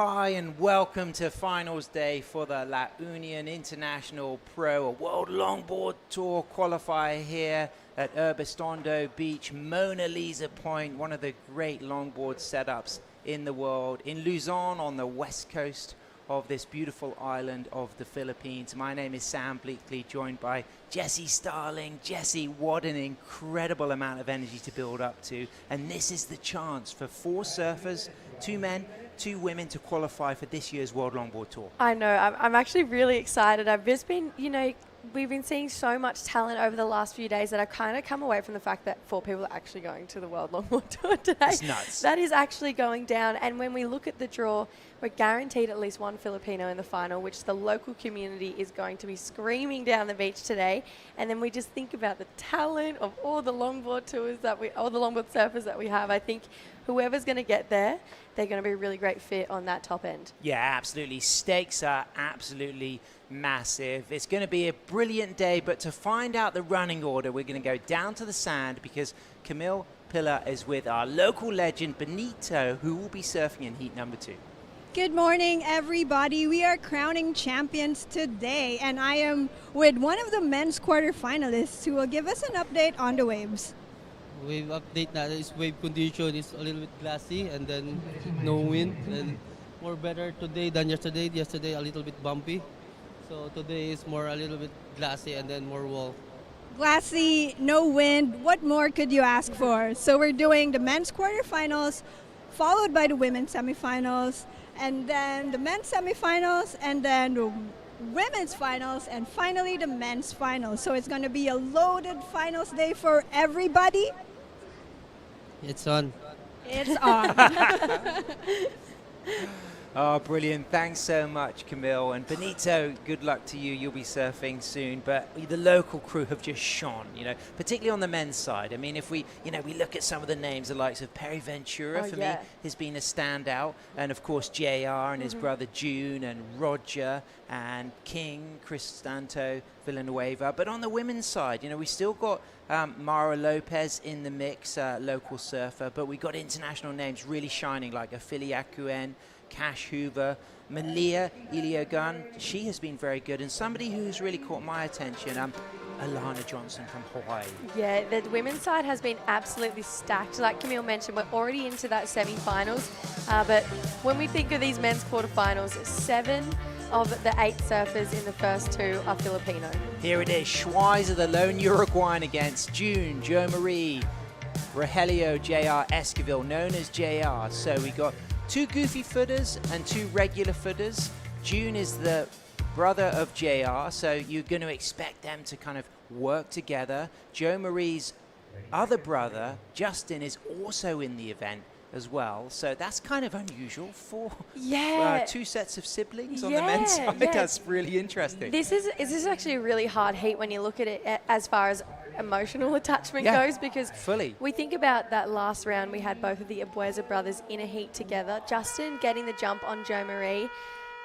Hi and welcome to finals day for the Union International Pro, a World Longboard Tour qualifier here at Urbiztondo Beach, Mona Lisa Point, one of the great longboard setups in the world, in Luzon on the west coast of this beautiful island of the Philippines. My name is Sam Bleakley, joined by Jessie Starling. Jessie, what an incredible amount of energy to build up to. And this is the chance for 4 surfers, 2 men, 2 women to qualify for this year's World Longboard Tour. I know, I'm actually really excited. I've just been, we've been seeing so much talent over the last few days that I've kind of come away from the fact that 4 people are actually going to the World Longboard Tour today. It's nuts. That is actually going down. And when we look at the draw, we're guaranteed at least 1 Filipino in the final, which the local community is going to be screaming down the beach today. And then we just think about the talent of all the longboard all the longboard surfers that we have. I think whoever's going to get there, they're going to be a really great fit on that top end. Yeah, absolutely. Stakes are absolutely massive. It's going to be a brilliant day, but to find out the running order, we're going to go down to the sand because Camille Pillar is with our local legend, Benito, who will be surfing in heat number 2. Good morning, everybody. We are crowning champions today, and I am with one of the men's quarterfinalists who will give us an update on the waves. Wave update na is wave condition is a little bit glassy and then no wind and more better today than yesterday. Yesterday a little bit bumpy. So today is more a little bit glassy and then more wall. Glassy, no wind. What more could you ask for? So we're doing the men's quarterfinals, followed by the women's semifinals, and then the men's semifinals, and then the women's finals, and finally the men's finals. So it's going to be a loaded finals day for everybody. It's on. It's on. Oh, brilliant. Thanks so much, Camille. And Benito, good luck to you. You'll be surfing soon. But the local crew have just shone, particularly on the men's side. I mean, if we look at some of the names, the likes of Perry Ventura, for me, has been a standout. And, of course, JR and his brother June and Roger and King, Cristanto, Villanueva. But on the women's side, we still got Mara Lopez in the mix, local surfer. But we got international names really shining, like Ophelia Akuen, Cash Hoover, Malia Iliogun. She has been very good. And somebody who's really caught my attention, Alana Johnson from Hawaii. Yeah, the women's side has been absolutely stacked. Like Camille mentioned, we're already into that semi-finals. But when we think of these men's quarterfinals, 7 of the 8 surfers in the first 2 are Filipino. Here it is. Schweizer, the lone Uruguayan against June, Jo Marie, Rogelio, JR Esquivel, known as JR. So we got 2 goofy footers and 2 regular footers. June is the brother of JR, so you're going to expect them to kind of work together. Jo Marie's other brother, Justin, is also in the event as well. So that's kind of unusual for 2 sets of siblings on the men's side. Yeah. That's really interesting. This is actually a really hard heat when you look at it as far as emotional attachment goes, because we think about that last round. We had both of the Abueza brothers in a heat together. Justin getting the jump on Jo Marie.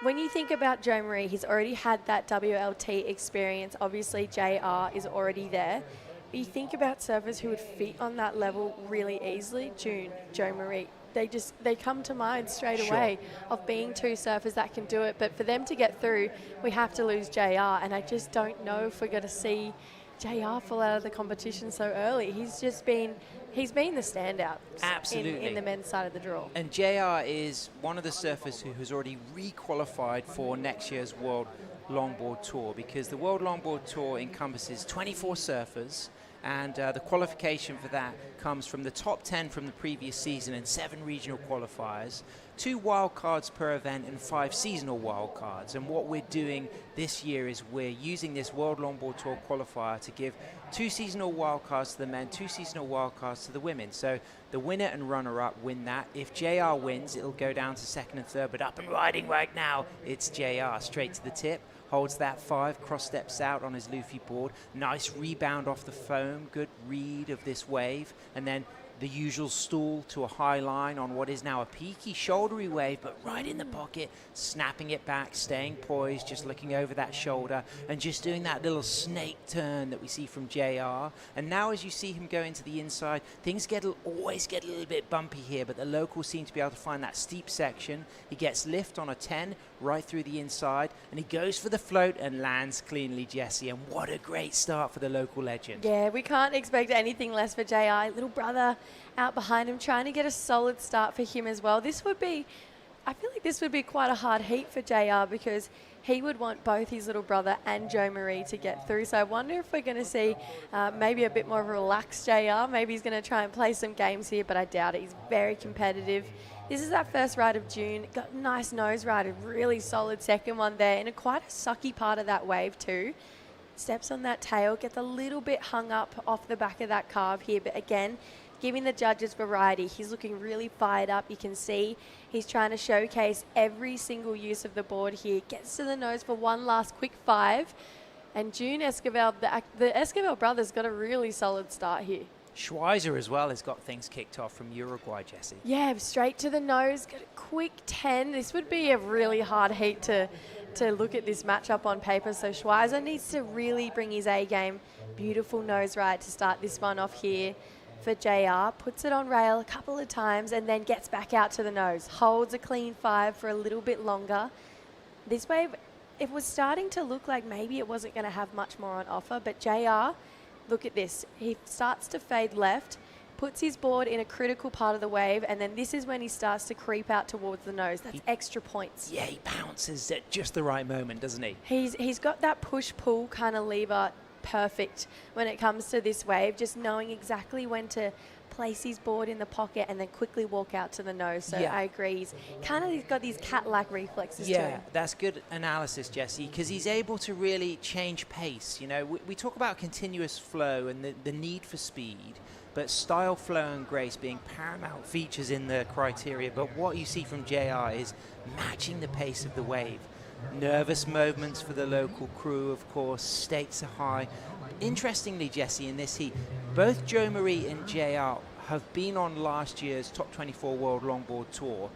When you think about Jo Marie, he's already had that WLT experience. Obviously, JR is already there. But you think about surfers who would fit on that level really easily. June, Jo Marie, they come to mind straight away of being 2 surfers that can do it. But for them to get through, we have to lose JR. And I just don't know if we're going to see JR fall out of the competition so early. He's been the standout. Absolutely. In the men's side of the draw. And JR is one of the surfers who has already re-qualified for next year's World Longboard Tour, because the World Longboard Tour encompasses 24 surfers, and the qualification for that comes from the top 10 from the previous season and 7 regional qualifiers, 2 wildcards per event and 5 seasonal wildcards. And what we're doing this year is we're using this World Longboard Tour qualifier to give 2 seasonal wildcards to the men, 2 seasonal wildcards to the women. So the winner and runner-up win that. If JR wins, it'll go down to 2nd and 3rd, but up and riding right now, it's JR, straight to the tip. Holds that 5, cross steps out on his Luffy board. Nice rebound off the foam, good read of this wave. And then the usual stall to a high line on what is now a peaky shouldery wave, but right in the pocket, snapping it back, staying poised, just looking over that shoulder, and just doing that little snake turn that we see from JR. And now as you see him go into the inside, things always get a little bit bumpy here, but the locals seem to be able to find that steep section. He gets lift on a 10 right through the inside, and he goes for the float and lands cleanly, Jessie. And what a great start for the local legend. Yeah, we can't expect anything less for JR. Little brother out behind him, trying to get a solid start for him as well. I feel like this would be quite a hard heat for JR, because he would want both his little brother and Jo Marie to get through. So I wonder if we're going to see maybe a bit more of a relaxed JR. Maybe he's going to try and play some games here, but I doubt it. He's very competitive. This is that first ride of June. Got a nice nose ride, a really solid second one there, and quite a sucky part of that wave too. Steps on that tail, gets a little bit hung up off the back of that carve here, but again, giving the judges variety. He's looking really fired up. You can see he's trying to showcase every single use of the board here. Gets to the nose for one last quick 5. And June Esquivel, the Esquivel brothers got a really solid start here. Schweizer as well has got things kicked off from Uruguay, Jessie. Yeah, straight to the nose, got a quick 10. This would be a really hard heat to look at this matchup on paper. So Schweizer needs to really bring his A game. Beautiful nose ride to start this one off here for JR. Puts it on rail a couple of times and then gets back out to the nose. Holds a clean 5 for a little bit longer. This wave, it was starting to look like maybe it wasn't going to have much more on offer, but JR, look at this. He starts to fade left, puts his board in a critical part of the wave, and then this is when he starts to creep out towards the nose. That's extra points. Yeah, he pounces at just the right moment, doesn't he? He's got that push-pull kind of lever perfect when it comes to this wave, just knowing exactly when to place his board in the pocket and then quickly walk out to the nose. So yeah. I agree. He's kind of got these cat-like reflexes to him. Yeah, that's good analysis, Jessie, because he's able to really change pace. You know, we talk about continuous flow and the need for speed, but style, flow, and grace being paramount features in the criteria. But what you see from JR is matching the pace of the wave. Nervous moments for the local crew, of course. Stakes are high. Interestingly, Jessie, in this heat, both Jo Marie and JR have been on last year's Top 24 World Longboard Tour.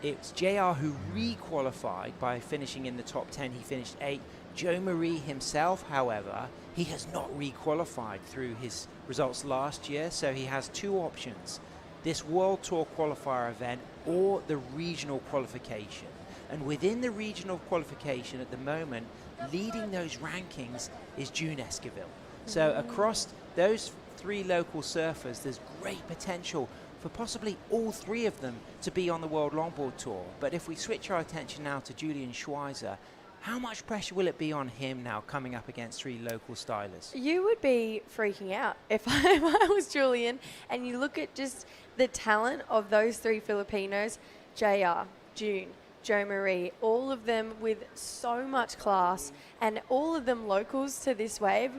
It's JR who re-qualified by finishing in the top 10. He finished 8th. Jo Marie himself, however, he has not re-qualified through his results last year, so he has 2 options. This World Tour qualifier event or the regional qualification. And within the regional qualification at the moment, leading those rankings is June Esquivel. So across those 3 local surfers, there's great potential for possibly all 3 of them to be on the World Longboard Tour. But if we switch our attention now to Julian Schweizer, how much pressure will it be on him now coming up against 3 local stylers? You would be freaking out if I was Julian. And you look at just the talent of those 3 Filipinos, JR, June, Jo Marie, all of them with so much class and all of them locals to this wave.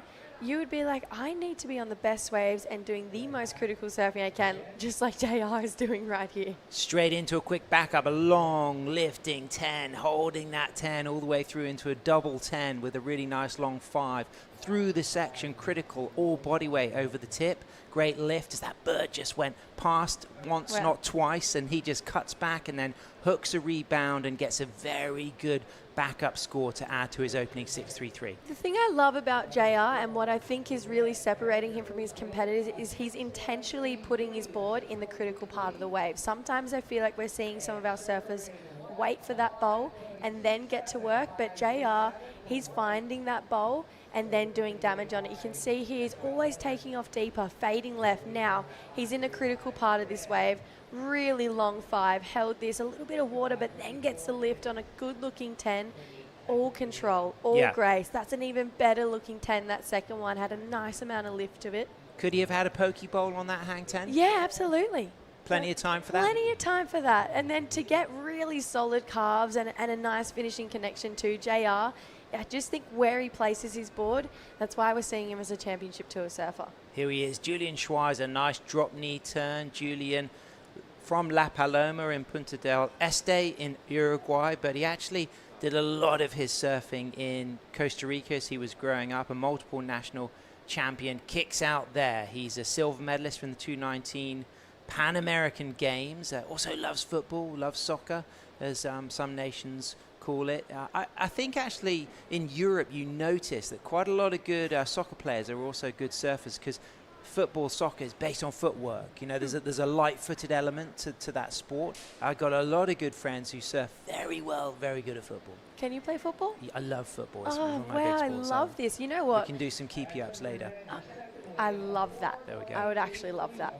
You would be like, I need to be on the best waves and doing the most critical surfing I can, just like JR is doing right here. Straight into a quick backup, a long lifting 10, holding that 10 all the way through into a double 10 with a really nice long 5 through the section, critical, all body weight over the tip. Great lift as that bird just went past once, not twice, and he just cuts back and then hooks a rebound and gets a very good backup score to add to his opening 6.33. The thing I love about JR and what I think is really separating him from his competitors is he's intentionally putting his board in the critical part of the wave. Sometimes I feel like we're seeing some of our surfers wait for that bowl and then get to work, but JR, he's finding that bowl and then doing damage on it. You can see he is always taking off deeper, fading left. Now he's in a critical part of this wave. Really long 5, held this, a little bit of water, but then gets the lift on a good looking 10. All control, all grace. That's an even better looking 10. That second one had a nice amount of lift to it. Could he have had a pokey bowl on that hang 10? Yeah, absolutely. Plenty of time for that? Plenty of time for that. And then to get really solid calves and a nice finishing connection to JR, I just think where he places his board, that's why we're seeing him as a championship tour surfer. Here he is, Julian Schweizer, nice drop knee turn. Julian from La Paloma in Punta del Este in Uruguay, but he actually did a lot of his surfing in Costa Rica as he was growing up, a multiple national champion, kicks out there. He's a silver medalist from the 2019 Pan American Games. Also loves football, loves soccer, as some nations call it. I think actually in Europe you notice that quite a lot of good soccer players are also good surfers, because football, soccer is based on footwork. You know, there's a light-footed element to that sport. I've got a lot of good friends who surf very well, very good at football. Can you play football? Yeah, I love football. It's oh, one of my wow, big I sports. love this. You know what? We can do some keepy-ups later. I love that. There we go. I would actually love that.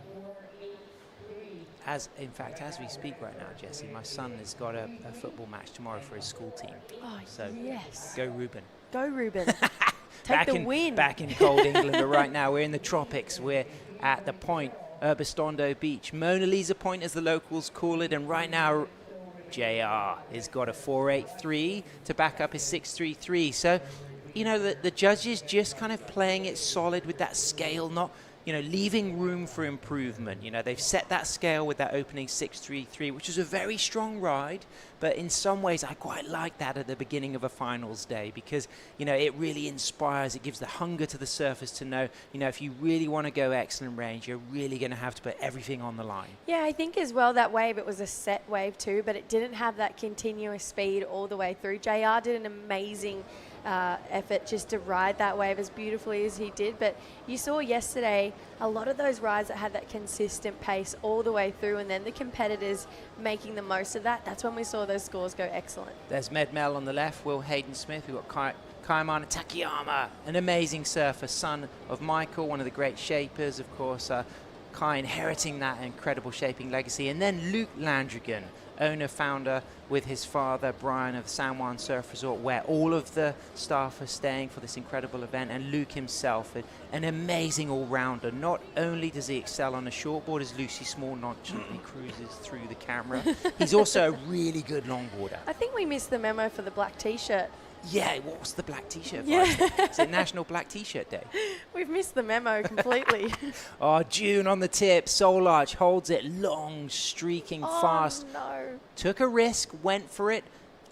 In fact, as we speak right now, Jessie, my son has got a football match tomorrow for his school team. Oh, so yes. Go Ruben. Go Ruben. Take the win. Back in cold England, but right now we're in the tropics. We're at the point, Urbiztondo Beach. Mona Lisa Point, as the locals call it, and right now JR has got a 4.83 to back up his 6.33. So, you know, the judges just kind of playing it solid with that scale, not, you know, leaving room for improvement. You know, they've set that scale with that opening 6.33, which is a very strong ride, but in some ways I quite like that at the beginning of a finals day, because, you know, it really inspires, it gives the hunger to the surfers to know, you know, if you really want to go excellent range, you're really going to have to put everything on the line. Yeah, I think as well that wave, it was a set wave too, but it didn't have that continuous speed all the way through. JR did an amazing effort just to ride that wave as beautifully as he did, but you saw yesterday a lot of those rides that had that consistent pace all the way through, and then the competitors making the most of that. That's when we saw those scores go excellent. There's Med Mel on the left, Will Hayden-Smith. We've got Kaimana Takayama, an amazing surfer, son of Michael, one of the great shapers, of course. Kai inheriting that incredible shaping legacy. And then Luke Landrigan, owner, founder with his father, Brian, of San Juan Surf Resort, where all of the staff are staying for this incredible event. And Luke himself, an amazing all-rounder. Not only does he excel on a shortboard, as Lucy Small nonchalantly cruises through the camera, he's also a really good longboarder. I think we missed the memo for the black T-shirt. Yeah, what's the black T-shirt? Yeah. Is it National Black T-Shirt Day? We've missed the memo completely. Oh, June on the tip. Soul Arch holds it long, streaking fast. No. Took a risk, went for it.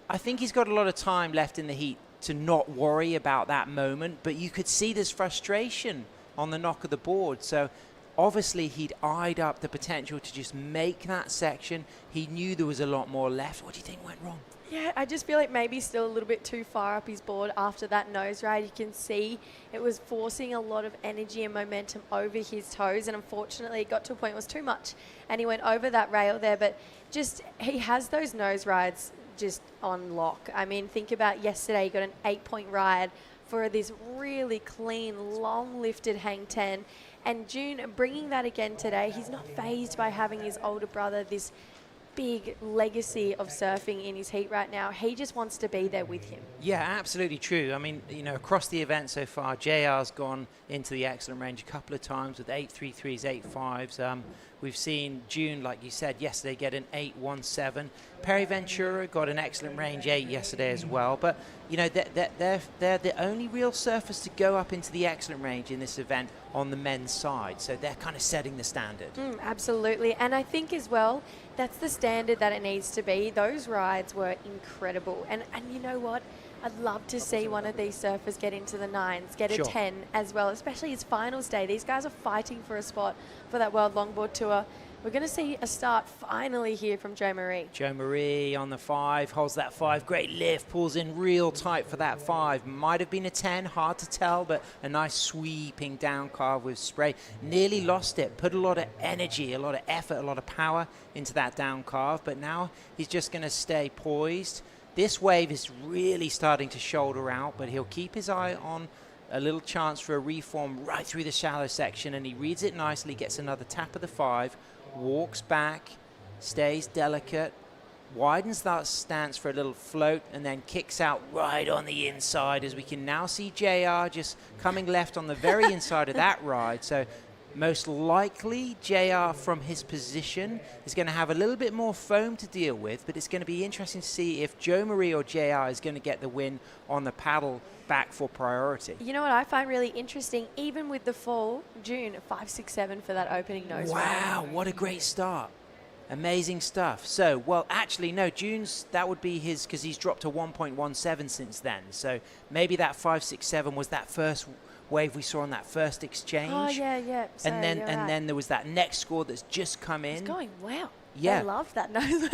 I think he's got a lot of time left in the heat to not worry about that moment, but you could see this frustration on the knock of the board. So obviously he'd eyed up the potential to just make that section. He knew there was a lot more left. What do you think went wrong? Yeah, I just feel like maybe still a little bit too far up his board after that nose ride. You can see it was forcing a lot of energy and momentum over his toes, and unfortunately it got to a point it was too much and he went over that rail there. But just, he has those nose rides just on lock. I mean, think about yesterday, he got an 8-point ride for this really clean, long lifted hang 10. And June bringing that again today. He's not fazed by having his older brother, this big legacy of surfing in his heat right now. He just wants to be there with him. Yeah, absolutely true. I mean, you know, across the event so far, JR's gone into the excellent range a couple of times with 8.33s, 8.5s. We've seen June, like you said, yesterday get an 8.17. Perry Ventura got an excellent range 8 yesterday as well. But, you know, they're the only real surfers to go up into the excellent range in this event on the men's side. So they're kind of setting the standard. Absolutely. And I think as well, that's the standard that it needs to be. Those rides were incredible. And you know what? I'd love to see one of these surfers get into the 9s, get a 10 as well, especially it's finals day. These guys are fighting for a spot for that World Longboard Tour. We're going to see a start finally here from Joe Marie. Joe Marie on the 5, holds that 5, great lift, pulls in real tight for that 5. Might have been a 10, hard to tell, but a nice sweeping down carve with spray. Nearly lost it, put a lot of energy, a lot of effort, a lot of power into that down carve, but now he's just going to stay poised. This wave is really starting to shoulder out, but he'll keep his eye on a little chance for a reform right through the shallow section, and he reads it nicely, gets another tap of the 5, walks back, stays delicate, widens that stance for a little float, and then kicks out right on the inside, as we can now see JR just coming left on the very inside of that ride. So most likely, JR from his position is going to have a little bit more foam to deal with, but it's going to be interesting to see if Joe Marie or JR is going to get the win on the paddle back for priority. You know what I find really interesting, even with the fall, June 5.67 for that opening nose. Wow, what a great start. Amazing stuff. So, well, actually, no, June's, that would be his, because he's dropped to 1.17 since then. So maybe that 5.67 was that first wave we saw on that first exchange. Oh, yeah. And then there was that next score that's just come in. It's going, wow. Yeah. I love that nose.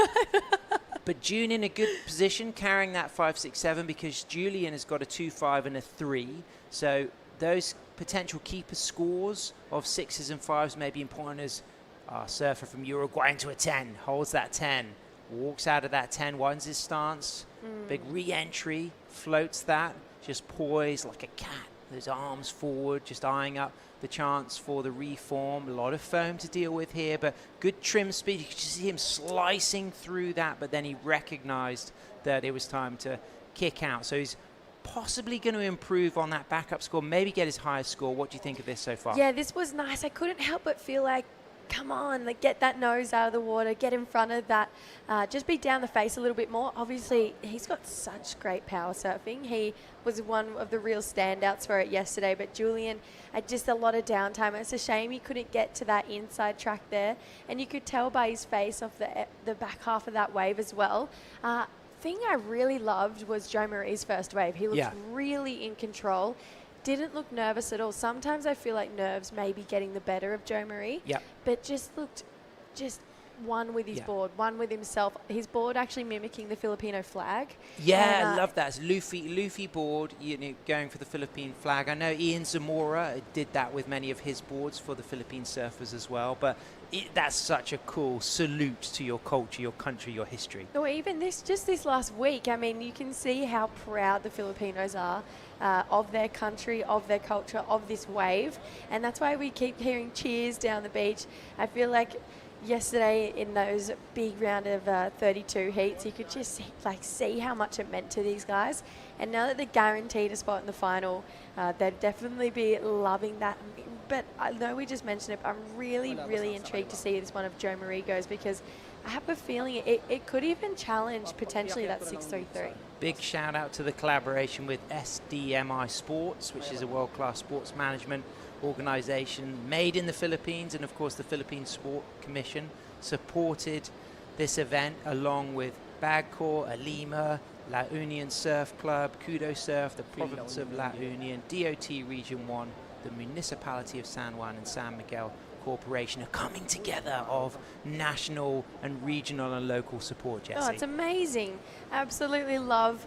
But June in a good position, carrying that 5.67 because Julian has got a 2.5 and a 3. So those potential keeper scores of 6s and 5s may be important as our surfer from Uruguay into a 10, holds that 10, walks out of that 10, widens his stance, big re-entry, floats that, just poised like a cat, those arms forward, just eyeing up the chance for the reform. A lot of foam to deal with here, but good trim speed. You could just see him slicing through that, but then he recognized that it was time to kick out. So he's possibly going to improve on that backup score, maybe get his highest score. What do you think of this so far? Yeah, this was nice. I couldn't help but feel like, come on, like get that nose out of the water, get in front of that, just be down the face a little bit more. Obviously, he's got such great power surfing. He was one of the real standouts for it yesterday, but Julian had just a lot of downtime. It's a shame he couldn't get to that inside track there, and you could tell by his face off the back half of that wave as well. Thing I really loved was Joe Marie's first wave. He looked really in control. Didn't look nervous at all. Sometimes I feel like nerves may be getting the better of Joe Marie. But just looked one with his board, one with himself. His board actually mimicking the Filipino flag. Yeah, I love that. It's Luffy board, going for the Philippine flag. I know Ian Zamora did that with many of his boards for the Philippine surfers as well. But that's such a cool salute to your culture, your country, your history. Or even this last week, I mean, you can see how proud the Filipinos are of their country, of their culture, of this wave. And that's why we keep hearing cheers down the beach. I feel like yesterday in those big round of 32 heats, you could just see how much it meant to these guys. And now that they're guaranteed a spot in the final, they'd definitely be loving that. But I know we just mentioned it, but I'm really, really intrigued to see this one of Joe Marie goes, because I have a feeling it could even challenge potentially that 633. Big shout out to the collaboration with SDMI Sports, which is a world-class sports management organization made in the Philippines, and of course the Philippine Sport Commission supported this event along with Bagcor, Alima, La Union Surf Club, Kudo Surf, the province of La Union, DOT Region 1, the municipality of San Juan and San Miguel Corporation, are coming together of national and regional and local support, Jessie. Oh, it's amazing. Absolutely love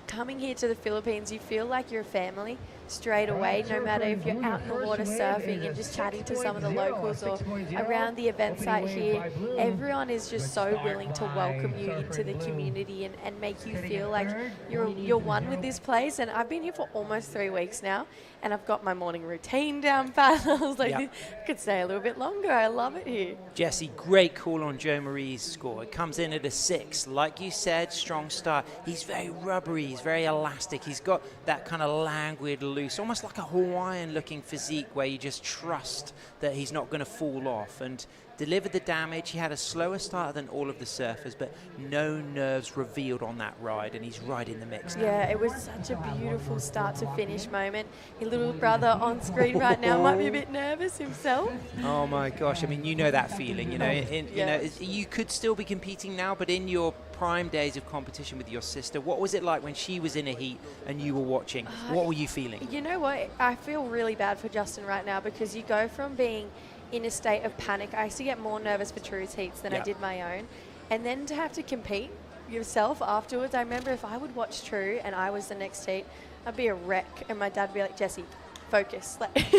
coming here to the Philippines. You feel like you're a family straight away, no matter if you're out in the water surfing and just chatting to some of the locals or around the event site here. Everyone is just so willing to welcome you into the community and make you feel like you're one with this place. And I've been here for almost 3 weeks now, and I've got my morning routine down pat. I was like, I could stay a little bit longer. I love it here. Jessie, great call on Joe Marie's score. It comes in at a 6. Like you said, strong start. He's very rubbery. He's very elastic. He's got that kind of languid, loose, almost like a Hawaiian-looking physique where you just trust that he's not going to fall off, and delivered the damage. He had a slower start than all of the surfers, but no nerves revealed on that ride, and he's right in the mix now. Yeah, it was such a beautiful start to finish moment. Your little brother on screen right now might be a bit nervous himself. Oh my gosh, I mean, you know that feeling, you know, you could still be competing now, but in your prime days of competition with your sister, what was it like when she was in a heat and you were watching? What were you feeling? You know what, I feel really bad for Justin right now, because you go from being in a state of panic. I used to get more nervous for True's heats than I did my own. And then to have to compete yourself afterwards, I remember if I would watch True and I was the next heat, I'd be a wreck. And my dad would be like, Jessie, focus. Like,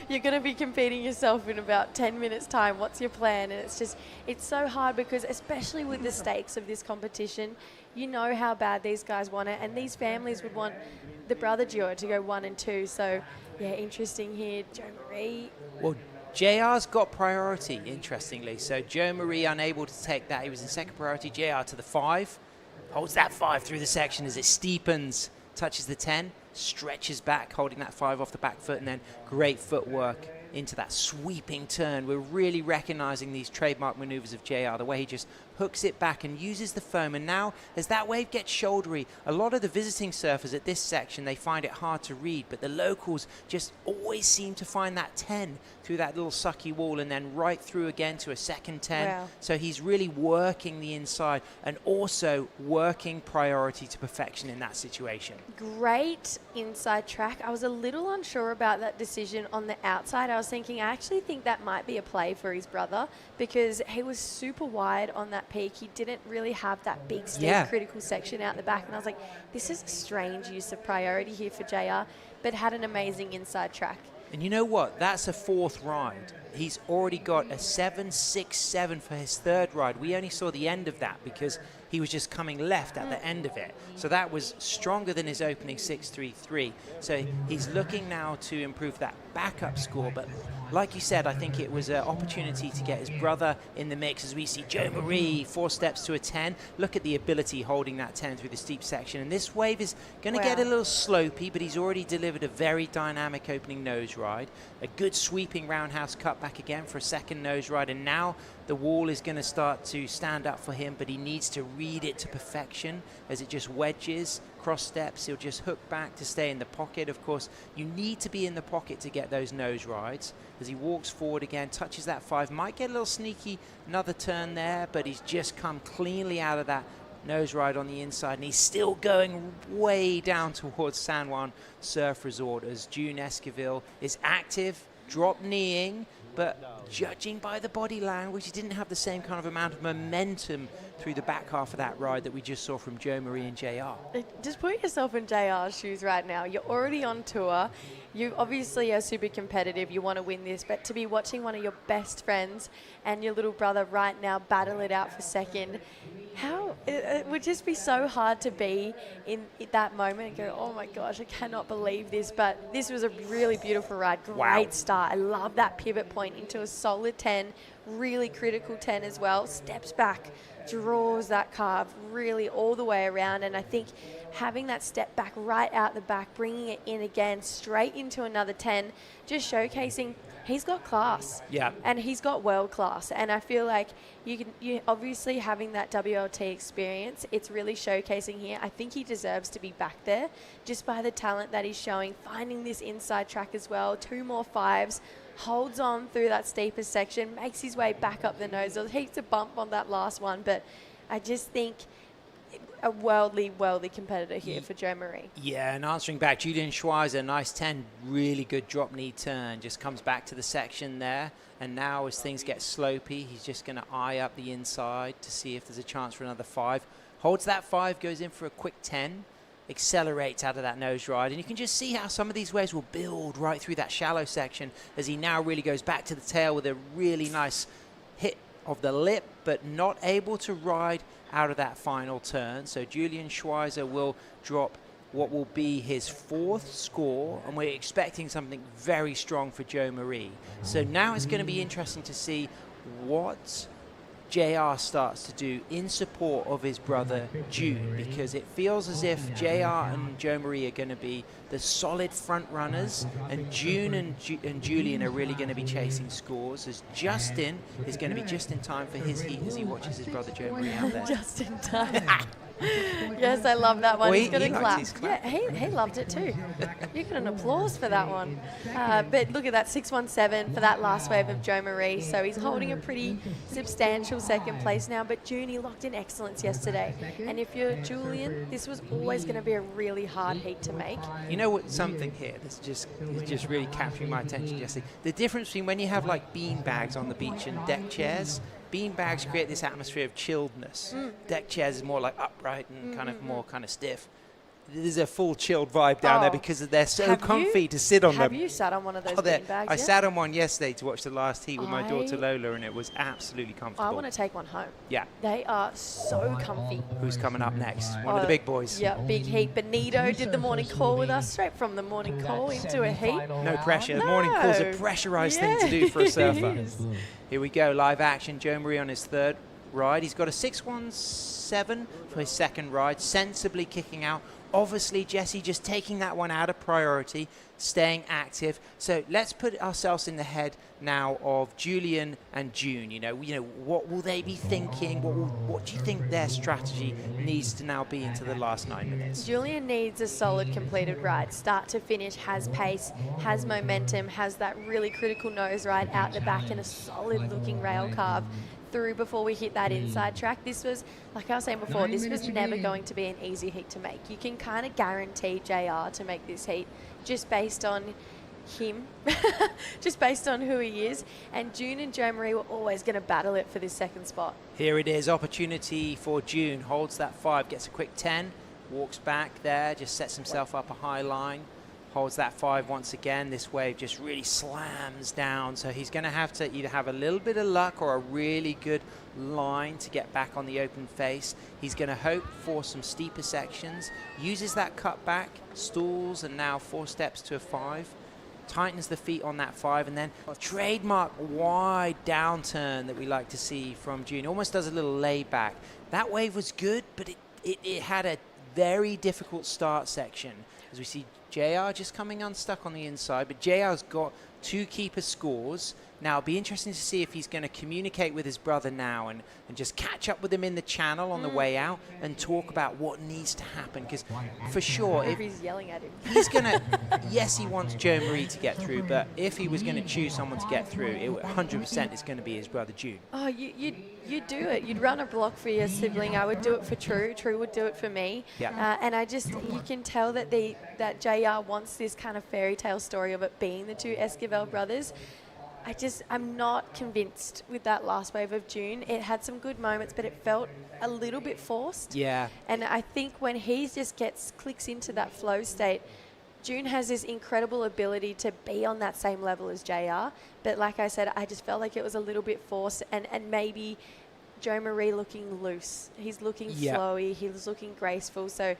you're going to be competing yourself in about 10 minutes time. What's your plan? And it's so hard, because especially with the stakes of this competition, you know how bad these guys want it. And these families would want the brother duo to go 1 and 2. So, yeah, interesting here. Joe Marie. Well, JR's got priority, interestingly. So Joe Marie unable to take that. He was in second priority. JR to the 5. Holds that 5 through the section as it steepens. Touches the 10. Stretches back, holding that 5 off the back foot. And then great footwork into that sweeping turn. We're really recognizing these trademark maneuvers of JR. The way he just hooks it back and uses the foam. And now, as that wave gets shouldery, a lot of the visiting surfers at this section, they find it hard to read, but the locals just always seem to find that 10 through that little sucky wall and then right through again to a second 10. Wow. So he's really working the inside and also working priority to perfection in that situation. Great inside track. I was a little unsure about that decision on the outside. I was thinking, I actually think that might be a play for his brother because he was super wide on that peak. He didn't really have that big, steep, critical section out the back. And I was like, this is a strange use of priority here for JR, but had an amazing inside track. And you know what? That's a fourth ride. He's already got a 7.67 for his third ride. We only saw the end of that because he was just coming left at the end of it. So that was stronger than his opening 6.33. So he's looking now to improve that backup score. But like you said, I think it was an opportunity to get his brother in the mix as we see Joe Marie 4 steps to a 10. Look at the ability holding that 10 through the steep section. And this wave is going to get a little slopey, but he's already delivered a very dynamic opening nose ride. A good sweeping roundhouse cut back again for a second nose ride. And now the wall is going to start to stand up for him, but he needs to read it to perfection as it just wedges, cross steps. He'll just hook back to stay in the pocket. Of course, you need to be in the pocket to get those nose rides. As he walks forward again, touches that 5, might get a little sneaky, another turn there, but he's just come cleanly out of that nose ride on the inside, and he's still going way down towards San Juan Surf Resort as June Esquivel is active, drop kneeing, but judging by the body language, he didn't have the same kind of amount of momentum through the back half of that ride that we just saw from Joe Marie and JR. Just put yourself in JR's shoes right now. You're already on tour. You obviously are super competitive. You want to win this, but to be watching one of your best friends and your little brother right now battle it out for second, it would just be so hard to be in that moment and go, oh my gosh, I cannot believe this. But this was a really beautiful ride. Great start. I love that pivot point into a solid 10, really critical 10 as well. Steps back, draws that carve really all the way around. And I think having that step back right out the back, bringing it in again, straight into another 10, just showcasing he's got class. Yeah. And he's got world class. And I feel like you obviously having that WLT experience, it's really showcasing here. I think he deserves to be back there just by the talent that he's showing, finding this inside track as well, 2 more 5s, holds on through that steepest section, makes his way back up the nose. There was heaps of bump on that last one, but I just think a worldly competitor here for Joe Marie. Yeah, and answering back, Julian Schweizer, nice 10, really good drop knee turn, just comes back to the section there. And now as things get slopey, he's just going to eye up the inside to see if there's a chance for another 5. Holds that 5, goes in for a quick 10, accelerates out of that nose ride. And you can just see how some of these waves will build right through that shallow section as he now really goes back to the tail with a really nice hit of the lip, but not able to ride out of that final turn. So Julian Schweizer will drop what will be his 4th score, and we're expecting something very strong for Joe Marie. So now it's going to be interesting to see what JR starts to do in support of his brother June, because it feels as if JR and Joe Marie are going to be the solid front runners, and June and Julian are really going to be chasing scores, as Justin is going to be just in time for his heat as he watches his brother Joe Marie out there. Just in time. Yes, I love that one. Well, He's going to clap. clap. Yeah, he loved it too. You got an applause for that one. But look at that, 6.17 for that last wave of Joe Marie. So he's holding a pretty substantial second place now. But June, he locked in excellence yesterday. And if you're Julian, this was always going to be a really hard heat to make. You know what? Something here that's just really capturing my attention, Jesse. The difference between when you have like bean bags on the beach and deck chairs. Bean bags create this atmosphere of chilledness. Deck chairs is more like upright and more kind of stiff. There's a full chilled vibe down there because they're so comfy to sit on them. Have you sat on one of those bean bags I sat on one yesterday to watch the last heat with my daughter Lola, and it was absolutely comfortable. I want to take one home. Yeah. They are so comfy. Who's coming up next? One of the big boys. Yeah, big heat. Benito did the morning call with us, straight from the morning call into a heat. No pressure. The morning call's a pressurized thing to do for a surfer. Here we go, live action. Joe Marie on his 3rd ride. He's got a 6.17 for his 2nd ride, sensibly kicking out obviously, Jessie just taking that one out of priority, staying active. So let's put ourselves in the head now of Julian and June. What will they be thinking? What do you think their strategy needs to now be into the last 9 minutes? Julian needs a solid completed ride. Start to finish, has pace, has momentum, has that really critical nose ride out the back and a solid looking rail carve through before we hit that inside track. This was, like I was saying before, this was never going to be an easy heat to make. You can kind of guarantee JR to make this heat just based on him, just based on who he is. And June and Jo Marie were always going to battle it for this second spot. Here it is, opportunity for June. Holds that 5, gets a quick 10, walks back there, just sets himself up a high line. Holds that 5 once again. This wave just really slams down. So he's going to have to either have a little bit of luck or a really good line to get back on the open face. He's going to hope for some steeper sections. Uses that cut back, stalls, and now 4 steps to a 5. Tightens the feet on that 5, and then a trademark wide downturn that we like to see from June. Almost does a little layback. That wave was good, but it had a very difficult start section. As we see JR just coming unstuck on the inside, but JR's got 2 keeper scores. Now, it'll be interesting to see if he's going to communicate with his brother now and just catch up with him in the channel on the way out and talk about what needs to happen. Because for sure, if he's yelling at him, he's going to, yes, he wants Jo Marie to get through, but if he was going to choose someone to get through, it 100% is going to be his brother June. Oh, you'd do it. You'd run a block for your sibling. I would do it for True. True would do it for me. Yeah. And you can tell that that JR wants this kind of fairy tale story of it being the 2 Esquivel brothers. I'm not convinced with that last wave of June. It had some good moments, but it felt a little bit forced. Yeah. And I think when he just clicks into that flow state, June has this incredible ability to be on that same level as JR. But like I said, I just felt like it was a little bit forced and maybe Jo Marie looking loose. He's looking flowy. He's looking graceful. So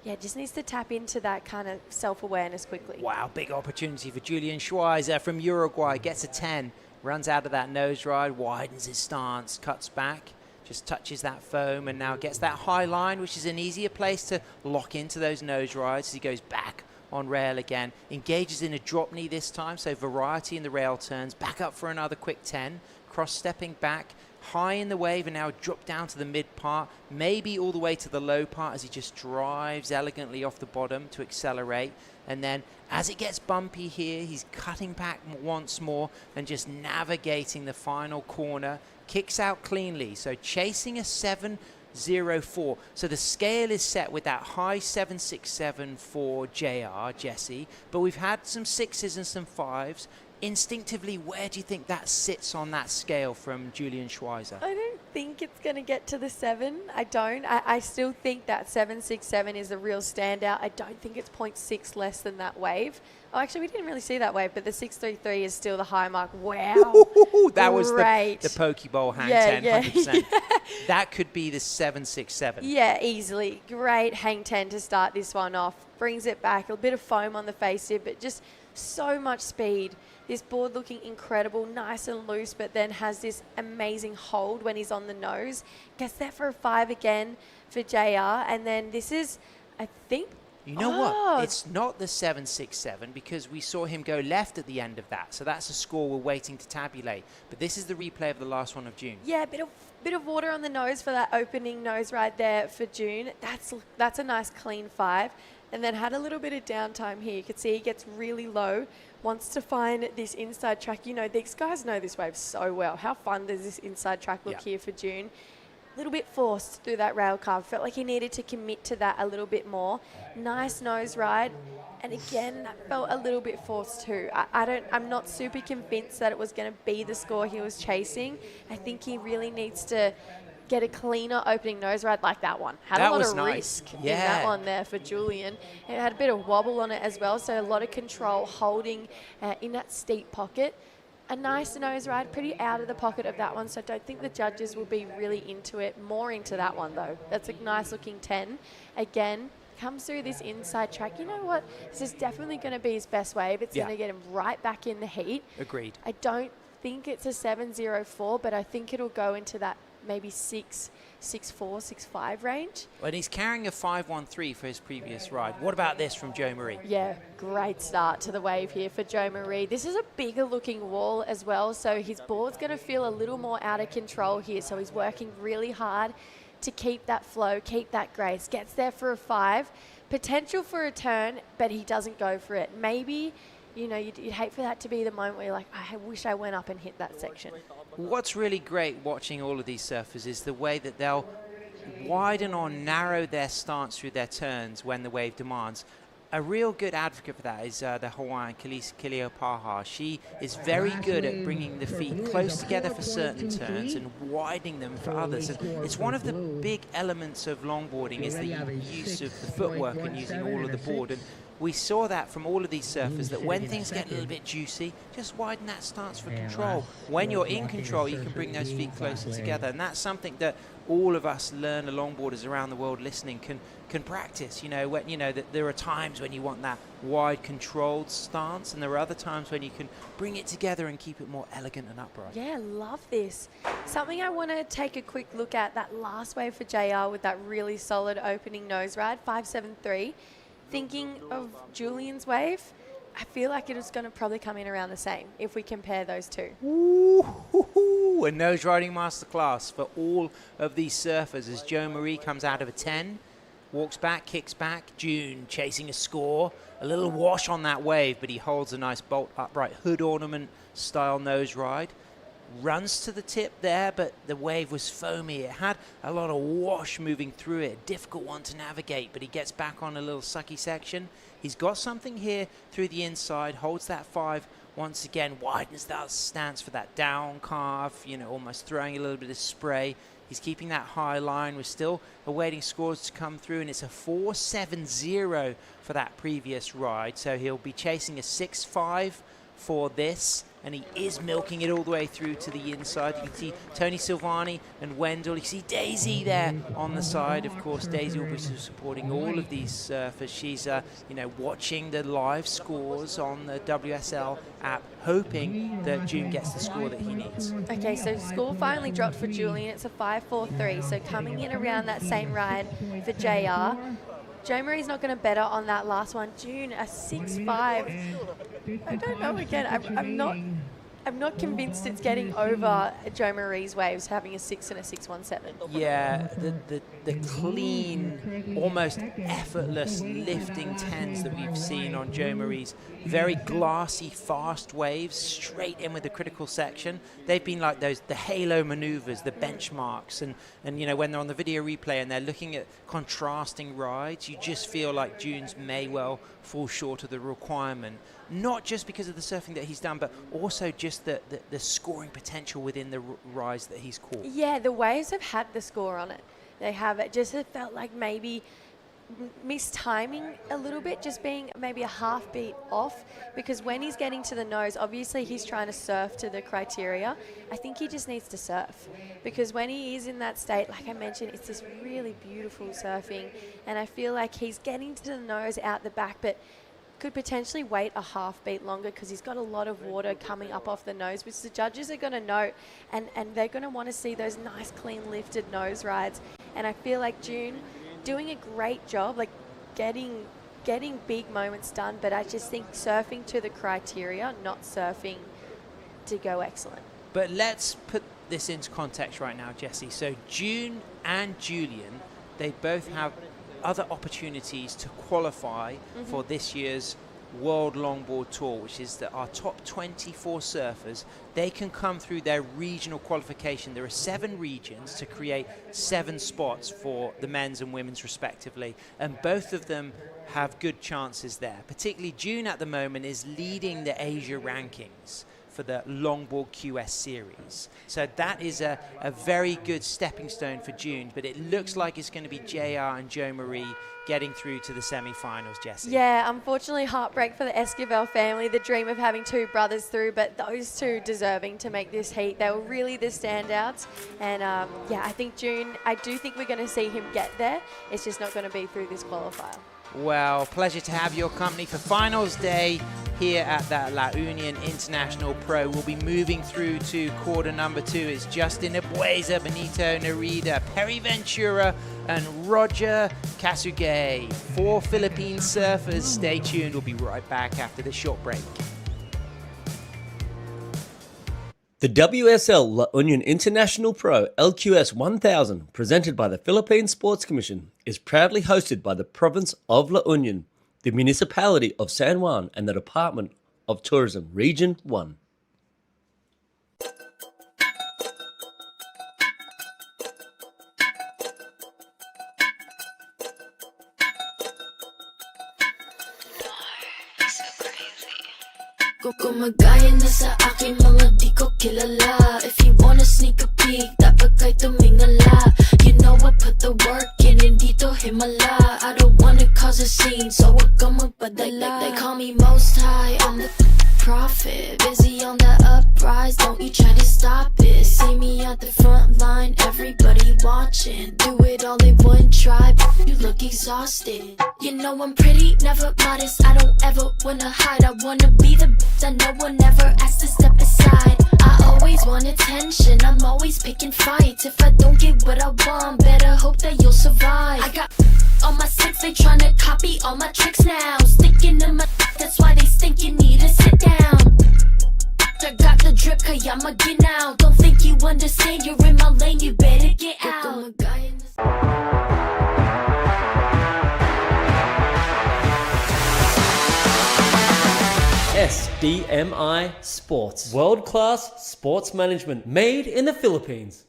yeah, just needs to tap into that kind of self-awareness quickly. Wow, big opportunity for Julian Schweizer from Uruguay. Gets a 10, runs out of that nose ride, widens his stance, cuts back, just touches that foam, and now gets that high line, which is an easier place to lock into those nose rides as he goes back on rail again. Engages in a drop knee this time, so variety in the rail turns. Back up for another quick 10, cross-stepping back, high in the wave, and now drop down to the mid part, maybe all the way to the low part as he just drives elegantly off the bottom to accelerate. And then as it gets bumpy here, he's cutting back once more and just navigating the final corner. Kicks out cleanly, so chasing a 7.04. So the scale is set with that high 7.67 for JR, Jessie, but we've had some 6s and some 5s. Instinctively, where do you think that sits on that scale from Julian Schweizer? I don't think it's going to get to the 7. I don't. I still think that 7.67 is a real standout. I don't think it's 0.6 less than that wave. Oh, actually, we didn't really see that wave, but the 6.33 is still the high mark. Wow. That was great. the Pokeball hang 10, yeah. 100%. That could be the 7.67. Yeah, easily. Great hang 10 to start this one off. Brings it back. A bit of foam on the face here, but just so much speed. This board looking incredible, nice and loose, but then has this amazing hold when he's on the nose. Gets there for a 5 again for JR. And then this is, I think... You know what? It's not the 7.67 because we saw him go left at the end of that. So that's a score we're waiting to tabulate. But this is the replay of the last one of June. Yeah, bit of water on the nose for that opening nose right there for June. That's a nice clean 5. And then had a little bit of downtime here. You could see he gets really low, wants to find this inside track. You know, these guys know this wave so well. How fun does this inside track look here for June? A little bit forced through that rail carve. Felt like he needed to commit to that a little bit more. Nice nose ride. And again, that felt a little bit forced too. I'm not super convinced that it was going to be the score he was chasing. I think he really needs to get a cleaner opening nose ride like that one. Had a lot of risk in that one there for Julian. It had a bit of wobble on it as well, so a lot of control holding in that steep pocket. A nice nose ride, pretty out of the pocket of that one, so I don't think the judges will be really into it. More into that one though. That's a nice looking 10. Again, comes through this inside track. You know what? This is definitely going to be his best wave. It's going to get him right back in the heat. Agreed. I don't think it's a 7.04, but I think it'll go into that maybe 6 6'4", 6'5" range. And he's carrying a 5.13 for his previous ride. What about this from Joe Marie? Yeah, great start to the wave here for Joe Marie. This is a bigger looking wall as well, so his board's going to feel a little more out of control here. So he's working really hard to keep that flow, keep that grace. Gets there for a 5. Potential for a turn, but he doesn't go for it. Maybe, you know, you'd hate for that to be the moment where you're like, I wish I went up and hit that section. What's really great watching all of these surfers is the way that they'll widen or narrow their stance through their turns when the wave demands. A real good advocate for that is the Hawaiian Kilipaha. She is very good at bringing the feet close together for certain turns and widening them for others. And it's one of the big elements of longboarding is the use of the footwork and using all of the board. And we saw that from all of these surfers, that when things get a little bit juicy, just widen that stance for control. When you're in control, you can bring those feet closer together. And that's something that all of us learner longboarders around the world listening can practice. You know, when, you know that there are times when you want that wide controlled stance, and there are other times when you can bring it together and keep it more elegant and upright. Yeah, love this. Something I want to take a quick look at, that last wave for JR with that really solid opening nose ride, 5.73. Thinking of Julian's wave, I feel like it is going to probably come in around the same if we compare those two. Ooh, a nose riding masterclass for all of these surfers as Joe Marie comes out of a 10, walks back, kicks back. June chasing a score, a little wash on that wave, but he holds a nice bolt upright hood ornament style nose ride. Runs to the tip there, but the wave was foamy. It had a lot of wash moving through it. Difficult one to navigate, but he gets back on a little sucky section. He's got something here through the inside, holds that 5 once again, widens that stance for that down carve, you know, almost throwing a little bit of spray. He's keeping that high line. We're still awaiting scores to come through, and it's a 4.70 for that previous ride. So he'll be chasing a 6.5 for this, and he is milking it all the way through to the inside. You can see Tony Silvani and Wendell. You see Daisy there on the side. Of course, Daisy will be supporting all of these surfers. She's, you know, watching the live scores on the WSL app, hoping that June gets the score that he needs. Okay, so score finally dropped for Julian. It's a 5.43. So coming in around that same ride for JR. Joe Marie's not going to better on that last one. June, a 6.5. I don't know again. I'm not convinced it's getting over Joe Marie's waves, having a 6 and a 6.17. Yeah, the clean, almost effortless lifting 10s that we've seen on Joe Marie's very glassy, fast waves, straight in with the critical section. They've been like the halo maneuvers, the benchmarks, and you know, when they're on the video replay and they're looking at contrasting rides, you just feel like June's may well fall short of the requirement. Not just because of the surfing that he's done, but also just the scoring potential within the rides that he's caught. Yeah, the waves have had the score on it. They have. It just felt like maybe mistiming a little bit, just being maybe a half beat off, because when he's getting to the nose, obviously he's trying to surf to the criteria. I think he just needs to surf, because when he is in that state, like I mentioned, it's this really beautiful surfing, and I feel like he's getting to the nose out the back, but could potentially wait a half beat longer because he's got a lot of water coming up off the nose, which the judges are going to note, and they're going to want to see those nice, clean, lifted nose rides. And I feel like June doing a great job, like getting big moments done, but I just think surfing to the criteria, not surfing to go excellent. But let's put this into context right now, Jessie. So June and Julian, they both have other opportunities to qualify for this year's World Longboard Tour, which is that our top 24 surfers, they can come through their regional qualification. There are 7 regions to create 7 spots for the men's and women's respectively, and both of them have good chances there. Particularly June at the moment is leading the Asia rankings for the Longboard QS series. So that is a very good stepping stone for June, but it looks like it's going to be JR and Joe Marie getting through to the semi-finals, Jessie. Yeah, unfortunately heartbreak for the Esquivel family, the dream of having 2 brothers through, but those 2 deserving to make this heat. They were really the standouts, and yeah, I think June, I do think we're going to see him get there. It's just not going to be through this qualifier. Well, pleasure to have your company for finals day here at the La Union International Pro. We'll be moving through to quarter number 2. It's Justin Ebueza, Benito Nerida, Perry Ventura, and Roger Kasugay. 4 Philippine surfers. Stay tuned. We'll be right back after this short break. The WSL La Union International Pro LQS 1000, presented by the Philippine Sports Commission, is proudly hosted by the province of La Union, the municipality of San Juan, and the Department of Tourism, Region 1. Gumagaya na sa aking mga di ko kilala. If you wanna sneak a peek, dapat kay tumingala. You know I put the work in, hindi to himala. I don't wanna cause a scene, so wag kang magpadala. They call me most high, I'm the prophet. Busy on the uprise, don't you try to stop it. See me at the front line, everybody watching. Do it all in one try, you look exhausted. You know I'm pretty, never modest. I don't ever wanna hide. I wanna be the that no one ever has to step aside. I always want attention, I'm always picking fights. If I don't get what I want, better hope that you'll survive. I got on my six, they tryna copy all my tricks now. Sticking to my that's why they think you need to sit down. I got the drip, kaya maginaw. Don't think you understand, you're in my lane, you better get out. SDMI Sports. World-class sports management made in the Philippines.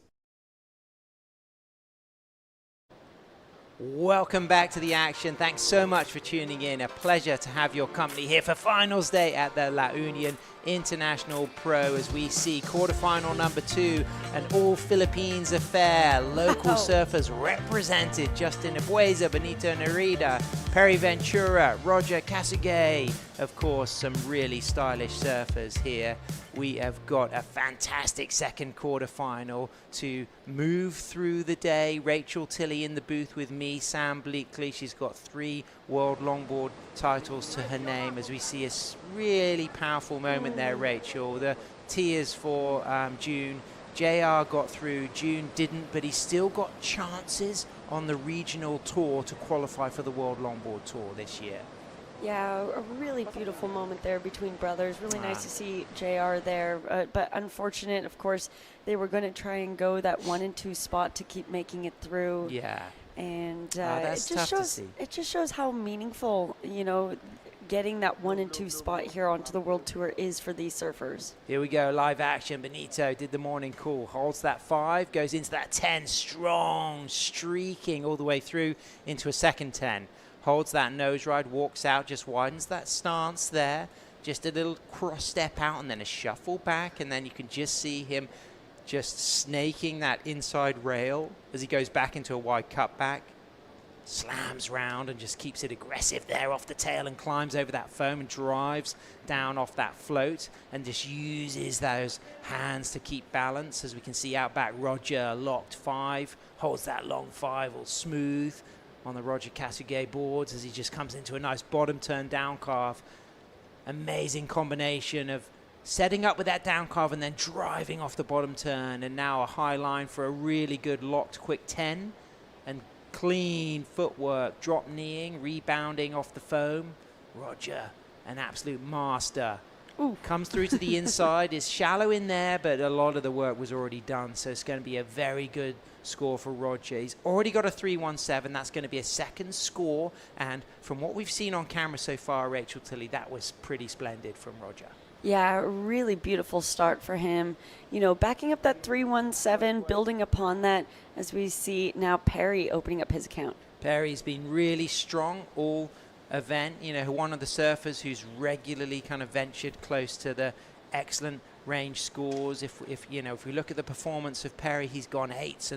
Welcome back to the action. Thanks so much for tuning in. A pleasure to have your company here for finals day at the La Union International Pro as we see quarterfinal number 2, an all Philippines affair. Local surfers represented: Justin Ebueza, Benito Nerida, Perry Ventura, Roger Kasugay. Of course, some really stylish surfers here. We have got a fantastic second quarterfinal to move through the day. Rachel Tilley in the booth with me, Sam Bleakley. She's got 3 world longboard titles to her name as we see a really powerful moment there, Rachel. The tears for June. JR got through, June didn't, but he's still got chances on the regional tour to qualify for the World Longboard Tour this year. Yeah, a really beautiful moment there between brothers. Really nice to see JR there, but unfortunate, of course, they were going to try and go that 1 and 2 spot to keep making it through. Yeah. And that's tough to see. It just shows how meaningful, you know, getting that 1 and 2 spot here onto the World Tour is for these surfers. Here we go, live action. Benito did the morning call, holds that 5, goes into that 10, strong, streaking all the way through into a second 10. Holds that nose ride, walks out, just widens that stance there. Just a little cross step out and then a shuffle back. And then you can just see him just snaking that inside rail as he goes back into a wide cutback. Slams round and just keeps it aggressive there off the tail and climbs over that foam and drives down off that float and just uses those hands to keep balance. As we can see out back, Roger locked 5, holds that long 5 all smooth on the Roger Kasugay boards as he just comes into a nice bottom turn down carve. Amazing combination of setting up with that down carve and then driving off the bottom turn, and now a high line for a really good locked quick 10 and clean footwork, drop kneeing, rebounding off the foam. Roger, an absolute master. Ooh. Comes through to the inside, is shallow in there, but a lot of the work was already done, so it's going to be a very good score for Roger. He's already got a 3.17. That's going to be a second score, and from what we've seen on camera so far, Rachel Tilley, that was pretty splendid from Roger. Yeah, a really beautiful start for him. You know, backing up that 3.17, building upon that as we see now Perry opening up his account. Perry's been really strong all event, you know, one of the surfers who's regularly kind of ventured close to the excellent range scores. If you know, if we look at the performance of Perry, he's gone 8s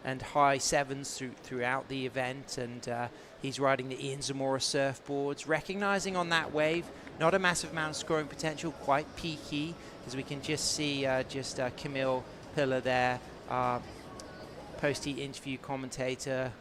and high 7s throughout the event, and he's riding the Ian Zamora surfboards, recognizing on that wave not a massive amount of scoring potential, quite peaky, as we can just see Camille Pillar there, post-heat interview commentator,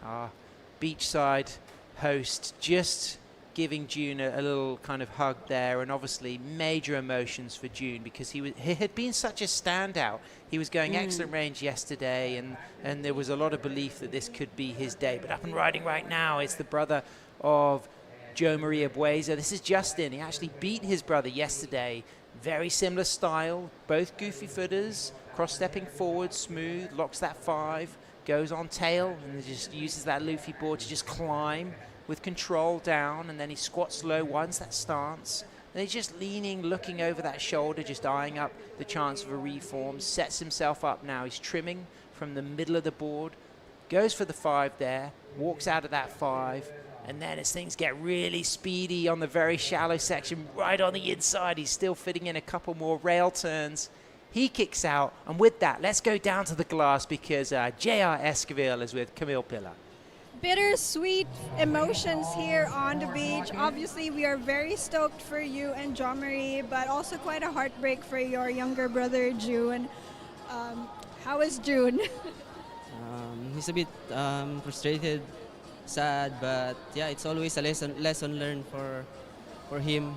beachside host, just giving June a little kind of hug there, and obviously major emotions for June because he had been such a standout. He was going excellent range yesterday, and there was a lot of belief that this could be his day. But up and riding right now, it's the brother of Joe Maria Buesa. This is Justin. He actually beat his brother yesterday. Very similar style, both goofy footers, cross-stepping forward, smooth, locks that 5, goes on tail, and just uses that Luffy board to just climb with control down, and then he squats low once that stance. And he's just leaning, looking over that shoulder, just eyeing up the chance of a reform, sets himself up now. He's trimming from the middle of the board, goes for the 5 there, walks out of that 5, and then as things get really speedy on the very shallow section, right on the inside, he's still fitting in a couple more rail turns. He kicks out, and with that, let's go down to the glass because J.R. Esquivel is with Camille Pillar. Bittersweet emotions here on the beach. Obviously, we are very stoked for you and John Marie, but also quite a heartbreak for your younger brother, June. How is June? He's a bit frustrated, sad, but yeah, it's always a lesson learned for him.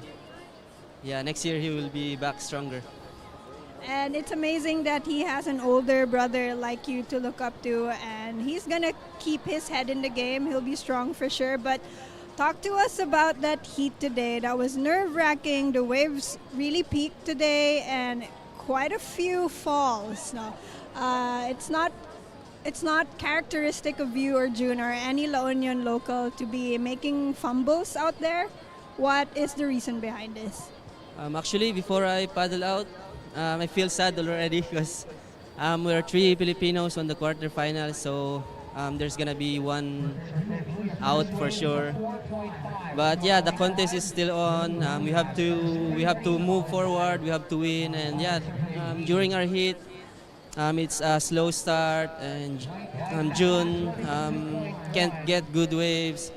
Yeah, next year he will be back stronger. And it's amazing that he has an older brother like you to look up to, and he's gonna keep his head in the game. He'll be strong for sure. But talk to us about that heat today. That was nerve-wracking. The waves really peaked today, and quite a few falls. No, it's not characteristic of you or June or any La Union local to be making fumbles out there. What is the reason behind this? Actually, before I paddle out, I feel sad already because we're 3 Filipinos on the quarterfinal, so there's gonna be one out for sure. But yeah, the contest is still on. We have to move forward. We have to win, and yeah, during our heat, it's a slow start, and June can't get good waves,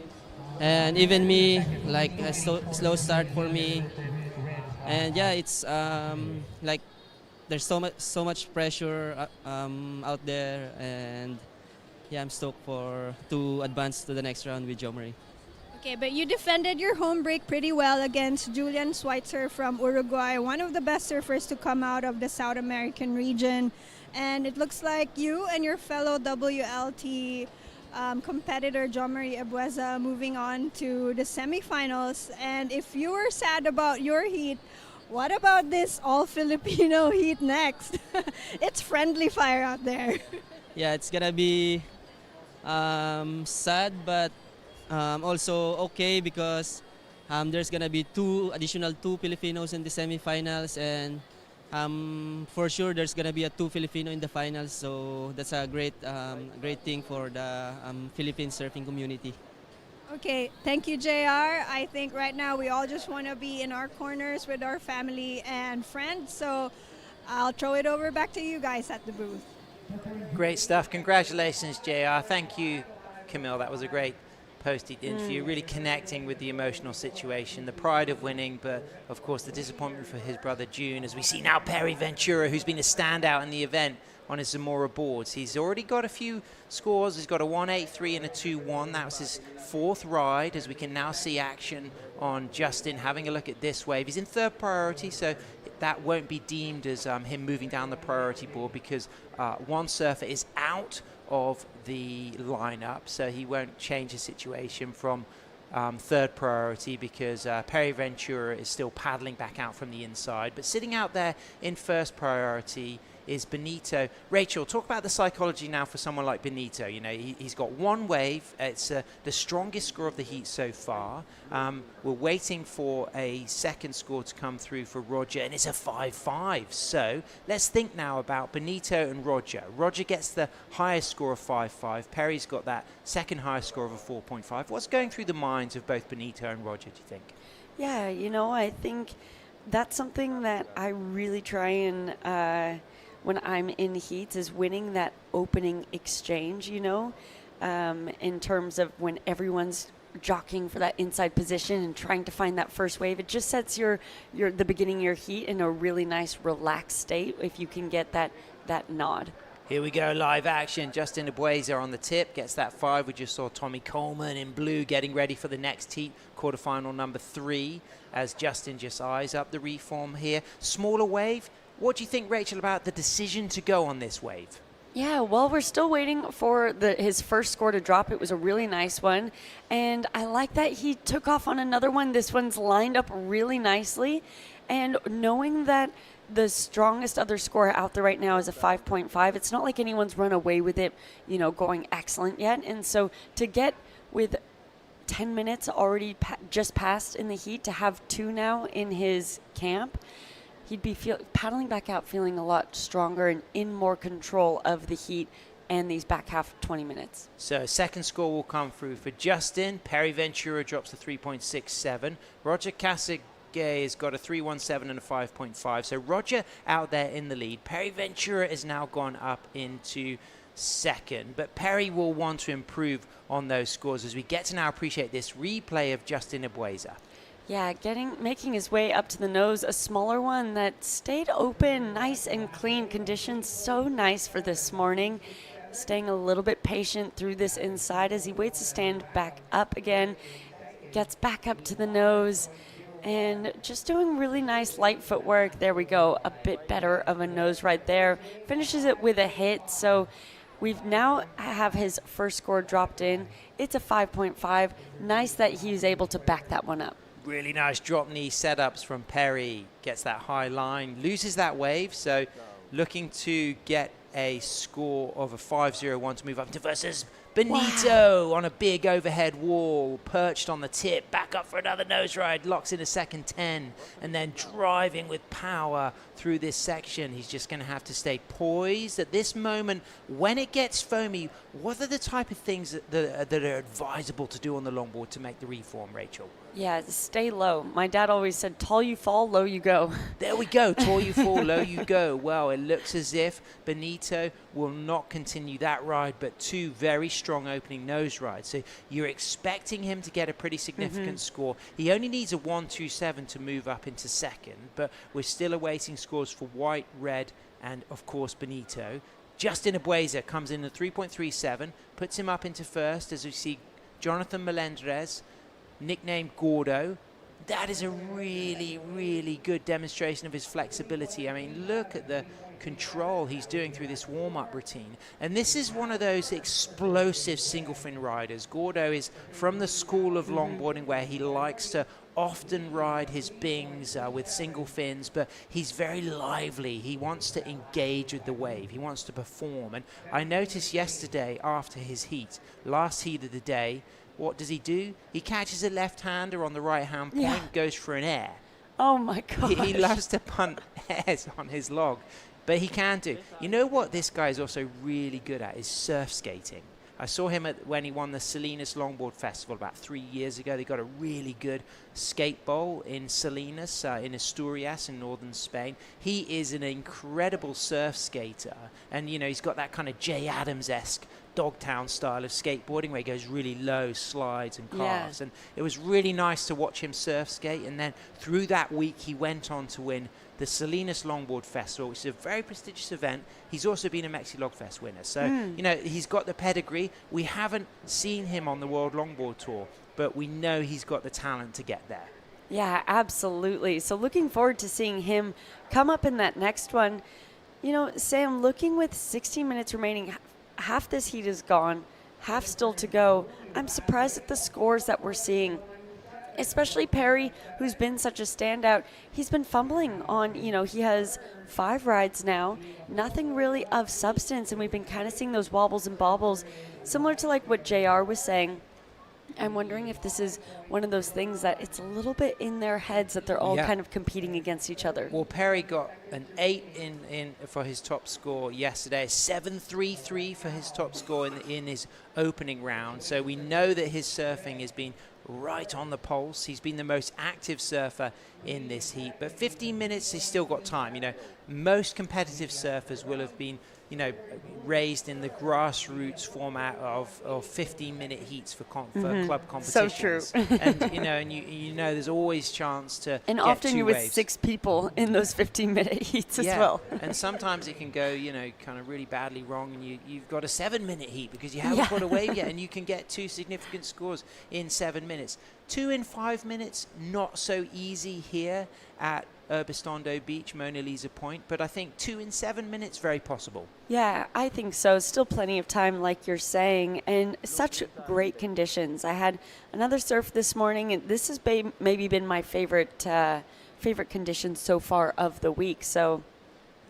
and even me, like a slow start for me. And yeah, it's like there's so much pressure out there, and yeah, I'm stoked to advance to the next round with Jo Marie. Okay, but you defended your home break pretty well against Julian Schweitzer from Uruguay, one of the best surfers to come out of the South American region. And it looks like you and your fellow WLT competitor Jo Marie Buesa moving on to the semifinals. And if you were sad about your heat, what about this all-Filipino heat next? It's friendly fire out there. Yeah, it's gonna be sad, but also okay because there's gonna be additional two Filipinos in the semifinals, and for sure there's gonna be 2 Filipino in the finals. So that's a great thing for the Philippine surfing community. Okay, thank you, JR. I think right now we all just want to be in our corners with our family and friends. So I'll throw it over back to you guys at the booth. Great stuff. Congratulations, JR. Thank you, Camille. That was a great posted interview, really connecting with the emotional situation, the pride of winning, but of course the disappointment for his brother June, as we see now Perry Ventura, who's been a standout in the event on his Zamora boards. He's already got a few scores. He's got a 1.83 and a 2.1. That was his 4th ride, as we can now see action on Justin having a look at this wave. He's in 3rd priority, so that won't be deemed as him moving down the priority board because one surfer is out of the lineup, so he won't change his situation from 3rd priority because Perry Ventura is still paddling back out from the inside. But sitting out there in 1st priority is Benito. Rachel, talk about the psychology now for someone like Benito. You know, he's got one wave. It's the strongest score of the heat so far. We're waiting for a second score to come through for Roger, and it's a 5.5. So let's think now about Benito and Roger. Roger gets the highest score of 5.5. Perry's got that second highest score of a 4.5. What's going through the minds of both Benito and Roger, do you think? Yeah, you know, I think that's something that I really try and when I'm in heats is winning that opening exchange, you know, in terms of when everyone's jockeying for that inside position and trying to find that first wave. It just sets the beginning of your heat in a really nice relaxed state if you can get that nod. Here we go, live action. Justin Ebueza on the tip, gets that 5. We just saw Tommy Coleman in blue getting ready for the next heat, quarterfinal number 3, as Justin just eyes up the reform here. Smaller wave. What do you think, Rachel, about the decision to go on this wave? Yeah, well, we're still waiting for his first score to drop. It was a really nice one. And I like that he took off on another one. This one's lined up really nicely. And knowing that the strongest other score out there right now is a 5.5, it's not like anyone's run away with it, going excellent yet. And so to get with 10 minutes already just passed in the heat, to have 2 now in his camp, he'd be paddling back out feeling a lot stronger and in more control of the heat and these back half 20 minutes. So second score will come through for Justin. Perry Ventura drops to 3.67. Roger Cassaguet has got a 3.17 and a 5.5. So Roger out there in the lead. Perry Ventura has now gone up into second, but Perry will want to improve on those scores as we get to now appreciate this replay of Justin Ebueza. Yeah, making his way up to the nose, a smaller one that stayed open, nice and clean. Conditions so nice for this morning. Staying a little bit patient through this inside as he waits to stand back up again. Gets back up to the nose and just doing really nice light footwork. There we go, a bit better of a nose right there. Finishes it with a hit, so we've now have his first score dropped in. It's a 5.5. Nice that he's able to back that one up. Really nice drop knee setups from Perry. Gets that high line, loses that wave, so looking to get a score of a 5.01 to move up to versus Benito on a big overhead wall, perched on the tip, back up for another nose ride, locks in a second 10, and then driving with power through this section. He's just going to have to stay poised at this moment. When it gets foamy, what are the type of things that are advisable to do on the longboard to make the reform, Rachel? Yeah, stay low. My dad always said, tall you fall, low you go. There we go, tall you fall, low you go. Well, it looks as if Benito will not continue that ride, but 2 very strong opening nose rides. So you're expecting him to get a pretty significant score. He only needs a 1.27 to move up into second, but we're still awaiting scores for White, Red, and of course Benito. Justin Ebueza comes in at 3.37, puts him up into first as we see Jonathan Melendrez, nicknamed Gordo. That is a really, really good demonstration of his flexibility. I mean, look at the control he's doing through this warm-up routine. And this is one of those explosive single-fin riders. Gordo is from the school of longboarding where he likes to often ride his bings with single fins, but he's very lively. He wants to engage with the wave. He wants to perform. And I noticed yesterday after his heat, last heat of the day, what does he do? He catches a left-hander on the right-hand point, goes for an air. Oh, my God. He loves to punt airs on his log, but he can do. You know what this guy is also really good at is surf skating. I saw him when he won the Salinas Longboard Festival about 3 years ago. They got a really good skate bowl in Salinas, in Asturias in northern Spain. He is an incredible surf skater. And, he's got that kind of Jay Adams-esque Dogtown style of skateboarding where he goes really low, slides and carves. And it was really nice to watch him surf skate. And then through that week, he went on to win the Salinas Longboard Festival, which is a very prestigious event. He's also been a Mexi Logfest winner. So, he's got the pedigree. We haven't seen him on the World Longboard Tour, but we know he's got the talent to get there. Yeah, absolutely. So looking forward to seeing him come up in that next one. Sam, looking with 16 minutes remaining, half this heat is gone, half still to go. I'm surprised at the scores that we're seeing. Especially Perry, who's been such a standout. He's been fumbling on, he has 5 rides now, nothing really of substance, and we've been kind of seeing those wobbles and bobbles, similar to like what JR was saying. I'm wondering if this is one of those things that it's a little bit in their heads that they're all kind of competing against each other. Well, Perry got an 8 in for his top score yesterday, 7.33 for his top score in his opening round. So we know that his surfing has been right on the pulse. He's been the most active surfer in this heat, but 15 minutes he's still got time. Most competitive surfers will have been raised in the grassroots format of 15-minute heats for club competitions. So true. And and there's always chance to and get often you're with waves. 6 people in those 15-minute heats as well. And sometimes it can go kind of really badly wrong, and you've got a 7-minute heat because you haven't put a wave yet, and you can get 2 significant scores in 7 minutes. 2 in 5 minutes, not so easy here at Urbiztondo Beach, Mona Lisa Point, but I think 2 in 7 minutes, very possible. Yeah, I think so. Still plenty of time, like you're saying, and such great conditions. I had another surf this morning, and this has maybe been my favorite conditions so far of the week. So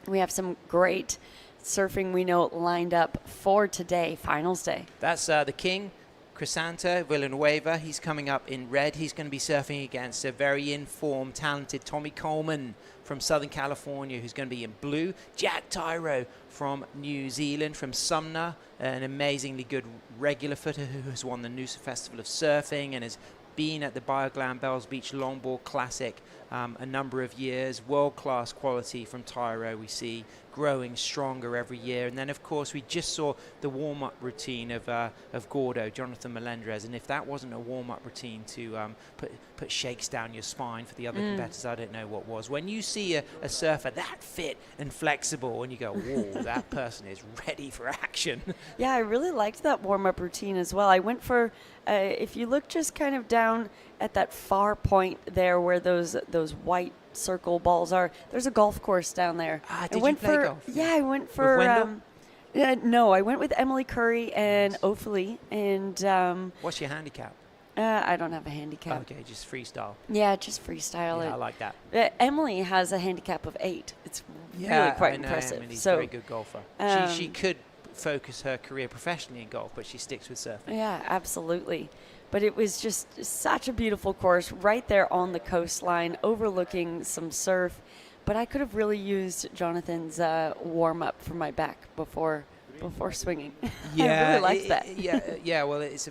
we have some great surfing we know lined up for today, finals day. That's the King. Crisanto Villanueva, he's coming up in red. He's going to be surfing against a very informed, talented Tommy Coleman from Southern California, who's going to be in blue. Jack Tyro from New Zealand, from Sumner, an amazingly good regular footer who has won the Noosa Festival of Surfing and has been at the Bioglan Bells Beach Longboard Classic a number of years. World-class quality from Tyro we see, growing stronger every year. And then, of course, we just saw the warm-up routine of Gordo, Jonathan Melendrez. And if that wasn't a warm-up routine to put shakes down your spine for the other competitors, I don't know what was. When you see a surfer that fit and flexible and you go, whoa, that person is ready for action. Yeah, I really liked that warm-up routine as well. I went for, if you look just kind of down at that far point there where those white circle balls are, there's a golf course down there. Did you play golf? Yeah, I went for no, I went with Emily Curry and Ophalie, and what's your handicap? I don't have a handicap. Okay, just freestyle. Yeah, just freestyle. Yeah, I like that. Emily has a handicap of 8. It's really quite impressive. Emily's so a very good golfer. She could focus her career professionally in golf, but she sticks with surfing. Yeah, absolutely. But it was just such a beautiful course right there on the coastline, overlooking some surf. But I could have really used Jonathan's warm-up for my back before swinging. Yeah, I really liked that. Yeah. Well, it's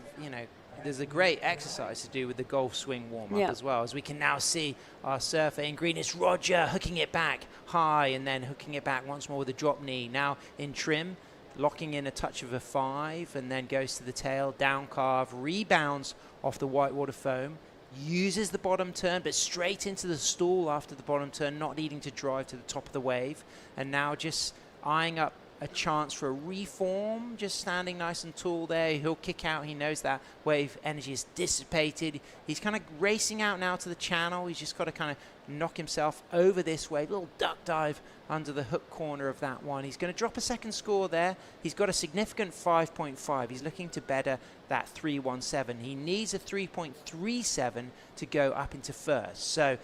there's a great exercise to do with the golf swing warm-up as well, as we can now see our surfer in green. It's Roger hooking it back high and then hooking it back once more with a drop knee. Now in trim, locking in a touch of a 5 and then goes to the tail, down carve, rebounds off the whitewater foam, uses the bottom turn but straight into the stall after the bottom turn, not needing to drive to the top of the wave, and now just eyeing up a chance for a reform, just standing nice and tall there. He'll kick out. He knows that wave energy is dissipated. He's kind of racing out now to the channel. He's just got to kind of knock himself over this wave. Little duck dive under the hook corner of that one. He's going to drop a second score there. He's got a significant 5.5. He's looking to better that 3.17. He needs a 3.37 to go up into first. So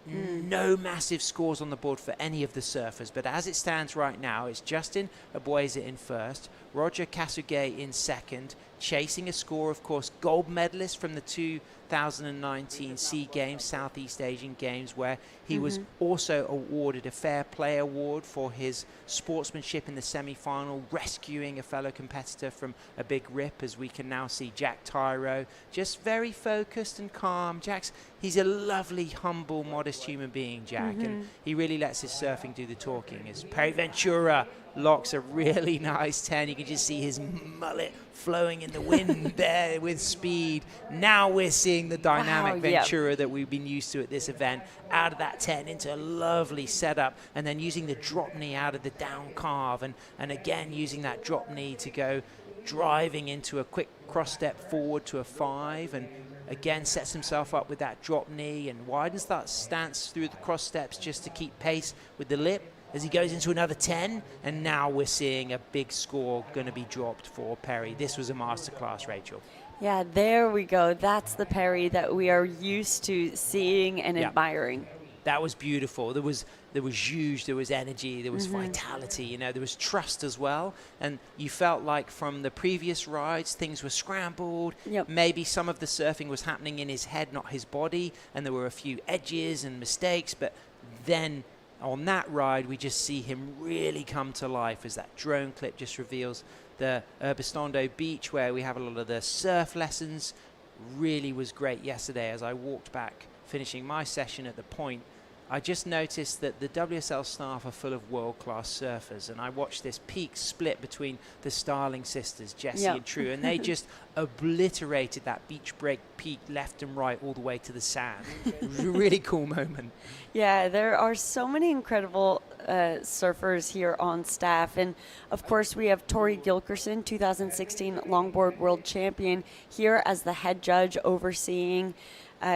no massive scores on the board for any of the surfers, but as it stands right now, it's Justin Abueza in first, Roger Kasuge in second, chasing a score, of course, gold medalist from the 2019 SEA Games, Southeast Asian Games, where he was also awarded a Fair Play Award for his sportsmanship in the semi-final, rescuing a fellow competitor from a big rip, as we can now see Jack Tyro, just very focused and calm. He's a lovely, humble, modest human being, Jack, and he really lets his surfing do the talking. As Perry Ventura locks a really nice 10. You can just see his mullet flowing in the wind there with speed. Now we're seeing the dynamic Ventura that we've been used to at this event, out of that 10 into a lovely setup, and then using the drop knee out of the down carve, and again using that drop knee to go driving into a quick cross step forward to a 5, and again sets himself up with that drop knee and widens that stance through the cross steps just to keep pace with the lip as he goes into another 10, and now we're seeing a big score going to be dropped for Perry. This was a masterclass, Rachel. Yeah, there we go. That's the Perry that we are used to seeing and admiring. That was beautiful. There was huge, there was energy, there was vitality, there was trust as well. And you felt like from the previous rides, things were scrambled. Maybe some of the surfing was happening in his head, not his body, and there were a few edges and mistakes, but then on that ride, we just see him really come to life as that drone clip just reveals the Urbiztondo Beach, where we have a lot of the surf lessons. Really was great yesterday as I walked back, finishing my session at the point. I just noticed that the WSL staff are full of world-class surfers, and I watched this peak split between the Starling sisters, Jessie and True, and they just obliterated that beach break peak left and right all the way to the sand. It was a really cool moment. Yeah, there are so many incredible surfers here on staff. And, of course, we have Tori Gilkerson, 2016 Longboard World Champion, here as the head judge overseeing.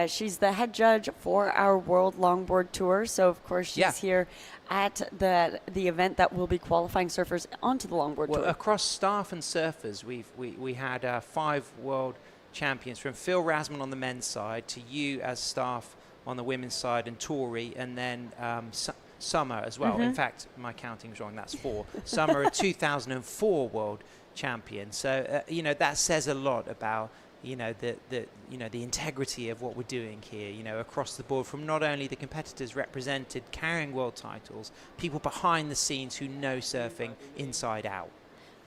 She's the head judge for our World Longboard Tour. So, of course, she's here at the event that will be qualifying surfers onto the Longboard Tour. Across staff and surfers, we had 5 world champions, from Phil Rasman on the men's side to you as staff on the women's side, and Tori, and then Summer as well. In fact, my counting's wrong. That's 4. Summer, a 2004 world champion. So that says a lot about the integrity of what we're doing here, across the board, from not only the competitors represented carrying world titles, people behind the scenes who know surfing inside out.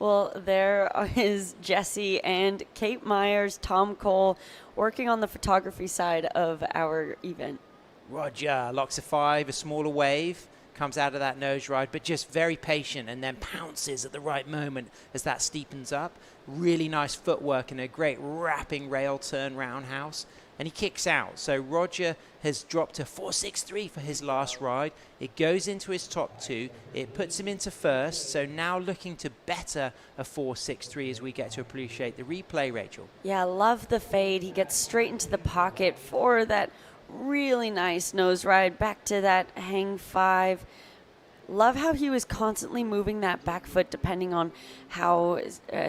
Well, there is Jessie and Kate Myers, Tom Cole, working on the photography side of our event. Roger locks a 5, a smaller wave, comes out of that nose ride, but just very patient, and then pounces at the right moment as that steepens up. Really nice footwork and a great wrapping rail turn roundhouse, and he kicks out. So Roger has dropped a 4.63 for his last ride. It goes into his top 2. It puts him into first. So now looking to better a 4.63 as we get to appreciate the replay, Rachel. Yeah, love the fade. He gets straight into the pocket for that really nice nose ride back to that hang 5. Love how he was constantly moving that back foot depending on how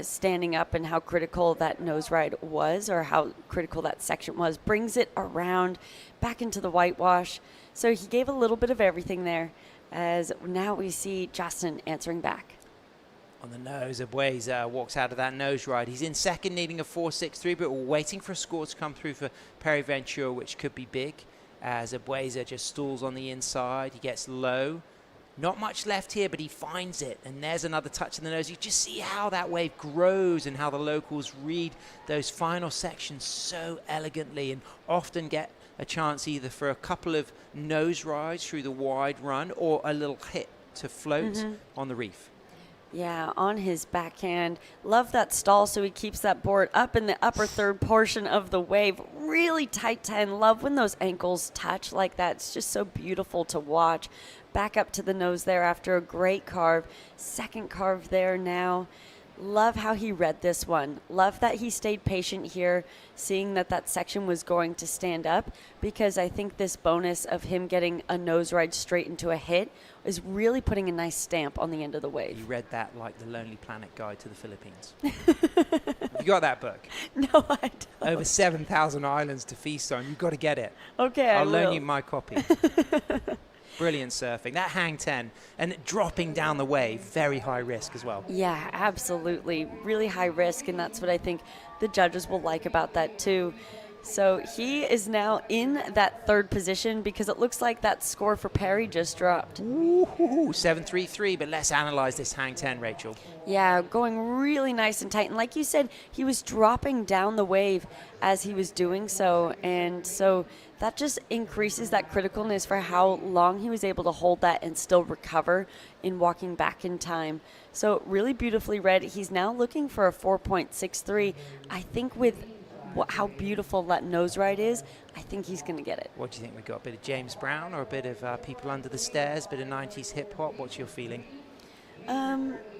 standing up and how critical that nose ride was, or how critical that section was. Brings it around back into the whitewash. So he gave a little bit of everything there, as now we see Justin answering back. On the nose, Urbiztondo walks out of that nose ride. He's in second, needing a 4.63, but we're waiting for a score to come through for Perry Ventura, which could be big, as Urbiztondo just stalls on the inside. He gets low. Not much left here, but he finds it, and there's another touch in the nose. You just see how that wave grows and how the locals read those final sections so elegantly, and often get a chance either for a couple of nose rides through the wide run or a little hit to float on the reef. Yeah, on his backhand. Love that stall, so he keeps that board up in the upper third portion of the wave. Really tight 10. Love when those ankles touch like that. It's just so beautiful to watch. Back up to the nose there after a great carve. Second carve there now. Love how he read this one. Love that he stayed patient here, seeing that that section was going to stand up, because I think this bonus of him getting a nose ride straight into a hit is really putting a nice stamp on the end of the wave. You read that like the Lonely Planet Guide to the Philippines. Have you got that book? No, I don't. Over 7,000 islands to feast on. You've got to get it. Okay, I'll loan you my copy. Brilliant surfing. That hang 10 and dropping down the wave, very high risk as well. Yeah, absolutely. Really high risk, and that's what I think the judges will like about that too. So he is now in that third position, because it looks like that score for Perry just dropped. Ooh, 7.33, but let's analyze this hang 10, Rachel. Yeah, going really nice and tight. And like you said, he was dropping down the wave as he was doing so. And so that just increases that criticalness for how long he was able to hold that and still recover in walking back in time. So really beautifully read. He's now looking for a 4.63. I think with how beautiful that nose ride is, I think he's going to get it. What do you think we got? A bit of James Brown or a bit of People Under the Stairs, a bit of 90s hip hop? What's your feeling?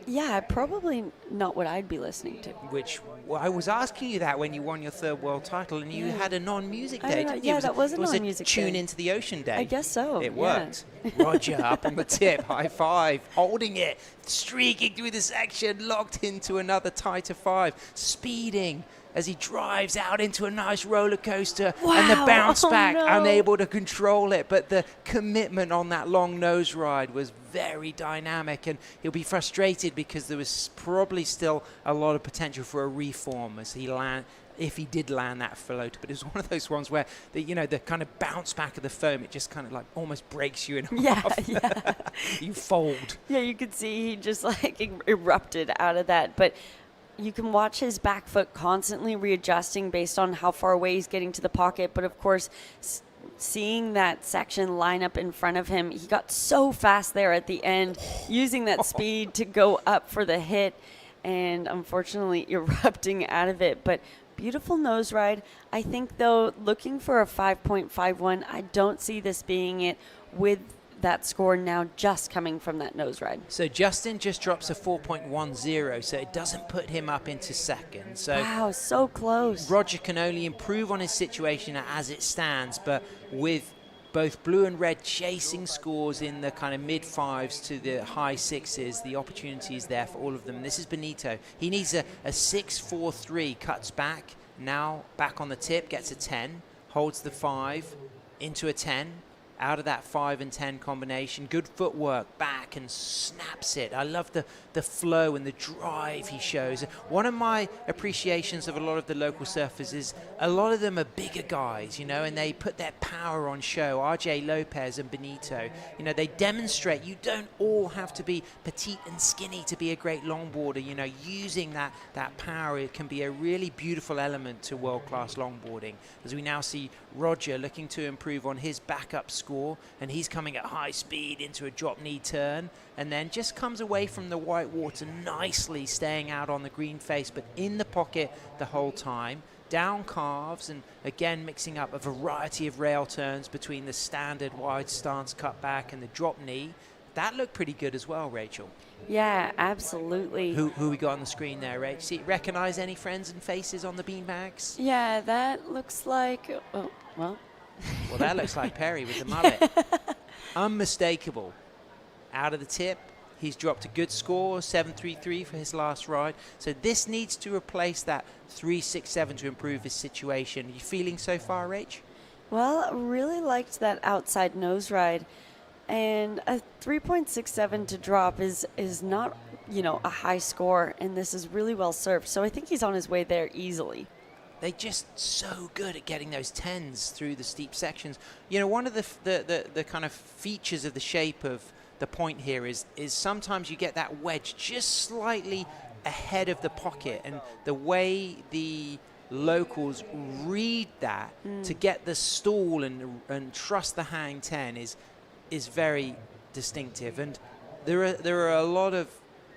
Yeah, probably not what I'd be listening to. I was asking you that when you won your third world title, and you had a non-music day, didn't you? Yeah, that was a non-music day. It was a tune into the ocean day. I guess so. It worked. Roger up on the tip, high 5, holding it, streaking through the section, locked into another tighter 5, speeding as he drives out into a nice roller coaster. Wow. And the bounce back, no. unable to control it. But the commitment on that long nose ride was very dynamic, and he'll be frustrated because there was probably still a lot of potential for a reform as he if he did land that float. But it was one of those ones where the kind of bounce back of the foam, it just kind of like almost breaks you in half. Yeah. You fold. Yeah, you could see he just like erupted out of that. But you can watch his back foot constantly readjusting based on how far away he's getting to the pocket. But of course, seeing that section line up in front of him, he got so fast there at the end, using that speed to go up for the hit, and unfortunately erupting out of it. But beautiful nose ride. I think, though, looking for a 5.51, I don't see this being it with that score now just coming from that nose ride. So Justin just drops a 4.10, so it doesn't put him up into second. So wow, so close. Roger can only improve on his situation as it stands, but with both blue and red chasing scores in the kind of mid-5s to the high 6s, the opportunity is there for all of them. This is Benito. He needs a 6.43, cuts back, now back on the tip, gets a 10, holds the 5, into a 10, out of that 5 and 10 combination. Good footwork, back and snaps it. I love the flow and the drive he shows. One of my appreciations of a lot of the local surfers is a lot of them are bigger guys, you know, and they put their power on show. RJ Lopez and Benito, you know, they demonstrate you don't all have to be petite and skinny to be a great longboarder. You know, using that power, it can be a really beautiful element to world-class longboarding. As we now see Roger looking to improve on his backup score, and he's coming at high speed into a drop knee turn, and then just comes away from the white water nicely, staying out on the green face, but in the pocket the whole time. Down calves, and again mixing up a variety of rail turns between the standard wide stance cutback and the drop knee. That looked pretty good as well, Rachel. Yeah, absolutely. Who we got on the screen there, Rach? See, recognize any friends and faces on the beanbags? Yeah, that looks like, oh, well. Well, that looks like Perry with the mullet. Unmistakable. Out of the tip, he's dropped a good score, 7.33 for his last ride. So this needs to replace that 3.67 to improve his situation. Are you feeling so far, Rach? Well, I really liked that outside nose ride. And a 3.67 to drop is not, you know, a high score, and this is really well served. So I think he's on his way there easily. They're just so good at getting those 10s through the steep sections. You know, one of the kind of features of the shape of the point here is sometimes you get that wedge just slightly ahead of the pocket, and the way the locals read that to get the stall and trust the hang 10 is very distinctive. And there are a lot of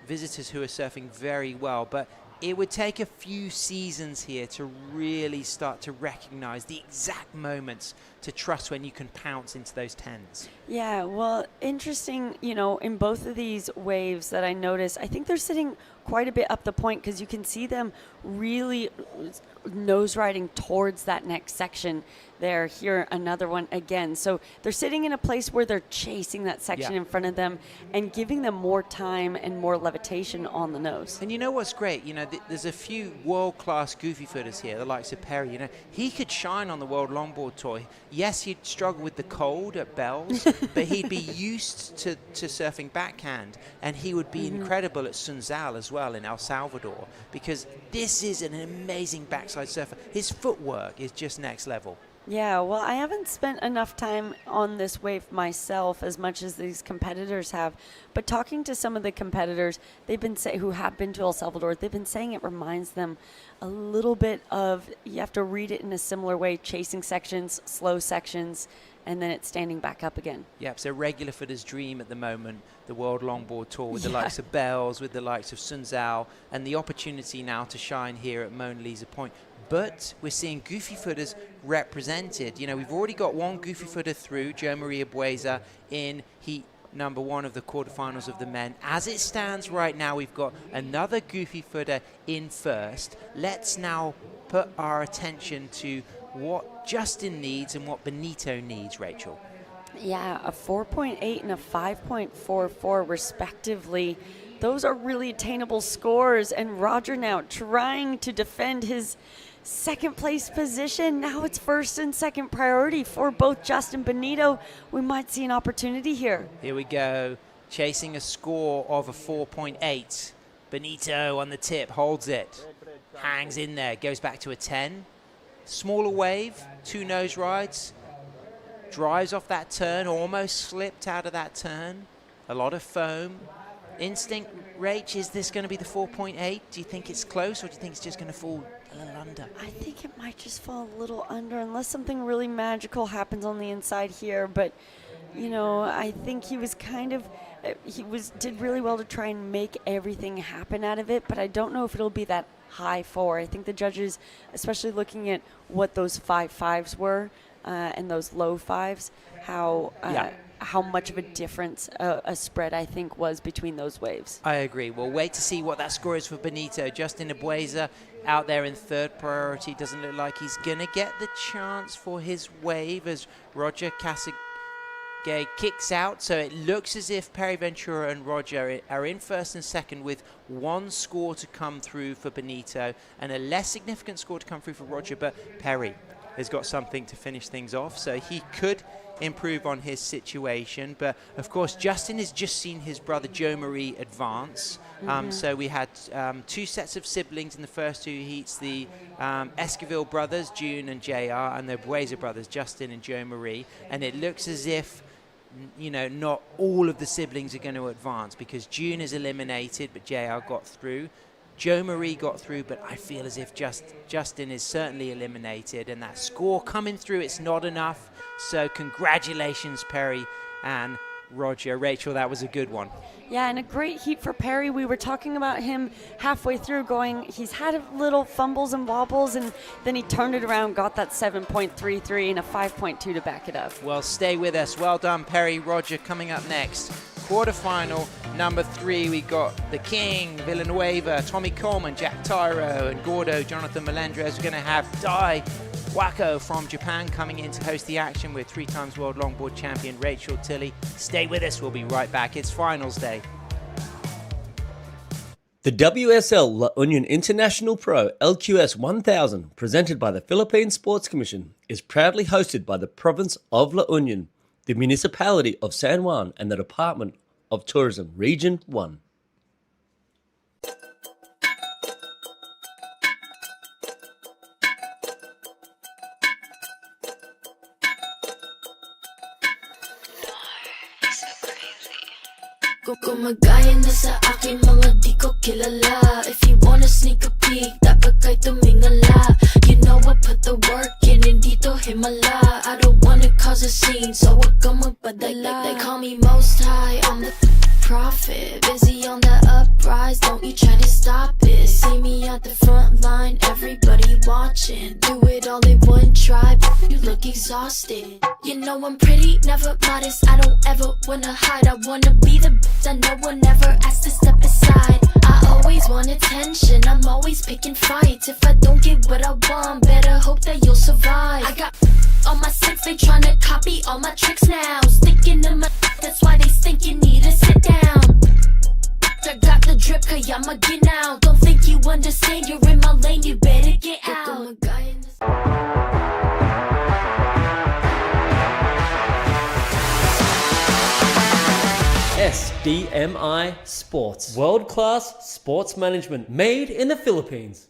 visitors who are surfing very well, but it would take a few seasons here to really start to recognize the exact moments to trust when you can pounce into those 10s. Yeah, well, interesting, you know, in both of these waves that I noticed, I think they're sitting quite a bit up the point because you can see them really nose riding towards that next section there. Here, another one again. So they're sitting in a place where they're chasing that section in front of them and giving them more time and more levitation on the nose. And you know what's great? You know, there's a few world-class goofy footers here, the likes of Perry. You know, he could shine on the World Longboard Tour. Yes, he'd struggle with the cold at Bells, but he'd be used to surfing backhand, and he would be incredible at Sunzal as well in El Salvador, because this is an amazing backside surfer. His footwork is just next level. Yeah, well, I haven't spent enough time on this wave myself as much as these competitors have, but talking to some of the competitors, they've been who have been to El Salvador, they've been saying it reminds them a little bit of, you have to read it in a similar way, chasing sections, slow sections, and then it's standing back up again. Yep, so regular footer's dream at the moment, the World Longboard Tour with the likes of Bells, with the likes of Sunzal, and the opportunity now to shine here at Mona Lisa Point. But we're seeing goofy footers represented. You know, we've already got one goofy footer through, Joe Maria Bueza, in heat number 1 of the quarterfinals of the men. As it stands right now, we've got another goofy footer in first. Let's now put our attention to what Justin needs and what Benito needs, Rachel. Yeah, a 4.8 and a 5.44 respectively. Those are really attainable scores, and Roger now trying to defend his second place position. Now it's first and second priority for both Justin and Benito. We might see an opportunity here. Here we go, chasing a score of a 4.8. Benito on the tip, holds it, hangs in there, goes back to a 10. Smaller wave, 2 nose rides, drives off that turn, almost slipped out of that turn. A lot of foam. Instinct, Rach, is this going to be the 4.8? Do you think it's close, or do you think it's just going to fall a little under? I think it might just fall a little under unless something really magical happens on the inside here. But, you know, I think he was did really well to try and make everything happen out of it. But I don't know if it'll be that high 4. I think the judges, especially looking at what those 5.5s were and those low 5s, how much of a difference a spread I think was between those waves. I agree. We'll wait to see what that score is for Benito. Justin Ebueza out there in third priority. Doesn't look like he's going to get the chance for his wave as Roger Casagay kicks out. So it looks as if Perry Ventura and Roger are in first and second with one score to come through for Benito and a less significant score to come through for Roger. But Perry has got something to finish things off, so he could improve on his situation. But of course Justin has just seen his brother Joe Marie advance. So we had 2 sets of siblings in the first 2 heats, the Esquivel brothers June and JR, and the Bueza brothers Justin and Joe Marie, and it looks as if, you know, not all of the siblings are going to advance because June is eliminated but JR got through. Joe Marie got through, but I feel as if Justin is certainly eliminated, and that score coming through, it's not enough. So congratulations, Perry and Roger. Rachel, that was a good one. Yeah, and a great heat for Perry. We were talking about him halfway through going, he's had little fumbles and wobbles, and then he turned it around, got that 7.33 and a 5.2 to back it up. Well, stay with us. Well done, Perry. Roger, coming up next. Quarterfinal number 3, we got the King, Villanueva, Tommy Coleman, Jack Tyro, and Gordo, Jonathan Melendrez. We're going to have Dai Wako from Japan coming in to host the action with 3-time world longboard champion Rachel Tilley. Stay with us. We'll be right back. It's finals day. The WSL La Union International Pro LQS 1000, presented by the Philippine Sports Commission, is proudly hosted by the province of La Union, the municipality of San Juan, and the Department of Tourism, Region 1. Gumagaya na sa aking mga di ko kilala. If you wanna sneak a peek, dapat kay tumingala. You know I put the work in, hindi to himala. I don't wanna cause a scene, so wag kang magpadala. They call me most high, I'm the prophet. Busy on the uprise, don't you try to stop it. See me at the front line, everybody watching. Do it all in one try, you look exhausted. You know I'm pretty, never modest. I don't ever wanna hide. I wanna be the bitch I know one never asked to step aside. I always want attention, I'm always picking fights. If I don't get what I want, better hope that you'll survive. I got on my six, they tryna copy all my tricks now. Sticking to my that's why they think you need to sit down. I got the drip, Kayama, get out. Don't think you understand, you're in my lane, you better get out. SDMI Sports. World-class sports management made in the Philippines.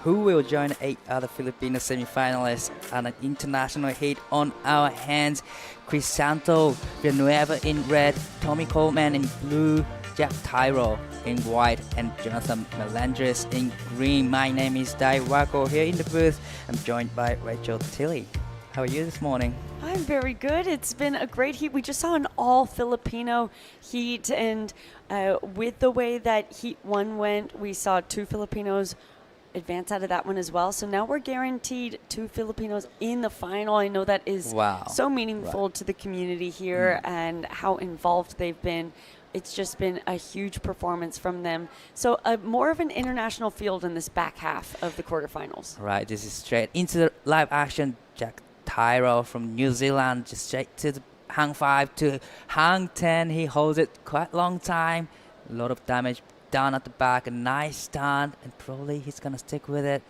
Who will join 8 other Filipino semi-finalists at an international heat on our hands? Crisanto Villanueva in red, Tommy Coleman in blue, Jack Tyro in white, and Jonathan Melendrez in green. My name is Dai Wako here in the booth. I'm joined by Rachel Tilley. How are you this morning? I'm very good. It's been a great heat. We just saw an all-Filipino heat, and with the way that Heat 1 went, we saw 2 Filipinos advance out of that one as well. So now we're guaranteed 2 Filipinos in the final. I know that is so meaningful to the community here and how involved they've been. It's just been a huge performance from them. So more of an international field in this back half of the quarterfinals. Right, this is straight into the live action. Jack Tyro from New Zealand, just straight to the hang 5 to hang 10. He holds it quite long time. A lot of damage down at the back, a nice stand, and probably he's gonna stick with it.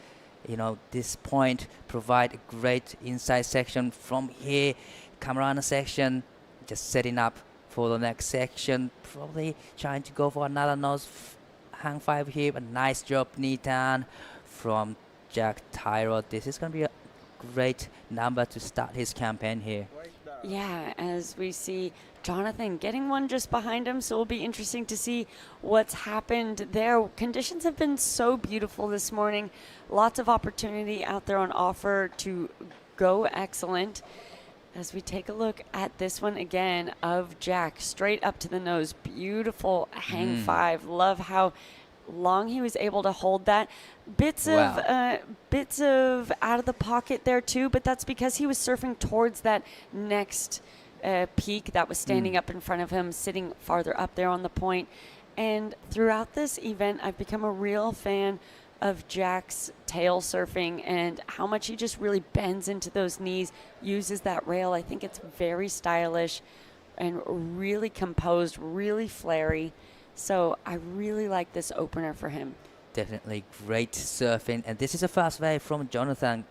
You know, this point provide a great inside section from here. Camarana section, just setting up for the next section. Probably trying to go for another nose hang 5 here. A nice drop knee down from Jack Tyro. This is gonna be a great number to start his campaign here. Yeah, as we see Jonathan getting one just behind him, so it'll be interesting to see what's happened there. Conditions have been so beautiful this morning. Lots of opportunity out there on offer to go excellent. As we take a look at this one again of Jack, straight up to the nose. Beautiful hang five. Love how long he was able to hold that. Bits of out of the pocket there too, but that's because he was surfing towards that next peak that was standing up in front of him, sitting farther up there on the point. And throughout this event, I've become a real fan of Jack's tail surfing and how much he just really bends into those knees, uses that rail. I think it's very stylish and really composed, really flary. So I really like this opener for him. Definitely great surfing. And this is a fast wave from Jonathan.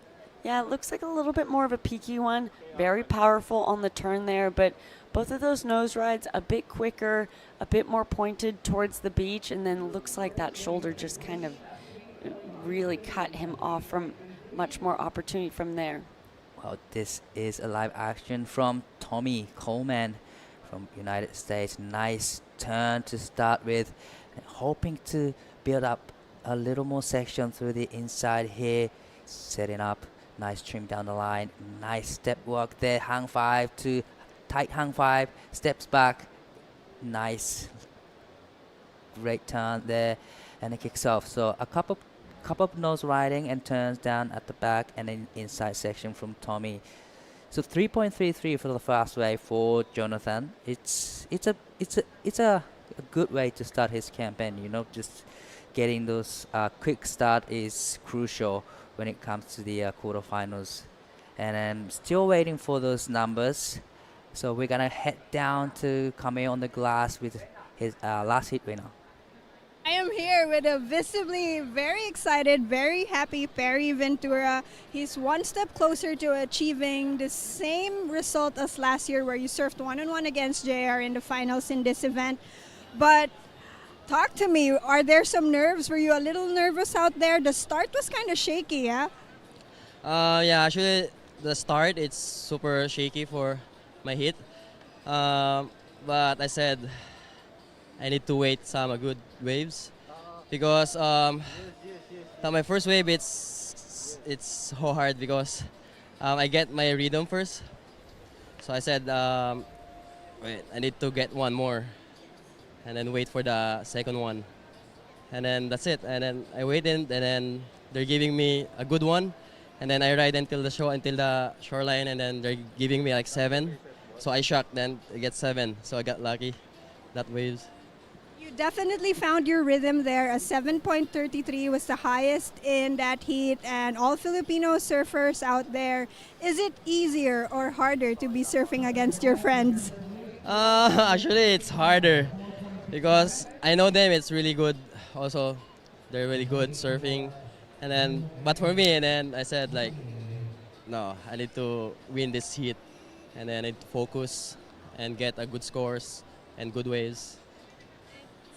Yeah, it looks like a little bit more of a peaky one. Very powerful on the turn there, but both of those nose rides a bit quicker, a bit more pointed towards the beach, and then looks like that shoulder just kind of really cut him off from much more opportunity from there. Well, this is a live action from Tommy Coleman from United States. Nice turn to start with, and hoping to build up a little more section through the inside here, setting up nice trim down the line. Nice step work there, hang five to tight hang five, steps back, nice great turn there, and it kicks off. So a couple of nose riding and turns down at the back, and then inside section from Tommy. So 3.33 for the fast way for Jonathan. It's a good way to start his campaign. You know, just getting those quick start is crucial when it comes to the quarterfinals. And I'm still waiting for those numbers. So we're gonna head down to Camille on the glass with his last hit winner. I am here with a visibly very excited, very happy Perry Ventura. He's one step closer to achieving the same result as last year, where you surfed one-on-one against JR in the finals in this event. But talk to me, are there some nerves? Were you a little nervous out there? The start was kind of shaky, yeah? Yeah, actually, the start, it's super shaky for my hit. But I said I need to wait some good waves because my first wave it's so hard because I get my rhythm first. So I said wait, I need to get one more and then wait for the second one. And then that's it. And then I waited, and then they're giving me a good one. And then I ride until the shoreline, and then they're giving me like 7. So I shocked, then I get 7. So I got lucky, that waves. You definitely found your rhythm there. A 7.33 was the highest in that heat, and all Filipino surfers out there. Is it easier or harder to be surfing against your friends? Actually, it's harder because I know them. It's really good. Also, they're really good surfing. And then, but for me, and then I said like, no, I need to win this heat, and then I need to focus and get a good scores and good waves.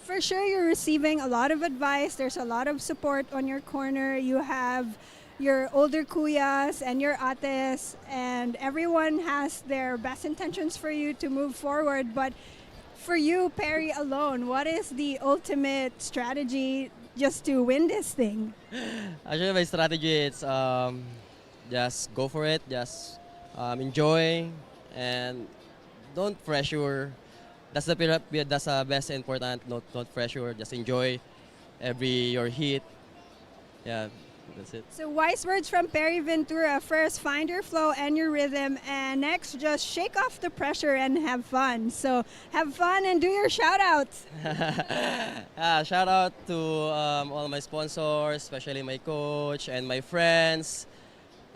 For sure, you're receiving a lot of advice. There's a lot of support on your corner. You have your older kuyas and your ates, and everyone has their best intentions for you to move forward. But for you, Perry, alone, what is the ultimate strategy just to win this thing? Actually, my strategy is just go for it, just enjoy, and don't pressure. That's the best important. Not pressure. Just enjoy your heat. Yeah, that's it. So wise words from Perry Ventura. First, find your flow and your rhythm, and next, just shake off the pressure and have fun. So have fun and do your shout outs. Shout out to all my sponsors, especially my coach and my friends.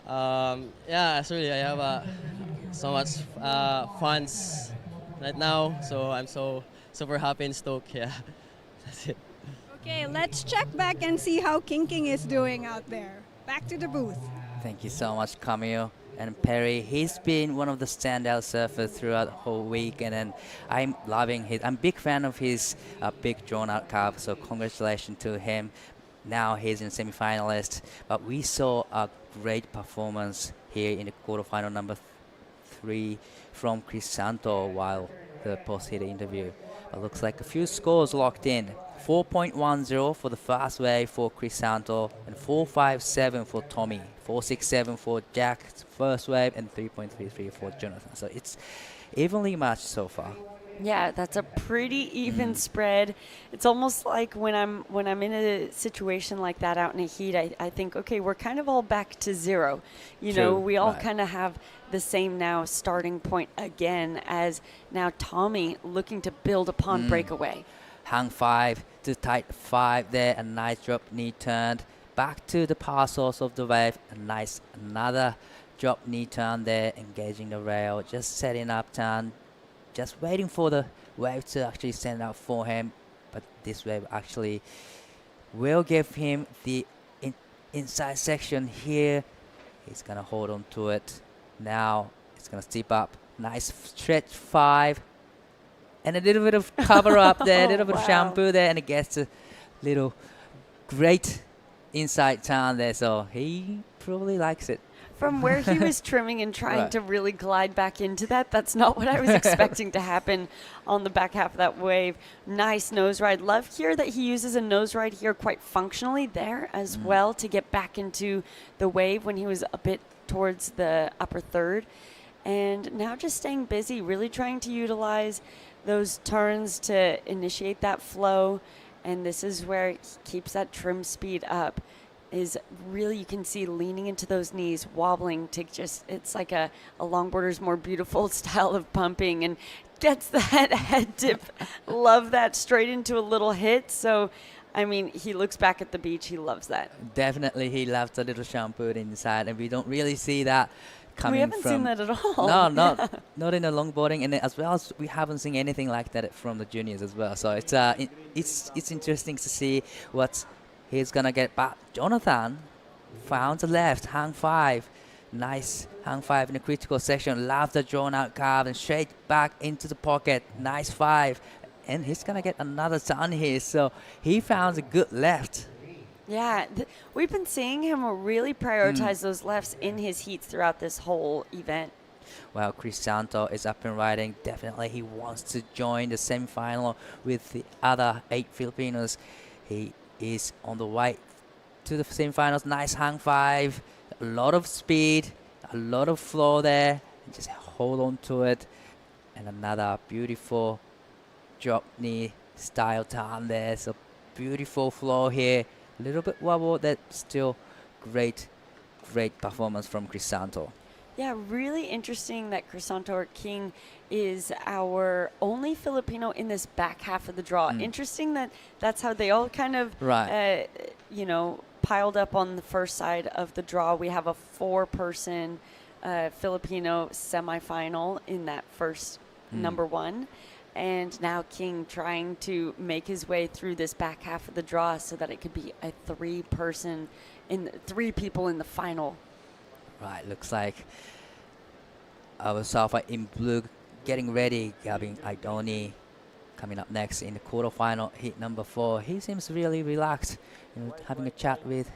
Actually, I have so much fans right now, so I'm so super happy and stoked. Yeah, that's it. Okay, let's check back and see how King is doing out there. Back to the booth. Thank you so much, Camille. And Perry, he's been one of the standout surfers throughout the whole week, and then I'm loving I'm a big fan of his big drawn-out curve, so congratulations to him. Now he's in semi-finalist, but we saw a great performance here in the quarterfinal number 3 from Crisanto while the post-hit interview. It looks like a few scores locked in. 4.10 for the fast wave for Crisanto and 4.57 for Tommy. 4.67 for Jack's first wave and 3.33 for Jonathan. So it's evenly matched so far. Yeah, that's a pretty even spread. It's almost like when I'm in a situation like that out in a heat, I think, okay, we're kind of all back to zero. You know, we all kind of have the same now starting point again, as now Tommy looking to build upon breakaway. Hang 5 to tight 5 there, a nice drop knee turned. Back to the power source of the wave, a nice another drop knee turn there, engaging the rail, just setting up turn. Just waiting for the wave to actually send out for him, but this wave actually will give him the inside section here. He's gonna hold on to it. Now it's gonna steep up. Nice stretch 5, and a little bit of cover up there, a little bit of shampoo there, and it gets a little great inside turn there. So he probably likes it. From where he was trimming and trying to really glide back into that, that's not what I was expecting to happen on the back half of that wave. Nice nose ride. Love here that he uses a nose ride here quite functionally there as well to get back into the wave when he was a bit towards the upper third. And now just staying busy, really trying to utilize those turns to initiate that flow. And this is where he keeps that trim speed up. Is really, you can see leaning into those knees, wobbling to just, it's like a longboarder's more beautiful style of pumping, and gets that head dip. Love that, straight into a little hit. So, I mean, he looks back at the beach, he loves that. Definitely he loves a little shampoo inside, and we don't really see that coming. We haven't seen that at all. No, not in the longboarding, and as well as we haven't seen anything like that from the juniors as well. So it's interesting to see what he's gonna get back. Jonathan found the left, hang 5. Nice hang 5 in the critical section. Love the drawn out carve and straight back into the pocket. Nice 5. And he's gonna get another turn here. So he found a good left. Yeah, we've been seeing him really prioritize those lefts in his heats throughout this whole event. Well, Crisanto is up and riding. Definitely he wants to join the semi-final with the other 8 Filipinos. He is on the way to the semi-finals. Nice hang 5, a lot of speed, a lot of flow there. Just hold on to it, and another beautiful drop knee style turn there. So beautiful flow here, a little bit wobble, that still great performance from Crisanto. Yeah, really interesting that Crisanto or King is our only Filipino in this back half of the draw. Interesting that that's how they all kind of, piled up on the first side of the draw. We have a 4-person Filipino semifinal in that first number 1. And now King trying to make his way through this back half of the draw so that it could be a 3-person, 3 people in the final. Right, looks like our Salva in blue getting ready. Gavin Idoni coming up next in the quarterfinal, heat number 4. He seems really relaxed, having a chat with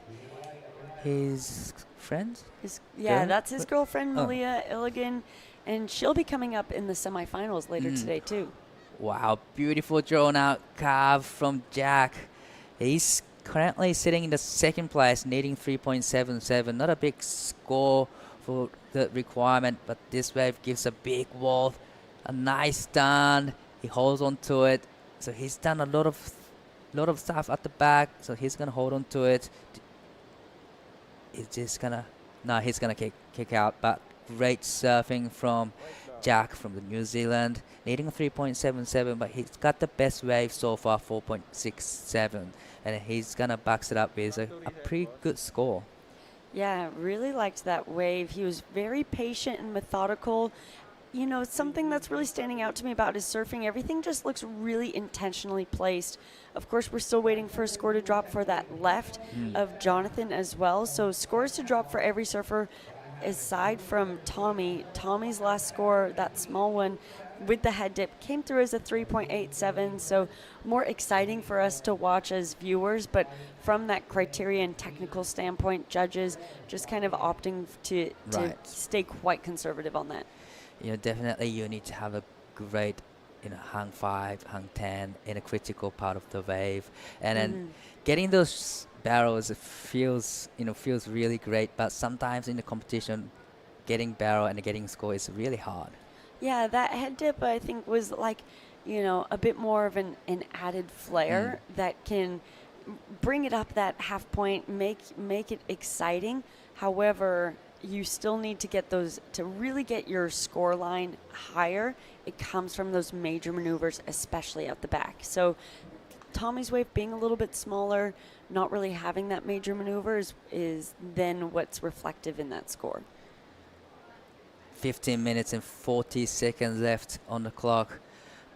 his friends. That's his girlfriend, Malia Illigan, and she'll be coming up in the semifinals later today too. Wow, beautiful drawn out carve from Jack. He's currently sitting in the 2nd place, needing 3.77. Not a big score for the requirement, but this wave gives a big wall, a nice turn. He holds on to it. So he's done a lot of stuff at the back. So he's gonna hold on to it. He's gonna kick out. But great surfing from Jack from the New Zealand, needing a 3.77, but he's got the best wave so far, 4.67, and he's gonna box it up with a pretty good score. Yeah, really liked that wave. He was very patient and methodical. Something that's really standing out to me about his surfing, everything just looks really intentionally placed. Of course, we're still waiting for a score to drop for that left of Jonathan as well. So scores to drop for every surfer aside from Tommy. Tommy's last score, that small one with the head dip, came through as a 3.87, so more exciting for us to watch as viewers, but from that criteria and technical standpoint, judges just kind of opting to stay quite conservative on that. definitely you need to have a great, hang 5, hang 10 in a critical part of the wave. And then getting those barrels feels really great, but sometimes in the competition, getting barrel and getting score is really hard. Yeah, that head dip I think was like, a bit more of an added flair that can bring it up that half point, make it exciting. However, you still need to get those, to really get your score line higher. It comes from those major maneuvers, especially out the back. So Tommy's wave being a little bit smaller, not really having that major maneuvers is then what's reflective in that score. 15 minutes and 40 seconds left on the clock.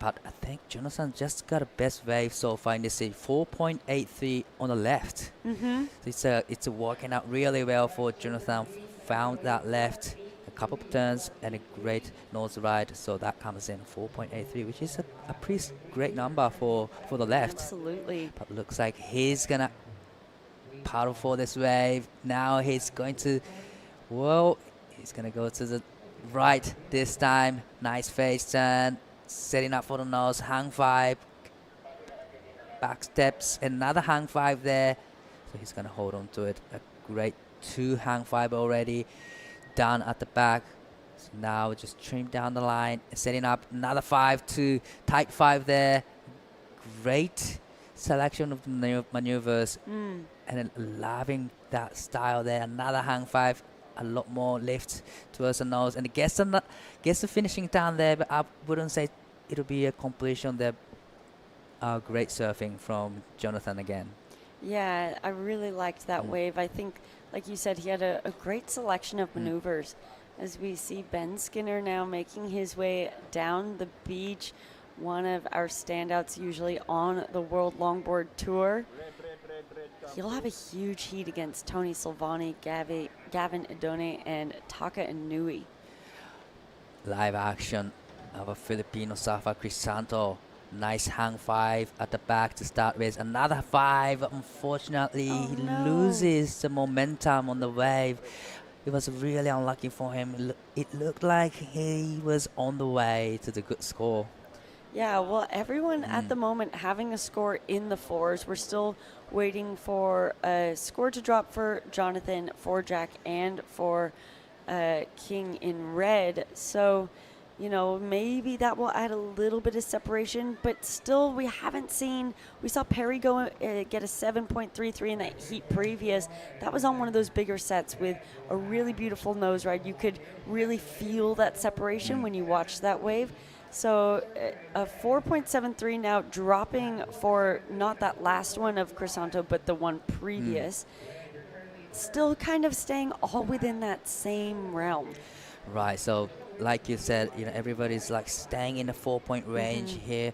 But I think Jonathan just got a best wave so far in this 4.83 on the left. So it's working out really well for Jonathan. Found that left, a couple of turns, and a great nose ride. So that comes in 4.83, which is a pretty great number for the left. Absolutely. But looks like he's going to paddle for this wave. Now he's going to, he's going to go to the right this time. Nice face turn. Setting up for the nose, hang 5, back steps, another hang 5 there. So he's going to hold on to it. A great 2 hang 5 already done at the back. So now just trim down the line, setting up another 5 to tight 5 there. Great selection of maneuvers and then loving that style there. Another hang 5. A lot more lift towards the nose, and gets the finishing down there, but I wouldn't say it'll be a completion there. Great surfing from Jonathan again. Yeah, I really liked that wave. I think, like you said, he had a great selection of maneuvers. As we see Ben Skinner now making his way down the beach, one of our standouts usually on the World Longboard Tour. He'll have a huge heat against Tony Silvani, Gavin Idone, and Taka Inui. Live action of a Filipino surfer, Crisanto. Nice hang 5 at the back to start with. Another 5. Unfortunately, he loses the momentum on the wave. It was really unlucky for him. It looked like he was on the way to the good score. Yeah, well, everyone at the moment having a score in the 4s. We're still waiting for a score to drop for Jonathan, for Jack, and for King in red. So, maybe that will add a little bit of separation, but still we haven't seen, we saw Perry go get a 7.33 in that heat previous. That was on one of those bigger sets with a really beautiful nose ride. You could really feel that separation when you watched that wave. So a 4.73 now dropping for not that last one of Crisanto, but the one previous. Still kind of staying all within that same realm. Right, so like you said, everybody's like staying in the 4-point range here.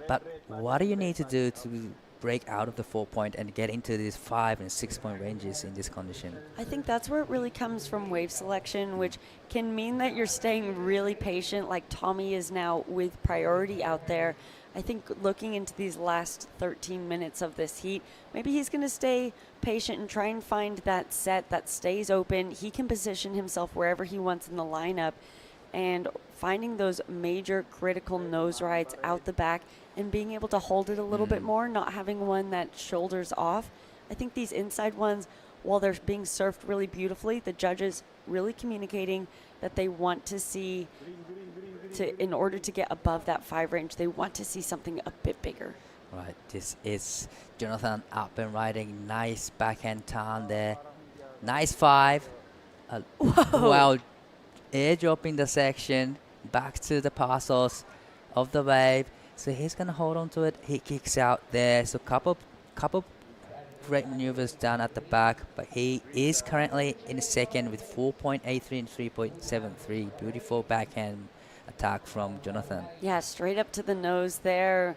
But what do you need to do to break out of the 4-point and get into these 5 and 6-point ranges in this condition? I think that's where it really comes from wave selection, which can mean that you're staying really patient, like Tommy is now with priority out there. I think looking into these last 13 minutes of this heat, maybe he's going to stay patient and try and find that set that stays open. He can position himself wherever he wants in the lineup, and finding those major critical nose rides out the back and being able to hold it a little bit more, not having one that shoulders off. I think these inside ones, while they're being surfed really beautifully, the judges really communicating that they want to see, in order to get above that 5 range, they want to see something a bit bigger. Right, this is Jonathan up and riding. Nice backhand turn there. Nice 5. While airdropping the section back to the parcels of the wave. So he's going to hold on to it. He kicks out there. So couple great maneuvers done at the back, but he is currently in second with 4.83 and 3.73. Beautiful backhand attack from Jonathan. Yeah, straight up to the nose there,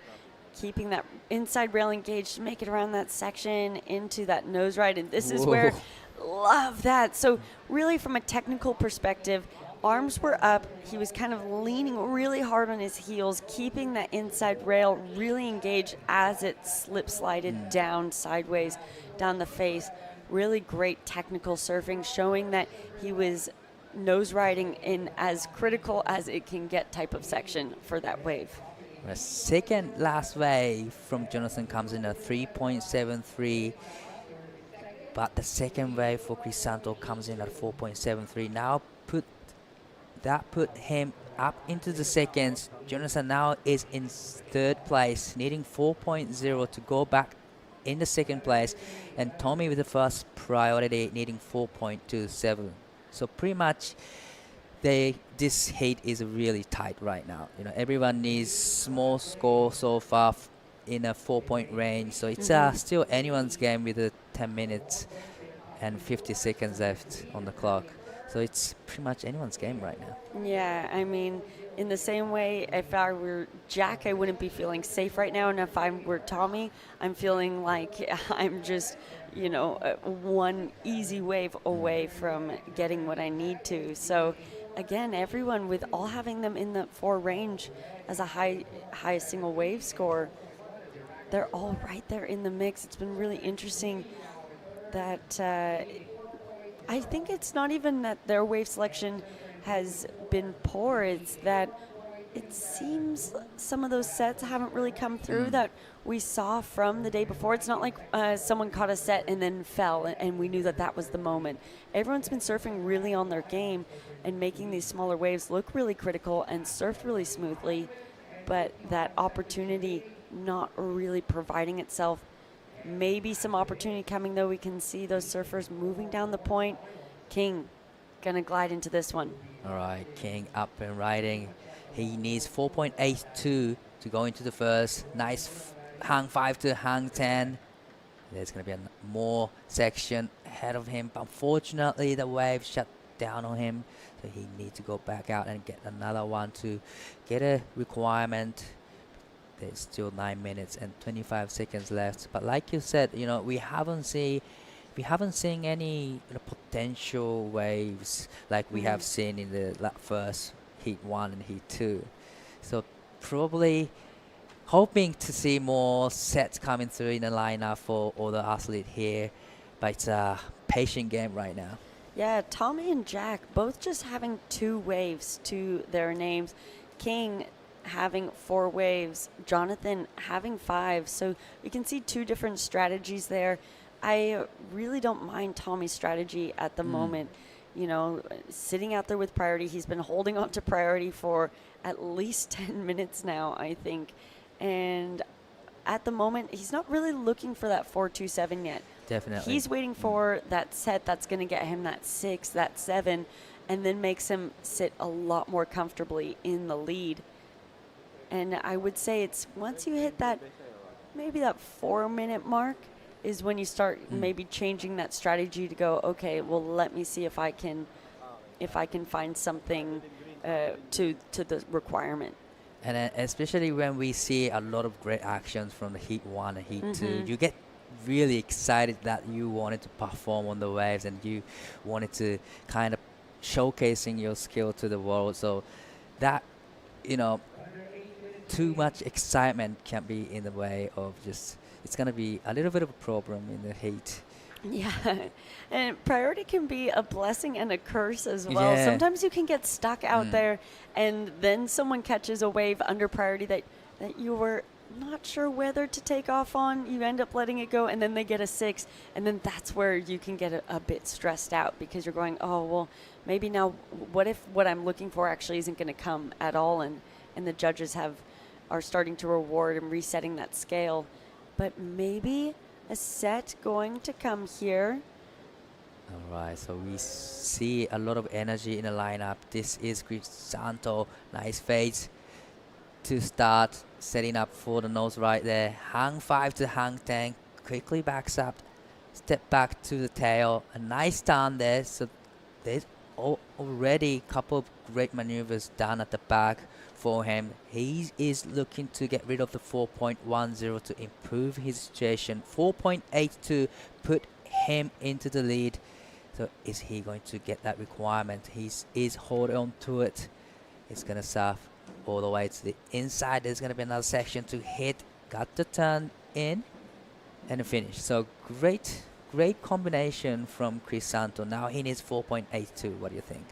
keeping that inside rail engaged to make it around that section into that nose ride. And this is where, love that. So really from a technical perspective, arms were up. He was kind of leaning really hard on his heels, keeping that inside rail really engaged as it slided down sideways down the face. Really great technical surfing, showing that he was nose riding in as critical as it can get type of section for that wave. The second last wave from Jonathan comes in at 3.73, but the second wave for Crisanto comes in at 4.73. Now put him up into the seconds. Jonathan now is in third place, needing 4.0 to go back in the second place, and Tommy with the first priority needing 4.27. So pretty much this heat is really tight right now. You know, everyone needs small score so far in a 4-point range. So it's still anyone's game with 10 minutes and 50 seconds left on the clock. So it's pretty much anyone's game right now. Yeah, I mean, in the same way, if I were Jack, I wouldn't be feeling safe right now. And if I were Tommy, I'm feeling like I'm just, you know, one easy wave away from getting what I need to. So, again, everyone with all having them in the 4 range as a high single wave score, they're all right there in the mix. It's been really interesting that I think it's not even that their wave selection has been poor. It's that it seems some of those sets haven't really come through that we saw from the day before. It's not like someone caught a set and then fell and we knew that that was the moment. Everyone's been surfing really on their game and making these smaller waves look really critical and surfed really smoothly, but that opportunity not really providing itself. Maybe some opportunity coming, though. We can see those surfers moving down the point. King gonna glide into this one. All right, King up and riding. He needs 4.82 to go into the first. Nice hang 5 to hang 10. There's gonna be more section ahead of him, but unfortunately the wave shut down on him, so he needs to go back out and get another one to get a requirement. There's still 9 minutes and 25 seconds left. But like you said, you know, we haven't seen any potential waves like we have seen in the first heat 1 and heat 2. So probably hoping to see more sets coming through in the lineup for all the athletes here. But it's a patient game right now. Yeah, Tommy and Jack both just having 2 waves to their names. King having 4 waves, Jonathan having 5. So you can see 2 different strategies there. I really don't mind Tommy's strategy at the moment. You know, sitting out there with priority. He's been holding on to priority for at least 10 minutes now, I think. And at the moment, he's not really looking for that 4.27 yet. Definitely. He's waiting for that set that's going to get him that 6, that 7, and then makes him sit a lot more comfortably in the lead. And I would say it's once you hit that, maybe that 4-minute mark is when you start maybe changing that strategy to go, okay, well, let me see if I can find something to the requirement. And especially when we see a lot of great actions from the heat 1 and heat 2, you get really excited that you wanted to perform on the waves and you wanted to kind of showcasing your skill to the world. So that, you know, too much excitement can be in the way of just, it's going to be a little bit of a problem in the heat. Yeah, and priority can be a blessing and a curse as well. Yeah. Sometimes you can get stuck out there and then someone catches a wave under priority that you were not sure whether to take off on. You end up letting it go and then they get a 6, and then that's where you can get a bit stressed out because you're going, oh, well, maybe now what if what I'm looking for actually isn't going to come at all, and the judges are starting to reward and resetting that scale. But maybe a set going to come here. All right, so we see a lot of energy in the lineup. This is Crisanto. Nice fades to start, setting up for the nose right there. Hang 5 to hang 10, quickly backs up, step back to the tail. A nice turn there. So there's already a couple of great maneuvers done at the back for him. He is looking to get rid of the 4.10 to improve his situation. 4.82 put him into the lead. So is he going to get that requirement? He is holding on to it. He's going to surf all the way to the inside. There's going to be another section to hit. Got the turn in and a finish. So great combination from Crisanto. Now he needs 4.82. What do you think?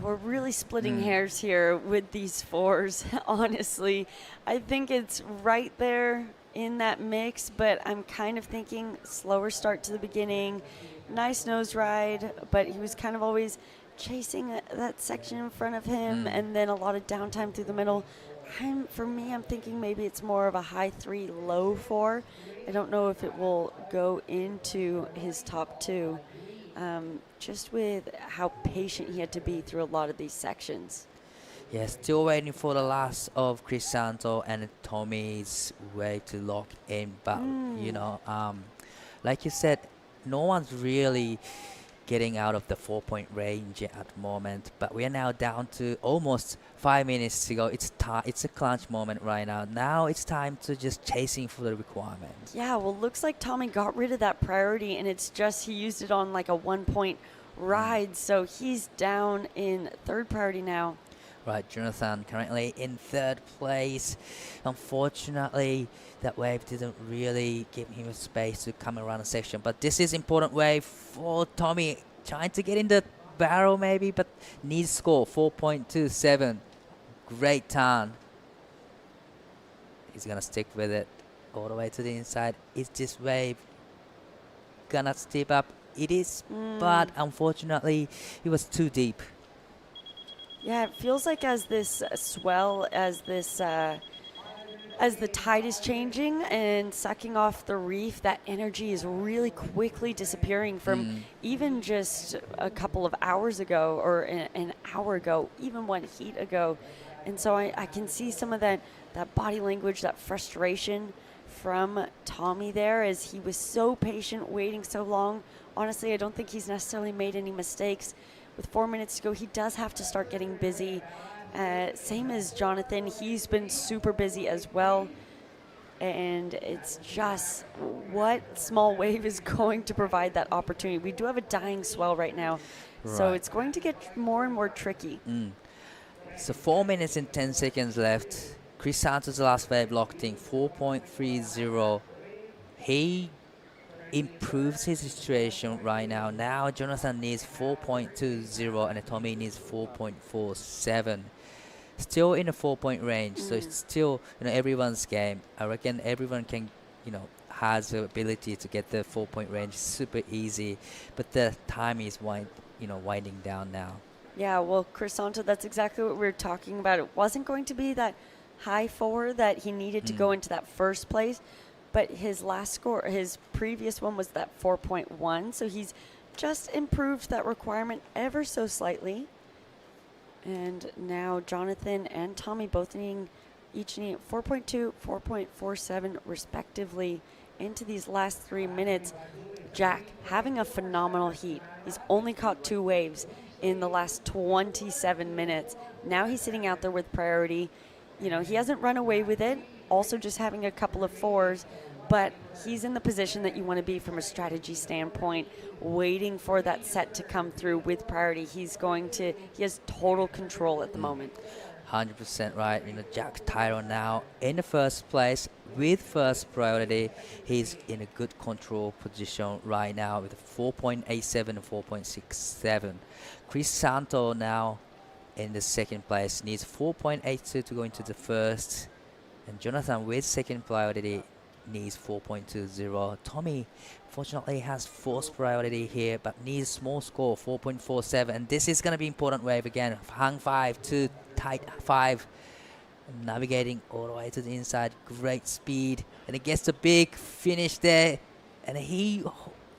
We're really splitting hairs here with these fours, honestly. I think it's right there in that mix, but I'm kind of thinking slower start to the beginning, nice nose ride, but he was kind of always chasing that section in front of him, and then a lot of downtime through the middle. For me, I'm thinking maybe it's more of a high 3, low 4. I don't know if it will go into his top 2. Just with how patient he had to be through a lot of these sections. Yeah, still waiting for the last of Crisanto and Tommy's way to lock in. But, you know, like you said, no one's really getting out of the 4-point range at the moment. But we are now down to almost 5 minutes to go. It's a clutch moment right now. Now it's time to just chasing for the requirement. Yeah, well, looks like Tommy got rid of that priority, and it's just he used it on like a 1-point ride. So he's down in 3rd priority now. Right, Jonathan currently in 3rd place. Unfortunately, that wave didn't really give him a space to come around the section. But this is important wave for Tommy, trying to get in the barrel maybe, but needs score 4.27. Great turn. He's gonna stick with it all the way to the inside. Is this wave gonna step up? It is, but unfortunately, it was too deep. Yeah, it feels like as this swell, as the tide is changing and sucking off the reef, that energy is really quickly disappearing from even just a couple of hours ago or an hour ago, even 1 heat ago. And so I can see some of that body language, that frustration from Tommy there, as he was so patient, waiting so long. Honestly, I don't think he's necessarily made any mistakes. With 4 minutes to go, he does have to start getting busy. Same as Jonathan, he's been super busy as well. And it's just what small wave is going to provide that opportunity. We do have a dying swell right now, so it's going to get more and more tricky. So 4 minutes and 10 seconds left. Crisanto's last wave locked in 4.30. He improves his situation right now. Now Jonathan needs 4.20 and Tommy needs 4.47. Still in the 4-point range, so it's still, you know, everyone's game. I reckon everyone can, you know, has the ability to get the 4-point range super easy, but the time is winding down now. Yeah, well, Crisanto, that's exactly what we were talking about. It wasn't going to be that high 4 that he needed to go into that first place, but his last score, his previous one was that 4.1, so he's just improved that requirement ever so slightly. And now Jonathan and Tommy both each need 4.2, 4.47 respectively into these last 3 minutes. Jack having a phenomenal heat. He's only caught 2 waves in the last 27 minutes. Now he's sitting out there with priority. You know, he hasn't run away with it. Also just having a couple of 4s, but he's in the position that you want to be from a strategy standpoint, waiting for that set to come through with priority. He has total control at the moment. 100% right. You know, Jack Tyrone now in the first place with first priority. He's in a good control position right now with 4.87 and 4.67. Crisanto now in the second place needs 4.82 to go into the first. And Jonathan with second priority needs 4.20. Tommy fortunately has fourth priority here, but needs small score 4.47. And this is going to be important wave again. Hang 5 to tight 5. Navigating all the way to the inside. Great speed. And it gets a big finish there. And he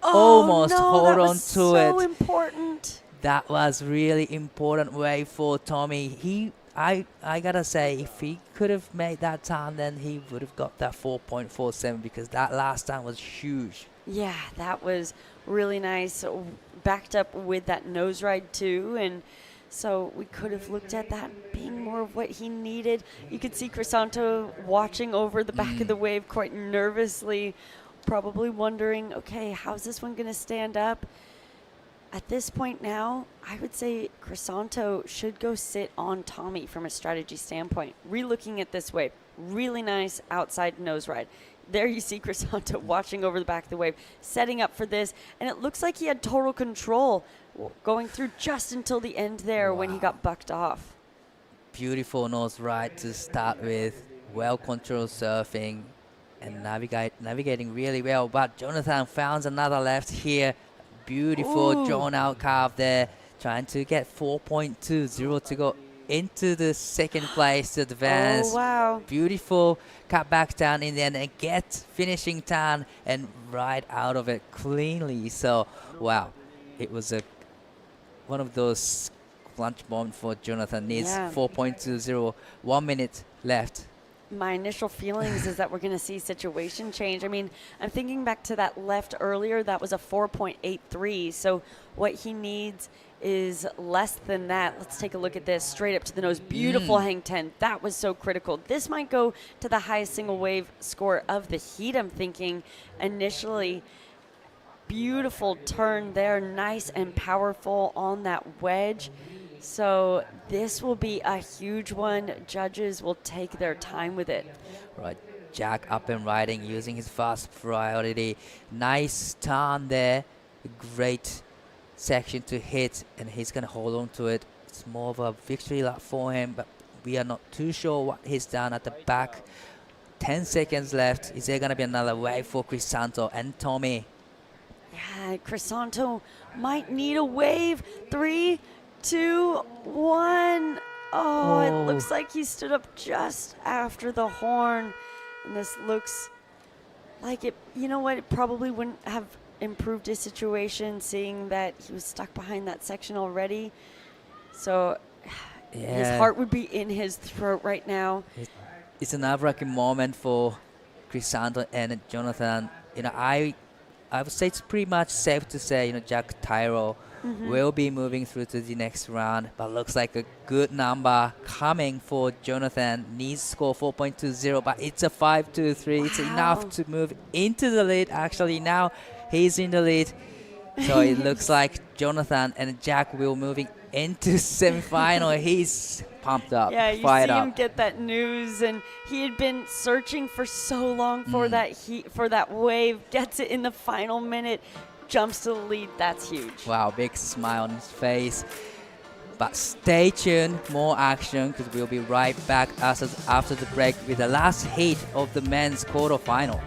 almost hold on to so it. So important. That was really important wave for Tommy. I gotta say, if he could have made that time, then he would have got that 4.47 because that last time was huge. Yeah, that was really nice. Backed up with that nose ride too, and so we could have looked at that being more of what he needed. You could see Crisanto watching over the back of the wave quite nervously, probably wondering, okay, how's this one gonna stand up? at this point now, I would say Crisanto should go sit on Tommy from a strategy standpoint. Relooking at this wave, really nice outside nose ride. There you see Crisanto watching over the back of the wave, setting up for this, and it looks like he had total control going through just until the end there when he got bucked off. Beautiful nose ride to start with, well-controlled surfing, and navigating really well. But Jonathan found another left here. Beautiful drawn out carve there, trying to get 4.20 to go into the second place to advance. Oh, wow. Beautiful cut back down in the end and get finishing turn and ride out of it cleanly. So, wow, it was one of those clutch moments for Jonathan. Needs 4.20, 1 minute left. My initial feelings is that we're going to see situation change. I mean, I'm thinking back to that left earlier. That was a 4.83. So what he needs is less than that. Let's take a look at this. Straight up to the nose. Beautiful hang 10. That was so critical. This might go to the highest single wave score of the heat, I'm thinking, initially. Beautiful turn there. Nice and powerful on that wedge. So this will be a huge one. Judges will take their time with it. Right, Jack up and riding, using his fast priority. Nice turn there. Great section to hit, and he's going to hold on to it. It's more of a victory lap for him, but we are not too sure what he's done at the back. 10 seconds left. Is there going to be another wave for Crisanto and Tommy? Yeah, Crisanto might need a wave. 3, 2, 1. Oh, it looks like he stood up just after the horn. And this looks like it, you know what, it probably wouldn't have improved his situation, seeing that he was stuck behind that section already. So his heart would be in his throat right now. It's a nerve-wracking moment for Crisanto and Jonathan. You know, I would say it's pretty much safe to say, you know, Jack Tyrrell will be moving through to the next round, but looks like a good number coming for Jonathan. Needs score 4.20, but it's a 5.23. It's enough to move into the lead. Actually, now he's in the lead. So it looks like Jonathan and Jack will moving into semifinal. He's pumped up, yeah, you fired see up. him get that news, and he had been searching for so long for that wave. Gets it in the final minute. Jumps to the lead. That's huge. Wow, big smile on his face. But stay tuned, more action, because we'll be right back after the break with the last heat of the men's quarterfinal.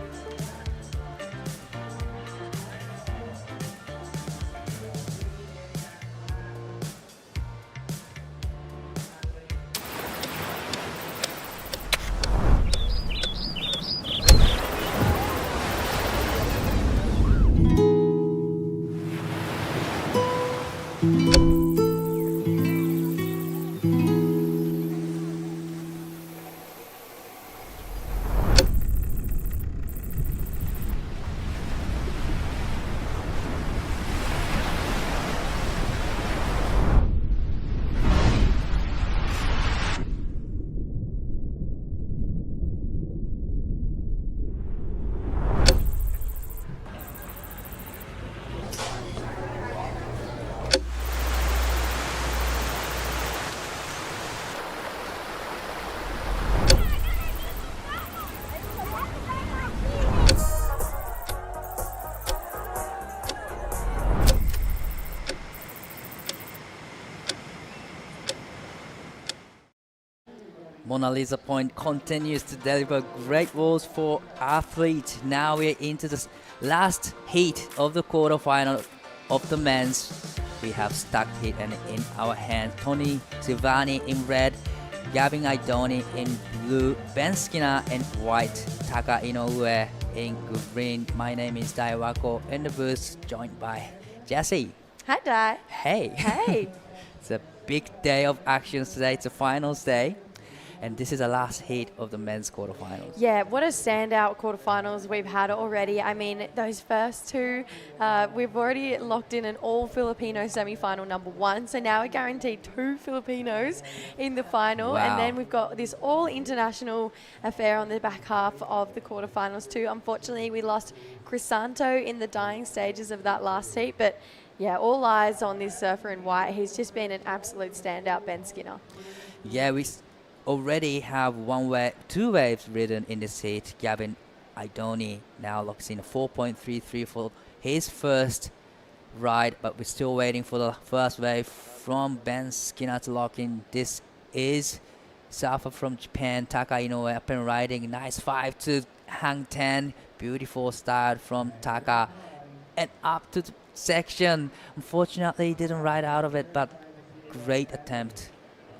Mona Lisa Point continues to deliver great walls for athletes. Now we're into the last heat of the quarterfinal of the men's. We have stacked heat and in our hand. Tony Silvani in red, Gavin Aidoni in blue, Ben Skinner in white, Taka Inoue in green. My name is Daiwako in the booth, joined by Jessie. Hi, Dai. Hey. Hey. It's a big day of action today. It's a finals day. And this is the last heat of the men's quarterfinals. Yeah, what a standout quarterfinals we've had already. I mean, those first two, we've already locked in an all-Filipino semi-final #1. So now we're guaranteed 2 Filipinos in the final. Wow. And then we've got this all-international affair on the back half of the quarterfinals too. Unfortunately, we lost Crisanto in the dying stages of that last heat. But Yeah, all eyes on this surfer in white. He's just been an absolute standout, Ben Skinner. Yeah, we already have two waves ridden in this heat. Gavin Idoni now locks in a 4.33 for his first ride, but we're still waiting for the first wave from Ben Skinner to lock in. This is Safa from Japan, Taka Inoue up and riding. Nice 5 to hang 10. Beautiful start from Taka. And up to the section. Unfortunately, he didn't ride out of it, but great attempt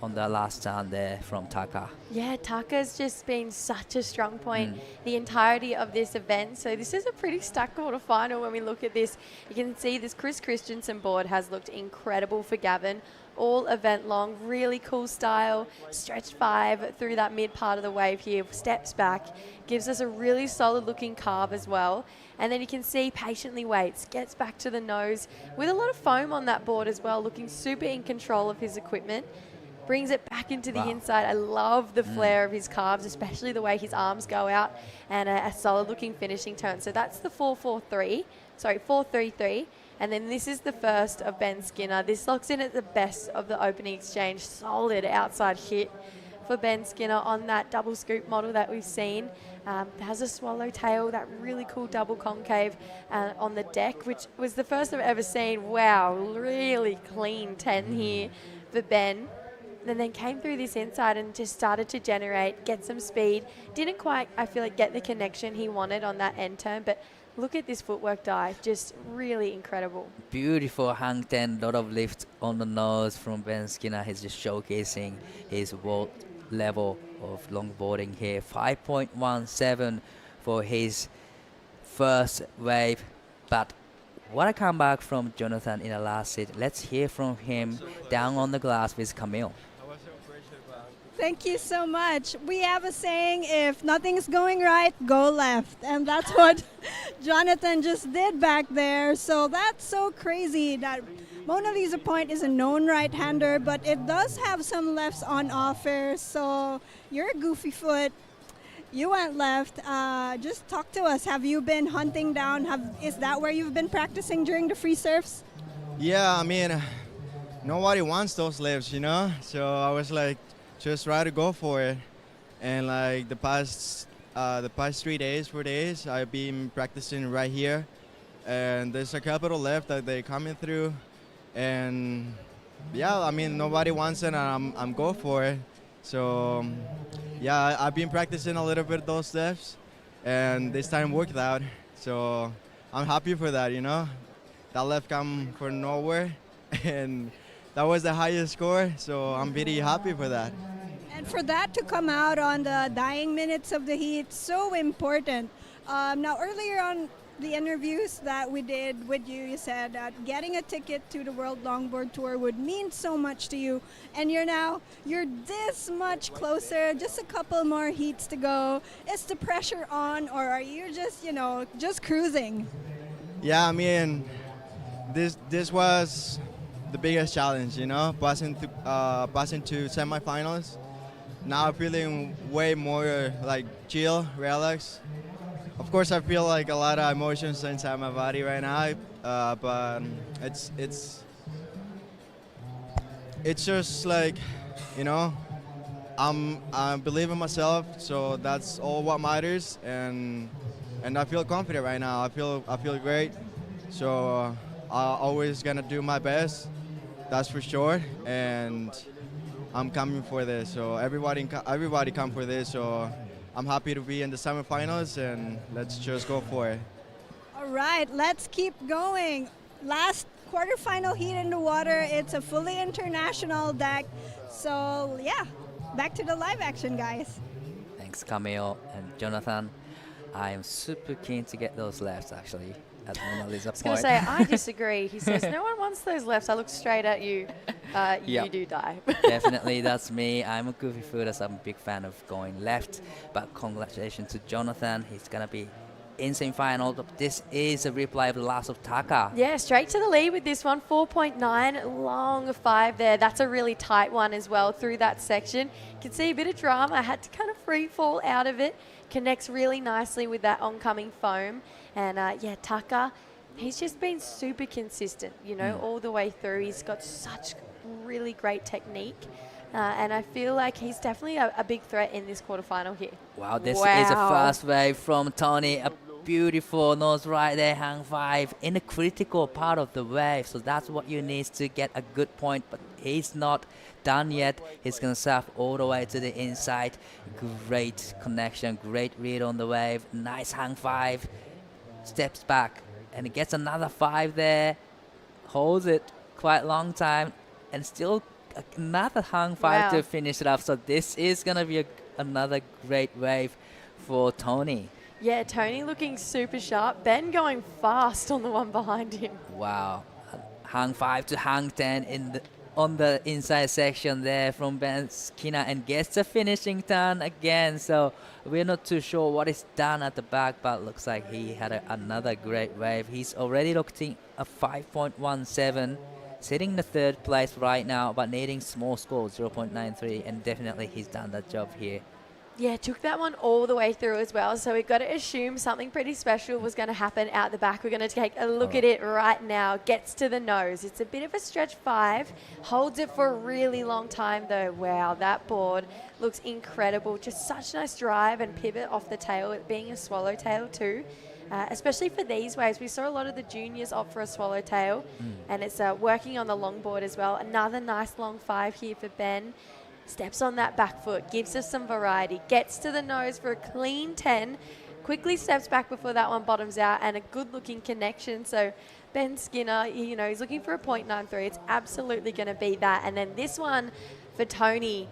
on the last turn there from Taka. Yeah, Taka's just been such a strong point the entirety of this event. So this is a pretty stacked quarterfinal when we look at this. You can see this Chris Christensen board has looked incredible for Gavin. All event long, really cool style, stretched 5 through that mid part of the wave here, steps back, gives us a really solid looking carve as well. And then you can see patiently waits, gets back to the nose with a lot of foam on that board as well, looking super in control of his equipment. Brings it back into the inside. I love the flare of his calves, especially the way his arms go out, and a solid looking finishing turn. So that's the 4.33. And then this is the first of Ben Skinner. This locks in at the best of the opening exchange. Solid outside hit for Ben Skinner on that double scoop model that we've seen. Has a swallowtail, that really cool double concave on the deck, which was the first I've ever seen. Wow, really clean 10 here for Ben. And then came through this inside and just started to generate, get some speed. Didn't quite, I feel like, get the connection he wanted on that end turn, but look at this footwork dive, just really incredible. Beautiful hang 10, lot of lift on the nose from Ben Skinner. He's just showcasing his world level of longboarding here. 5.17 for his first wave, but what a comeback from Jonathan in the last set. Let's hear from him down on the glass with Camille. Thank you so much. We have a saying, if nothing's going right, go left. And that's what Jonathan just did back there. So that's so crazy that Mona Lisa Point is a known right-hander, but it does have some lefts on offer. So you're a goofy foot. You went left. Just talk to us. Have you been hunting down? Is that where you've been practicing during the free surfs? Yeah, I mean, nobody wants those lifts, you know? So I was like, just try to go for it. And like the past 4 days, I've been practicing right here. And there's a couple left that they're coming through. And yeah, I mean, nobody wants it, and I'm go for it. So yeah, I've been practicing a little bit those lefts, and this time worked out. So I'm happy for that, you know? That left come from nowhere, and that was the highest score, so I'm very happy for that. And for that to come out on the dying minutes of the heat, so important. Now, earlier on the interviews that we did with you, you said that getting a ticket to the World Longboard Tour would mean so much to you. And you're this much closer, just a couple more heats to go. Is the pressure on, or are you just, just cruising? Yeah, I mean, this was the biggest challenge, passing to semifinals. Now I'm feeling way more like chill, relaxed. Of course, I feel like a lot of emotions inside my body right now, but it's just like, I believe in myself, so that's all what matters, and I feel confident right now. I feel great, so I'm always gonna do my best, that's for sure, and I'm coming for this. So everybody come for this. So I'm happy to be in the semifinals, and let's just go for it. All right, let's keep going. Last quarterfinal heat in the water. It's a fully international deck. So yeah, back to the live action, guys. Thanks, Camille and Jonathan. I am super keen to get those lefts, actually, at Mona Lisa Point. I was going to say, I disagree. He says, no one wants those lefts. I look straight at you. You do die. Definitely, that's me. I'm a goofy foot, so I'm a big fan of going left. But congratulations to Jonathan. He's going to be in semi-final. This is a replay of the last of Taka. Yeah, straight to the lead with this one. 4.9, long 5 there. That's a really tight one as well through that section. You can see a bit of drama. I had to kind of free fall out of it. Connects really nicely with that oncoming foam. And yeah, Taka He's just been super consistent, you know, all the way through. He's got such really great technique. And I feel like he's definitely a big threat in this quarterfinal here. Wow, this is a fast wave from Tony. A beautiful nose right there, hang 5 in the critical part of the wave. So that's what you need to get a good point. But he's not done yet. He's going to surf all the way to the inside. Great connection, great read on the wave. Nice hang 5. Steps back and he gets another 5 there. Holds it quite long time and still another hang 5 to finish it up. So this is going to be another great wave for Tony. Yeah, Tony looking super sharp. Ben going fast on the one behind him. Wow. Hang 5 to hang 10 on the inside section there from Ben Skinner and gets the finishing turn again. So we're not too sure what is done at the back, but looks like he had another great wave. He's already locked in a 5.17. Sitting the 3rd place right now, but needing small score, 0.93, and definitely he's done that job here. Yeah, took that one all the way through as well. So we've got to assume something pretty special was going to happen out the back. We're going to take a look at it right now. Gets to the nose. It's a bit of a stretch 5. Holds it for a really long time though. Wow, that board looks incredible. Just such nice drive and pivot off the tail, it being a swallowtail too. Especially for these waves. We saw a lot of the juniors opt for a swallowtail, and it's working on the longboard as well. Another nice long 5 here for Ben. Steps on that back foot, gives us some variety, gets to the nose for a clean 10, quickly steps back before that one bottoms out, and a good-looking connection. So Ben Skinner, you know, he's looking for a 0.93. It's absolutely going to be that. And then this one for Tony.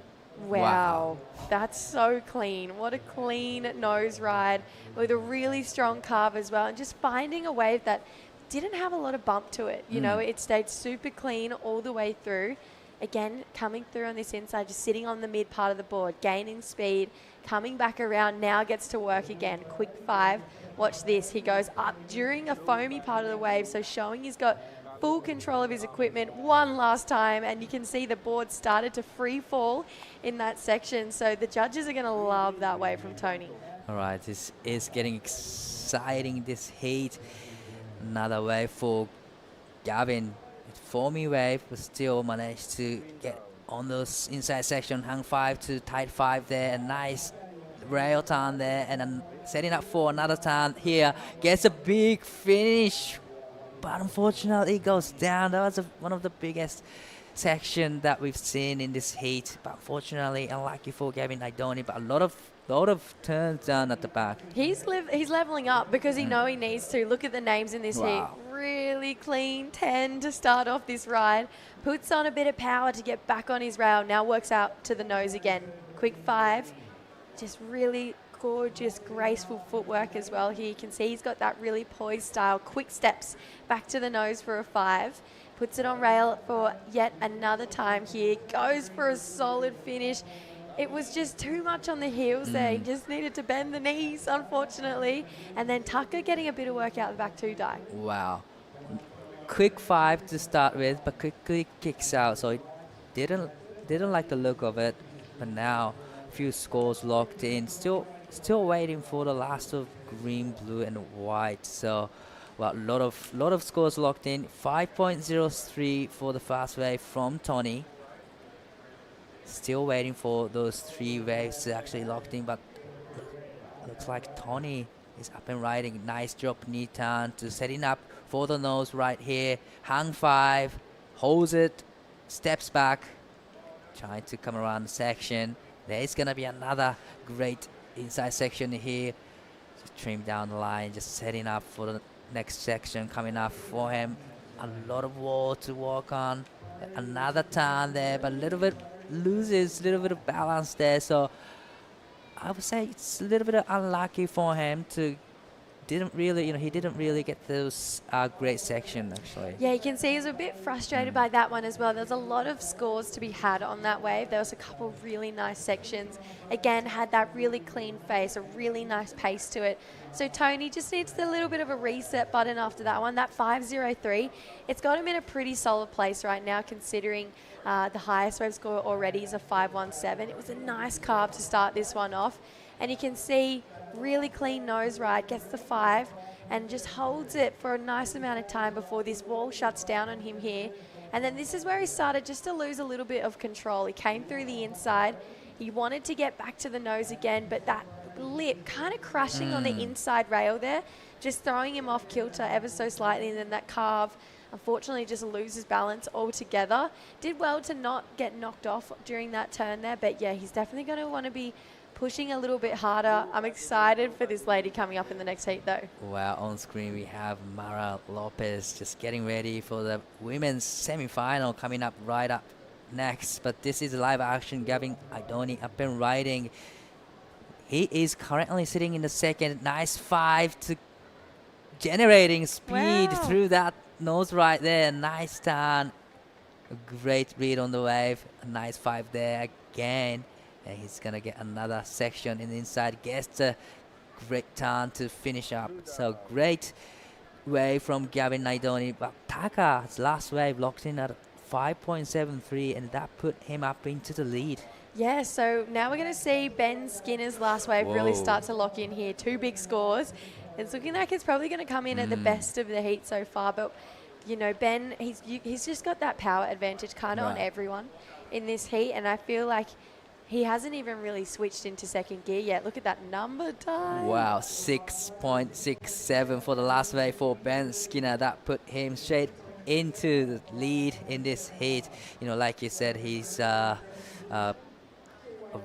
Wow, that's so clean. What a clean nose ride with a really strong carve as well. And just finding a wave that didn't have a lot of bump to it. You know, it stayed super clean all the way through. Again, coming through on this inside, just sitting on the mid part of the board, gaining speed, coming back around, now gets to work again. Quick 5. Watch this. He goes up during a foamy part of the wave, so showing he's got full control of his equipment one last time, and you can see the board started to free fall in that section. So the judges are going to love that wave from Tony. All right, this is getting exciting, this heat. Another wave for Gavin. Foamy wave, but still managed to get on those inside section, hang 5 to tight 5 there. A nice rail turn there, and then setting up for another turn here. Gets a big finish, but unfortunately it goes down. That was one of the biggest section that we've seen in this heat, but unfortunately unlucky for Gavin Idoni, but a lot of turns down at the back. He's leveling up because he know he needs to. Look at the names in this heat. Really clean 10 to start off this ride. Puts on a bit of power to get back on his rail. Now works out to the nose again. Quick 5. Just really gorgeous, graceful footwork as well here. You can see he's got that really poised style. Quick steps back to the nose for a 5. Puts it on rail for yet another time here. Goes for a solid finish. It was just too much on the heels there. He just needed to bend the knees, unfortunately. And then Tucker getting a bit of work out the back too, Di. Wow. Quick 5 to start with, but quickly kicks out. So it didn't like the look of it. But now a few scores locked in. Still waiting for the last of green, blue, and white. So well, a lot of scores locked in. 5.03 for the fast wave from Tony. Still waiting for those 3 waves to actually locked in, but looks like Tony is up and riding. Nice drop knee turn to setting up for the nose right here. Hang 5, holds it, steps back, trying to come around the section. There is gonna be another great inside section here. Just trim down the line, just setting up for the next section coming up for him. A lot of wall to walk on. Another turn there, but a little bit loses a little bit of balance there, so I would say it's a little bit unlucky for him to he didn't really get those great section actually. Yeah, you can see he was a bit frustrated by that one as well. There's a lot of scores to be had on that wave. There was a couple really nice sections. Again, had that really clean face, a really nice pace to it. So Tony just needs a little bit of a reset button after that one. That 5.03, it's got him in a pretty solid place right now considering the highest wave score already is a 5.17. It was a nice carve to start this one off. And you can see really clean nose ride, gets the 5, and just holds it for a nice amount of time before this wall shuts down on him here. And then this is where he started just to lose a little bit of control. He came through the inside. He wanted to get back to the nose again, but that lip kind of crushing on the inside rail there, just throwing him off kilter ever so slightly, and then that carve unfortunately just loses balance altogether. Did well to not get knocked off during that turn there, but yeah, he's definitely going to want to be pushing a little bit harder. I'm excited for this lady coming up in the next heat though. Well, on screen we have Mara Lopez just getting ready for the women's semi-final coming up right up next. But this is live action. Gavin Idoni up and riding. He is currently sitting in the second. Nice 5 to generating speed through that nose right there. Nice turn. A great read on the wave. A nice 5 there again. And he's going to get another section in the inside. Gets a great turn to finish up. So great wave from Gavin Idoni. But Taka's last wave locked in at 5.73, and that put him up into the lead. Yeah, so now we're going to see Ben Skinner's last wave really start to lock in here. 2 big scores. It's looking like it's probably going to come in at the best of the heat so far. But, you know, Ben, he's just got that power advantage kind of on everyone in this heat. And I feel like he hasn't even really switched into second gear yet. Look at that number time. Wow, 6.67 for the last wave for Ben Skinner. That put him straight into the lead in this heat. You know, like you said, he's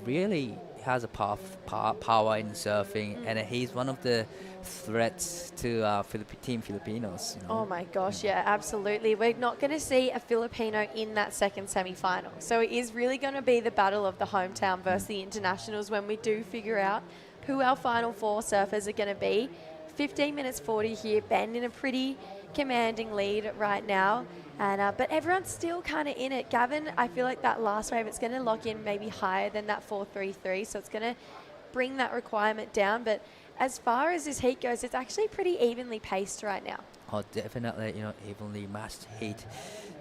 really has a power in surfing, and he's one of the threats to Team Filipinos. You know? Oh my gosh, yeah, absolutely. We're not going to see a Filipino in that second semi-final. So it is really going to be the battle of the hometown versus the internationals when we do figure out who our final 4 surfers are going to be. 15 minutes 40 here, Ben in a pretty commanding lead right now. And but everyone's still kind of in it. Gavin, I feel like that last wave, it's going to lock in maybe higher than that 4.33, so it's going to bring that requirement down. But as far as this heat goes, it's actually pretty evenly paced right now. Oh, definitely, you know, evenly matched heat.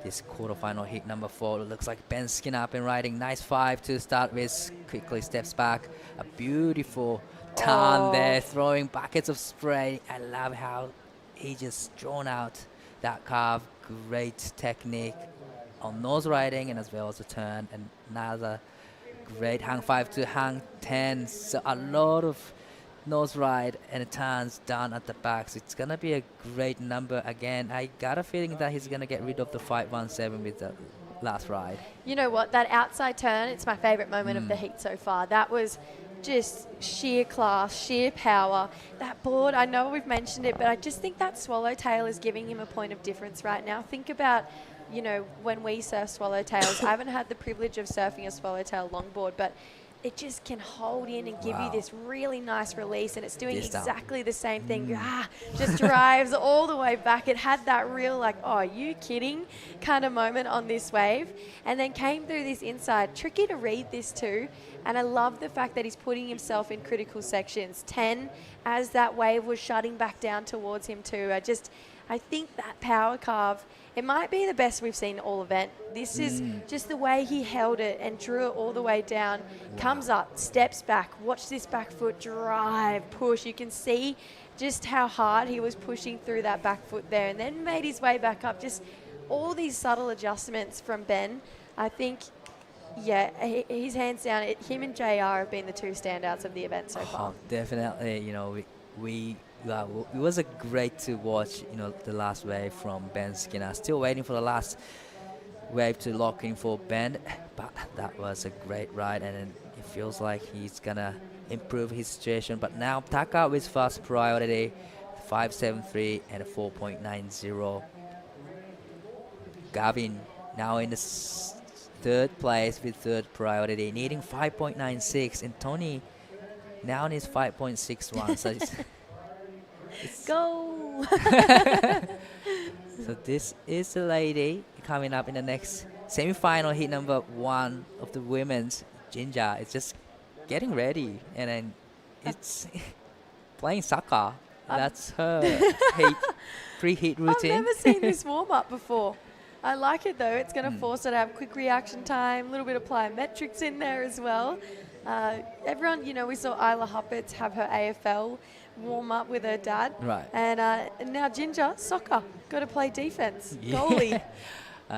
This quarterfinal heat number 4. It looks like Ben Skinner up and riding. Nice 5 to start with. Quickly steps back. A beautiful turn there, throwing buckets of spray. I love how he just drawn out that carve. Great technique on nose riding and as well as the turn. And another great hang 5 to hang 10. So a lot of nose ride and turns down at the back. So it's going to be a great number again. I got a feeling that he's going to get rid of the 5.17 with the last ride. You know what? That outside turn, it's my favorite moment of the heat so far. That was just sheer class, sheer power. That board, I know we've mentioned it, but I just think that swallowtail is giving him a point of difference right now. Think about, you know, when we surf swallowtails. I haven't had the privilege of surfing a swallowtail longboard, but it just can hold in and give you this really nice release, and it's doing exactly the same thing. Just drives all the way back. It had that real like, oh, are you kidding kind of moment on this wave, and then came through this inside. Tricky to read this too, and I love the fact that he's putting himself in critical sections. 10 as that wave was shutting back down towards him too. I think that power carve, it might be the best we've seen all event. This is just the way he held it and drew it all the way down. Comes up, steps back. Watch this back foot drive, push. You can see just how hard he was pushing through that back foot there, and then made his way back up. Just all these subtle adjustments from Ben. I think, yeah, he's hands down. Him and JR have been the 2 standouts of the event so far. Definitely, you know, it was a great to watch, you know, the last wave from Ben Skinner. Still waiting for the last wave to lock in for Ben, but that was a great ride, and it feels like he's gonna improve his situation. But now Taka with first priority, 5.73 and a 4.90. Gavin now in the 3rd place with 3rd priority, needing 5.96, and Tony now needs 5.61. So Go! So this is the lady coming up in the next semi-final heat number 1 of the women's. Jinja is just getting ready, and then it's playing soccer. That's her pre-heat routine. I've never seen this warm-up before. I like it though. It's going to force her to have quick reaction time, a little bit of plyometrics in there as well. Everyone, you know, we saw Isla Huppert have her AFL warm up with her dad. Right. And now Ginger, soccer, got to play defense, Yeah. goalie.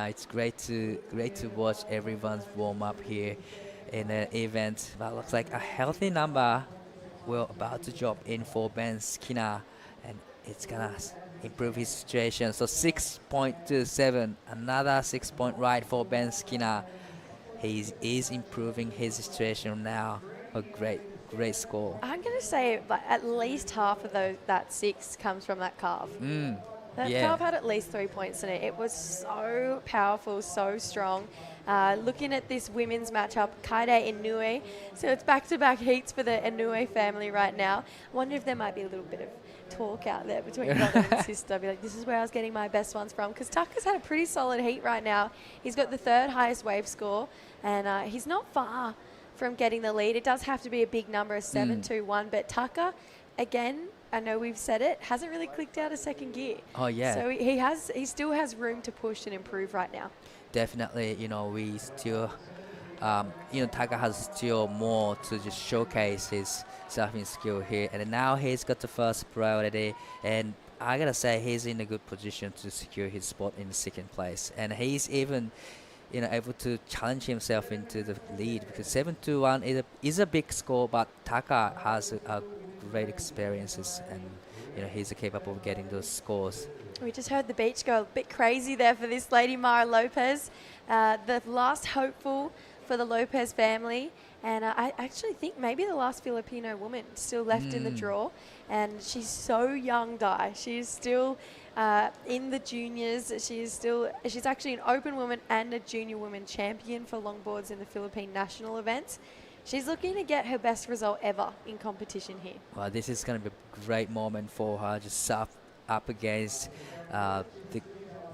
It's great to watch everyone's warm up here in an event. That looks like a healthy number. We're about to drop in for Ben Skinner, and it's gonna improve his situation. So 6.27, another 6-point ride for Ben Skinner. He is improving his situation now. A great score. I'm going to say like, at least half of that 6 comes from that carve. That carve had at least 3 points in it. It was so powerful, so strong. Looking at this women's matchup, Kaide Inoue. So it's back-to-back heats for the Inoue family right now. I wonder if there might be a little bit of talk out there between brother and sister. Be like, this is where I was getting my best ones from. Because Tucker's had a pretty solid heat right now. He's got the 3rd highest wave score, and he's not far from getting the lead. It does have to be a big number, 7-2-1. But Tucker, again, I know we've said it, hasn't really clicked out of second gear. Oh yeah. So he still has room to push and improve right now. Definitely, we still, Tucker has still more to just showcase his surfing skill here. And now he's got the first priority, and I gotta say he's in a good position to secure his spot in the 2nd place. And he's even, able to challenge himself into the lead, because 7-2-1 is a big score, but Tucker has a great experiences, and he's capable of getting those scores. We just heard the beach go a bit crazy there for this lady, Mara Lopez, the last hopeful for the Lopez family. And I actually think maybe the last Filipino woman still left in the draw. And she's so young, Di. She's still in the juniors. She's actually an open woman and a junior woman champion for longboards in the Philippine national events. She's looking to get her best result ever in competition here. Well, this is going to be a great moment for her, just surf up against the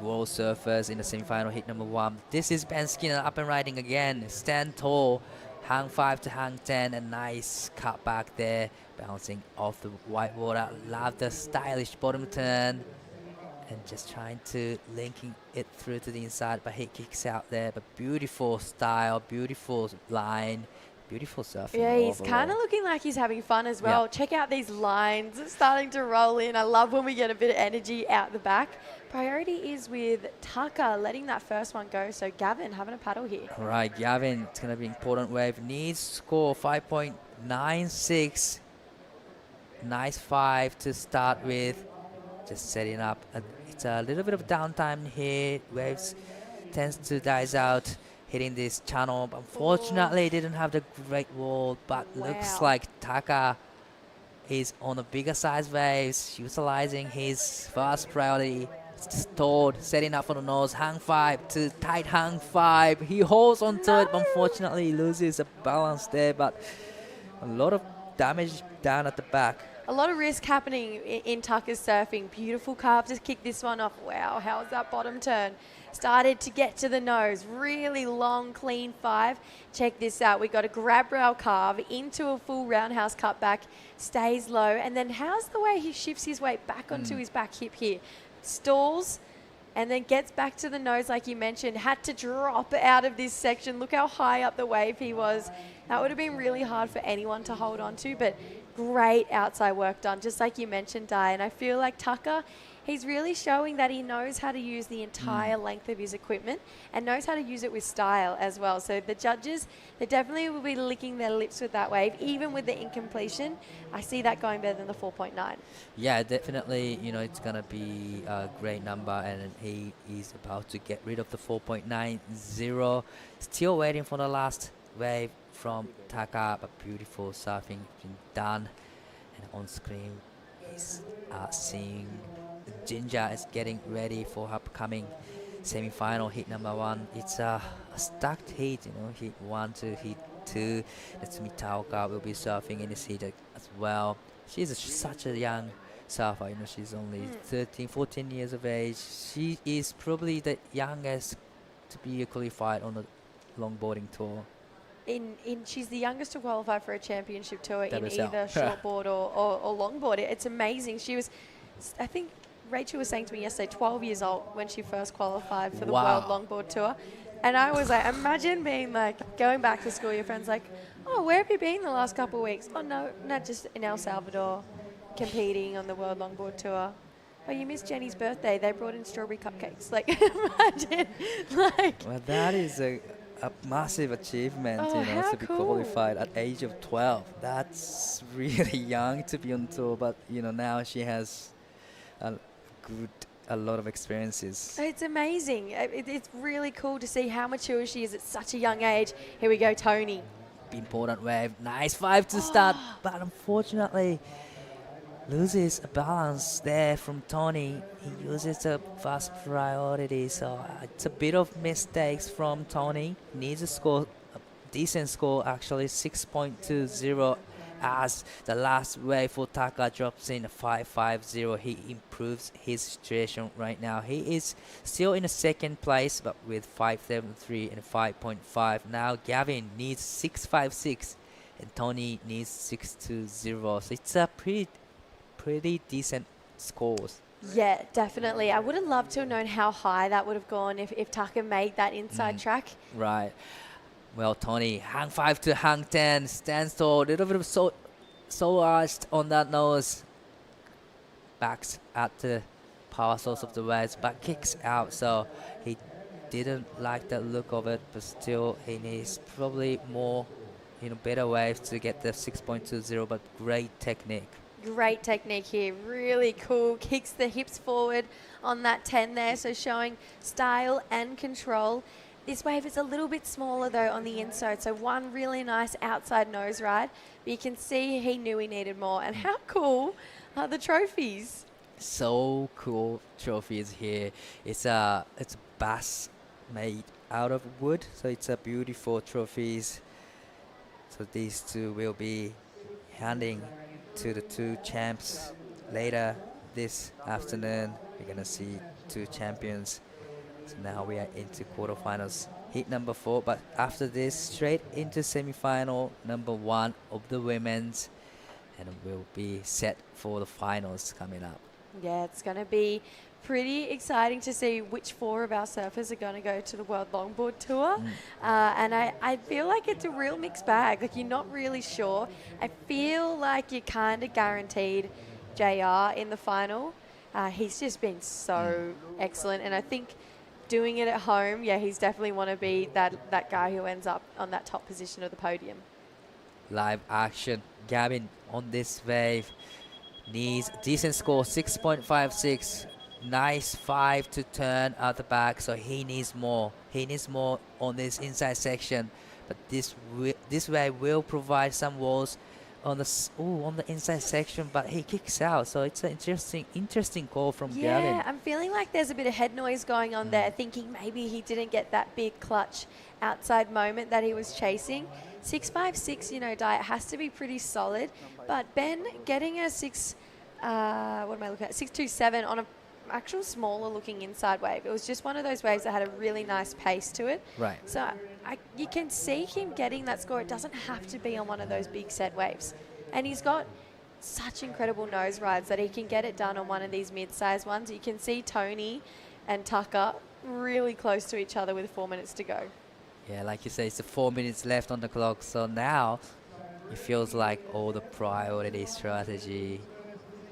world surfers in the semi-final heat number 1. This is Ben Skinner up and riding again. Stand tall, hang 5 to hang 10, a nice cut back there, bouncing off the white water. Love the stylish bottom turn, and just trying to linking it through to the inside, but he kicks out there. But beautiful style, beautiful line. Beautiful surfing. Yeah, he's kind of looking like he's having fun as well. Check out these lines starting to roll in. I love when we get a bit of energy out the back. Priority is with Tucker letting that first one go. So Gavin having a paddle here. Right, Gavin, it's going to be important wave. Needs score 5.96. Nice 5 to start with. Just setting up. It's a little bit of downtime here. Waves tends to dies out. Hitting this channel, but unfortunately didn't have the great wall, but looks like Taka is on the bigger size waves, utilizing his first priority. Stalled, setting up for the nose, hang 5 to tight hang 5. He holds onto it, but unfortunately he loses a balance there, but a lot of damage down at the back. A lot of risk happening in Tucker's surfing. Beautiful carve, just kick this one off. Wow, how's that bottom turn? Started to get to the nose. Really long, clean 5. Check this out. We got a grab rail carve into a full roundhouse cutback. Stays low. And then how's the way he shifts his weight back onto his back hip here? Stalls and then gets back to the nose like you mentioned. Had to drop out of this section. Look how high up the wave he was. That would have been really hard for anyone to hold on to, but great outside work done, just like you mentioned, Di. And I feel like Tucker, he's really showing that he knows how to use the entire length of his equipment and knows how to use it with style as well. So the judges, they definitely will be licking their lips with that wave, even with the incompletion. I see that going better than the 4.9. Yeah, definitely, it's going to be a great number, and he is about to get rid of the 4.90. Still waiting for the last wave from Taka, but beautiful surfing been done. And on screen is seeing Ginger is getting ready for her upcoming semi-final heat number 1. It's a stacked heat, heat 1 to heat 2. Natsumi Taoka will be surfing in this heat as well. She's such a young surfer, she's only 13, 14 years of age. She is probably the youngest to be qualified on the longboarding tour. She's the youngest to qualify for a championship tour in WSL. either shortboard or longboard. It's amazing. She was, I think Rachel was saying to me yesterday, 12 years old when she first qualified for the World Longboard Tour. And I was like, imagine being like, going back to school, your friend's like, oh, where have you been the last couple of weeks? Oh, no, just in El Salvador. competing on the World Longboard Tour. Oh, you missed Jenny's birthday. They brought in strawberry cupcakes. Like, imagine. Like, well, that is a massive achievement, to be qualified at age of 12. That's really young to be on tour, but, now she has a lot of experiences. It's amazing. It's really cool to see how mature she is at such a young age. Here we go, Tony. Important wave. Nice 5 to start, but unfortunately loses a balance there from Tony. He uses a fast priority, so it's a bit of mistakes from Tony. Needs a score, a decent score actually, 6.20, as the last wave for Taka drops in 5.50. He improves his situation right now. He is still in a second place, but with 5.73 and 5.5. Now Gavin needs 6.56 and Tony needs 6.20. So it's a pretty decent scores. Yeah, definitely. I would have loved to have known how high that would have gone if Taka made that inside track. Right. Well, Tony, hang 5 to hang 10, stands tall, a little bit of so arched on that nose. Backs at the power source of the waves, but kicks out, so he didn't like the look of it, but still he needs probably more, better waves to get the 6.20, but great technique. Great technique here, really cool. Kicks the hips forward on that 10 there, so showing style and control. This wave is a little bit smaller though on the inside, so one really nice outside nose ride. But you can see he knew he needed more. And how cool are the trophies? So cool trophies here. It's a bass made out of wood, so it's a beautiful trophies. So these two will be handing to the two champs later this afternoon. We're gonna see two champions. So now we are into quarterfinals, heat number 4. But after this, straight into semifinal number 1 of the women's, and we'll be set for the finals coming up. Yeah, it's going to be pretty exciting to see which 4 of our surfers are going to go to the World Longboard Tour. And I feel like it's a real mixed bag. Like, you're not really sure. I feel like you're kind of guaranteed JR in the final. He's just been so excellent, and I think doing it at home, yeah, he's definitely want to be that guy who ends up on that top position of the podium. Live action. Gavin on this wave needs decent score, 6.56. Nice 5 to turn at the back, so he needs more. He needs more on this inside section, but this wave will provide some walls on the inside section, but he kicks out, so it's an interesting call from Gavin. Yeah, I'm feeling like there's a bit of head noise going on there, thinking maybe he didn't get that big clutch outside moment that he was chasing. 6.56, Diet has to be pretty solid, but Ben getting a 6.27 on a actual smaller looking inside wave. It was just one of those waves that had a really nice pace to it. Right. So you can see him getting that score. It doesn't have to be on one of those big set waves. And he's got such incredible nose rides that he can get it done on one of these mid-sized ones. You can see Tony and Tucker really close to each other with 4 minutes to go. Yeah, like you say, it's 4 minutes left on the clock. So now it feels like all the priority strategy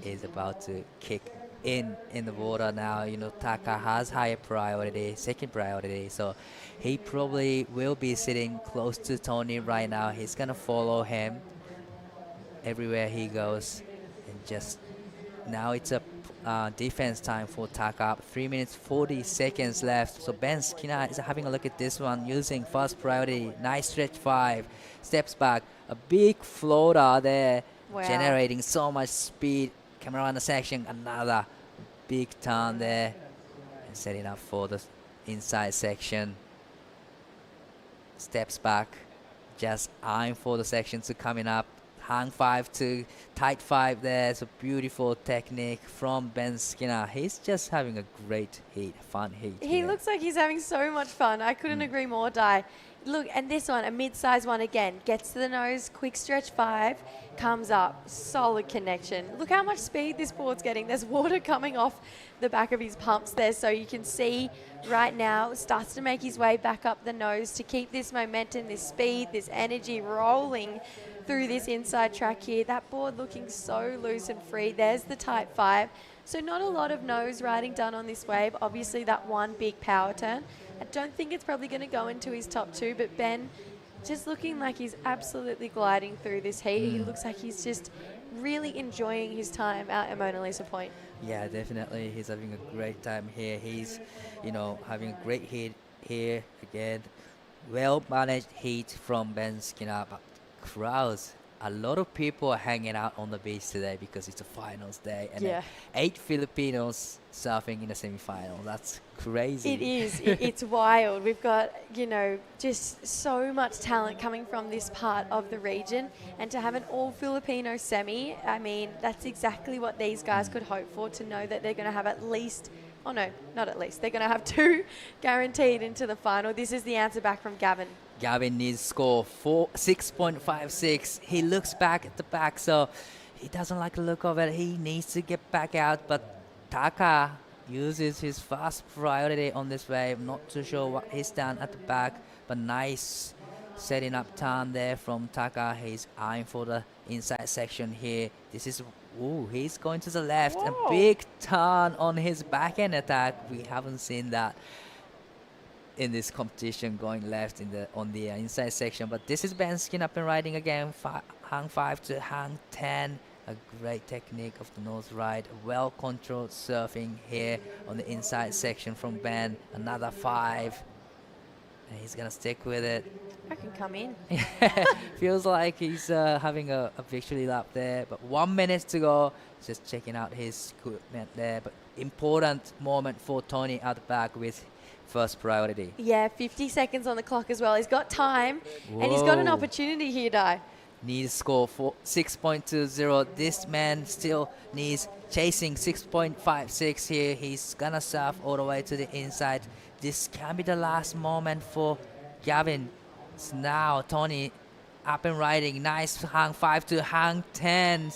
is about to kick in the water now. Taka has higher priority, second priority, so he probably will be sitting close to Tony right now. He's gonna follow him everywhere he goes, and just now it's a defense time for Taka. 3 minutes 40 seconds left, so Ben Skinner is having a look at this one, using first priority. Nice stretch 5, steps back, a big floater there. Wow. Generating so much speed. Camera on the section, another big turn there, and setting up for the inside section. Steps back, just eyeing for the section to coming up. Hang 5 to tight 5 there. It's a beautiful technique from Ben Skinner. He's just having a great heat, fun heat. He looks like he's having so much fun. I couldn't agree more, Di. Look, and this one, a mid-size one again, gets to the nose, quick stretch 5, comes up, solid connection. Look how much speed this board's getting. There's water coming off the back of his pumps there, so you can see right now, starts to make his way back up the nose to keep this momentum, this speed, this energy rolling through this inside track here. That board looking so loose and free. There's the tight 5. So not a lot of nose riding done on this wave. Obviously that one big power turn. I don't think it's probably going to go into his top 2, but Ben just looking like he's absolutely gliding through this heat. He looks like he's just really enjoying his time out at Mona Lisa Point. Yeah, definitely. He's having a great time here. He's, having a great heat here again. Well-managed heat from Ben Skinner, but crowds. A lot of people are hanging out on the beach today because it's a finals day, and 8 Filipinos surfing in the semi-final. That's crazy. It is. It's wild. We've got, just so much talent coming from this part of the region, and to have an all-Filipino semi, I mean, that's exactly what these guys could hope for, to know that they're going to have at least, oh no, not at least, they're going to have 2 guaranteed into the final. This is the answer back from Gavin. Gavin needs score 6.56. He looks back at the back, so he doesn't like the look of it. He needs to get back out, but Taka uses his fast priority on this wave. Not too sure what he's done at the back, but nice setting up turn there from Taka. He's eyeing for the inside section here. This is, he's going to the left. Whoa. A big turn on his backhand attack. We haven't seen that in this competition, going left on the inside section. But this is Ben Skin up and riding again. Hang 5 to hang 10. A great technique of the nose ride. Well controlled surfing here on the inside section from Ben. Another 5. And he's gonna stick with it. I can come in. Feels like he's having a victory lap there. But 1 minute to go. Just checking out his equipment there. But important moment for Tony at the back with first priority. Yeah, 50 seconds on the clock as well. He's got time. Whoa. And he's got an opportunity here, Dai. Needs score for 6.20. This man still needs chasing 6.56 here. He's gonna surf all the way to the inside. This can be the last moment for Gavin. So now Tony up and riding. Nice hang 5 to hang 10.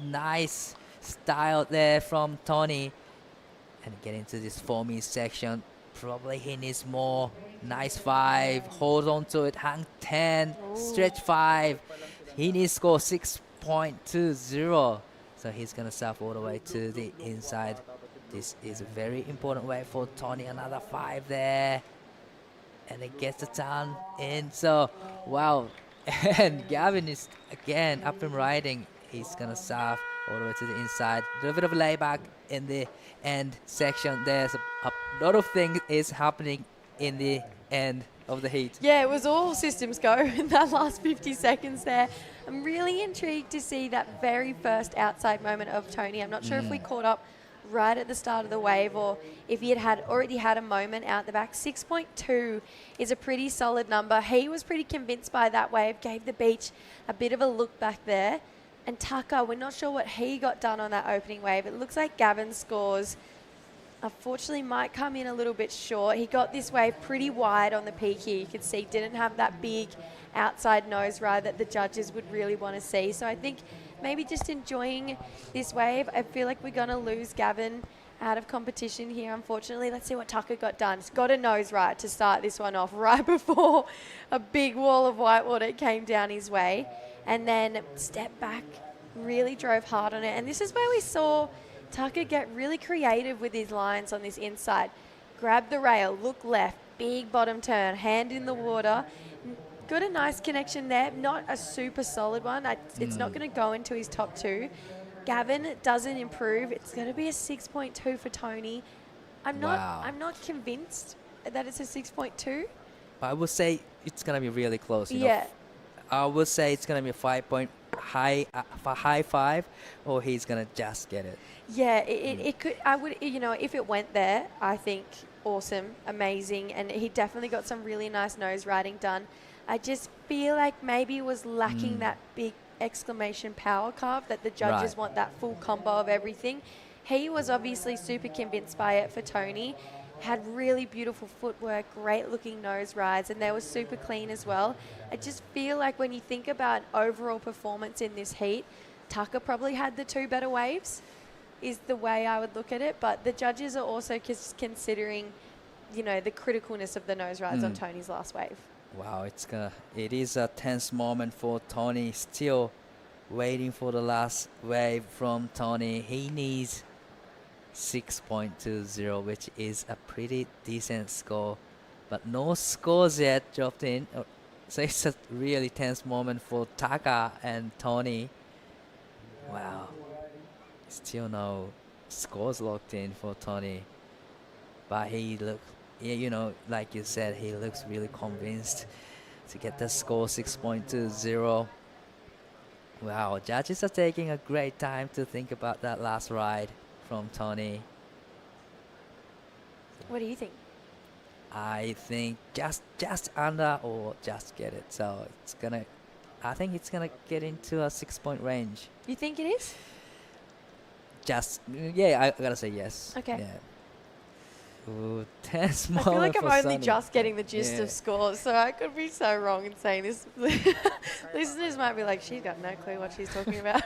Nice style there from Tony. And getting to this foamy section. Probably he needs more. Nice 5. Hold on to it. Hang 10. Stretch 5. He needs score 6.20. So he's going to surf all the way to the inside. This is a very important way for Tony. Another 5 there. And it gets the turn in. So, wow. And Gavin is again up and riding. He's going to surf all the way to the inside. A little bit of a layback in the end section. There's a lot of things is happening in the end of the heat. Yeah, it was all systems go in that last 50 seconds there. I'm really intrigued to see that very first outside moment of Tony. I'm not sure if we caught up right at the start of the wave or if he had already had a moment out the back. 6.2 is a pretty solid number. He was pretty convinced by that wave, gave the beach a bit of a look back there. And Tucker, we're not sure what he got done on that opening wave. It looks like Gavin's scores unfortunately might come in a little bit short. He got this wave pretty wide on the peak here. You could see didn't have that big outside nose ride that the judges would really want to see. So I think maybe just enjoying this wave. I feel like we're going to lose Gavin out of competition here, unfortunately. Let's see what Tucker got done. He's got a nose ride to start this one off right before a big wall of whitewater came down his way. And then step back, really drove hard on it. And this is where we saw Tucker get really creative with his lines on this inside. Grab the rail, look left, big bottom turn, hand in the water. Got a nice connection there. Not a super solid one. It's not going to go into his top 2. Gavin doesn't improve. It's going to be a 6.2 for Tony. I'm not convinced that it's a 6.2. I would say it's going to be really close. You yeah. know, I would say it's going to be a high 5, or he's going to just get it. Yeah, it could. I would, if it went there, I think awesome, amazing, and he definitely got some really nice nose riding done. I just feel like maybe it was lacking that big exclamation power carve that the judges want, that full combo of everything. He was obviously super convinced by it for Tony. had really beautiful footwork, great looking nose rides, and they were super clean as well. I just feel like when you think about overall performance in this heat, Tucker probably had the 2 better waves, is the way I would look at it. But the judges are also considering, you know, the criticalness of the nose rides on Tony's last wave. Wow, it is a tense moment for Tony. Still waiting for the last wave from Tony. He needs 6.20, which is a pretty decent score, but no scores yet dropped in. So it's a really tense moment for Taka and Tony. Wow, still no scores locked in for Tony, but you know, like you said, he looks really convinced to get the score 6.20. Wow, judges are taking a great time to think about that last ride from Tony. What do you think? I think just under or just get it. So I think it's gonna get into a 6-point range. You think it is? I gotta say yes. Okay. Yeah. Ooh, tense I moment feel like I'm for only Sunny. just getting the gist of scores, so I could be so wrong in saying this. Listeners might be like, she's got no clue what she's talking about.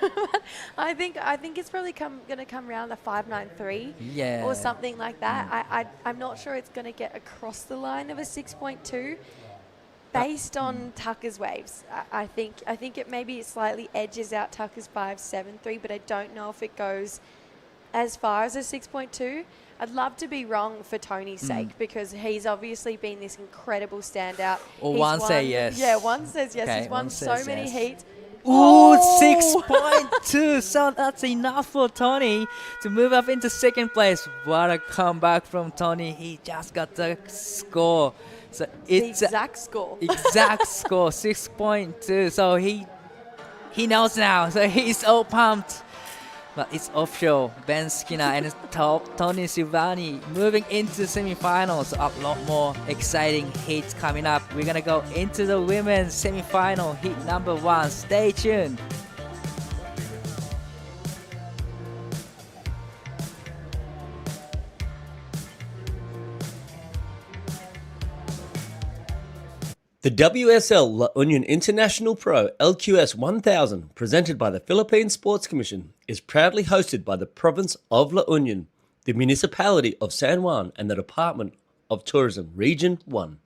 I think it's probably going to come around the 5.93 or something like that. I'm not sure it's going to get across the line of a 6.2 based on Tucker's waves. I think it maybe slightly edges out Tucker's 5.73, but I don't know if it goes as far as a 6.2. I'd love to be wrong for Tony's sake, because he's obviously been this incredible standout. Or one say yes. Yeah, one says yes. Okay, he's won so many heats. Ooh, 6.2. So that's enough for Tony to move up into second place. What a comeback from Tony. He just got the score. So it's the exact score. Exact score, 6.2. So he knows now. So he's all pumped. But it's offshore. Ben Skinner and Tony Silvani moving into semifinals. A lot more exciting heats coming up. We're gonna go into the women's semifinal, heat number 1. Stay tuned. The WSL La Union International Pro LQS 1000, presented by the Philippine Sports Commission, is proudly hosted by the province of La Union, the municipality of San Juan, and the Department of Tourism, Region 1.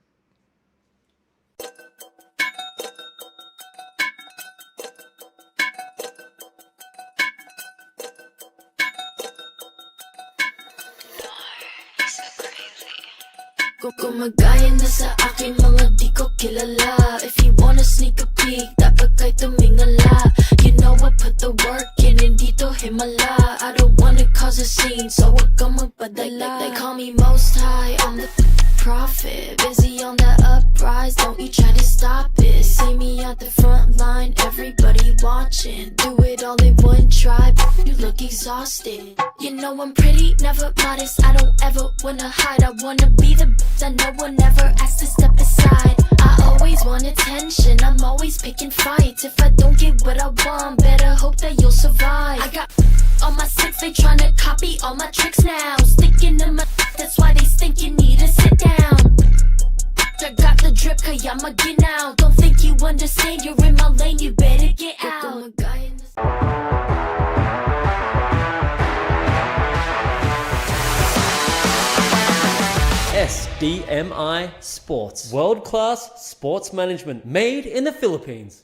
Gumagaya na sa aking mga di ko kilala. If you wanna sneak a peek, dapat kay tumingala. You know I put the work in, hindi to himala. I don't wanna cause a scene, so wag kang magpadala. They call me most high, I'm the prophet. Busy on the uprise, don't you try to stop it. See me at the front line, everybody watching. Do it all in one try, you look exhausted. You know I'm pretty, never modest. I don't ever wanna hide. I wanna be the best. I know one never asked to step aside. I always want attention, I'm always picking fights. If I don't get what I want, better hope that you'll survive. I got on my six, they tryna copy all my tricks now. Sticking to my that's why they think you need to sit down. I got the drip, kaya maginaw. Don't think you understand, you're in my lane, you better get out. SDMI Sports. World-class sports management made in the Philippines.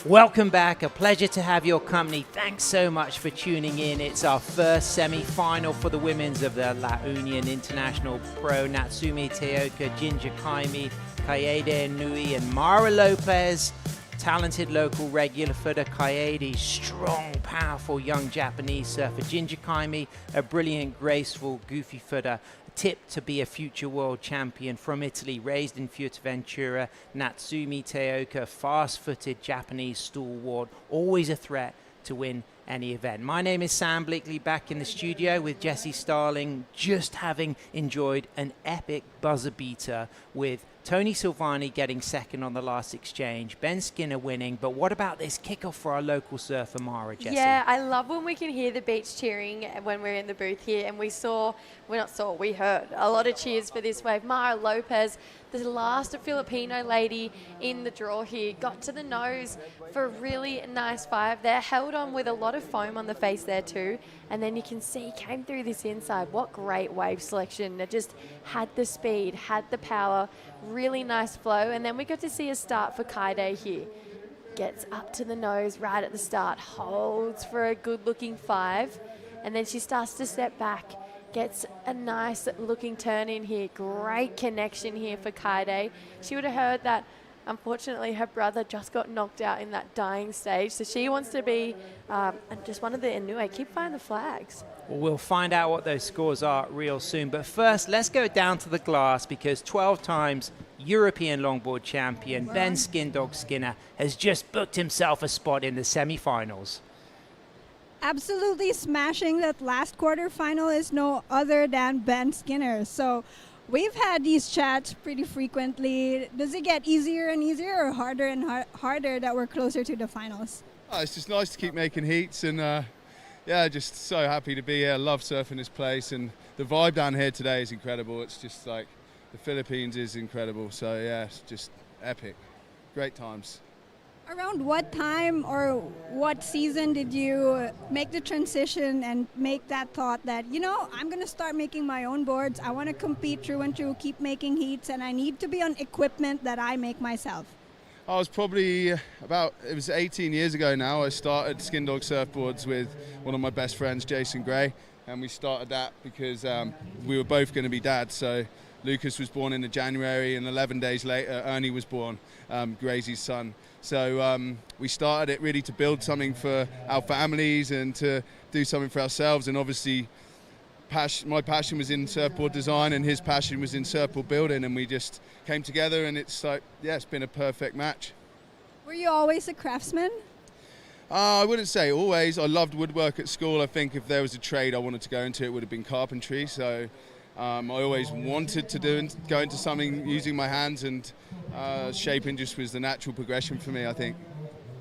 Welcome back. A pleasure to have your company. Thanks so much for tuning in. It's our first semi-final for the women's of the La Union International Pro. Natsumi Teoka, Ginger Kaimi, Kaede Nui, and Mara Lopez. Talented local regular footer Kaede, strong, powerful young Japanese surfer. Ginger Kaimi, a brilliant, graceful, goofy footer. Tipped to be a future world champion from Italy, raised in Fuerteventura. Natsumi Teoka, fast-footed Japanese stalwart, always a threat to win any event. My name is Sam Bleakley, back in the studio with Jessie Starling, just having enjoyed an epic buzzer beater with Tony Silvani getting second on the last exchange, Ben Skinner winning, but what about this kickoff for our local surfer, Mara, Jessie? Yeah, I love when we can hear the beach cheering when we're in the booth here, and we heard a lot of cheers for this wave. Mara Lopez, the last Filipino lady in the draw here, got to the nose for a really nice 5 there, held on with a lot of foam on the face there too, and then you can see came through this inside. What great wave selection. It just had the speed, had the power, really nice flow, and then we got to see a start for Kaide here. Gets up to the nose right at the start, holds for a good looking 5, and then she starts to step back, gets a nice looking turn in here. Great connection here for Kaide. She would have heard that unfortunately her brother just got knocked out in that dying stage, so she wants to be just one of the Inouye. Keep flying the flags. Well, we'll find out what those scores are real soon. But first, let's go down to the glass, because 12 times European longboard champion Ben Skindog Skinner has just booked himself a spot in the semi-finals. Absolutely smashing that last quarterfinal is no other than Ben Skinner. So we've had these chats pretty frequently. Does it get easier and easier or harder and harder that we're closer to the finals? Oh, it's just nice to keep making heats, and just so happy to be here. Love surfing this place, and the vibe down here today is incredible. It's just like the Philippines is incredible. So yeah, it's just epic. Great times. Around what time or what season did you make the transition and make that thought that, I'm going to start making my own boards. I want to compete through and through, keep making heats, and I need to be on equipment that I make myself? I was probably it was 18 years ago now. I started Skindog surfboards with one of my best friends, Jason Gray, and we started that because we were both going to be dads. So Lucas was born in January, and 11 days later, Ernie was born, Gracie's son. So we started it really to build something for our families and to do something for ourselves. And obviously, my passion was in surfboard design, and his passion was in surfboard building, and we just came together, and it's been a perfect match. Were you always a craftsman? I wouldn't say always. I loved woodwork at school. I think if there was a trade I wanted to go into, it would have been carpentry. So I always wanted to go into something using my hands, and shaping just was the natural progression for me, I think.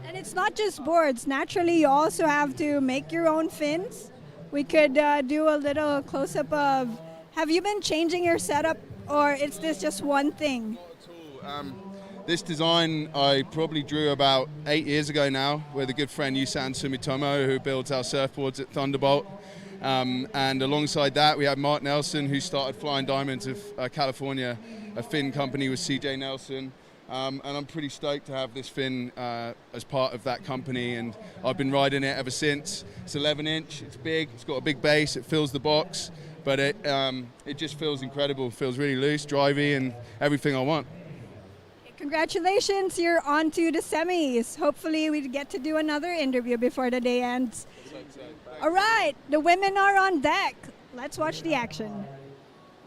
And it's not just boards. Naturally, you also have to make your own fins. We could do a little close-up of, have you been changing your setup, or is this just one thing? Not at all. This design I probably drew about 8 years ago now with a good friend, Yusan Sumitomo, who builds our surfboards at Thunderbolt. And alongside that, we have Mark Nelson, who started Flying Diamonds of California, a fin company with CJ Nelson. And I'm pretty stoked to have this fin as part of that company, and I've been riding it ever since. It's 11-inch, it's big, it's got a big base, it fills the box, but it just feels incredible. It feels really loose, drivey, and everything I want. Congratulations, you're on to the semis. Hopefully we get to do another interview before the day ends. All right, the women are on deck. Let's watch the action.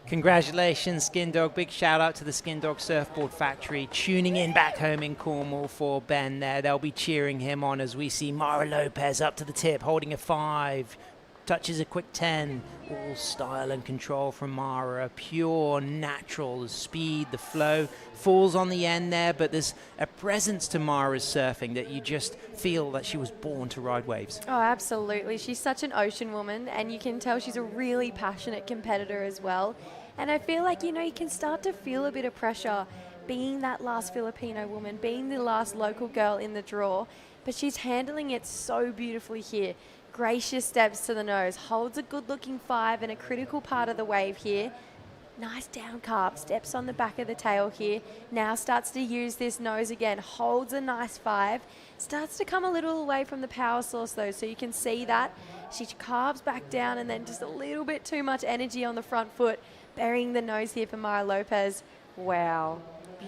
Congratulations, Skindog. Big shout out to the Skindog Surfboard Factory tuning in back home in Cornwall for Ben there. They'll be cheering him on as we see Mara Lopez up to the tip, holding a 5. Touches a quick 10. All style and control from Mara. Pure, natural. The speed, the flow falls on the end there, but there's a presence to Mara's surfing that you just feel that she was born to ride waves. Oh, absolutely. She's such an ocean woman, and you can tell she's a really passionate competitor as well. And I feel like, you can start to feel a bit of pressure being that last Filipino woman, being the last local girl in the draw, but she's handling it so beautifully here. Gracious steps to the nose, holds a good-looking 5 in a critical part of the wave here. Nice down carve, steps on the back of the tail here. Now starts to use this nose again, holds a nice 5. Starts to come a little away from the power source though, so you can see that. She carves back down, and then just a little bit too much energy on the front foot, burying the nose here for Mara Lopez. Wow,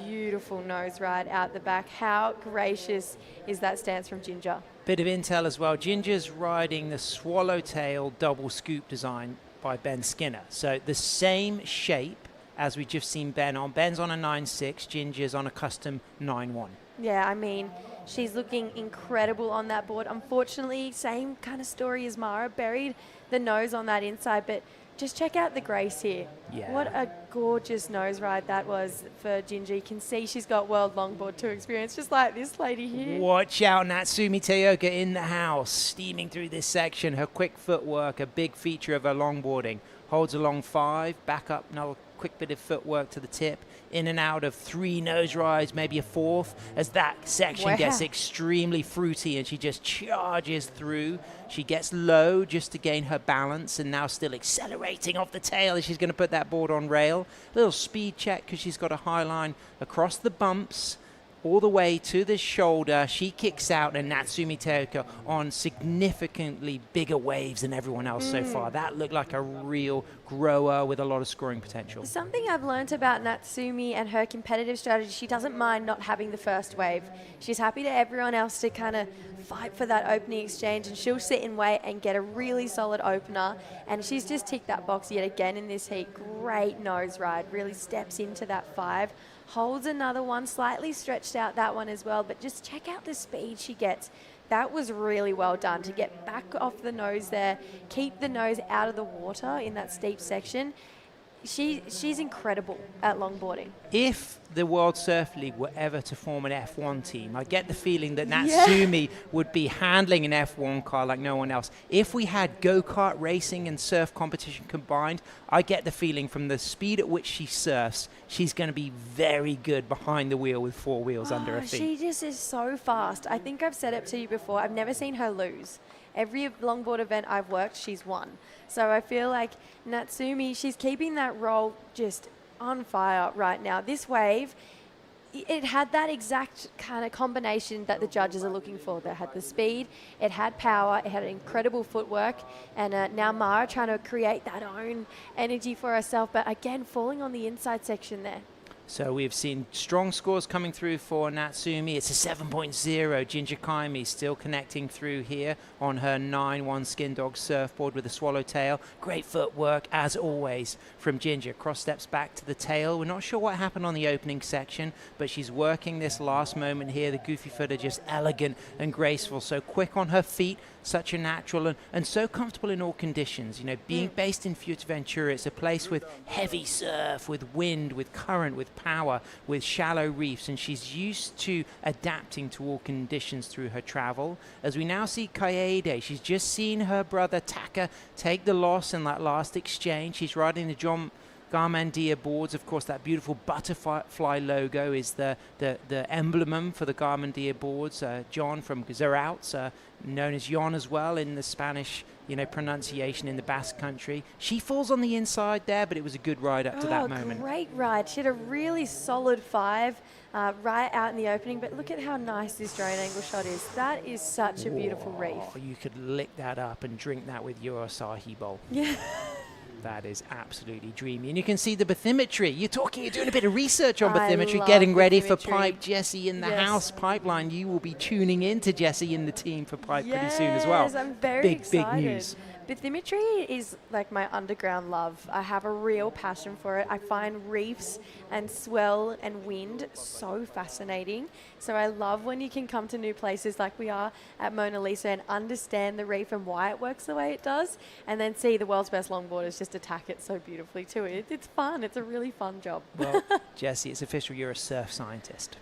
beautiful nose ride out the back. How gracious is that stance from Ginger? Bit of intel as well. Ginger's riding the swallowtail double scoop design by Ben Skinner. So the same shape as we just seen Ben on. Ben's on a 9.6, Ginger's on a custom 9.1. Yeah, I mean, she's looking incredible on that board. Unfortunately, same kind of story as Mara, buried the nose on that inside, but Just check out the grace here. Yeah. What a gorgeous nose ride that was for Ginger. You can see she's got World Longboard Tour experience, just like this lady here. Watch out, Natsumi Teoka in the house, steaming through this section. Her quick footwork, a big feature of her longboarding. Holds a long 5, back up, another quick bit of footwork to the tip, in and out of 3 nose rides, maybe a 4th, as that section gets extremely fruity and she just charges through. She gets low just to gain her balance and now still accelerating off the tail as she's going to put that board on rail. Little speed check because she's got a high line across the bumps, all the way to the shoulder. She kicks out, and Natsumi Teoka on significantly bigger waves than everyone else so far. That looked like a real grower with a lot of scoring potential. Something I've learnt about Natsumi and her competitive strategy, she doesn't mind not having the first wave. She's happy to everyone else to kind of fight for that opening exchange, and she'll sit in wait and get a really solid opener. And she's just ticked that box yet again in this heat. Great nose ride, really steps into that 5. Holds another one, slightly stretched out that one as well, but just check out the speed she gets. That was really well done to get back off the nose there, keep the nose out of the water in that steep section. She's incredible at longboarding. If the World Surf League were ever to form an F1 team, I get the feeling that Natsumi would be handling an F1 car like no one else. If we had go-kart racing and surf competition combined, I get the feeling from the speed at which she surfs, she's going to be very good behind the wheel with 4 wheels under her feet. She just is so fast. I think I've said it to you before. I've never seen her lose. Every longboard event I've worked, she's won. So I feel like Natsumi, she's keeping that roll just on fire right now. This wave, it had that exact kind of combination that the judges are looking for. They had the speed, it had power, it had incredible footwork, and now Mara trying to create that own energy for herself, but again, falling on the inside section there. So we've seen strong scores coming through for Natsumi. It's a 7.0. Ginger Kaimi still connecting through here on her 9-1 Skin Dog surfboard with a swallowtail. Great footwork, as always, from Ginger. Cross steps back to the tail. We're not sure what happened on the opening section, but she's working this last moment here. The goofy footer just elegant and graceful. So quick on her feet, such a natural and so comfortable in all conditions. You know, being based in Fuerteventura, it's a place with heavy surf, with wind, with current, with power, with shallow reefs, and she's used to adapting to all conditions through her travel. As we now see Kaede, she's just seen her brother Taka take the loss in that last exchange. She's riding the John Garmandia boards. Of course, that beautiful butterfly logo is the emblem for the Garmandia boards. John from Zarautz, known as Jon as well in the Spanish, pronunciation in the Basque Country. She falls on the inside there, but it was a good ride up to that moment. Great ride. She had a really solid 5 right out in the opening, but look at how nice this drone angle shot is. That is such a beautiful reef. You could lick that up and drink that with your acai bowl. Yeah. That is absolutely dreamy. And you can see the bathymetry. You're doing a bit of research on I bathymetry, love getting ready for bathymetry. Pipe. Jessie in the house. Pipeline, you will be tuning in to Jessie in the team for Pipe pretty soon as well. Yes, I'm very excited. Big news. Bathymetry is like my underground love. I have a real passion for it. I find reefs and swell and wind so fascinating. So I love when you can come to new places like we are at Mona Lisa and understand the reef and why it works the way it does, and then see the world's best longboarders just attack it so beautifully too. It's fun. It's a really fun job. Well, Jessie, it's official. You're a surf scientist.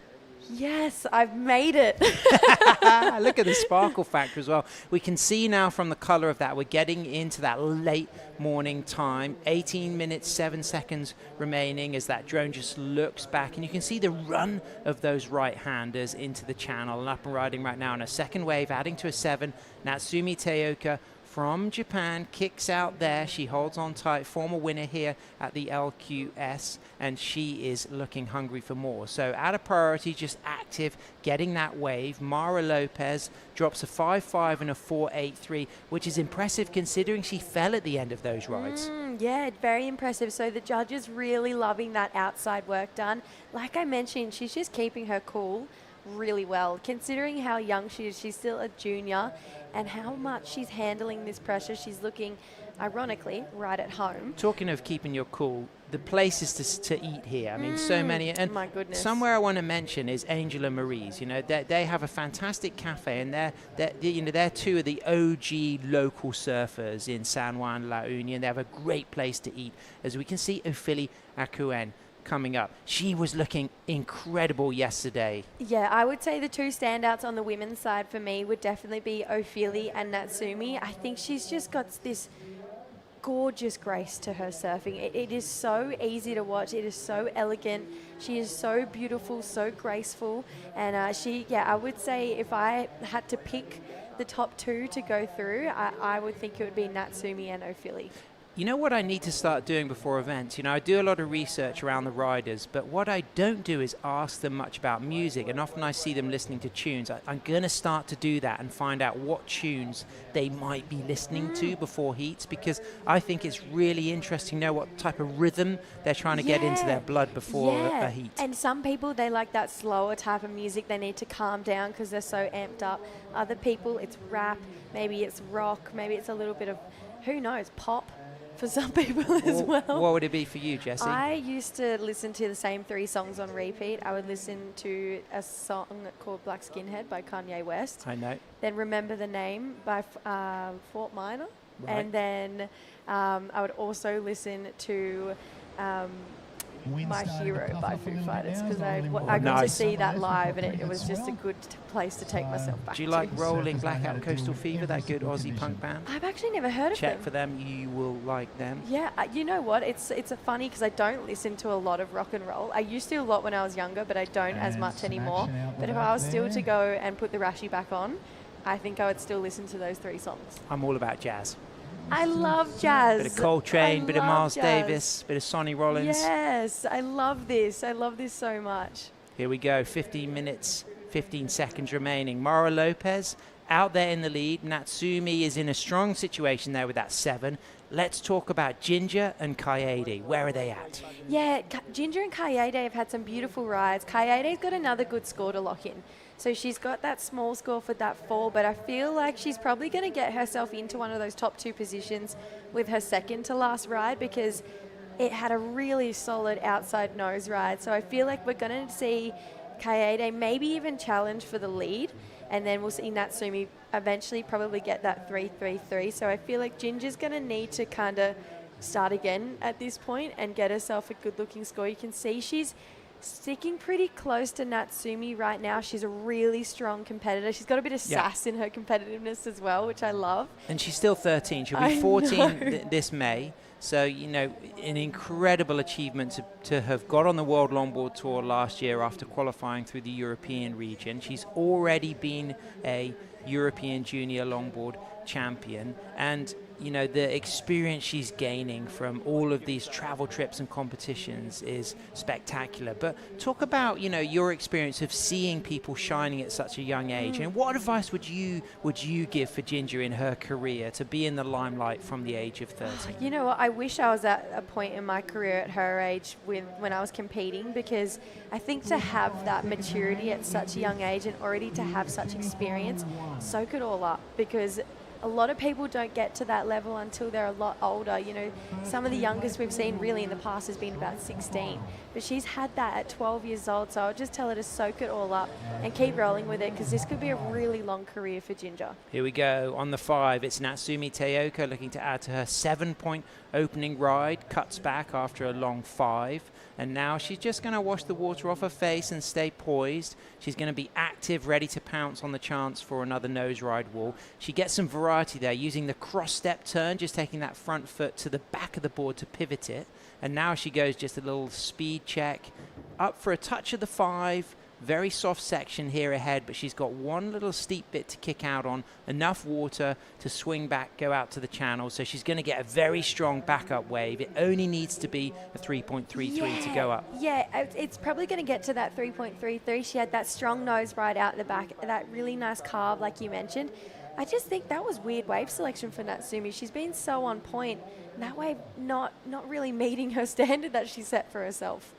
Yes, I've made it. Look at the sparkle factor as well. We can see now from the color of that, we're getting into that late morning time. 18 minutes, 7 seconds remaining as that drone just looks back. And you can see the run of those right-handers into the channel and up and riding right now. And a second wave adding to a 7. Natsumi Teoka from Japan kicks out there. She holds on tight. Former winner here at the LQS, and she is looking hungry for more. So out of priority, just active, getting that wave. Mara Lopez drops a 5.5 and a 4.83, which is impressive considering she fell at the end of those rides. Yeah, very impressive. So the judges really loving that outside work done. Like I mentioned, she's just keeping her cool really well. Considering how young she is, she's still a junior, and how much she's handling this pressure. She's looking, ironically, right at home. Talking of keeping your cool, the places to eat here. I mean, so many. And my goodness. Somewhere I want to mention is Angela Marie's. You know, they have a fantastic cafe, and they're two of the OG local surfers in San Juan, La Union. They have a great place to eat. As we can see, Ophili Akuen coming up. She was looking incredible yesterday. Yeah, I would say the two standouts on the women's side for me would definitely be Ophili and Natsumi. I think she's just got this gorgeous grace to her surfing. It is so easy to watch. It is so elegant. She is so beautiful, so graceful. And I would say if I had to pick the top two to go through, I would think it would be Natsumi and Ophili. You know what I need to start doing before events? You know, I do a lot of research around the riders, but what I don't do is ask them much about music, and often I see them listening to tunes. I'm going to start to do that and find out what tunes they might be listening to before heats, because I think it's really interesting to know what type of rhythm they're trying to get into their blood before a heat. And some people, they like that slower type of music. They need to calm down because they're so amped up. Other people, it's rap, maybe it's rock, maybe it's a little bit of, who knows, pop. For some people as well. What would it be for you, Jessie? I used to listen to the same 3 songs on repeat. I would listen to a song called Black Skinhead by Kanye West. I know. Then Remember the Name by Fort Minor. Right. And then I would also listen to My Hero by Foo Fighters, because I got to see that live, and it was just a good place to take myself back. Do you like Rolling Blackout Coastal Fever, that good Aussie punk band? I've actually never heard of them. Check for them, you will like them. Yeah, you know what? It's a funny because I don't listen to a lot of rock and roll. I used to a lot when I was younger, but I don't as much anymore. But if I was still to go and put the Rashi back on, I think I would still listen to those 3 songs. I'm all about jazz. I love jazz. Bit of Coltrane, bit of Miles Davis, bit of Sonny Rollins. Yes, I love this. I love this so much. Here we go, 15 minutes, 15 seconds remaining. Mara Lopez out there in the lead. Natsumi is in a strong situation there with that 7. Let's talk about Ginger and Kaede. Where are they at? Yeah, Ginger and Kaede have had some beautiful rides. Kaede's got another good score to lock in. So she's got that small score for that 4, but I feel like she's probably going to get herself into one of those top 2 positions with her second to last ride, because it had a really solid outside nose ride. So I feel like we're going to see Kaede maybe even challenge for the lead, and then we'll see Natsumi eventually probably get that 3-3-3. So I feel like Ginger's going to need to kind of start again at this point and get herself a good-looking score. You can see she's sticking pretty close to Natsumi right now. She's a really strong competitor. She's got a bit of sass in her competitiveness as well, which I love. And she's still 13. She'll be 14 this May. So, you know, an incredible achievement to have got on the World Longboard Tour last year after qualifying through the European region. She's already been a European Junior Longboard champion. And, you know, the experience she's gaining from all of these travel trips and competitions is spectacular. But talk about, you know, your experience of seeing people shining at such a young age. And what advice would you give for Ginger in her career to be in the limelight from the age of 13? You know what? I wish I was at a point in my career at her age when I was competing, because I think to have that maturity at such a young age and already to have such experience, soak it all up, because a lot of people don't get to that level until they're a lot older. You know, some of the youngest we've seen really in the past has been about 16. But she's had that at 12 years old, so I'll just tell her to soak it all up and keep rolling with it, because this could be a really long career for Ginger. Here we go. On the 5, it's Natsumi Teoka looking to add to her 7-point opening ride. Cuts back after a long 5. And now she's just going to wash the water off her face and stay poised. She's going to be active, ready to pounce on the chance for another nose ride wall. She gets some variety there, using the cross-step turn, just taking that front foot to the back of the board to pivot it. And now she goes just a little speed check. Up for a touch of the 5. Very soft section here ahead, but she's got one little steep bit to kick out on, enough water to swing back, go out to the channel. So she's going to get a very strong backup wave. It only needs to be a 3.33 to go up. Yeah, it's probably going to get to that 3.33. She had that strong nose right out the back, that really nice carve like you mentioned. I just think that was weird wave selection for Natsumi. She's been so on point. That wave not really meeting her standard that she set for herself.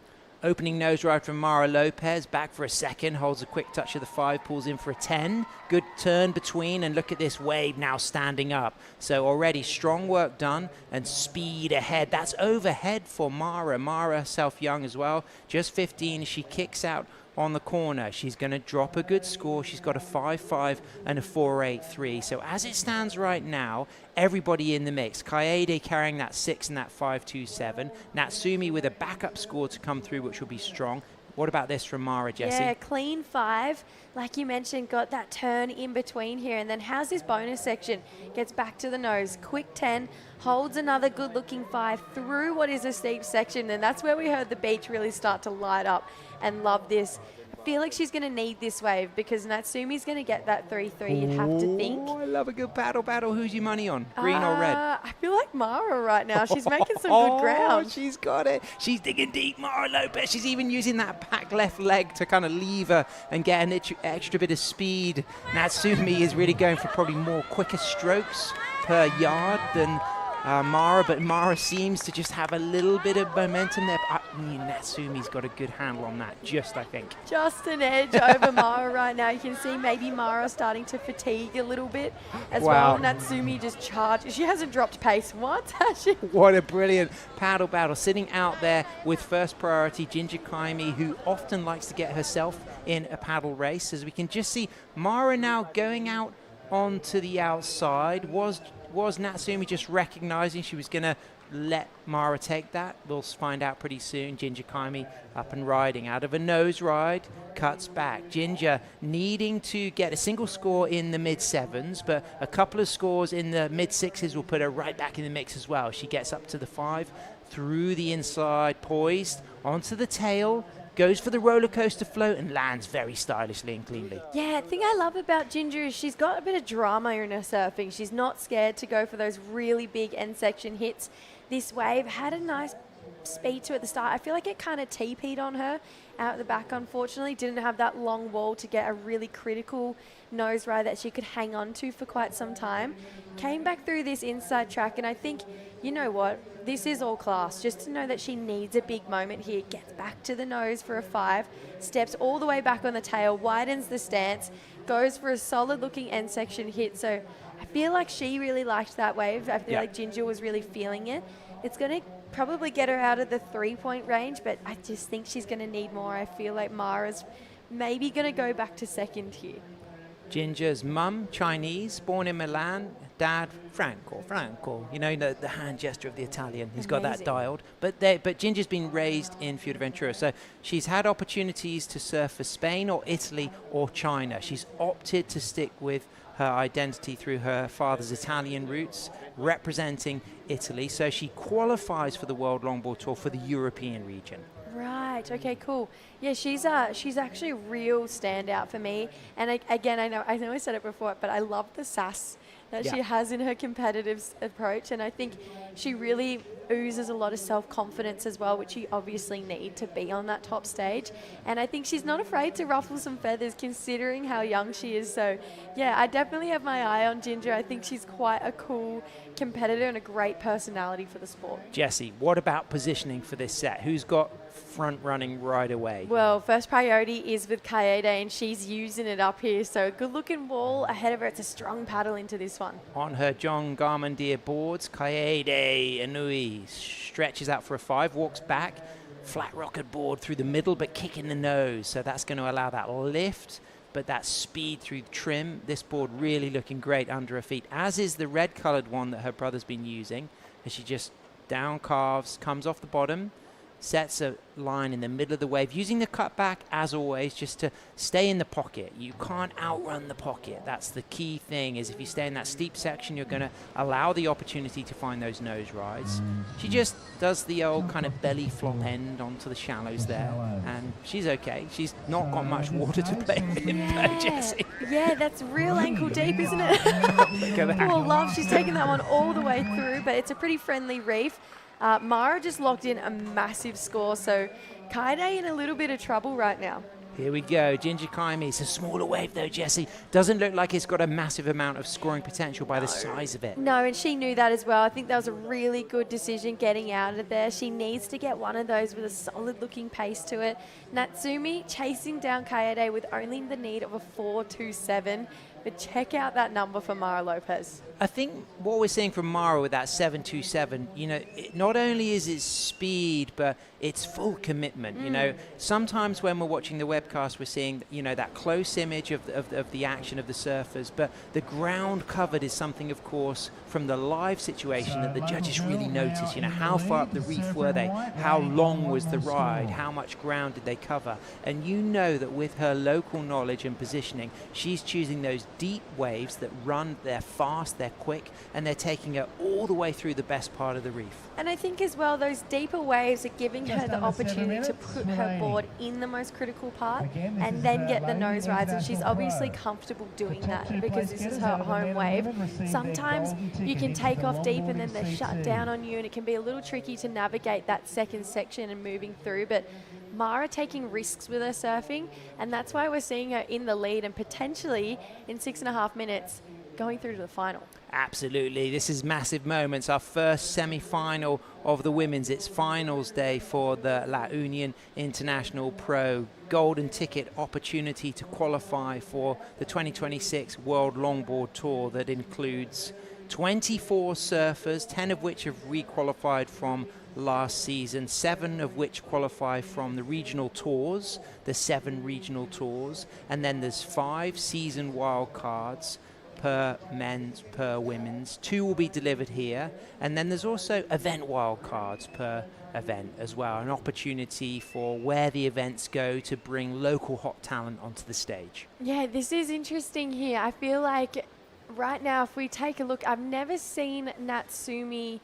Opening nose ride from Mara Lopez, back for a second, holds a quick touch of the 5, pulls in for a 10. Good turn between, and look at this wave now standing up. So already strong work done and speed ahead. That's overhead for Mara. Mara herself young as well, just 15. She kicks out on the corner. She's going to drop a good score. She's got a 5.5 and a 4.83. So as it stands right now, everybody in the mix. Kaede carrying that 6 and that 5.27. Natsumi with a backup score to come through, which will be strong. What about this from Mara, Jessie? Yeah, clean 5. Like you mentioned, got that turn in between here. And then how's this bonus section? Gets back to the nose. Quick 10. Holds another good-looking 5 through what is a steep section. And that's where we heard the beach really start to light up and love this. I feel like she's going to need this wave because Natsumi's going to get that 3-3, you'd have to think. I love a good paddle battle. Who's your money on? Green or red? I feel like Mara right now. She's making some good ground. She's got it. She's digging deep, Mara Lopez. She's even using that back left leg to kind of leave her and get an extra bit of speed. Natsumi is really going for probably more quicker strokes per yard than Mara, but Mara seems to just have a little bit of momentum there. Natsumi's got a good handle on that, I think. Just an edge over Mara right now. You can see maybe Mara starting to fatigue a little bit as well. Natsumi just charged. She hasn't dropped pace once, has she? What a brilliant paddle battle. Sitting out there with first priority, Ginger Kaimi, who often likes to get herself in a paddle race. As we can just see, Mara now going out onto the outside. Was Natsumi just recognizing she was going to let Mara take that? We'll find out pretty soon. Ginger Kaimi up and riding out of a nose ride, cuts back. Ginger needing to get a single score in the mid-7s, but a couple of scores in the mid-6s will put her right back in the mix as well. She gets up to the 5, through the inside, poised, onto the tail, goes for the roller coaster float and lands very stylishly and cleanly. Yeah, the thing I love about Ginger is she's got a bit of drama in her surfing. She's not scared to go for those really big end section hits. This wave had a nice speed to it at the start. I feel like it kind of TP'd on her out the back, unfortunately. Didn't have that long wall to get a really critical nose ride that she could hang on to for quite some time. Came back through this inside track, and I think, you know what, this is all class. Just to know that she needs a big moment here. Gets back to the nose for a 5, steps all the way back on the tail, widens the stance, goes for a solid looking end section hit. So I feel like she really liked that wave. I feel like Ginger was really feeling it. It's going to probably get her out of the 3-point range, but I just think she's going to need more. I feel like Mara's maybe going to go back to second here. Ginger's mum, Chinese, born in Milan. Dad, Franco. You know, the hand gesture of the Italian. He's got that dialed. But Ginger's been raised in Fuerteventura, so she's had opportunities to surf for Spain or Italy or China. She's opted to stick with her identity through her father's Italian roots, representing Italy. So she qualifies for the World Longboard Tour for the European region. Right. Okay. Cool. Yeah, she's actually a real standout for me. And again, I know I said it before, but I love the sass that she has in her competitive approach, and I think she really oozes a lot of self-confidence as well, which you obviously need to be on that top stage. And I think she's not afraid to ruffle some feathers considering how young she is. So yeah, I definitely have my eye on Ginger. I think she's quite a cool competitor and a great personality for the sport. Jessie, what about positioning for this set? Who's got front running right away? Well, first priority is with Kaede, and she's using it up here. So good looking wall ahead of her. It's a strong paddle into this one. On her John Garmandir boards, Kaede Inui stretches out for a 5, walks back, flat rocket board through the middle, but kicking the nose. So that's going to allow that lift, but that speed through the trim. This board really looking great under her feet, as is the red colored one that her brother's been using. As she just down calves, comes off the bottom, sets a line in the middle of the wave, using the cutback as always just to stay in the pocket. You can't outrun the pocket. That's the key thing, is if you stay in that steep section, you're going to allow the opportunity to find those nose rides. She just does the old kind of belly flop end onto the shallows there, and she's okay. She's not got much water to play with, though, Jessie. Yeah, that's real ankle deep, isn't it? Poor love, she's taken that one all the way through, but it's a pretty friendly reef. Mara just locked in a massive score, so Kaede in a little bit of trouble right now. Here we go, Ginger Kaimi. It's a smaller wave though, Jessie. Doesn't look like it's got a massive amount of scoring potential by the size of it. No, and she knew that as well. I think that was a really good decision getting out of there. She needs to get one of those with a solid looking pace to it. Natsumi chasing down Kaede with only the need of a 4.27. But check out that number for Mara Lopez. I think what we're seeing from Mara with that 7.27, you know, not only is it speed, but it's full commitment. You know, sometimes when we're watching the webcast, we're seeing, you know, that close image of the action of the surfers, but the ground covered is something, of course, from the live situation that the judges really notice. You know, how far up the reef were they? How long was the ride? How much ground did they cover? And you know that with her local knowledge and positioning, she's choosing those deep waves that run, they're fast, they're quick, and they're taking her all the way through the best part of the reef. And I think as well, those deeper waves are giving her the opportunity to put her board in the most critical part and then get the nose rides. And she's obviously comfortable doing that because this is her home wave. Sometimes you can take off deep and then they're shut down on you, and it can be a little tricky to navigate that second section and moving through. But Mara taking risks with her surfing, and that's why we're seeing her in the lead and potentially in 6.5 minutes going through to the final. Absolutely. This is massive moments. Our first semi-final of the women's. It's finals day for the La Union International Pro. Golden ticket opportunity to qualify for the 2026 World Longboard Tour that includes 24 surfers, 10 of which have re-qualified from last season, 7 of which qualify from the regional tours, the 7 regional tours, and then there's 5 season wildcards per men's, per women's. 2 will be delivered here, and then there's also event wildcards per event as well, an opportunity for where the events go to bring local hot talent onto the stage. Yeah, this is interesting here. I feel like right now, if we take a look, I've never seen Natsumi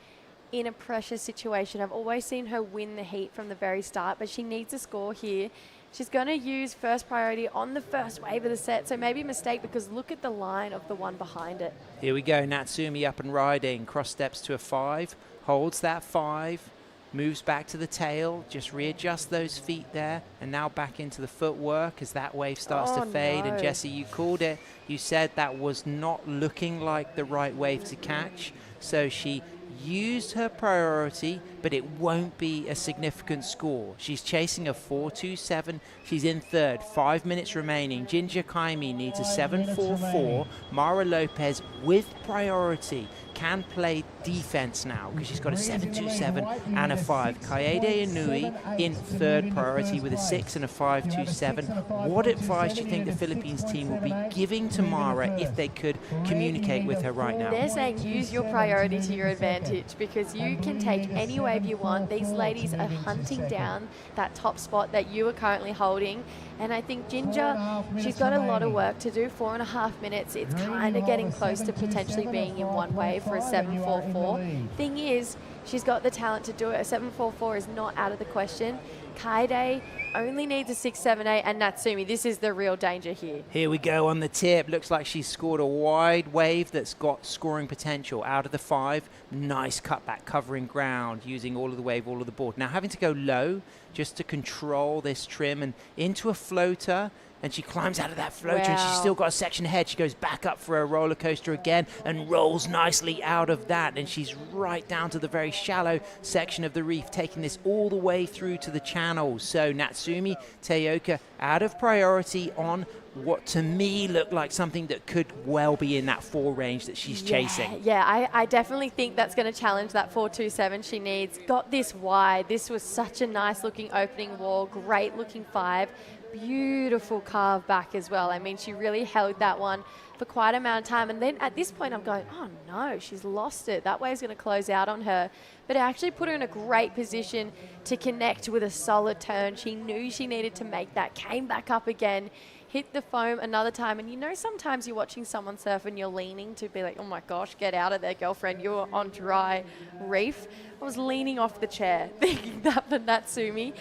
in a pressure situation. I've always seen her win the heat from the very start, but she needs a score here. She's going to use first priority on the first wave of the set, so maybe a mistake because look at the line of the one behind it. Here we go, Natsumi up and riding, cross steps to a 5, holds that 5, moves back to the tail, just readjust those feet there, and now back into the footwork as that wave starts to fade. No. And Jessie, you called it. You said that was not looking like the right wave to catch, so she used her priority, but it won't be a significant score. She's chasing a 4.27. She's in third. 5 minutes remaining. Ginger Kaimi needs a 7.44. Mara Lopez with priority can play defense now because she's got a 7.27 and a 5. Kaede Inui in third priority with a 6 and a 5.27. What advice do you think the Philippines team will be giving to Mara if they could communicate with her right now? They're saying use your priority to your advantage because you can take any wave you want. These ladies are hunting down that top spot that you are currently holding. And I think Ginger, she's got a lot of work to do. 4.5 minutes. It's kind of getting close to potentially being in one wave for a 7.44. Thing is, she's got the talent to do it. A 7.44 is not out of the question. Kaede only needs a 6.78, and Natsumi, this is the real danger here. Here we go on the tip. Looks like she's scored a wide wave that's got scoring potential. Out of the 5, nice cutback, covering ground, using all of the wave, all of the board. Now having to go low just to control this trim and into a floater. And she climbs out of that floater, and she's still got a section ahead. She goes back up for a roller coaster again and rolls nicely out of that. And she's right down to the very shallow section of the reef, taking this all the way through to the channels. So Natsumi Teioka out of priority on what to me looked like something that could well be in that 4 range that she's chasing. Yeah, I definitely think that's going to challenge that 4.27 she needs. Got this wide. This was such a nice looking opening wall, great looking 5. Beautiful carve back as well. I mean, she really held that one for quite an amount of time. And then at this point, I'm going, oh no, she's lost it. That wave's going to close out on her. But it actually put her in a great position to connect with a solid turn. She knew she needed to make that, came back up again, hit the foam another time. And you know, sometimes you're watching someone surf and you're leaning to be like, oh my gosh, get out of there, girlfriend. You're on dry reef. I was leaning off the chair thinking that for Natsumi.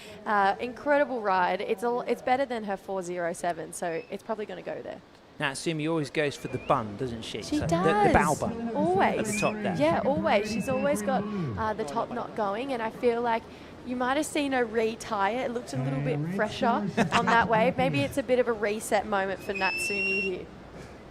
Incredible ride. It's better than her 4.07, so it's probably going to go there. Natsumi always goes for the bun, doesn't she? She so does. The bow bun. Always. At the top there. Yeah, always. She's always got the top knot going, and I feel like You might have seen her retie it. It looked a little bit fresher on that wave. Maybe it's a bit of a reset moment for Natsumi here.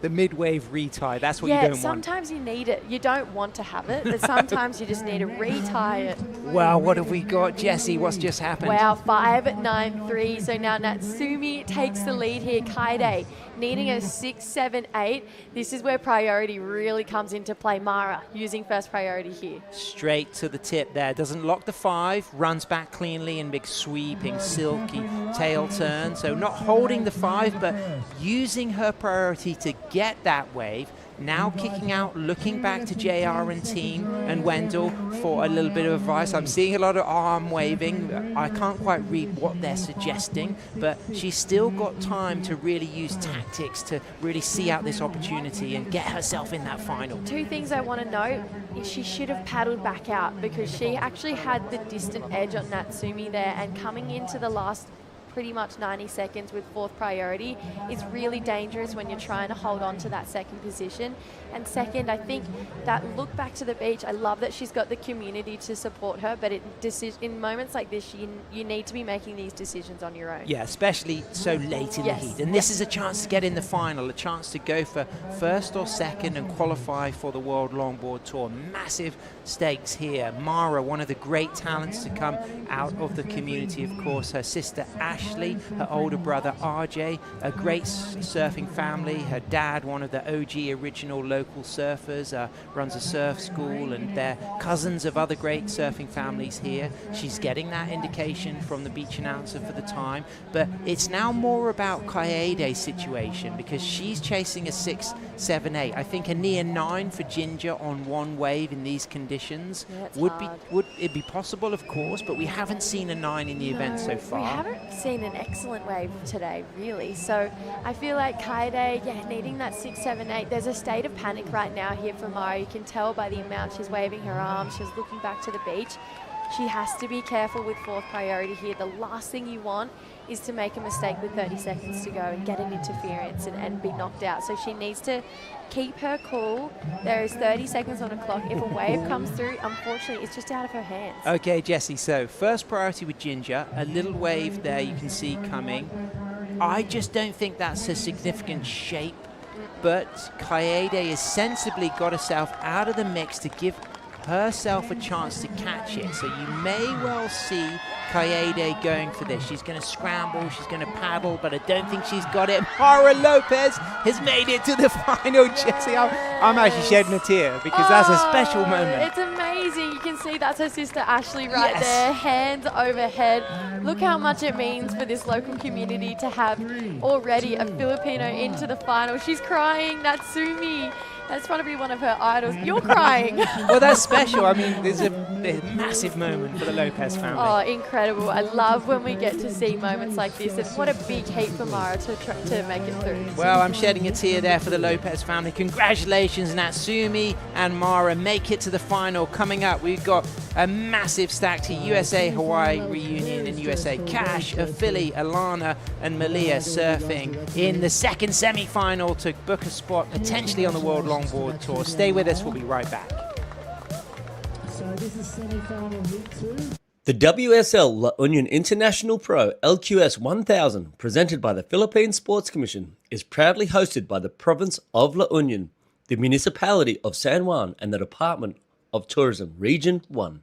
The mid-wave retie, that's what you don't want. Yeah, sometimes you need it. You don't want to have it, but sometimes you just need to retie it. Wow, what have we got, Jessie? What's just happened? Wow, 5.93. So now Natsumi takes the lead here. Kaede needing a 6.78. This is where priority really comes into play. Mara using first priority here. Straight to the tip there. Doesn't lock the 5, runs back cleanly in big sweeping, silky tail turn. So not holding the 5, but using her priority to get that wave. Now kicking out, looking back to JR and team and Wendell for a little bit of advice. I'm seeing a lot of arm waving. I can't quite read what they're suggesting, but she's still got time to really use tactics to really see out this opportunity and get herself in that final. 2 things I want to note is she should have paddled back out because she actually had the distant edge on Natsumi there, and coming into the last pretty much 90 seconds with 4th priority is really dangerous when you're trying to hold on to that 2nd position. And second, I think that look back to the beach, I love that she's got the community to support her, but in moments like this, you need to be making these decisions on your own. Yeah, especially so late in the heat. And this is a chance to get in the final, a chance to go for 1st or 2nd and qualify for the World Longboard Tour. Massive stakes here. Mara, one of the great talents to come out of the community, of course. Her sister Ashley, her older brother RJ, a great surfing family. Her dad, one of the OG original local surfers, runs a surf school, and they're cousins of other great surfing families here. She's getting that indication from the beach announcer for the time, but it's now more about Kaede's situation because she's chasing a 6.78. I think a near 9 for Ginger on one wave in these conditions would it be possible, of course, but we haven't seen a 9 in the event so far. We haven't seen an excellent wave today, really. So I feel like Kaede, needing that 6.78. There's a state of panic right now here for Mara. You can tell by the amount she's waving her arms. She's looking back to the beach. She has to be careful with 4th priority here. The last thing you want is to make a mistake with 30 seconds to go and get an interference and be knocked out. So she needs to keep her cool. There is 30 seconds on the clock. If a wave comes through, unfortunately, it's just out of her hands. Okay, Jessie, so first priority with Ginger, a little wave there you can see coming. I just don't think that's a significant shape, but Kaede has sensibly got herself out of the mix to give herself a chance to catch it. So you may well see Kaede going for this. She's going to scramble, she's going to paddle, but I don't think she's got it. Mara Lopez has made it to the final. Jessie, I'm actually shedding a tear because that's a special moment. It's amazing. You can see that's her sister Ashley right there, hands overhead. Look how much it means for this local community to have already a Filipino into the final. She's crying, Natsumi. That's probably one of her idols. You're crying. Well, that's special. I mean, there's a massive moment for the Lopez family. Oh, incredible. I love when we get to see moments like this. And what a big heat for Mara to make it through. Well, I'm shedding a tear there for the Lopez family. Congratulations, Natsumi and Mara. Make it to the final. Coming up, we've got a massive stack to USA Hawaii reunion and USA Cash, Philly, Alana and Malia surfing in the 2nd semi-final to book a spot potentially on the World Longboard Tour. Stay with us. We'll be right back. So this is semi-final week 2. The WSL La Union International Pro LQS 1000, presented by the Philippine Sports Commission, is proudly hosted by the province of La Union, the municipality of San Juan, and the Department of Tourism, Region 1.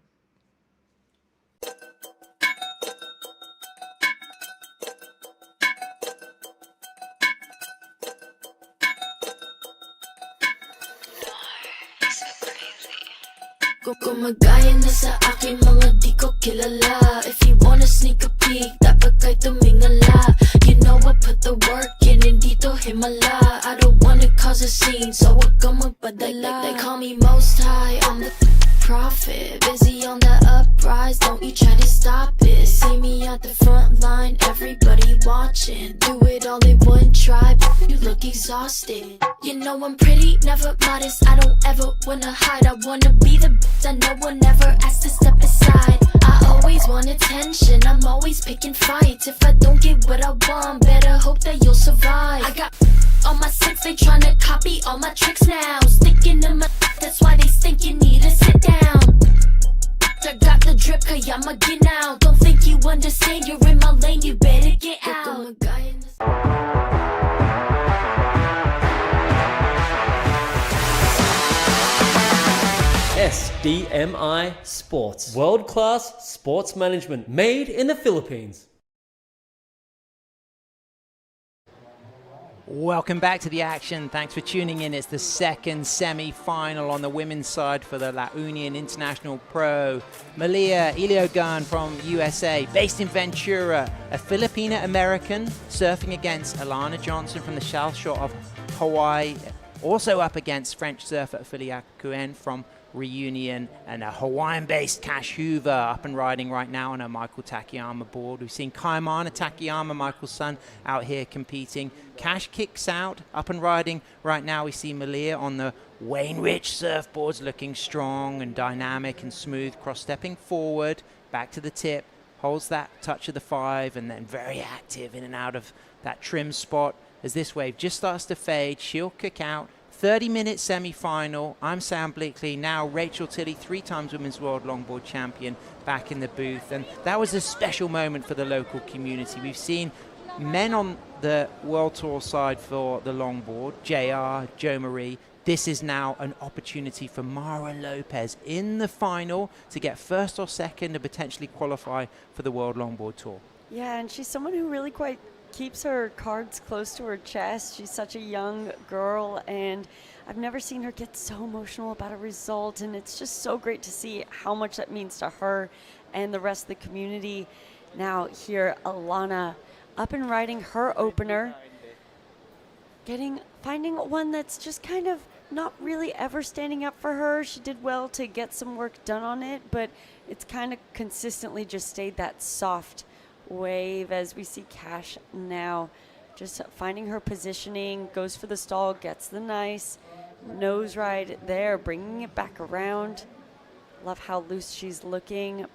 Gumagaya na sa aking mga di ko kilala. If you wanna sneak a peek, dapat kay tumingala. You know I put the work in, hindi to himala. I don't wanna cause a scene, so wag kang magpadala. They call me most high, I'm the prophet. Busy on the uprise, don't you try to stop it. See me at the front line, everybody watching. Do it all in one try, you look exhausted. You know I'm pretty, never modest. I don't ever wanna hide. I wanna be the bitch I know one never asked to step aside. I always want attention, I'm always picking fights. If I don't get what I want, better hope that you'll survive. I got on my six, they tryna copy all my tricks now. Sticking to my that's why they think you need to sit down. I got the drip drip, kayama get now. Don't think you understand, you're in my lane, you better get out. SDMI Sports. World-class sports management made in the Philippines. Welcome back to the action. Thanks for tuning in. It's the second semi-final on the women's side for the La Union International Pro. Malia Iliogan from USA, based in Ventura, a Filipina-American, surfing against Alana Johnson from the South Shore of Hawaii. Also up against French surfer Ophelia Cuen from Reunion, and a Hawaiian-based Cash Hoover up and riding right now on a Michael Takayama board. We've seen Kaimana Takayama, Michael's son, out here competing. Cash kicks out, up and riding right now. We see Malia on the Wayne Rich surfboards, looking strong and dynamic and smooth, cross-stepping forward, back to the tip, holds that touch of the 5, and then very active in and out of that trim spot. As this wave just starts to fade, she'll kick out. 30-minute semi-final. I'm Sam Bleakley. Now Rachel Tilley, 3-time Women's World Longboard Champion, back in the booth. And that was a special moment for the local community. We've seen men on the World Tour side for the longboard, JR, Joe Marie. This is now an opportunity for Mara Lopez in the final to get first or second and potentially qualify for the World Longboard Tour. Yeah, and she's someone who really quite keeps her cards close to her chest. She's such a young girl, and I've never seen her get so emotional about a result, and it's just so great to see how much that means to her and the rest of the community. Now here, Alana up and riding her opener, finding one that's just kind of not really ever standing up for her. She did well to get some work done on it, but it's kind of consistently just stayed that soft wave. As we see Cash now just finding her positioning, goes for the stall, gets the nice nose ride there, bringing it back around. Love how loose she's looking.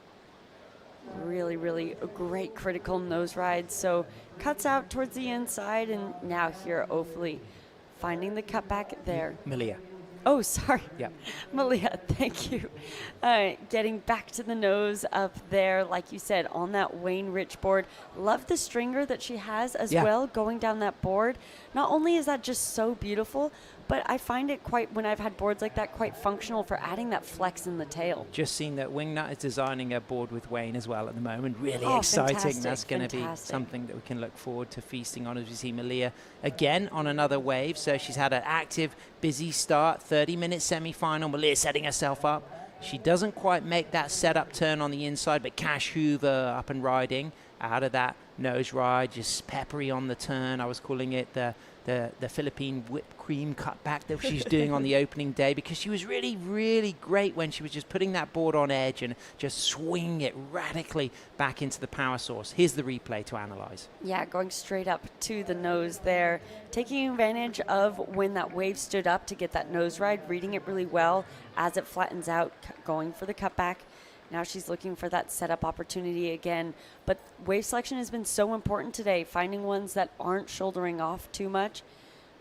Really, really a great critical nose ride. So cuts out towards the inside, and now here Ophelia finding the cutback there. Malia. Oh, sorry. Yeah. Malia, thank you. Getting back to the nose up there, like you said, on that Wayne Rich board. Love the stringer that she has as well going down that board. Not only is that just so beautiful, but I find it quite, when I've had boards like that, quite functional for adding that flex in the tail. Just seen that Wingnut is designing a board with Wayne as well at the moment. Really Oh, exciting. fantastic, That's going to be something that we can look forward to feasting on as we see Malia again on another wave. So she's had an active, busy start, 30-minute semi-final. Malia setting herself up. She doesn't quite make that setup turn on the inside, but Cash Hoover up and riding out of that nose ride, just peppery on the turn. I was calling it the Philippine whipped cream cutback that she's doing on the opening day, because she was really, really great when she was just putting that board on edge and just swinging it radically back into the power source. Here's the replay to analyze. Yeah, going straight up to the nose there, taking advantage of when that wave stood up to get that nose ride, reading it really well as it flattens out, going for the cutback. Now she's looking for that setup opportunity again. But wave selection has been so important today, finding ones that aren't shouldering off too much.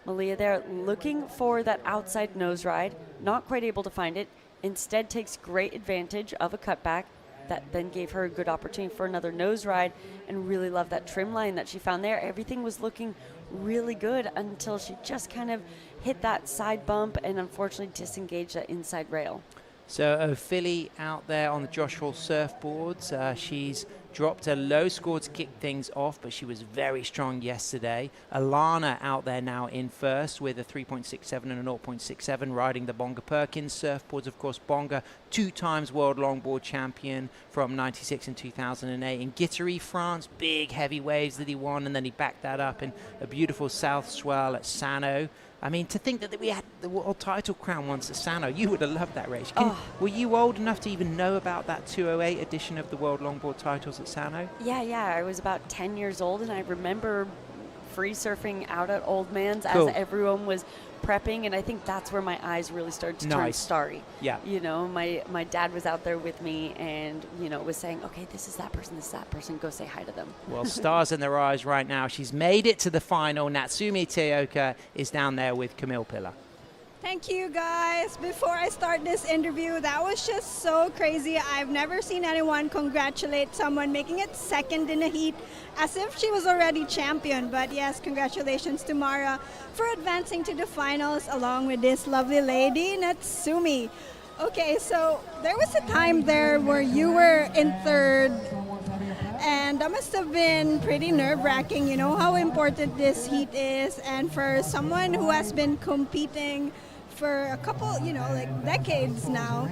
Malia there looking for that outside nose ride, not quite able to find it. Instead takes great advantage of a cutback that then gave her a good opportunity for another nose ride, and really love that trim line that she found there. Everything was looking really good until she just kind of hit that side bump and unfortunately disengaged that inside rail. So Ophelia out there on the Josh Hall surfboards. She's dropped a low score to kick things off, but she was very strong yesterday. Alana out there now in first with a 3.67 and a 0.67, riding the Bonga Perkins surfboards. Of course, Bonga, 2 times world longboard champion from 96 and 2008. In Guitry, France, big heavy waves that he won, and then he backed that up in a beautiful south swell at Sano. I mean, to think that we had the world title crown once at Sano, you would have loved that race. Were you old enough to even know about that 208 edition of the world longboard titles at Sano? Yeah, I was about 10 years old, and I remember free surfing out at Old Man's as everyone was prepping, and I think that's where my eyes really started to turn starry. Yeah. You know, my dad was out there with me and, you know, was saying, okay, this is that person, go say hi to them. Well, stars in their eyes right now. She's made it to the final. Natsumi Teoka is down there with Camille Pillar. Thank you, guys. Before I start this interview, that was just so crazy. I've never seen anyone congratulate someone making it second in a heat as if she was already champion. But yes, congratulations to Mara for advancing to the finals along with this lovely lady, Natsumi. Okay, so there was a time there where you were in third, and that must have been pretty nerve-wracking. You know how important this heat is, and for someone who has been competing for a couple, like decades now,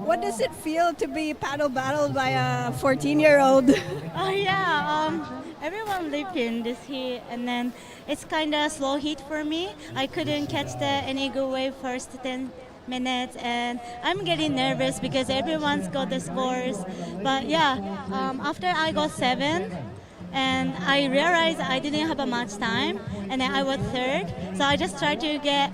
what does it feel to be paddle battled by a 14-year-old? Oh yeah, everyone lived in this heat, and then it's kind of slow heat for me. I couldn't catch any good wave first 10 minutes, and I'm getting nervous because everyone's got the scores. But yeah, after I got 7, and I realized I didn't have much time, and then I was third, so I just tried to get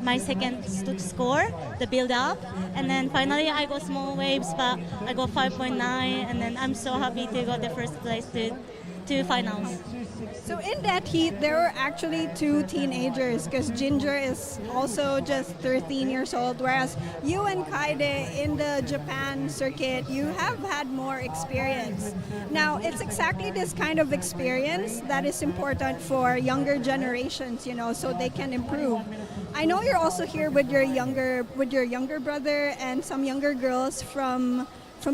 my second score, the build up, and then finally I got small waves, but I got 5.9, and then I'm so happy to go the first place to finals. So in that heat, there were actually 2 teenagers because Ginger is also just 13 years old, whereas you and Kaide in the Japan circuit, you have had more experience. Now, it's exactly this kind of experience that is important for younger generations, so they can improve. I know you're also here with your younger brother and some younger girls from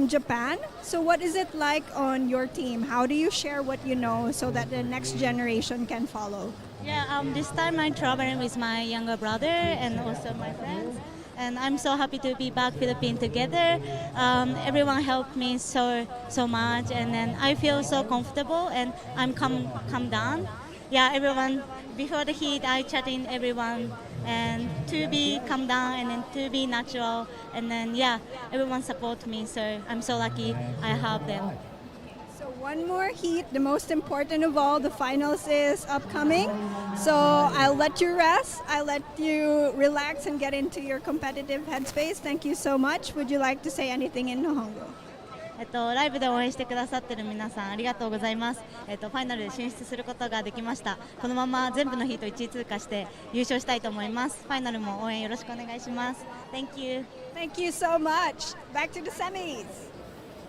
Japan. So what is it like on your team? How do you share what you know so that the next generation can follow? Yeah, this time I'm traveling with my younger brother and also my friends. And I'm so happy to be back Philippines together. Everyone helped me so much, and then I feel so comfortable and I'm calm down. Yeah, everyone, before the heat, I chatting everyone and to be calm down and then to be natural, and then yeah, everyone support me, so I'm so lucky I have them. So one more heat, the most important of all, the finals is upcoming. So I'll let you rest, I'll let you relax and get into your competitive headspace. Thank you so much. Would you like to say anything in Nihongo? ライブで応援してくださっている皆さんありがとうございます。ファイナルで進出することができました。このまま全部のヒート1位通過して優勝したいと思います。ファイナルも応援よろしくお願いします。Thank you. Thank you so much. Back to the semis.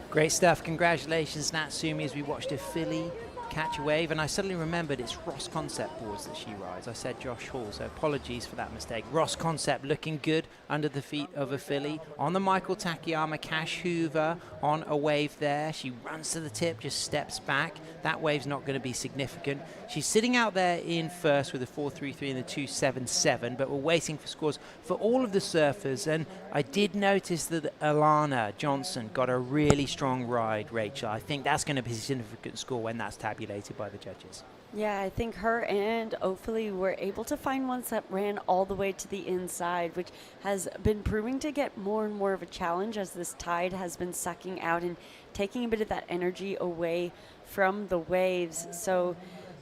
Great stuff. Congratulations, Natsumi, as we watched a filly catch a wave, and I suddenly remembered it's Ross Concept boards that she rides. I said Josh Hall, so apologies for that mistake. Ross Concept looking good under the feet of a filly. On the Michael Takayama, Cash Hoover on a wave there. She runs to the tip, just steps back. That wave's not going to be significant. She's sitting out there in first with a 4.33 and a 2.77, but we're waiting for scores for all of the surfers. And I did notice that Alana Johnson got a really strong ride, Rachel. I think that's going to be a significant score when that's tabulated by the judges. Yeah, I think her and Ophelie were able to find ones that ran all the way to the inside, which has been proving to get more and more of a challenge as this tide has been sucking out and taking a bit of that energy away from the waves. So,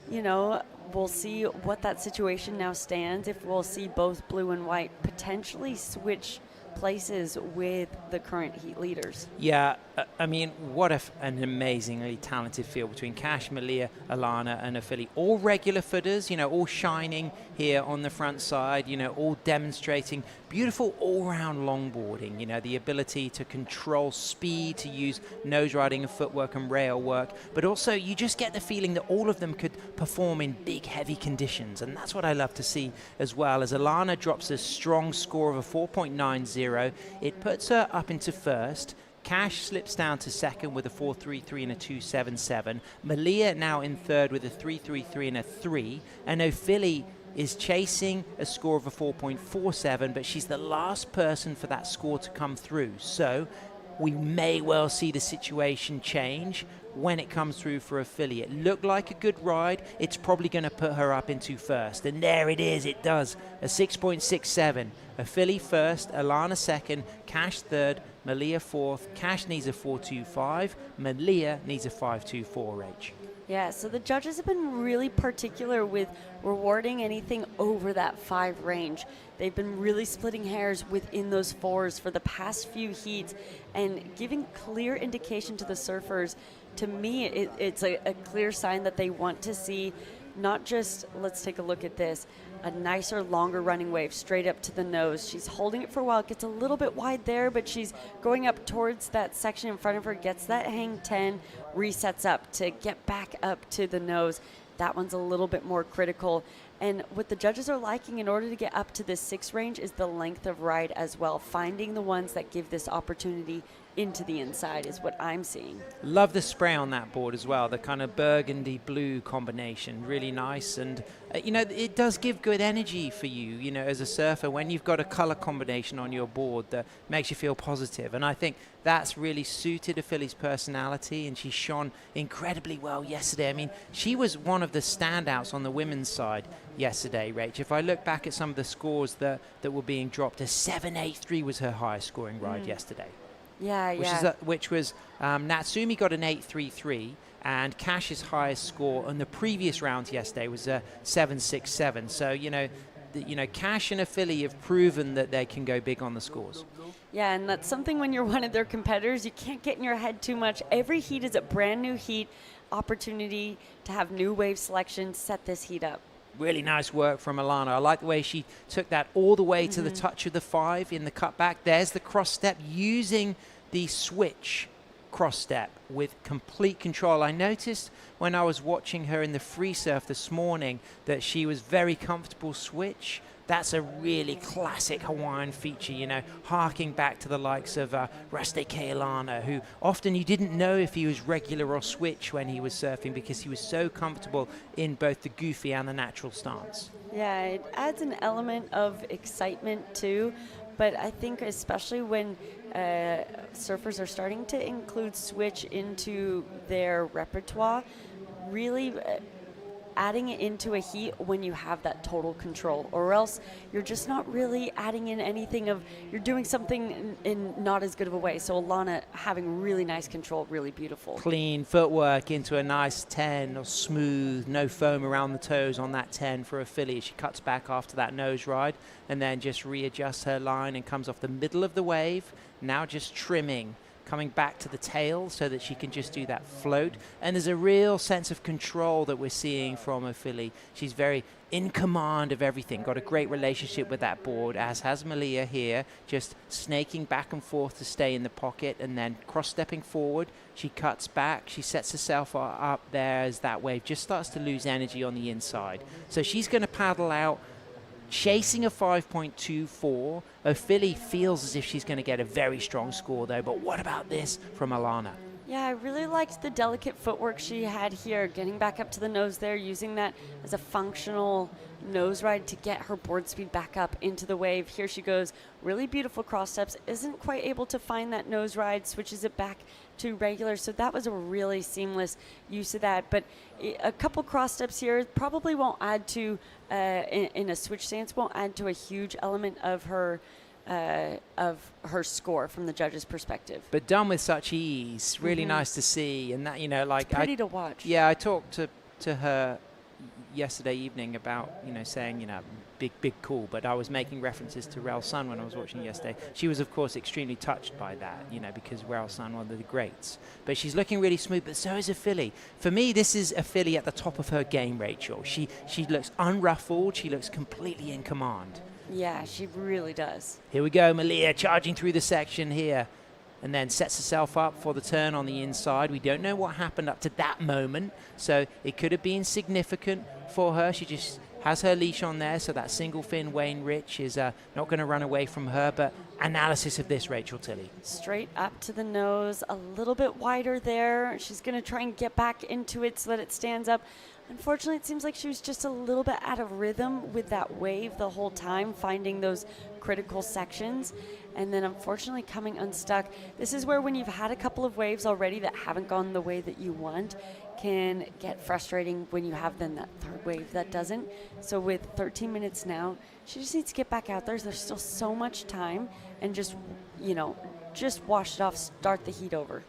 we'll see what that situation now stands, if we'll see both blue and white potentially switch places with the current heat leaders. Yeah, I mean, what an amazingly talented field between Cash, Malia, Alana and Ophelie. All regular footers, all shining here on the front side, all demonstrating beautiful all-round longboarding, the ability to control speed, to use nose riding and footwork and rail work, but also you just get the feeling that all of them could perform in big, heavy conditions, and that's what I love to see as well. As Alana drops a strong score of a 4.90, it puts her up into first. Cash slips down to second with a 4.33 and a 2.77. Malia now in third with a 3.33 and a 3. And Ophelie is chasing a score of a 4.47, but she's the last person for that score to come through. So we may well see the situation change when it comes through for Ophelie. It looked like a good ride. It's probably going to put her up into first. And there it is. It does. A 6.67. Ophelie first, Alana second, Cash third, Malia fourth. Cash needs a 4.25. Malia needs a 5.24, H. Yeah, so the judges have been really particular with rewarding anything over that 5 range. They've been really splitting hairs within those 4s for the past few heats and giving clear indication to the surfers. To me, it's a clear sign that they want to see not just, let's take a look at this, a nicer, longer running wave straight up to the nose. She's holding it for a while. It gets a little bit wide there, but she's going up towards that section in front of her, gets that hang 10, resets up to get back up to the nose. That one's a little bit more critical. And what the judges are liking in order to get up to this 6 range is the length of ride as well. Finding the ones that give this opportunity into the inside is what I'm seeing. Love the spray on that board as well, the kind of burgundy blue combination, really nice. And you know, it does give good energy for you, you know, as a surfer when you've got a color combination on your board that makes you feel positive. And I think that's really suited Afili's personality, and she shone incredibly well yesterday. I mean, she was one of the standouts on the women's side yesterday, Rach. If I look back at some of the scores that were being dropped, a 7.83 was her highest scoring ride yesterday. Yeah, Which was Natsumi got an 8.33, and Cash's highest score on the previous round yesterday was a 7.67. So you know, Cash and Afili have proven that they can go big on the scores. Yeah, and that's something when you're one of their competitors, you can't get in your head too much. Every heat is a brand new heat, opportunity to have new wave selection, set this heat up. Really nice work from Alana. I like the way she took that all the way to the touch of the 5 in the cutback. There's the cross step, using the switch cross step with complete control. I noticed when I was watching her in the free surf this morning that she was very comfortable switch. That's a really classic Hawaiian feature, you know, harking back to the likes of Raste Keilana, who often you didn't know if he was regular or switch when he was surfing because he was so comfortable in both the goofy and the natural stance. Yeah, it adds an element of excitement too, but I think especially when surfers are starting to include switch into their repertoire, really adding it into a heat when you have that total control, or else you're just not really adding in anything of, you're doing something in not as good of a way. So Alana having really nice control, really beautiful. Clean footwork into a nice 10, or smooth, no foam around the toes on that 10 for Afili. She cuts back after that nose ride and then just readjusts her line and comes off the middle of the wave, now just trimming, coming back to the tail so that she can just do that float. And there's a real sense of control that we're seeing from Afili. She's very in command of everything, got a great relationship with that board, as has Malia here, just snaking back and forth to stay in the pocket and then cross-stepping forward. She cuts back, she sets herself up there as that wave just starts to lose energy on the inside. So she's going to paddle out, chasing a 5.24. Afili feels as if she's going to get a very strong score though, but what about this from Alana? Yeah, I really liked the delicate footwork she had here, getting back up to the nose there, using that as a functional nose ride to get her board speed back up into the wave. Here she goes, really beautiful cross steps, isn't quite able to find that nose ride, switches it back to regular, so that was a really seamless use of that. But a couple cross steps here probably won't add to, in a switch stance, won't add to a huge element of her score from the judges' perspective. But done with such ease, really nice to see. And that, you know, like, it's pretty to watch. Yeah, I talked to her yesterday evening about, you know, saying, you know, big call, but I was making references to Raul Sun when I was watching yesterday. She was, of course, extremely touched by that, you know, because Raul Sun, one of the greats. But she's looking really smooth, but so is Afili. For me, this is Afili at the top of her game, Rachel. She looks unruffled. She looks completely in command. Yeah, she really does. Here we go, Malia charging through the section here, and then sets herself up for the turn on the inside. We don't know what happened up to that moment, so it could have been significant for her. She just has her leash on there, so that single fin Wayne Rich is not going to run away from her. But analysis of this, Rachel Tilley. Straight up to the nose, a little bit wider there. She's going to try and get back into it so that it stands up. Unfortunately, it seems like she was just a little bit out of rhythm with that wave the whole time, finding those critical sections, and then unfortunately coming unstuck. This is where, when you've had a couple of waves already that haven't gone the way that you want, can get frustrating when you have then that third wave that doesn't. So with 13 minutes now, she just needs to get back out there. There's still so much time, and just, you know, just wash it off, start the heat over.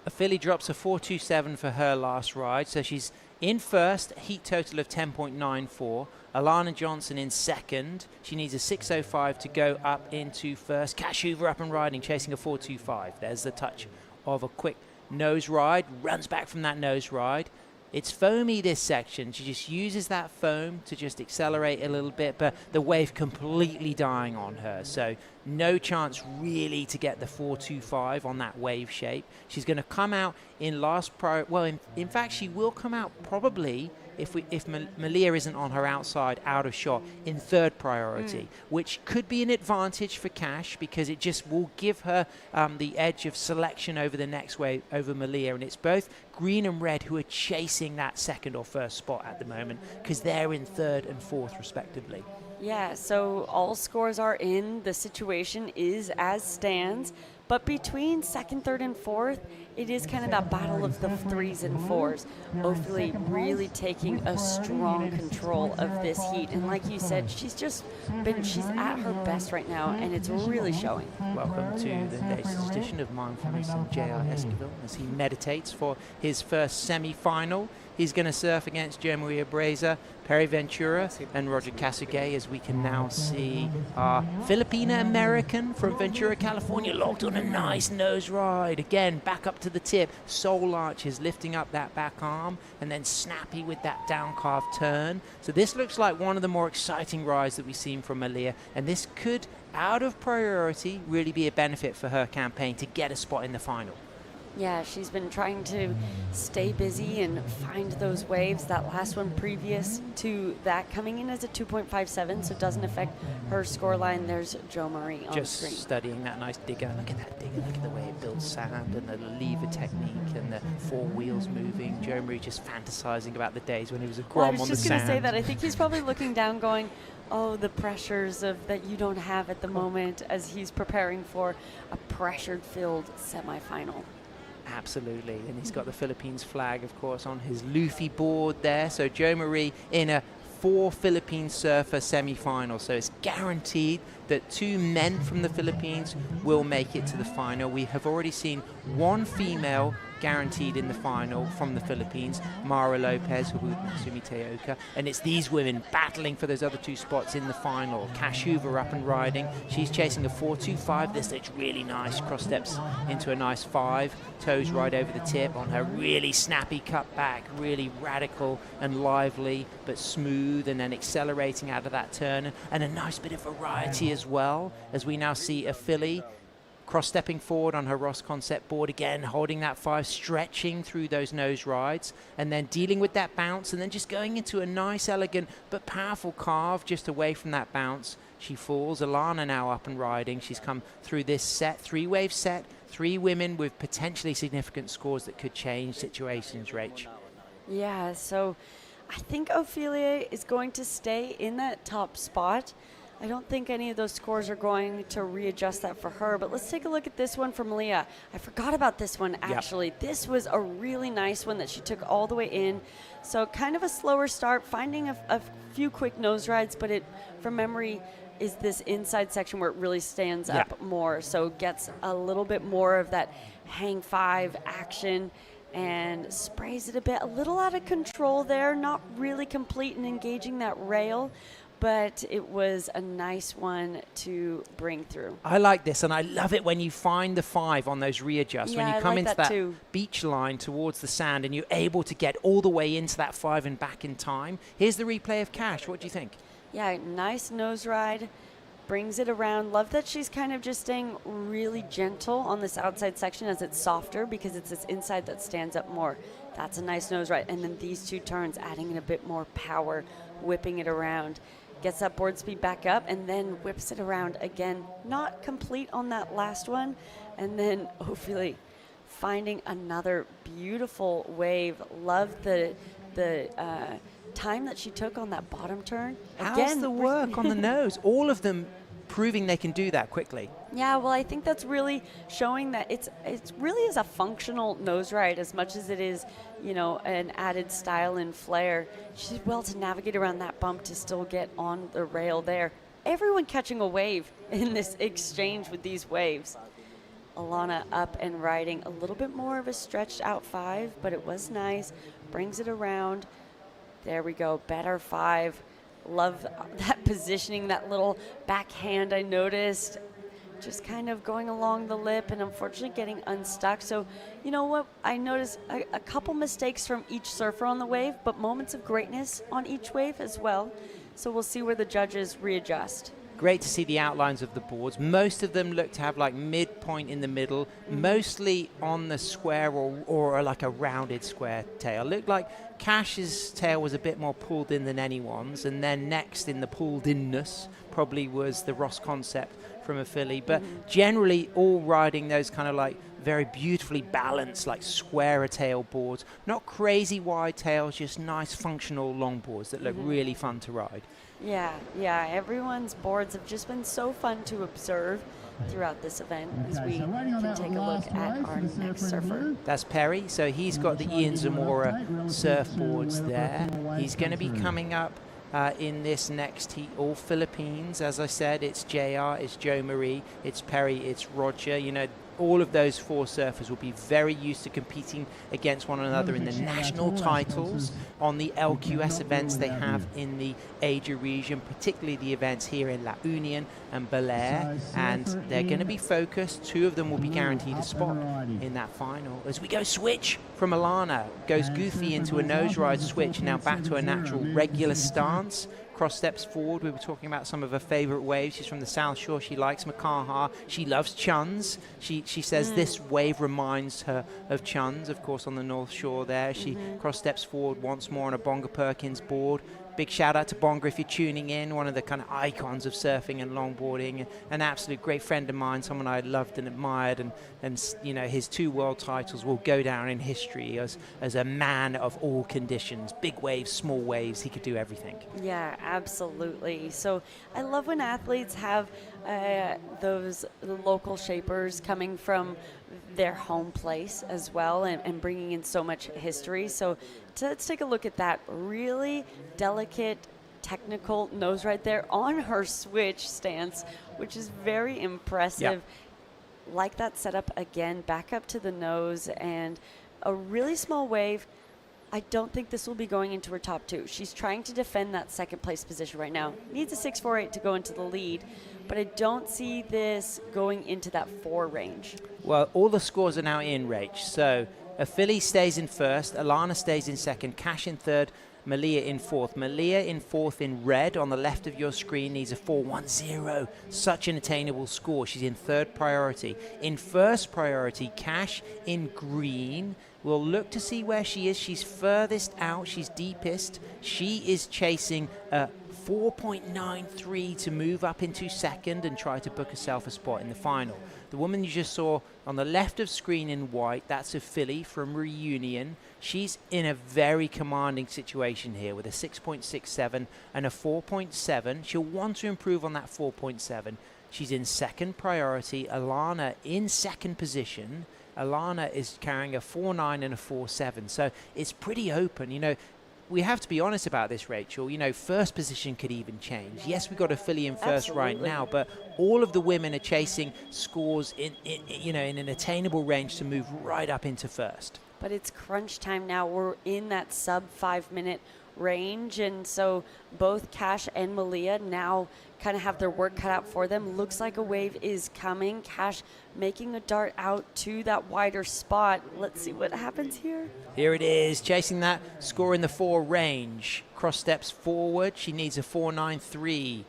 Afili drops a 4.27 for her last ride, so she's in first, heat total of 10.94. Alana Johnson in second. She needs a 6.05 to go up into first. Cash Hoover up and riding, chasing a 4.25. There's the touch of a quick nose ride. Runs back from that nose ride. It's foamy this section. She just uses that foam to just accelerate a little bit, but the wave completely dying on her. So no chance really to get the 4.25 on that wave shape. She's going to come out in in fact, she will come out probably if Malia isn't on her outside, out of shot, in third priority, which could be an advantage for Cash because it just will give her the edge of selection over the next wave over Malia. And it's both green and red who are chasing that second or first spot at the moment because they're in third and fourth respectively. Yeah, so all scores are in. The situation is as stands. But between second, third, and fourth, it is kind of that battle of the threes and fours. Ophelie really taking a strong control of this heat. And like you said, she's at her best right now, and it's really showing. Welcome to the latest edition of Mindfulness and J.R. Esquivel as he meditates for his first semi-final. He's going to surf against Joe Maria Breza, Perry Ventura, and Roger Casugay, as we can now see our Filipina-American from Ventura, California, locked on a nice nose ride. Again, back up to the tip. Soul arches lifting up that back arm, and then snappy with that down carve turn. So this looks like one of the more exciting rides that we've seen from Malia, and this could, out of priority, really be a benefit for her campaign to get a spot in the final. Yeah, she's been trying to stay busy and find those waves. That last one previous to that coming in as a 2.57, so it doesn't affect her scoreline. There's Jo Marie on just the screen. Studying that nice digger. Look at that digger. Look at the way it builds sand and the lever technique and the four wheels moving. Jo Marie just fantasizing about the days when he was a grom on the sand. I was just going to say that. I think he's probably looking down going, oh, the pressures of that you don't have at the moment as he's preparing for a pressure-filled semifinal. Absolutely, and he's got the Philippines flag, of course, on his Luffy board there. So Jo Marie in a 4 Philippine surfer semi-final. So it's guaranteed that 2 men from the Philippines will make it to the final. We have already seen 1 female guaranteed in the final from the Philippines, Mara Lopez with Masumi Teoka, and it's these women battling for those other 2 spots in the final. Cash Hoover up and riding. She's chasing a 4.25. This looks really nice. Cross steps into a nice 5. Toes right over the tip on her really snappy cut back, really radical and lively, but smooth, and then accelerating out of that turn, and a nice bit of variety as well, as we now see a filly cross-stepping forward on her Ross concept board again, holding that 5, stretching through those nose rides, and then dealing with that bounce, and then just going into a nice, elegant, but powerful carve just away from that bounce. She falls. Alana now up and riding. She's come through this set, 3-wave set, 3 women with potentially significant scores that could change situations, Rach. Yeah, so I think Ophelia is going to stay in that top spot. I don't think any of those scores are going to readjust that for her, but let's take a look at this one from Leah. I forgot about this one, actually. Yep. This was a really nice one that she took all the way in. So kind of a slower start, finding a few quick nose rides, but it, from memory, is this inside section where it really stands up more. So gets a little bit more of that hang 5 action and sprays it a bit. A little out of control there, not really complete in engaging that rail, but it was a nice one to bring through. I like this, and I love it when you find the 5 on those readjusts. Yeah, when you come into that too. Beach line towards the sand and you're able to get all the way into that 5 and back in time. Here's the replay of Cash. What do you think? Yeah, nice nose ride. Brings it around. Love that she's kind of just staying really gentle on this outside section as it's softer because it's this inside that stands up more. That's a nice nose ride. And then these 2 turns, adding in a bit more power, whipping it around. Gets that board speed back up and then whips it around again. Not complete on that last one. And then Ophelia finding another beautiful wave. Love the time that she took on that bottom turn. How's the work on the nose? All of them proving they can do that quickly. Yeah, well, I think that's really showing that it's really is a functional nose ride as much as it is, you know, an added style and flair. She did well to navigate around that bump to still get on the rail there. Everyone catching a wave in this exchange with these waves. Alana up and riding a little bit more of a stretched out 5, but it was nice. Brings it around. There we go, better 5. Love that positioning, that little backhand I noticed. just kind of going along the lip and unfortunately getting unstuck. So, you know what? I noticed a couple mistakes from each surfer on the wave, but moments of greatness on each wave as well. So we'll see where the judges readjust. Great to see the outlines of the boards. Most of them look to have like midpoint in the middle, mostly on the square or like a rounded square tail. Looked like Cash's tail was a bit more pulled in than anyone's, and then next in the pulled inness probably was the Ross Concept from a filly. But generally all riding those kind of like very beautifully balanced, like squarer tail boards. Not crazy wide tails, just nice functional longboards that look really fun to ride. Yeah, everyone's boards have just been so fun to observe throughout this event as we can take a look at our next surfer. That's Perry, so he's got the Ian Zamora surfboards there. He's going to be coming up in this next heat, all Philippines. As I said, it's JR, it's Joe Marie, it's Perry, it's Roger. You know, all of those four surfers will be very used to competing against one another in the national titles on the LQS events they have in the Asia region, particularly the events here in La Union and Bel Air, and they're going to be focused. Two of them will be guaranteed a spot in that final. As we go switch from Alana, goes goofy into a nose ride switch, now back to a natural regular stance. Cross steps forward. We were talking about some of her favorite waves. She's from the South Shore. She likes Makaha. She loves Chuns. She says this wave reminds her of Chuns, of course, on the North Shore there. She cross steps forward once more on a Bonga Perkins board. Big shout out to Bonga if you're tuning in, one of the kind of icons of surfing and longboarding, an absolute great friend of mine, someone I loved and admired, and you know, his 2 world titles will go down in history as a man of all conditions, big waves, small waves, he could do everything. Yeah, absolutely. So I love when athletes have those local shapers coming from their home place as well and bringing in so much history. So let's take a look at that really delicate technical nose right there on her switch stance, which is very impressive. Like that setup again, back up to the nose and a really small wave. I don't think this will be going into her top 2. She's trying to defend that second place position right now. Needs a 6.48 to go into the lead, but I don't see this going into that 4 range. Well, all the scores are now in, Rach. So a filly stays in first, Alana stays in second, Cash in third, Malia in fourth. Malia in fourth in red on the left of your screen needs a 4.10. Such an attainable score. She's in third priority. In first priority, Cash in green. We'll look to see where she is. She's furthest out. She's deepest. She is chasing a 4.93 to move up into second and try to book herself a spot in the final. The woman you just saw on the left of screen in white, that's a filly from Reunion. She's in a very commanding situation here with a 6.67 and a 4.7. She'll want to improve on that 4.7. She's in second priority. Alana in second position. Alana is carrying a 4.9 and a 4.7. So it's pretty open. You know, we have to be honest about this, Rachel. You know, first position could even change. Yes, we've got a filly in first right now, but all of the women are chasing scores in an attainable range to move right up into first. But it's crunch time now. We're in that sub 5 minute range, and so both Cash and Malia now kind of have their work cut out for them. Looks like a wave is coming. Cash making a dart out to that wider spot. Let's see what happens here. Here it is, chasing that score in the 4 range. Cross steps forward. She needs a 4.93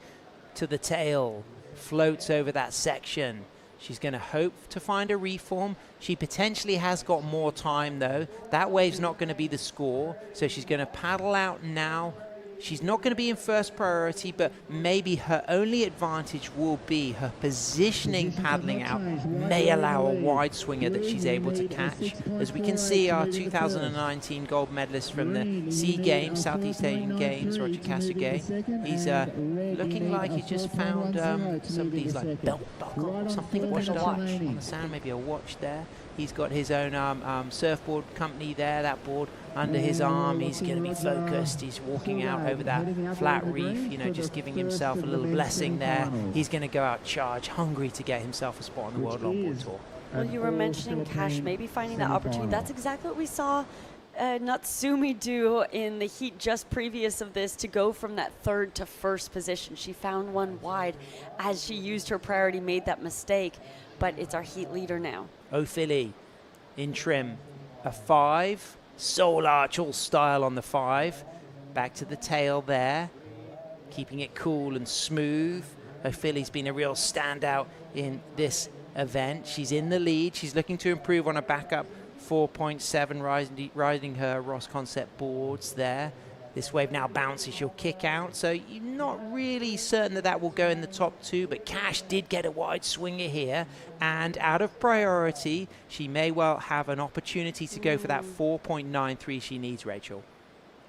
to the tail. Floats over that section. She's going to hope to find a reform. She potentially has got more time, though. That wave's not going to be the score, so she's going to paddle out now. She's not going to be in first priority, but maybe her only advantage will be her positioning paddling out may allow a wide swinger that she's able to catch. As we can see, our 2019 gold medalist from the SEA Games, Southeast Asian Games, Roger Kasugay, he's looking like he's just found somebody's like belt buckle or something washed up on the sand, maybe a watch there. He's got his own surfboard company there, that board under his arm. He's going to be focused. He's walking out over that flat reef, you know, just giving himself a little blessing there. He's going to go out charge, hungry to get himself a spot on the World Longboard Tour. Well, you were mentioning Cash maybe finding that opportunity. That's exactly what we saw Natsumi do in the heat just previous of this to go from that third to first position. She found one wide as she used her priority, made that mistake, but it's our heat leader now. O'Philly in trim, a 5, soul arch all style on the 5, back to the tail there, keeping it cool and smooth. O'Philly's been a real standout in this event. She's in the lead. She's looking to improve on a backup 4.7, riding her Ross Concept boards there. This wave now bounces, she'll kick out. So you're not really certain that will go in the top 2, but Cash did get a wide swinger here. And out of priority, she may well have an opportunity to go for that 4.93 she needs, Rachel.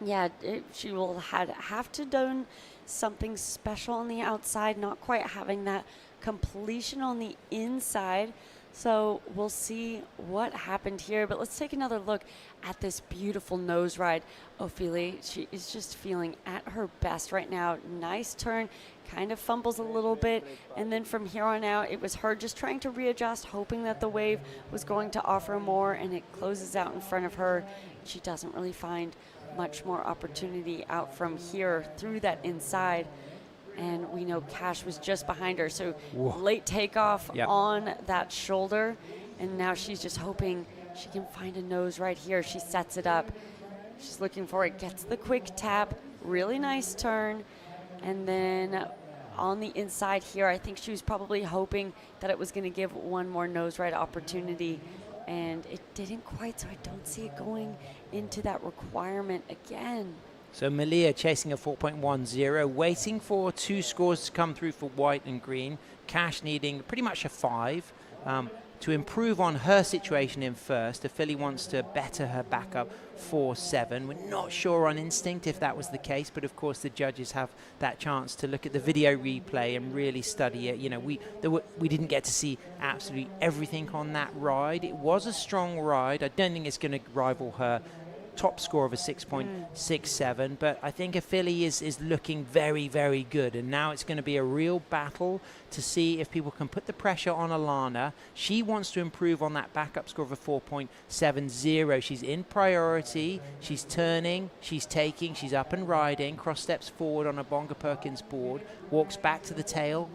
Yeah, she will have to do something special on the outside, not quite having that completion on the inside. So we'll see what happened here, but let's take another look at this beautiful nose ride. Ophelia, she is just feeling at her best right now. Nice turn, kind of fumbles a little bit, and then from here on out, it was her just trying to readjust, hoping that the wave was going to offer more, and it closes out in front of her. She doesn't really find much more opportunity out from here through that inside. And we know Cash was just behind her, so late takeoff on that shoulder, and now she's just hoping she can find a nose right here. She sets it up. She's looking for it, gets the quick tap, really nice turn, and then on the inside here, I think she was probably hoping that it was going to give one more nose ride opportunity, and it didn't quite, so I don't see it going into that requirement again. So Malia chasing a 4.10, waiting for 2 scores to come through for white and green. Cash needing pretty much a 5 to improve on her situation in first. Ophelia wants to better her backup 4.7. We're not sure on instinct if that was the case, but of course the judges have that chance to look at the video replay and really study it. You know, we didn't get to see absolutely everything on that ride. It was a strong ride. I don't think it's going to rival her top score of a 6.67, but I think Ophelia is looking very, very good, and now it's going to be a real battle to see if people can put the pressure on Alana. She wants to improve on that backup score of a 4.70. She's in priority, she's turning, she's taking, she's up and riding, cross steps forward on a Bonga Perkins board, walks back to the tail,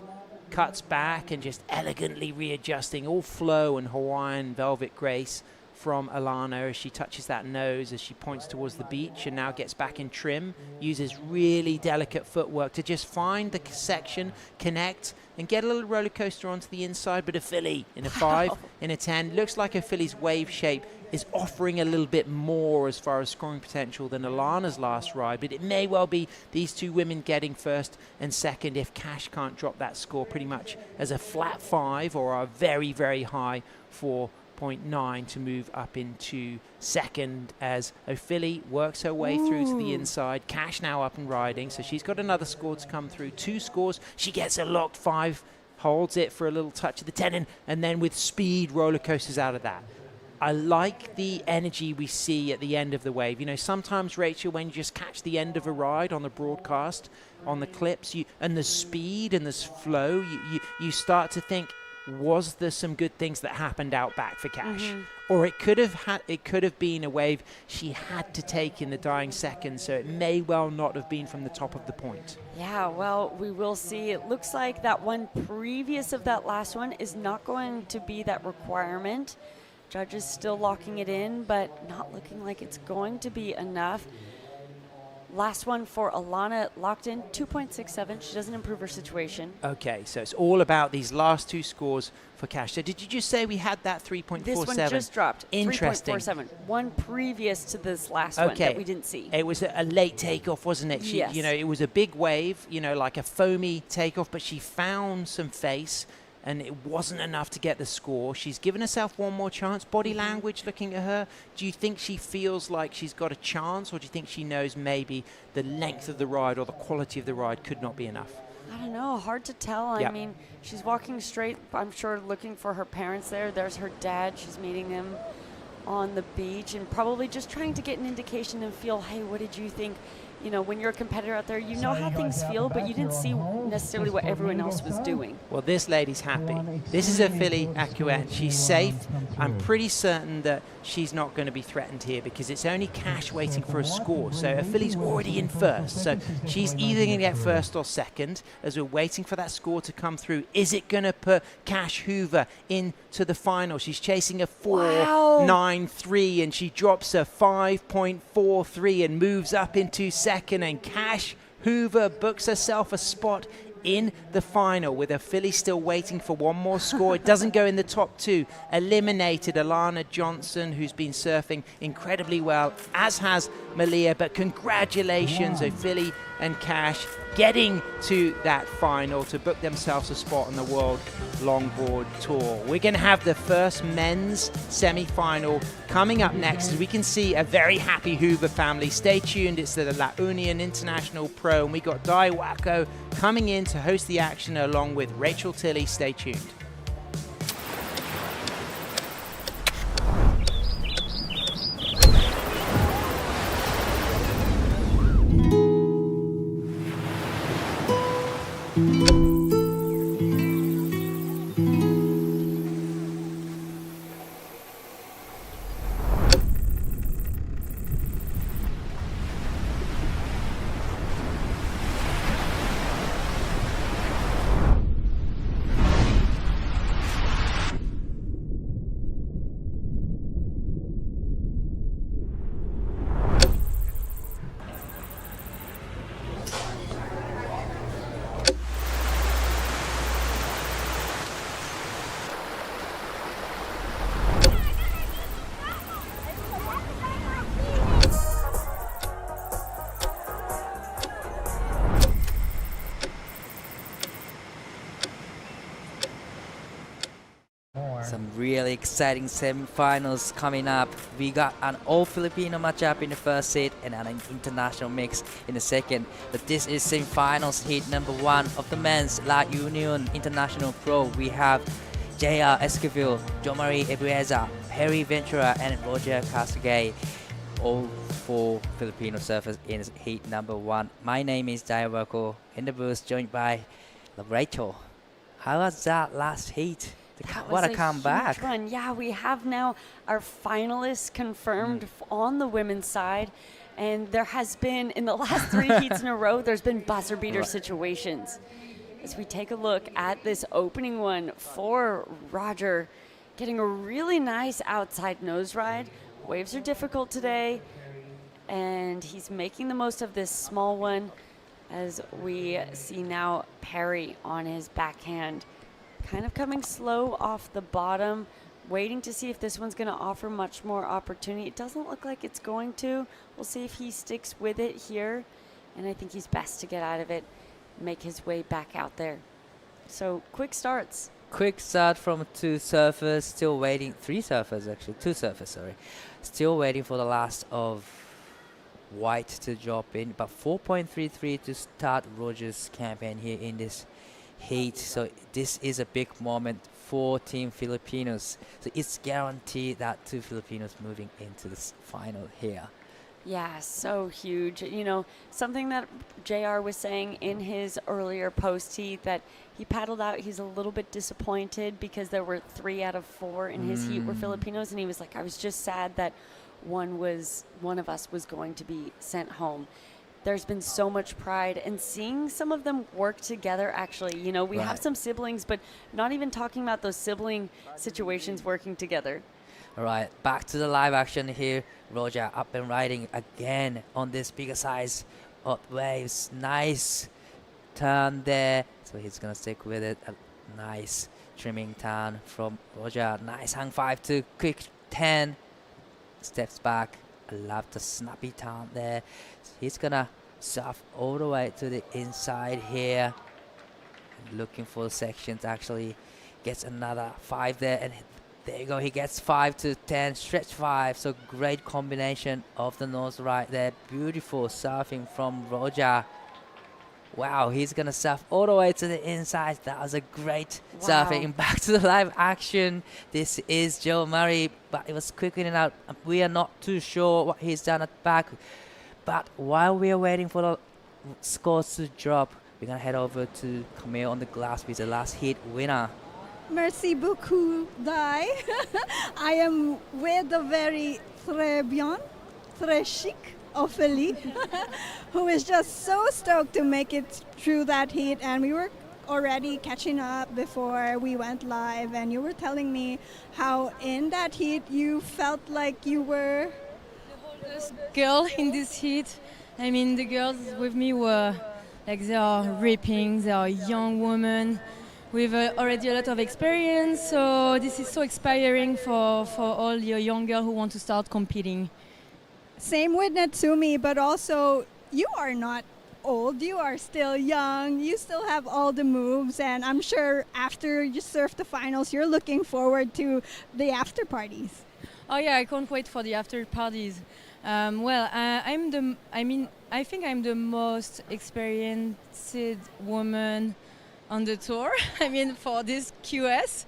cuts back and just elegantly readjusting, all flow and Hawaiian velvet grace from Alana as she touches that nose as she points towards the beach and now gets back in trim, uses really delicate footwork to just find the section, connect, and get a little roller coaster onto the inside. But Ophelia in a 5, in a 10, looks like Ophelia's wave shape is offering a little bit more as far as scoring potential than Alana's last ride, but it may well be these 2 women getting first and second if Cash can't drop that score pretty much as a flat 5 or a very, very high 4.9 to move up into second as Ophelia works her way through to the inside. Cash now up and riding, so she's got another score to come through. 2 scores. She gets a locked 5, holds it for a little touch of the 10, and then with speed roller coasters out of that. I like the energy we see at the end of the wave. You know, sometimes, Rachel, when you just catch the end of a ride on the broadcast, on the clips, and the speed and this flow, you start to think, was there some good things that happened out back for Cash? Or it could have been a wave she had to take in the dying seconds, so it may well not have been from the top of the point. Yeah, well, we will see. It looks like that one previous of that last one is not going to be that requirement. Judges still locking it in, but not looking like it's going to be enough. Last one for Alana, locked in 2.67. She doesn't improve her situation. Okay, so it's all about these last 2 scores for Cash. So did you just say we had that 3.47? This one just dropped. Interesting. 3.47. One previous to this last one that we didn't see. It was a late takeoff, wasn't it? Yes. You know, it was a big wave, you know, like a foamy takeoff, but she found some face, and it wasn't enough to get the score. She's given herself one more chance. Body language looking at her. Do you think she feels like she's got a chance, or do you think she knows maybe the length of the ride or the quality of the ride could not be enough? I don't know. Hard to tell. I mean, she's walking straight, I'm sure, looking for her parents there. There's her dad. She's meeting him on the beach and probably just trying to get an indication and feel, hey, what did you think you know, when you're a competitor out there, you know how things feel, but you didn't see necessarily what everyone else was doing. Well, this lady's happy. This is a filly Acuen. She's safe. I'm pretty certain that she's not going to be threatened here because it's only Cash waiting for a score. So a filly's already in first. So she's either going to get first or second as we're waiting for that score to come through. Is it going to put Cash Hoover into the final? She's chasing a 4.93 and she drops a 5.43 and moves up into second, and Cash Hoover books herself a spot in the final with a filly still waiting for one more score. It doesn't go in the top two. Eliminated Alana Johnson, who's been surfing incredibly well, as has Malia, but congratulations, Ophilie and Cash getting to that final to book themselves a spot on the World Longboard Tour. We're going to have the first men's semi-final coming up next as we can see a very happy Hoover family. Stay tuned, it's the La Union International Pro, and we got Dai Wacko coming in to host the action along with Rachel Tilley. Stay tuned. Some really exciting semi-finals coming up. We got an all-Filipino matchup in the first heat and an international mix in the second. But this is semi-finals heat number 1 of the men's La Union International Pro. We have J.R. Esquivel, Jo-Marie Ebueza, Perry Ventura, and Roger Casagay. All 4 Filipino surfers in heat number 1. My name is Dai Wacko, in the booth, joined by Rachel. How was that last heat? What a comeback. Huge run. Yeah, we have now our finalists confirmed on the women's side. And there has been, in the last 3 heats in a row, there's been buzzer beater situations. As we take a look at this opening one for Roger, getting a really nice outside nose ride. Waves are difficult today, and he's making the most of this small one as we see now Perry on his backhand. Kind of coming slow off the bottom, waiting to see if this one's going to offer much more opportunity. It doesn't look like it's going to. We'll see if he sticks with it here, and I think he's best to get out of it, make his way back out there. So quick starts. Quick start from 2 surfers, still waiting. 3 surfers actually, 2 surfers, sorry. Still waiting for the last of white to drop in, but 4.33 to start Roger's campaign here in this heat. So this is a big moment for Team Filipinos. So it's guaranteed that 2 Filipinos moving into this final here. Yeah, so huge. You know, something that JR was saying in his earlier post-heat, that he paddled out, he's a little bit disappointed because there were 3 out of 4 in his heat were Filipinos, and he was like, I was just sad that one of us was going to be sent home. There's been so much pride, and seeing some of them work together, actually. You know, we have some siblings, but not even talking about those sibling situations working together. All right, back to the live action here. Roger up and riding again on this bigger size of waves. Nice turn there. So he's going to stick with it. A nice trimming turn from Roger. Nice hang 5 to quick 10. Steps back. I love the snappy turn there. He's going to surf all the way to the inside here. Looking for sections, actually. Gets another 5 there, and there you go, he gets 5 to 10, stretch 5. So great combination of the nose right there. Beautiful surfing from Roger. Wow, he's gonna surf all the way to the inside. That was a great surfing. Back to the live action. This is Jo-Marie, but it was quick in and out. We are not too sure what he's done at back. But while we are waiting for the scores to drop, we're going to head over to Camille on the glass with the last heat winner. Merci beaucoup, Dai. I am with the very très bien, très chic Ophélie, who is just so stoked to make it through that heat. And we were already catching up before we went live, and you were telling me how in that heat you felt like you were the oldest girl in this heat. I mean, the girls with me were like, they are ripping, they are young women with already a lot of experience, so this is so inspiring for all your young girls who want to start competing. Same with Natsumi, but also you are not old, you are still young, you still have all the moves, and I'm sure after you surf the finals, you're looking forward to the after parties. Oh yeah, I can't wait for the after parties. I think I'm the most experienced woman on the tour. I mean, for this QS.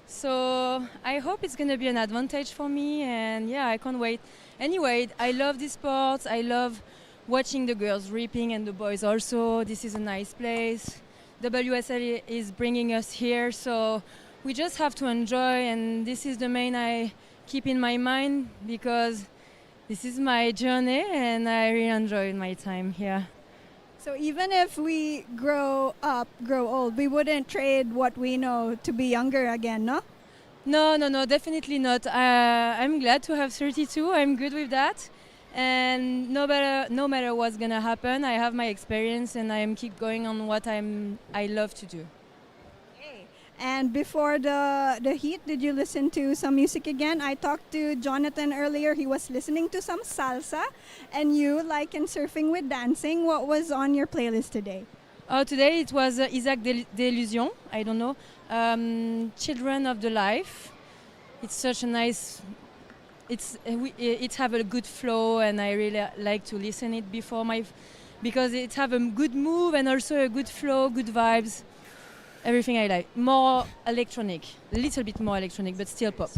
So I hope it's going to be an advantage for me, and yeah, I can't wait. Anyway, I love this sport. I love watching the girls ripping and the boys also. This is a nice place. WSL is bringing us here, so we just have to enjoy, and this is the main I keep in my mind because this is my journey and I really enjoy my time here. So even if we grow old, we wouldn't trade what we know to be younger again, no? No, definitely not. I'm glad to have 32. I'm good with that. And no matter what's gonna happen, I have my experience and I keep going on what I love to do. Okay. And before the heat, did you listen to some music again? I talked to Jonathan earlier. He was listening to some salsa, and you like in surfing with dancing. What was on your playlist today? Today it was Isaac Delusion. I don't know. Children of the Life. It's such a nice. It have a good flow, and I really like to listen it because it have a good move and also a good flow, good vibes. Everything I like. More electronic, a little bit more electronic, but still pop.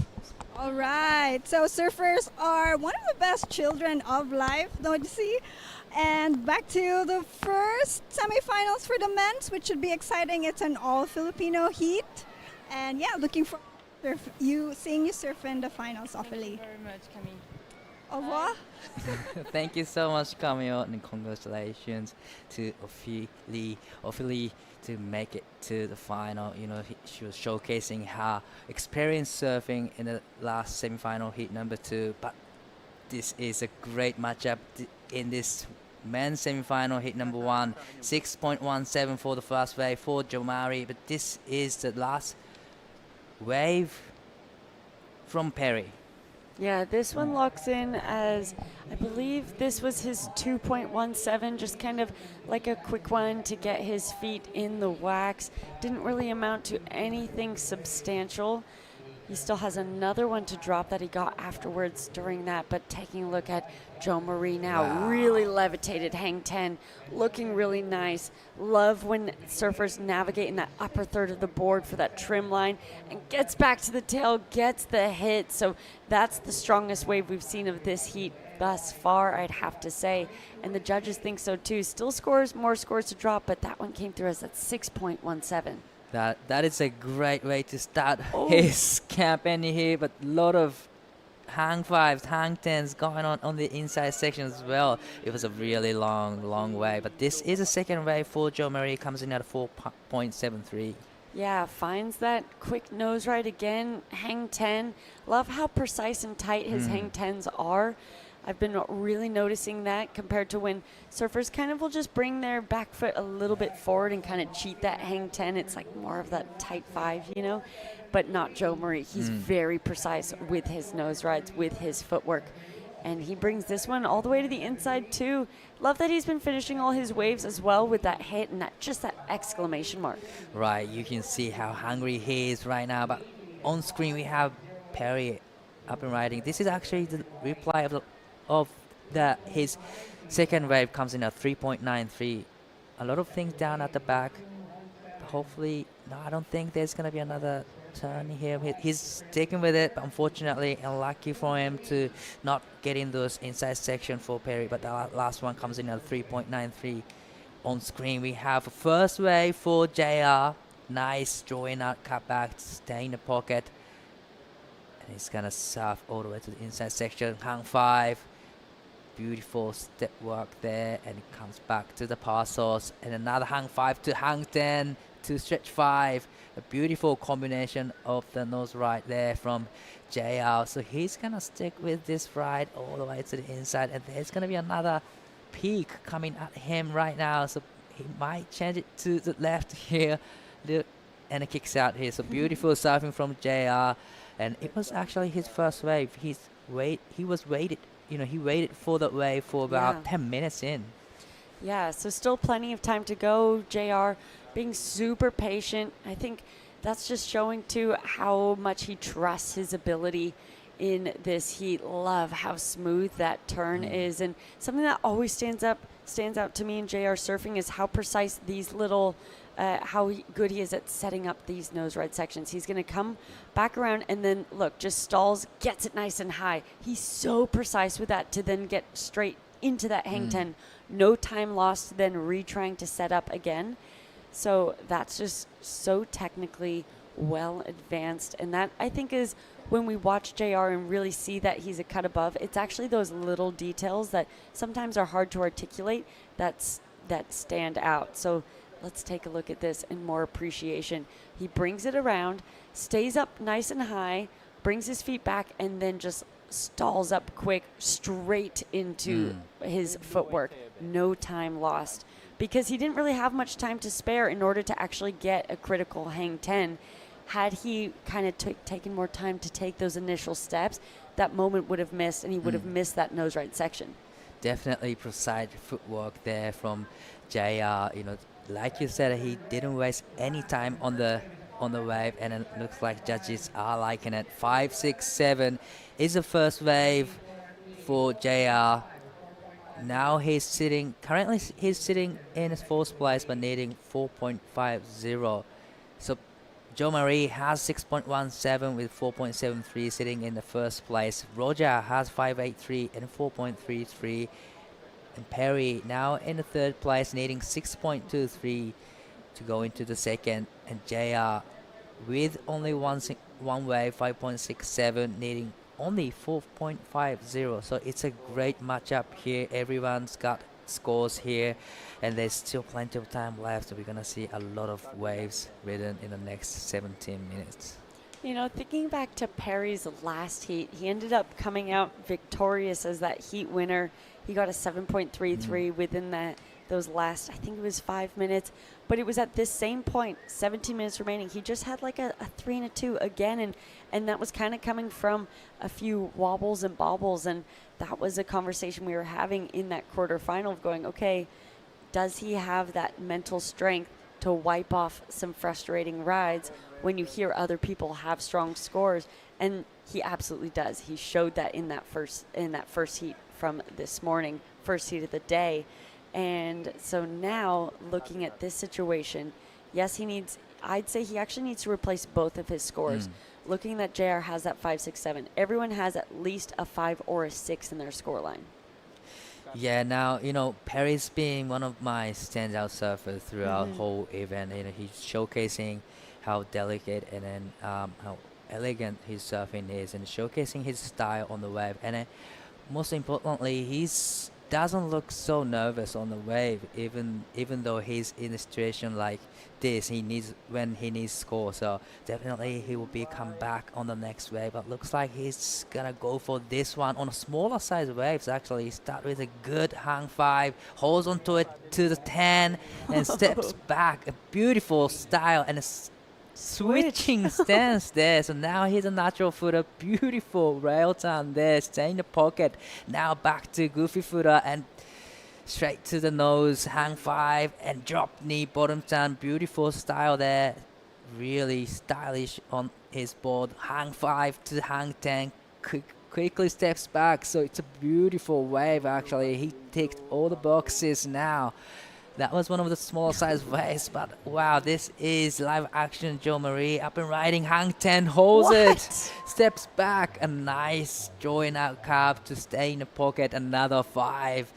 All right. So surfers are one of the best children of life, don't you see? And back to the first semifinals for the men's, which should be exciting. It's an all-Filipino heat. And yeah, looking for seeing you surf in the finals, Ophélie. Thank you very much, Camille. Au revoir. Thank you so much, Camille, and congratulations to Ophélie to make it to the final. You know, she was showcasing her experience surfing in the last semi-final heat number 2. But this is a great matchup in this men's semi-final heat number 1. 6.17 for the first wave for Jomari, but this is the last wave from Perry. Yeah, this one locks in as, I believe this was his 2.17, just kind of like a quick one to get his feet in the wax. Didn't really amount to anything substantial. He still has another one to drop that he got afterwards during that, but taking a look at Joe Marie now, wow. Really levitated hang 10, looking really nice. Love when surfers navigate in that upper third of the board for that trim line and gets back to the tail, gets the hit. So that's the strongest wave we've seen of this heat thus far, I'd have to say. And the judges think so too. Still more scores to drop, but that one came through as that 6.17. That is a great way to start his campaign here, but a lot of hang 5s, hang 10s going on the inside section as well. It was a really long wave, but this is a second wave for Joe Marie, comes in at 4.73. Yeah, finds that quick nose ride again, hang 10. Love how precise and tight his hang 10s are. I've been really noticing that compared to when surfers kind of will just bring their back foot a little bit forward and kind of cheat that hang 10. It's like more of that tight 5, you know, but not Joe Marie. He's very precise with his nose rides, with his footwork. And he brings this one all the way to the inside too. Love that he's been finishing all his waves as well with that hit and that exclamation mark. Right, you can see how hungry he is right now. But on screen we have Perry up and riding. This is actually the reply of his second wave comes in at 3.93. A lot of things down at the back. But hopefully, no, I don't think there's going to be another turn here. He's sticking with it, but unfortunately unlucky for him to not get in those inside section for Perry, but the last one comes in at 3.93. On screen we have a first wave for JR. Nice drawing out cutback, stay in the pocket. And he's gonna surf all the way to the inside section. Hang 5. Beautiful step work there, and it comes back to the pass source. And another hang 5 to hang 10 to stretch 5. A beautiful combination of the nose right there from JR. So he's gonna stick with this ride all the way to the inside, and there's gonna be another peak coming at him right now. So he might change it to the left here, and it kicks out here. So beautiful surfing from JR, and it was actually his first wave. He waited for that wave for about 10 minutes in. Yeah, so still plenty of time to go. JR being super patient. I think that's just showing too how much he trusts his ability in this heat. Love how smooth that turn is, and something that always stands out to me in JR surfing is how precise these little good he is at setting up these nose ride sections. He's going to come back around and then look, just stalls, gets it nice and high. He's so precise with that to then get straight into that hang 10. No time lost, then retrying to set up again. So that's just so technically well advanced, and that I think is when we watch JR and really see that he's a cut above. It's actually those little details that sometimes are hard to articulate that stand out. So let's take a look at this in more appreciation. He brings it around, stays up nice and high, brings his feet back, and then just stalls up quick straight into his footwork. No time lost, because he didn't really have much time to spare in order to actually get a critical hang 10. Had he kind of taken more time to take those initial steps, that moment would have missed, and he would have missed that nose ride section. Definitely precise footwork there from JR. Like you said, he didn't waste any time on the wave, and it looks like judges are liking it. 5, 6, 7 is the first wave for JR. Now currently he's sitting in his fourth place, but needing 4.50. So Joe Marie has 6.17 with 4.73 sitting in the first place. Roger has 5.83 and 4.33. And Perry now in the third place, needing 6.23 to go into the second. And JR with only one wave, 5.67, needing only 4.50. So it's a great matchup here. Everyone's got scores here, and there's still plenty of time left. So we're going to see a lot of waves ridden in the next 17 minutes. Thinking back to Perry's last heat, he ended up coming out victorious as that heat winner. He got a 7.33 within those last, I think it was 5 minutes. But it was at this same point, 17 minutes remaining, he just had like a 3 and a 2 again. And that was kind of coming from a few wobbles and bobbles. And that was a conversation we were having in that quarterfinal of going, okay, does he have that mental strength to wipe off some frustrating rides when you hear other people have strong scores? And he absolutely does. He showed that in that first heat from this morning, first heat of the day. And so now looking at this situation, yes, I'd say he actually needs to replace both of his scores. Looking that JR has that 5, 6, 7. Everyone has at least a 5 or a 6 in their scoreline. Yeah, now, Perry's been one of my standout surfers throughout the whole event. He's showcasing how delicate and then how elegant his surfing is, and showcasing his style on the wave. And most importantly, he doesn't look so nervous on the wave, even though he's in a situation like this. When he needs score. So definitely he will come back on the next wave. But looks like he's gonna go for this one on a smaller size waves. Actually, he start with a good hang 5, holds onto it to the 10, and steps back. A beautiful style and a switching stance there. So now he's a natural footer. Beautiful rail turn there. Stay in the pocket. Now back to goofy footer and straight to the nose. Hang 5 and drop knee bottom turn. Beautiful style there. Really stylish on his board. Hang 5 to hang 10. Quickly steps back. So it's a beautiful wave actually. He ticked all the boxes now. That was one of the small size waves, but wow, this is live action. Jo Marie up and riding, hang 10, holds it, steps back, a nice join out carve to stay in the pocket, another 5.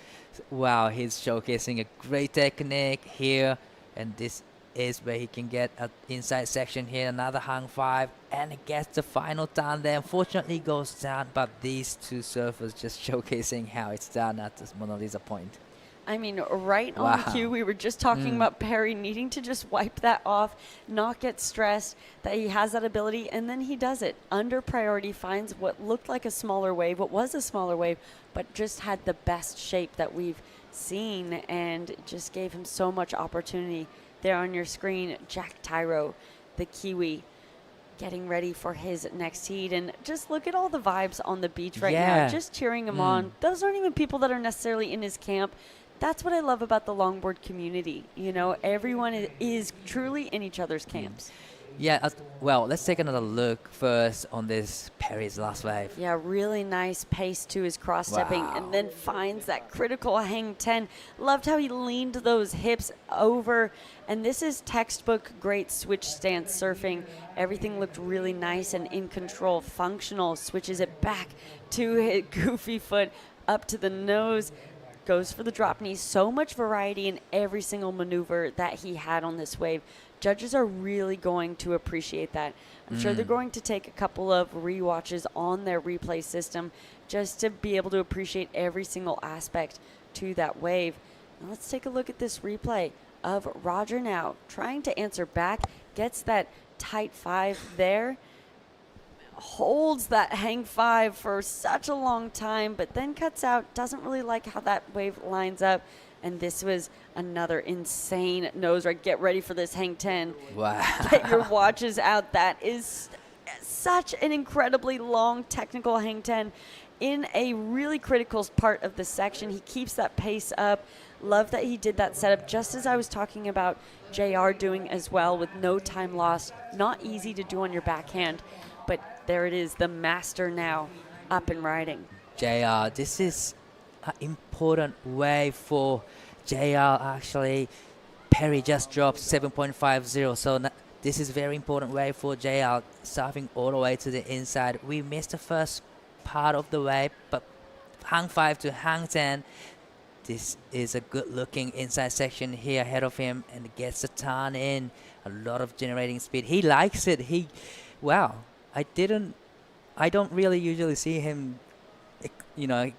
Wow, he's showcasing a great technique here, and this is where he can get an inside section here, another hang 5, and it gets the final turn there. Unfortunately goes down, but these two surfers just showcasing how it's done at this Mona Lisa point. I mean, right on cue, we were just talking about Perry needing to just wipe that off, not get stressed, that he has that ability, and then he does it. Under priority, finds what looked like a smaller wave, what was a smaller wave, but just had the best shape that we've seen, and just gave him so much opportunity. There on your screen, Jack Tyro, the Kiwi, getting ready for his next heat. And just look at all the vibes on the beach right now, just cheering him on. Those aren't even people that are necessarily in his camp. That's what I love about the longboard community. You know, everyone is truly in each other's camps. Yeah, well, let's take another look first on this Perry's last wave. Yeah, really nice pace to his cross-stepping, and then finds that critical hang 10. Loved how he leaned those hips over, and this is textbook great switch stance surfing. Everything looked really nice and in control, functional, switches it back to his goofy foot, up to the nose, goes for the drop knee. So much variety in every single maneuver that he had on this wave. Judges are really going to appreciate that. I'm sure they're going to take a couple of rewatches on their replay system just to be able to appreciate every single aspect to that wave. Now let's take a look at this replay of Roger now trying to answer back, gets that tight 5 there, holds that hang 5 for such a long time, but then cuts out, doesn't really like how that wave lines up. And this was another insane nose right. Get ready for this hang 10. Wow. Get your watches out. That is such an incredibly long technical hang 10 in a really critical part of the section. He keeps that pace up. Love that he did that setup just as I was talking about JR doing as well, with no time lost. Not easy to do on your backhand, but there it is, the master now up and riding. JR, this is an important wave for JR actually. Perry just dropped 7.50, so this is very important wave for JR, surfing all the way to the inside. We missed the first part of the wave, but hang 5 to hang 10. This is a good looking inside section here ahead of him, and gets the turn in. A lot of generating speed. He likes it. Wow. I don't really usually see him, you know,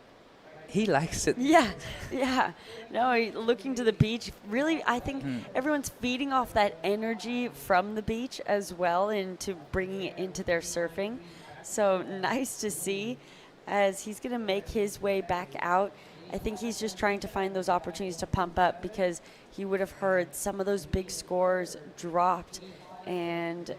he likes it. Yeah. No, looking to the beach. Really, I think everyone's feeding off that energy from the beach as well into bringing it into their surfing. So nice to see as he's going to make his way back out. I think he's just trying to find those opportunities to pump up, because he would have heard some of those big scores dropped. And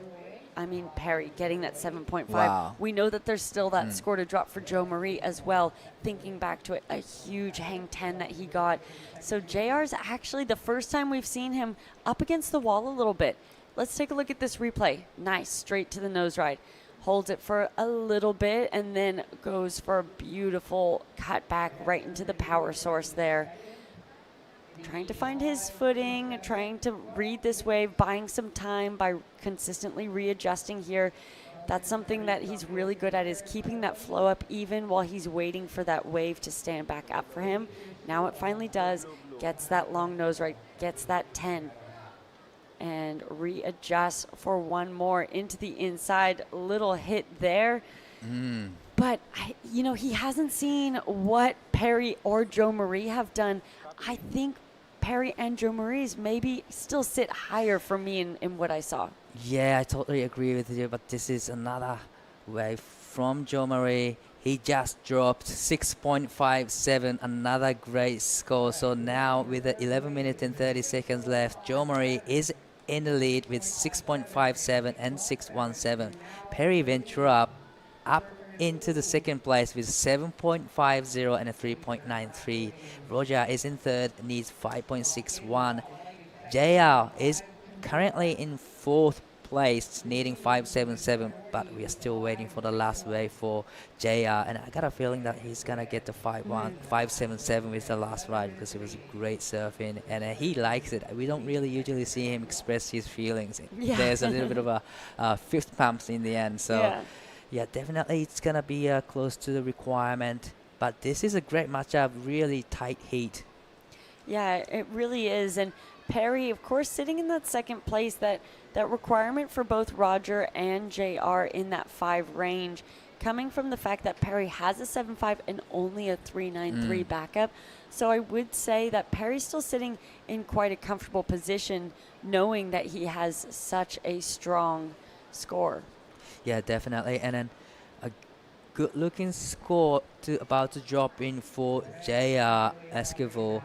I mean, Perry getting that 7.5. Wow. We know that there's still that score to drop for Jo Marie as well, thinking back to it, a huge hang 10 that he got. So JR's actually the first time we've seen him up against the wall a little bit. Let's take a look at this replay. Nice, straight to the nose ride. Holds it for a little bit and then goes for a beautiful cut back right into the power source there. Trying to find his footing, trying to read this wave, buying some time by consistently readjusting here. That's something that he's really good at, is keeping that flow up even while he's waiting for that wave to stand back up for him. Now it finally does. Gets that long nose right, gets that 10. And readjusts for one more into the inside. Little hit there. But, you know, he hasn't seen what Perry or Jo Marie have done. I think Perry and Jo Marie's maybe still sit higher for me in what I saw. Yeah, I totally agree with you, but this is another wave from Jo Marie. He just dropped 6.57, another great score. So now with the 11 minutes and 30 seconds left, Jo Marie is in the lead with 6.57 and 6.17. Perry Ventura up into the second place with 7.50 and a 3.93. Roger is in third, needs 5.61. JR is currently in fourth place, needing 577, but we are still waiting for the last wave for JR, and I got a feeling that he's gonna get the 577 with the last ride, because it was a great surfing, and he likes it. We don't really usually see him express his feelings. Yeah. There's a little bit of a fifth pumps in the end, so yeah, definitely it's gonna be close to the requirement, but this is a great matchup, really tight heat. Yeah, it really is. And Perry, of course, sitting in that second place, that requirement for both Roger and JR in that 5 range, coming from the fact that Perry has a 7.5 and only a 3.93 backup. So I would say that Perry's still sitting in quite a comfortable position, knowing that he has such a strong score. Yeah, definitely. And then a good-looking score about to drop in for JR Esquivel.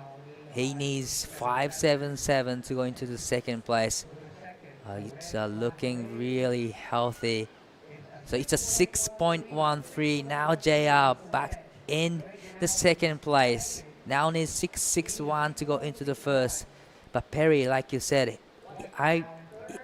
He needs 577 to go into the second place. It's looking really healthy. So it's a 6.13. Now JR back in the second place. Now needs 661 to go into the first. But Perry, like you said,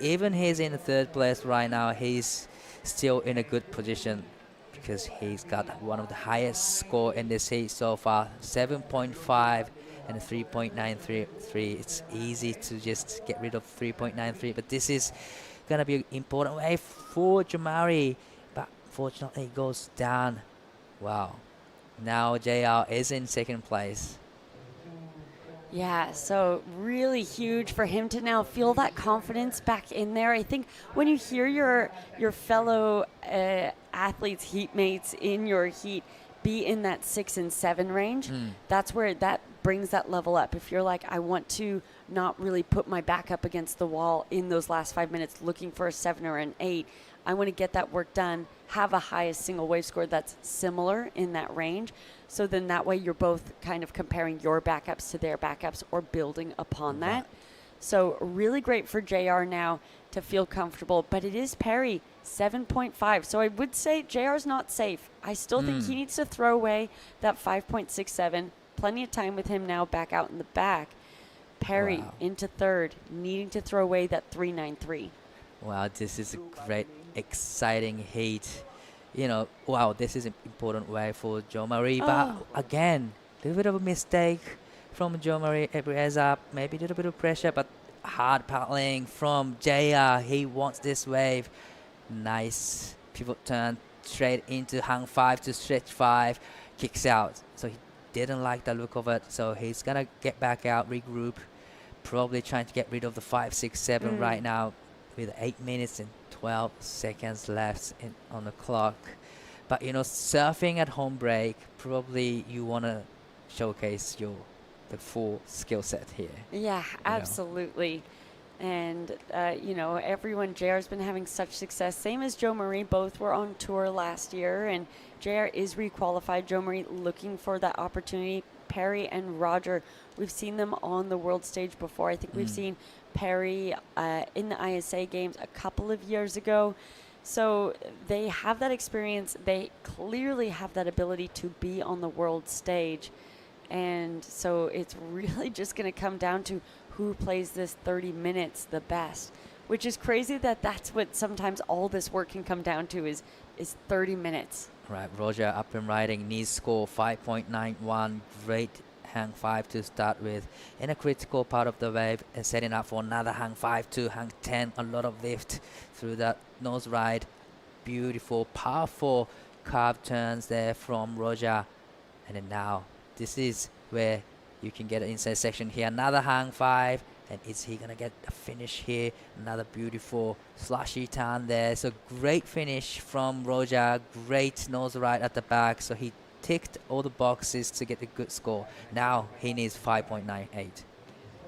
even he's in the third place right now, he's still in a good position, because he's got one of the highest score in this heat so far, 7.5 and a 3.93. It's easy to just get rid of 3.93, but this is going to be an important way for Jamari, but fortunately it goes down. Wow. Now JR is in second place. Yeah, so really huge for him to now feel that confidence back in there. I think when you hear your fellow athletes, heat mates in your heat be in that 6 and 7 range, that's where that brings that level up. If you're like, I want to not really put my back up against the wall in those last 5 minutes looking for a 7 or an 8, I want to get that work done, have a highest single wave score that's similar in that range. So then that way you're both kind of comparing your backups to their backups or building upon that. So really great for JR now to feel comfortable. But it is Perry, 7.5. So I would say JR's not safe. I still think he needs to throw away that 5.67. Plenty of time with him now back out in the back. Perry into third, needing to throw away that 3.93. Wow, this is a great, exciting heat. You know, wow, this is an important way for Jo Marie. But again, a little bit of a mistake from Jo Marie. Every heads up, maybe a little bit of pressure, but hard paddling from JR. He wants this wave. Nice pivot turn straight into hang 5 to stretch 5. Kicks out. So he didn't like the look of it. So he's going to get back out, regroup. Probably trying to get rid of the 5.67 right now with 8 minutes and 12 seconds left on the clock. But you know, surfing at home break, probably you want to showcase the full skill set here. Yeah, absolutely. And you know, everyone, JR's been having such success, same as Jo Marie. Both were on tour last year, and JR is requalified. Jo Marie looking for that opportunity. Perry and Roger, we've seen them on the world stage before. I think we've seen Perry in the ISA games a couple of years ago. So they have that experience. They clearly have that ability to be on the world stage. And so it's really just going to come down to who plays this 30 minutes the best, which is crazy that that's what sometimes all this work can come down to is 30 minutes. Right, Roger up and riding, knee score 5.91, great hang 5 to start with. In a critical part of the wave, and setting up for another hang 5 to hang 10, a lot of lift through that nose ride. Beautiful, powerful carve turns there from Roger. And then now, this is where you can get an inside section here. Another hang 5. And is he going to get a finish here? Another beautiful slushy turn there. So great finish from Roger. Great nose ride at the back. So he ticked all the boxes to get a good score. Now he needs 5.98.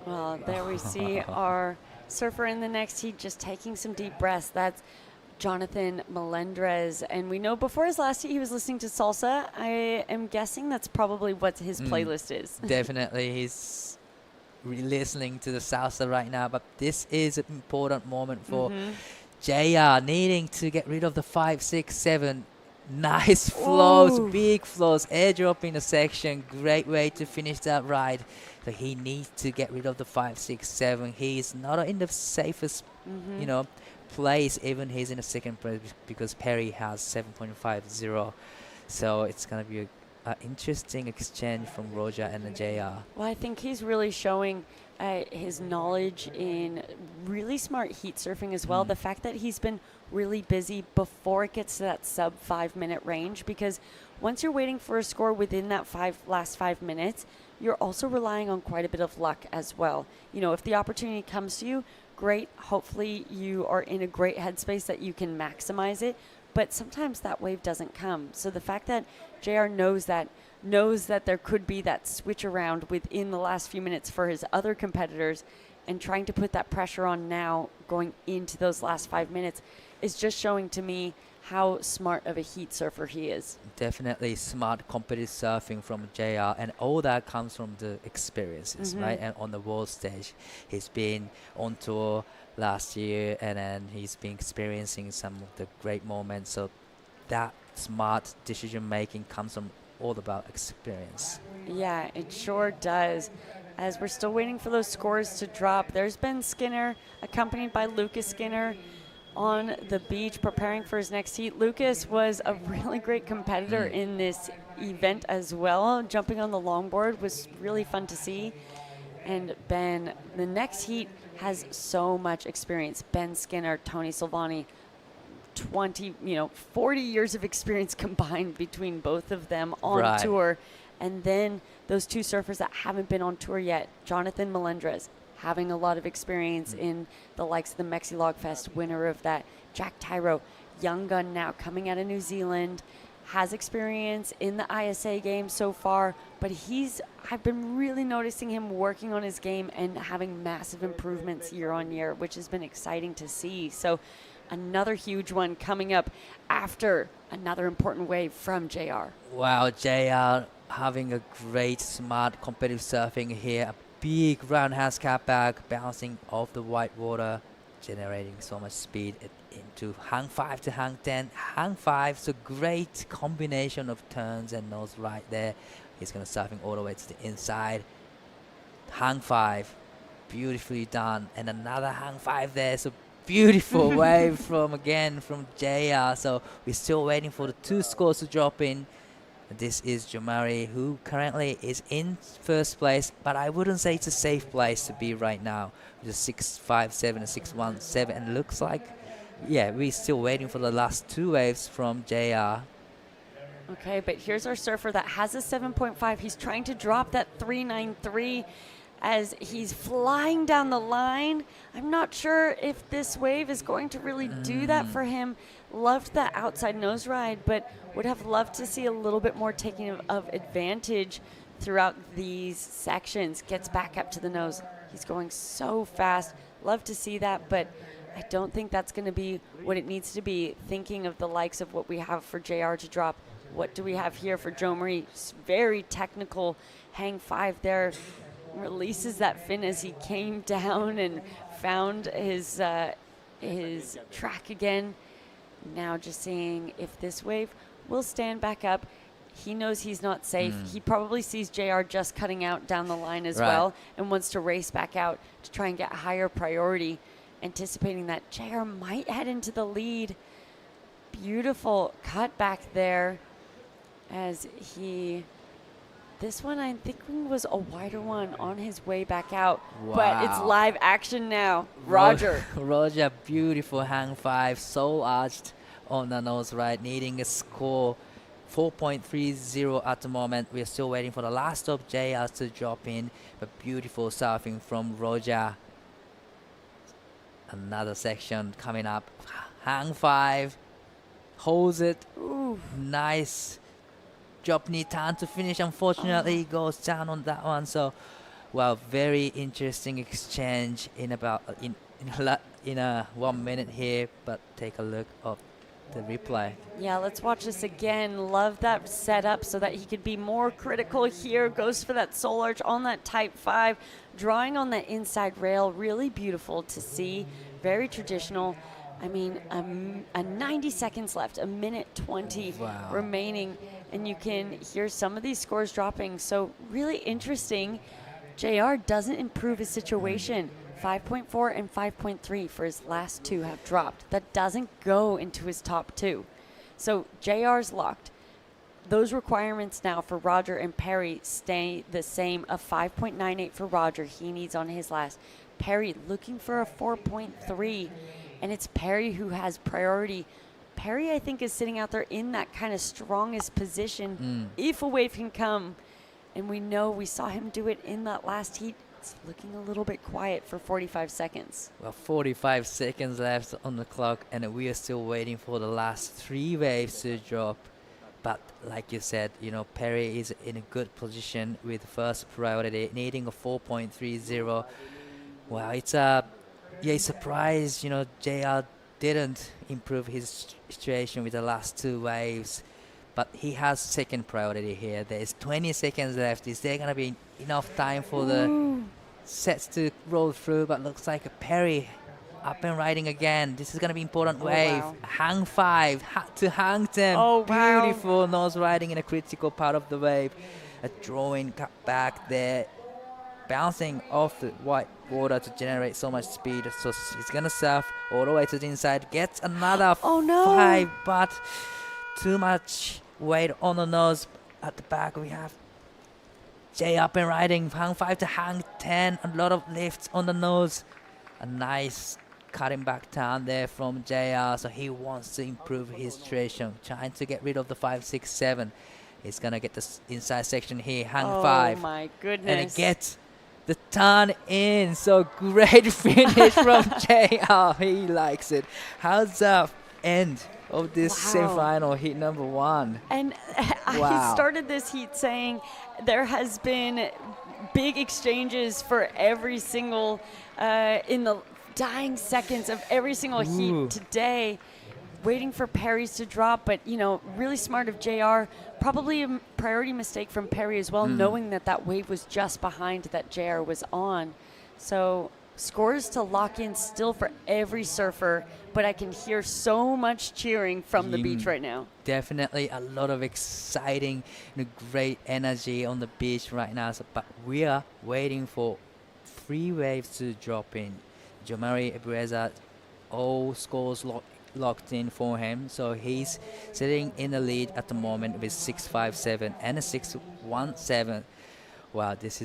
Well, there we see our surfer in the next heat just taking some deep breaths. That's Jonathan Melendrez. And we know before his last heat he was listening to salsa. I am guessing that's probably what his playlist is. Definitely. He's listening to the salsa right now, but this is an important moment for JR, needing to get rid of the 5.67. Nice flows, big flows, airdropping the section. Great way to finish that ride. So he needs to get rid of the 5.67. He is not in the safest, you know, place, even he's in the second place because Perry has 7.50. So it's going to be an interesting exchange from Roger and the JR. Well, I think he's really showing his knowledge in really smart heat surfing as well. The fact that he's been really busy before it gets to that sub 5 minute range, because once you're waiting for a score within that last 5 minutes, you're also relying on quite a bit of luck as well. You know, if the opportunity comes to you, great. Hopefully you are in a great headspace that you can maximize it. But sometimes that wave doesn't come. So the fact that JR knows that there could be that switch around within the last few minutes for his other competitors, and trying to put that pressure on now going into those last 5 minutes is just showing to me how smart of a heat surfer he is. Definitely smart competitive surfing from JR, and all that comes from the experiences, right? And on the world stage, he's been on tour last year, and then he's been experiencing some of the great moments. So that smart decision making comes from all about experience. Yeah, it sure does. As we're still waiting for those scores to drop, there's Ben Skinner, accompanied by Lucas Skinner, on the beach preparing for his next heat. Lucas was a really great competitor in this event as well. Jumping on the longboard was really fun to see. And Ben, the next heat, has so much experience. Ben Skinner, Tony Silvani, 40 years of experience combined between both of them on tour. And then those two surfers that haven't been on tour yet, Jonathan Melendrez, having a lot of experience in the likes of the Mexilog Fest, winner of that. Jack Tyro, young gun now, coming out of New Zealand, has experience in the ISA game so far, but I've been really noticing him working on his game and having massive improvements year on year, which has been exciting to see. So another huge one coming up after another important wave from JR. Wow, JR having a great, smart, competitive surfing here. A big roundhouse cutback, bouncing off the white water, generating so much speed into hang 5 to hang 10. Hang 5 is a great combination of turns and nose right there. He's going to surfing all the way to the inside. Hang 5, beautifully done. And another hang 5 there. So beautiful wave from JR. So we're still waiting for the two scores to drop in. This is Jamari, who currently is in first place, but I wouldn't say it's a safe place to be right now. Just 6.57 and 6.17, and looks like, we're still waiting for the last two waves from JR. Okay, but here's our surfer that has a 7.5. He's trying to drop that 3.93 as he's flying down the line. I'm not sure if this wave is going to really do that for him. Loved that outside nose ride, but would have loved to see a little bit more taking of advantage throughout these sections. Gets back up to the nose. He's going so fast. Love to see that, but I don't think that's going to be what it needs to be. Thinking of the likes of what we have for JR to drop. What do we have here for Joe Marie? Very technical hang 5 there. Releases that fin as he came down and found his track again. Now just seeing if this wave will stand back up. He knows he's not safe. He probably sees JR just cutting out down the line as well, and wants to race back out to try and get higher priority, anticipating that JR might head into the lead. Beautiful cut back there as this one I think was a wider one on his way back out. Wow. But it's live action now. Roger. Roger, beautiful hang 5, soul arched on the nose right, needing a score 4.30 at the moment. We're still waiting for the last of JR to drop in, but beautiful surfing from Roger. Another section coming up. Hang 5, holds it. Ooh, nice. Drop knee turn to finish. Unfortunately, goes down on that one. So, well, very interesting exchange in about in 1 minute here. But take a look of the replay. Yeah, let's watch this again. Love that setup so that he could be more critical here. Goes for that soul arch on that type 5, drawing on that inside rail. Really beautiful to see. Very traditional. I mean, a 90 seconds left, a minute 20 remaining, and you can hear some of these scores dropping. So really interesting. JR doesn't improve his situation. 5.4 and 5.3 for his last two have dropped. That doesn't go into his top two. So JR's locked. Those requirements now for Roger and Perry stay the same. A 5.98 for Roger, he needs on his last. Perry looking for a 4.3, and it's Perry who has priority. Perry, I think, is sitting out there in that kind of strongest position if a wave can come. And we know we saw him do it in that last heat. It's looking a little bit quiet for 45 seconds. Well, 45 seconds left on the clock, and we are still waiting for the last three waves to drop. But like you said, you know, Perry is in a good position with first priority, needing a 4.30. Well, it's a surprise, you know, JR didn't improve his situation with the last two waves. But he has second priority here. There's 20 seconds left. Is there going to be enough time for the sets to roll through? But looks like a Perry up and riding again. This is going to be important wave. Wow. Hang 5 to hang 10. Oh, wow. Beautiful nose riding in a critical part of the wave. A drawing cut back there. Bouncing off the white water to generate so much speed. So he's going to surf all the way to the inside. Gets another 5, but too much weight on the nose. At the back we have Jay up and riding. Hang 5 to hang 10. A lot of lifts on the nose. A nice cutting back down there from JR. So he wants to improve his situation. Trying to get rid of the 5, 6, 7. He's going to get the inside section here. Hang 5. Oh my goodness. And it gets the turn in. So great finish from JR. He likes it. How's that end of this semi-final heat number 1? And I started this heat saying there has been big exchanges for every single, in the dying seconds of every single heat today, waiting for Perry's to drop. But, you know, really smart of JR. Probably a priority mistake from Perry as well, knowing that that wave was just behind that JR was on. So scores to lock in still for every surfer, but I can hear so much cheering from the beach right now. Definitely a lot of exciting, great energy on the beach right now. So, but we are waiting for 3 waves to drop in. Jomari Ebreza, all scores locked in for him. So he's sitting in the lead at the moment with 6.57 and a 6.17. Wow, this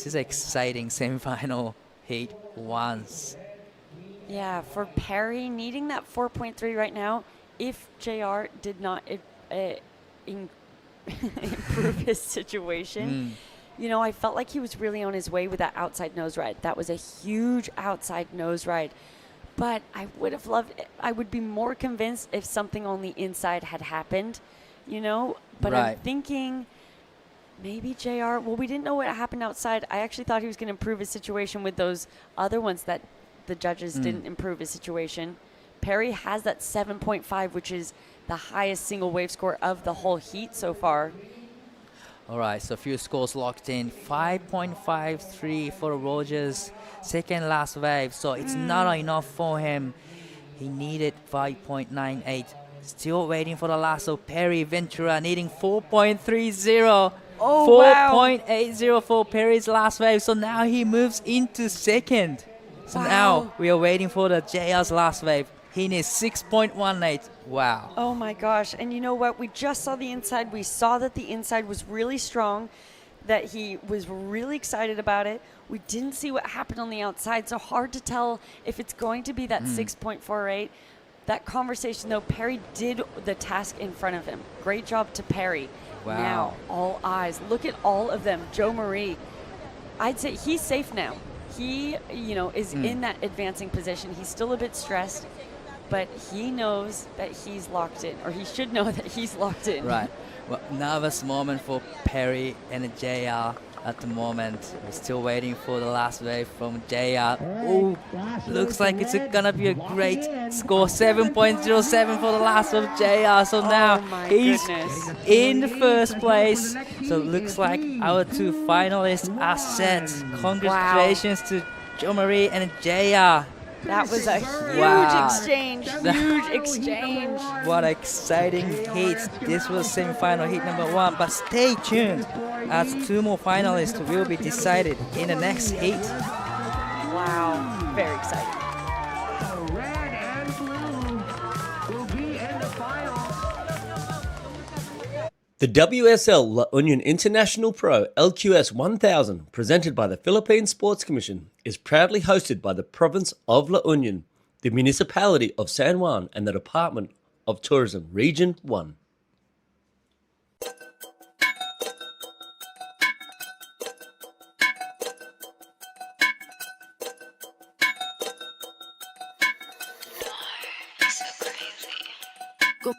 is exciting semi-final heat once. Yeah, for Perry, needing that 4.3 right now, if JR did not improve his situation, you know, I felt like he was really on his way with that outside nose ride. That was a huge outside nose ride. But I would have loved it. I would be more convinced if something on the inside had happened, you know? But I'm thinking maybe JR, well, we didn't know what happened outside. I actually thought he was going to improve his situation with those other ones that the judges didn't improve his situation. Perry has that 7.5, which is the highest single wave score of the whole heat so far. All right, so a few scores locked in. 5.53 for Rogers, second last wave. So it's not enough for him. He needed 5.98. Still waiting for the last. So Perry Ventura needing 4.30. Oh, 4.80 for Perry's last wave. So now he moves into second. So now we are waiting for the JR's last wave. He needs 6.18. Wow. Oh my gosh. And you know what? We just saw the inside. We saw that the inside was really strong, that he was really excited about it. We didn't see what happened on the outside, so hard to tell if it's going to be that 6.48. That conversation, though, Perry did the task in front of him. Great job to Perry. Wow. Now, all eyes. Look at all of them. Joe Marie. I'd say he's safe now. He, you know, is in that advancing position. He's still a bit stressed, but he knows that he's locked in, or he should know that he's locked in. Right. Well, nervous moment for Perry and JR at the moment. We're still waiting for the last wave from JR. Oh, looks like it's gonna be a great score. 7.07 for the last of JR. So now he's in first place. So it looks like our 2 finalists are set. Congratulations to Jo Marie and JR. That was a huge exchange. Huge exchange. What exciting heats. This was semi-final heat number 1. But stay tuned as 2 more finalists will be decided in the next heat. Wow, very exciting. Red and blue will be in the final. The WSL Union International Pro LQS 1000, presented by the Philippine Sports Commission, is proudly hosted by the province of La Union, the municipality of San Juan, and the Department of Tourism, Region 1.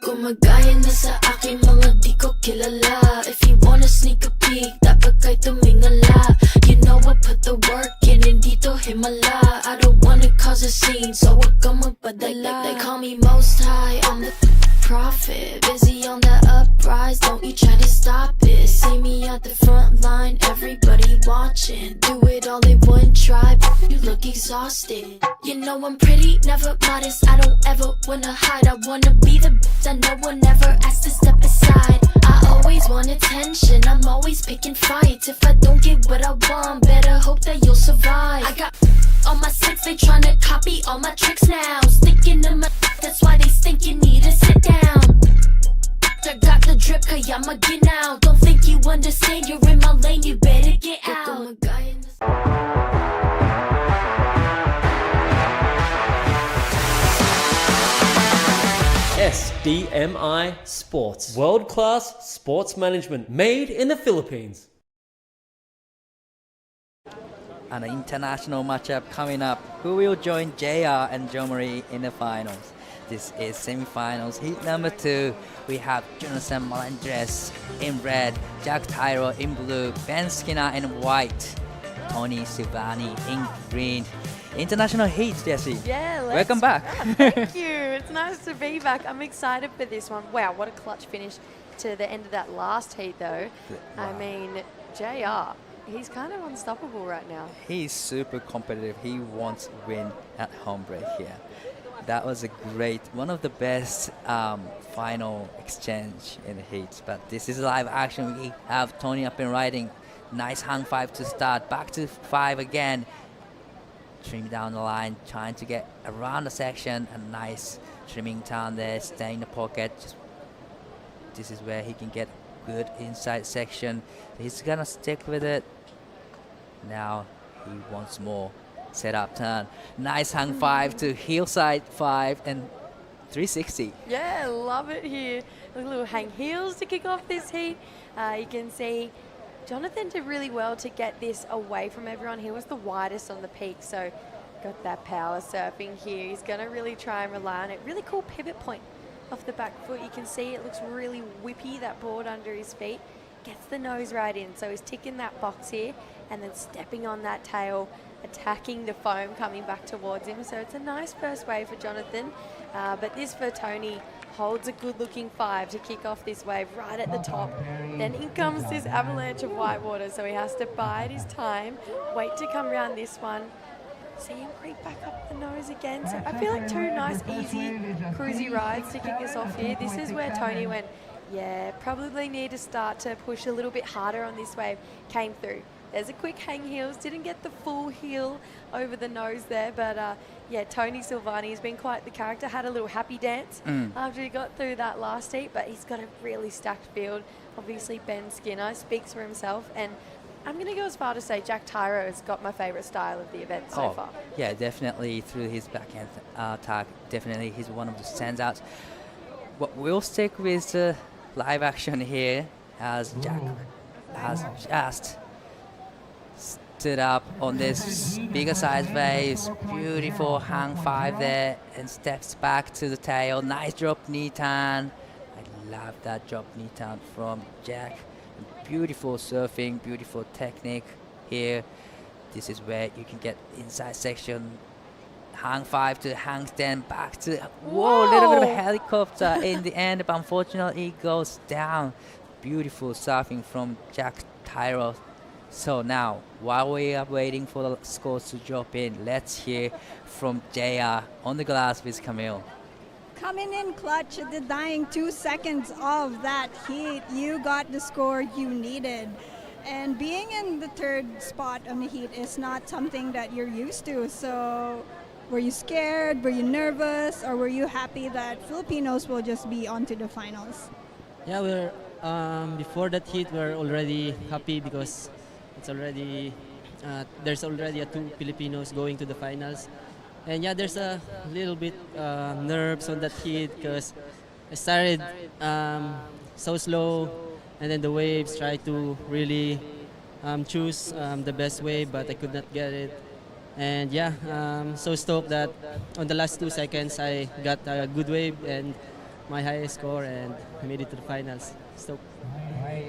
Gumagaya na sa aking mga di ko kilala. If you wanna sneak a peek, dapat kay tumingala. You know I put the work in, hindi to himala. I don't wanna cause a scene, so wag kang magpadala. They call me most high, I'm the prophet. Busy on the uprise, don't you try to stop it. See me at the front line, everybody watching. Do it all in one try, you look exhausted. You know I'm pretty, never modest. I don't ever wanna hide. I wanna be the bitch that no one ever asked to step aside. I always want attention, I'm always picking fights. If I don't get what I want, better hope that you'll survive. I got on my six, they tryna copy all my tricks now. Sticking to my that's why they think you need to sit down. I got the drip, kaya mag-get out. Don't think you understand, you're in my lane, you better get out. SDMI Sports. World-class sports management made in the Philippines. An international matchup coming up. Who will join JR and Jo-Marie in the finals? This is semifinals. Heat number 2. We have Jonathan Melendres in red, Jack Tyro in blue, Ben Skinner in white, Tony Silvani in green. International heat, Jessie. Yeah, welcome back. Thank you. It's nice to be back. I'm excited for this one. Wow, what a clutch finish to the end of that last heat, though. Wow. I mean, JR, he's kind of unstoppable right now. He's super competitive. He wants to win at home break here. That was a great, one of the best final exchange in the heats. But this is live action. We have Tony up and riding. Nice hang 5 to start. Back to 5 again. Trim down the line, trying to get around the section. A nice trimming down there, stay in the pocket. This is where he can get good inside section. He's gonna stick with it. Now he wants more. Set up turn. Nice hang 5 to heel side 5 and 360. Yeah, love it here. A little hang heels to kick off this heat. You can see Jonathan did really well to get this away from everyone. He was the widest on the peak, so got that power surfing here. He's going to really try and rely on it. Really cool pivot point off the back foot. You can see it looks really whippy, that board under his feet. Gets the nose right in, so he's ticking that box here and then stepping on that tail, attacking the foam coming back towards him. So it's a nice first wave for Jonathan, but this for Tony holds a good looking 5 to kick off this wave right at the top. Then in comes this avalanche of white water, so he has to bide his time, wait to come around this one. See him creep back up the nose again. So I feel like 2 nice, easy, cruisy rides to kick us off here. This is where Tony went, yeah, probably need to start to push a little bit harder on this wave. Came through. There's a quick hang heels, didn't get the full heel over the nose there, but yeah, Tony Silvani has been quite the character, had a little happy dance after he got through that last heat, but he's got a really stacked field. Obviously Ben Skinner speaks for himself, and I'm going to go as far to say Jack Tyro has got my favourite style of the event so far. Yeah, definitely through his backhand attack, definitely he's one of the standouts. But we'll stick with the live action here as Jack has just stood up on this bigger size waves. Beautiful hang 5 there and steps back to the tail. Nice drop knee turn. I love that drop knee turn from Jack. Beautiful surfing, beautiful technique here. This is where you can get inside section. Hang 5 to hang 10 back to, whoa, a little bit of a helicopter in the end, but unfortunately it goes down. Beautiful surfing from Jack Tyro. So now, while we are waiting for the scores to drop in, let's hear from JR on the glass with Camille. Coming in clutch at the dying 2 seconds of that heat, you got the score you needed. And being in the third spot on the heat is not something that you're used to. So were you scared? Were you nervous? Or were you happy that Filipinos will just be onto the finals? Yeah, we're before that heat, we're already happy because it's already there's already two Filipinos going to the finals. And yeah, there's a little bit nerves on that heat because I started so slow, and then the waves tried to really choose the best wave, but I could not get it. And yeah, so stoked that on the last 2 seconds I got a good wave and my highest score, and I made it to the finals. Stoked.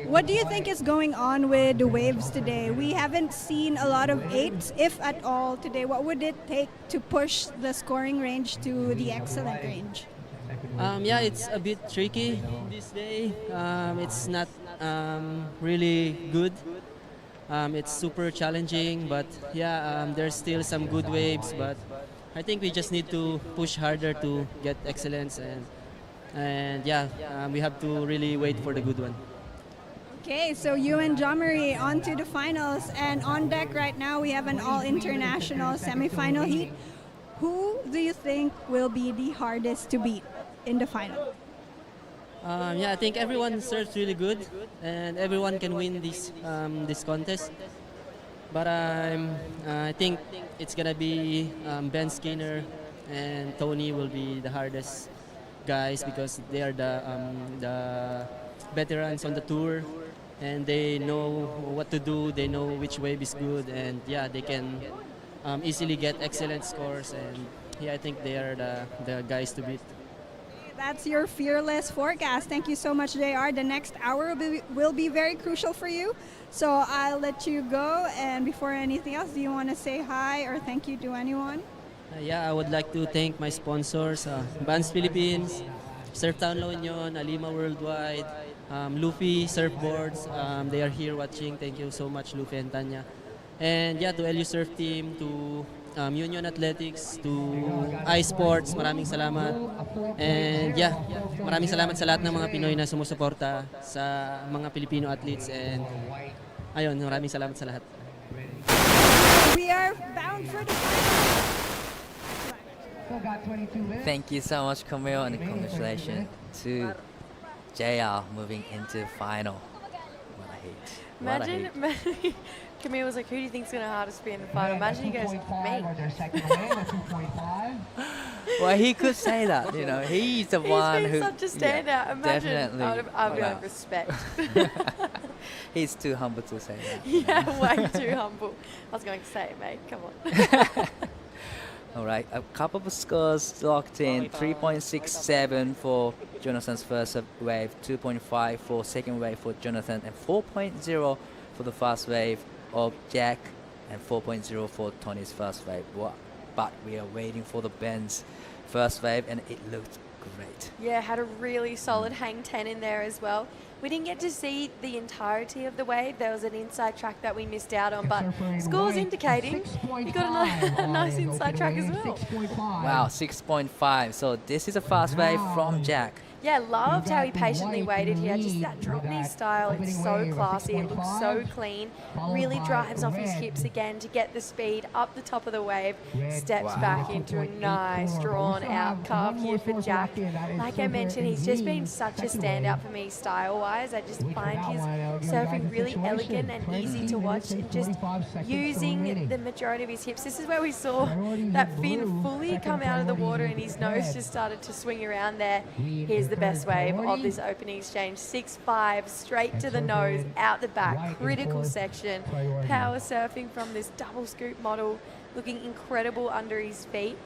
What do you think is going on with the waves today? We haven't seen a lot of 8s, if at all, today. What would it take to push the scoring range to the excellent range? Yeah, it's a bit tricky this day. It's not really good. It's super challenging, but yeah, there's still some good waves. But I think we just need to push harder to get excellence, and yeah, we have to really wait for the good one. Okay, so you and John Marie on to the finals, and on deck right now we have an all-international semifinal heat. Who do you think will be the hardest to beat in the final? Yeah, I think everyone serves really good, and everyone can win this contest. But I think it's gonna be Ben Skinner and Tony will be the hardest guys because they are the veterans on the tour, and they know what to do. They know which wave is good, and yeah, they can easily get excellent scores. And yeah, I think they are the guys to beat. That's your fearless forecast. Thank you so much, JR. The next hour will be very crucial for you. So I'll let you go. And before anything else, do you want to say hi or thank you to anyone? Yeah, I would like to thank my sponsors, Vans Philippines, Surftown La Union, Alima Worldwide, Luffy Surfboards. They are here watching. Thank you so much, Luffy and Tanya. And yeah, to LU Surf Team, to Union Athletics, to iSports, maraming salamat. And yeah, maraming salamat sa lahat ng mga Pinoy na sumusuporta sa mga Filipino athletes. And ayun, maraming salamat sa lahat. We are bound for the final. Thank you so much, Camille, and congratulations to JR moving into final. What a heat. Imagine Camille was like, who do you think's going to hardest be in the final? Imagine he goes, me. Well, he could say that, you know. He's the one who... He's been such a standout. Imagine. Definitely. I'd be like, respect. He's too humble to say that. Yeah, way too humble. I was going to say it, mate. Come on. All right, a couple of scores locked in. 3.67 for Jonathan's first wave, 2.5 for second wave for Jonathan, and 4.0 for the first wave of Jack, and 4.0 for Tony's first wave. But we are waiting for the Ben's first wave, and it looked great. Yeah, had a really solid hang 10 in there as well. We didn't get to see the entirety of the wave. There was an inside track that we missed out on, but scores indicating you got a nice inside track as well. Wow, 6.5. So this is a fast wave from Jack. Yeah, loved how he patiently waited here. Just that drop knee style, it's so classy. It looks so clean. Really drives off his hips again to get the speed up the top of the wave. Steps back into a nice drawn out carve here for Jack. Like I mentioned, he's just been such a standout for me style-wise. I just find his surfing really elegant and easy to watch, and just using the majority of his hips. This is where we saw that fin fully come out of the water and his nose just started to swing around there. Here's the best wave of this opening exchange. 6.5 straight to the nose, out the back, critical section. Power surfing from this double scoop model, looking incredible under his feet.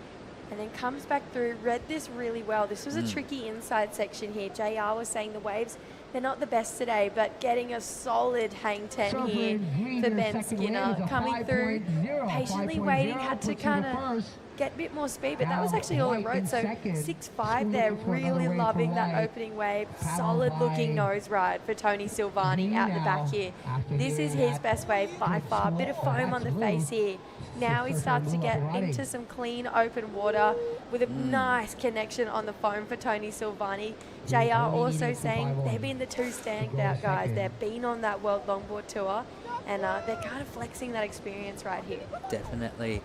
And then comes back through, read this really well. This was a tricky inside section here. JR was saying the waves, they're not the best today, but getting a solid hang 10 here for Ben Skinner. Coming through, patiently waiting, had to kind of get a bit more speed, but that was actually all it wrote. So 6.5 there, really loving that opening wave. Solid looking nose ride for Tony Silvani out the back here. This is his best wave by far. Bit of foam on the face here. Now he starts to get into some clean open water with a nice connection on the foam for Tony Silvani. JR also saying they've been the two standout guys. They've been on that World Longboard Tour, and they're kind of flexing that experience right here. Definitely.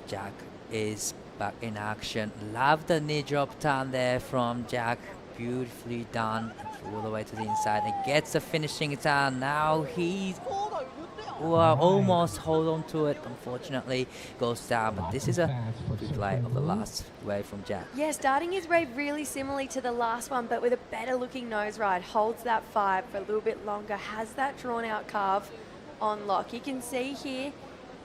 Jack is back in action. Love the knee drop turn there from Jack. Beautifully done all the way to the inside. And gets a finishing turn. Now he's almost hold on to it. Unfortunately, goes down. But this is a good play of the last wave from Jack. Yeah, starting his wave really similarly to the last one, but with a better looking nose ride. Holds that 5 for a little bit longer. Has that drawn out carve on lock. You can see here,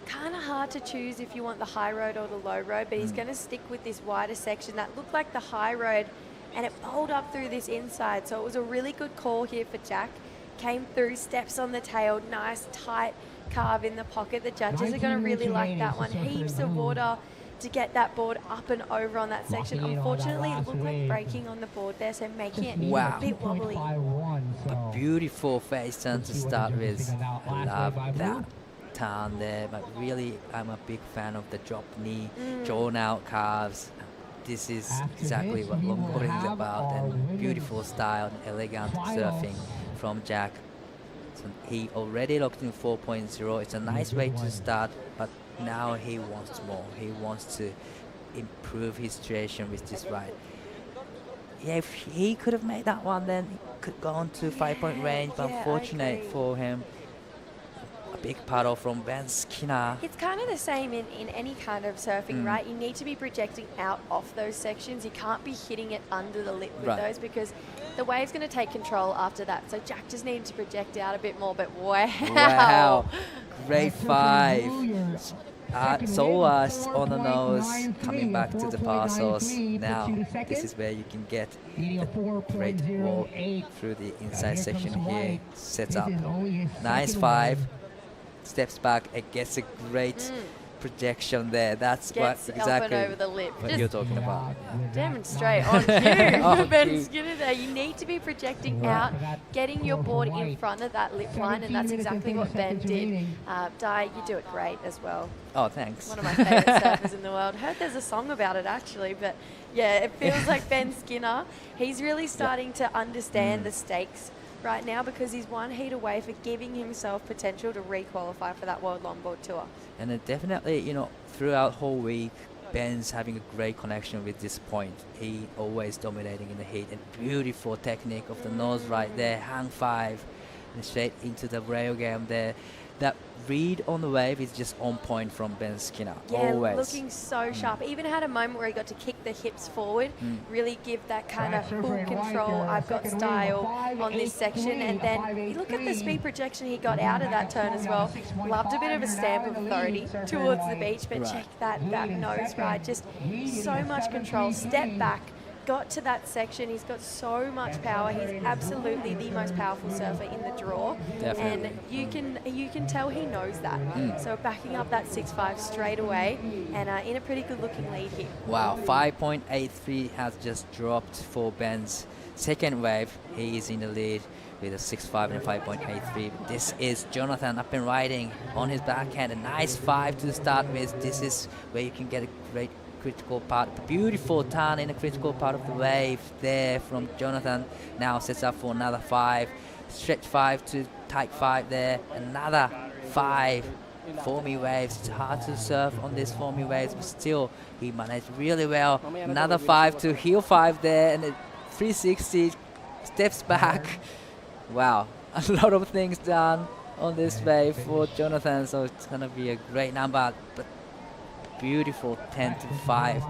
kind of hard to choose if you want the high road or the low road, but he's going to stick with this wider section that looked like the high road, and it bowled up through this inside. So it was a really good call here for Jack. Came through, steps on the tail, nice tight carve in the pocket. The judges are going to really like that one. Heaps of water to get that board up and over on that section. Unfortunately, it looked like breaking on the board there, so making it a bit wobbly. A beautiful face turn to start with. I love that turn there, but really I'm a big fan of the drop knee, drawn out calves. This is exactly what longboarding is about, and beautiful style and elegant surfing from Jack. So he already locked in 4.0. It's a nice way to start, but now he wants more. He wants to improve his situation with this ride. Yeah, if he could have made that one, then he could go on to 5-point range, but unfortunate for him. A big paddle from Ben Skinner. It's kind of the same in any kind of surfing, right? You need to be projecting out off those sections. You can't be hitting it under the lip with those, because the wave's going to take control after that. So Jack just needed to project out a bit more, but wow. Great 5. Solas on the nose, coming back to the parcels. Now, this is where you can get a great wall through the inside section here. Sets up. Nice 5. Steps back and gets a great projection there. That's exactly over the lip. what you're talking about. Demonstrate on cue. Ben Skinner there. You need to be projecting out, getting your board in front of that lip line, and that's exactly what Ben did. Di, you do it great as well. Oh, thanks. One of my favourite surfers in the world. Heard there's a song about it actually, but yeah, it feels like Ben Skinner. He's really starting to understand the stakes right now, because he's one heat away for giving himself potential to re-qualify for that World Longboard Tour. And it definitely, throughout whole week, Ben's having a great connection with this point. He always dominating in the heat, and beautiful technique of the nose right there, hang 5, and straight into the rail game there. That read on the wave is just on point from Ben Skinner. Yeah, always looking so sharp. Even had a moment where he got to kick the hips forward, really give that kind of full control, I've got style on this section. And then you look at the speed projection he got out of that turn as well. Loved a bit of a stamp of authority towards the beach, but check that nose ride. Just so much control. Step back. Got to that section. He's got so much power. He's absolutely the most powerful surfer in the draw. Definitely. And you can tell he knows that. So backing up that 6.5 straight away, and in a pretty good looking lead here. Wow, 5.83 has just dropped for Ben's second wave. He is in the lead with a 6.5 and a 5.83. This is Jonathan up and riding on his backhand. A nice 5 to start with. This is where you can get a great critical part, beautiful turn in a critical part of the wave there from Jonathan. Now sets up for another 5, stretch 5 to tight 5 there, another 5, foamy waves. It's hard to surf on these foamy waves, but still he managed really well. Another 5 to heel 5 there, and a 360, steps back. Wow, a lot of things done on this wave for Jonathan, so it's gonna be a great number, but beautiful 10 to 5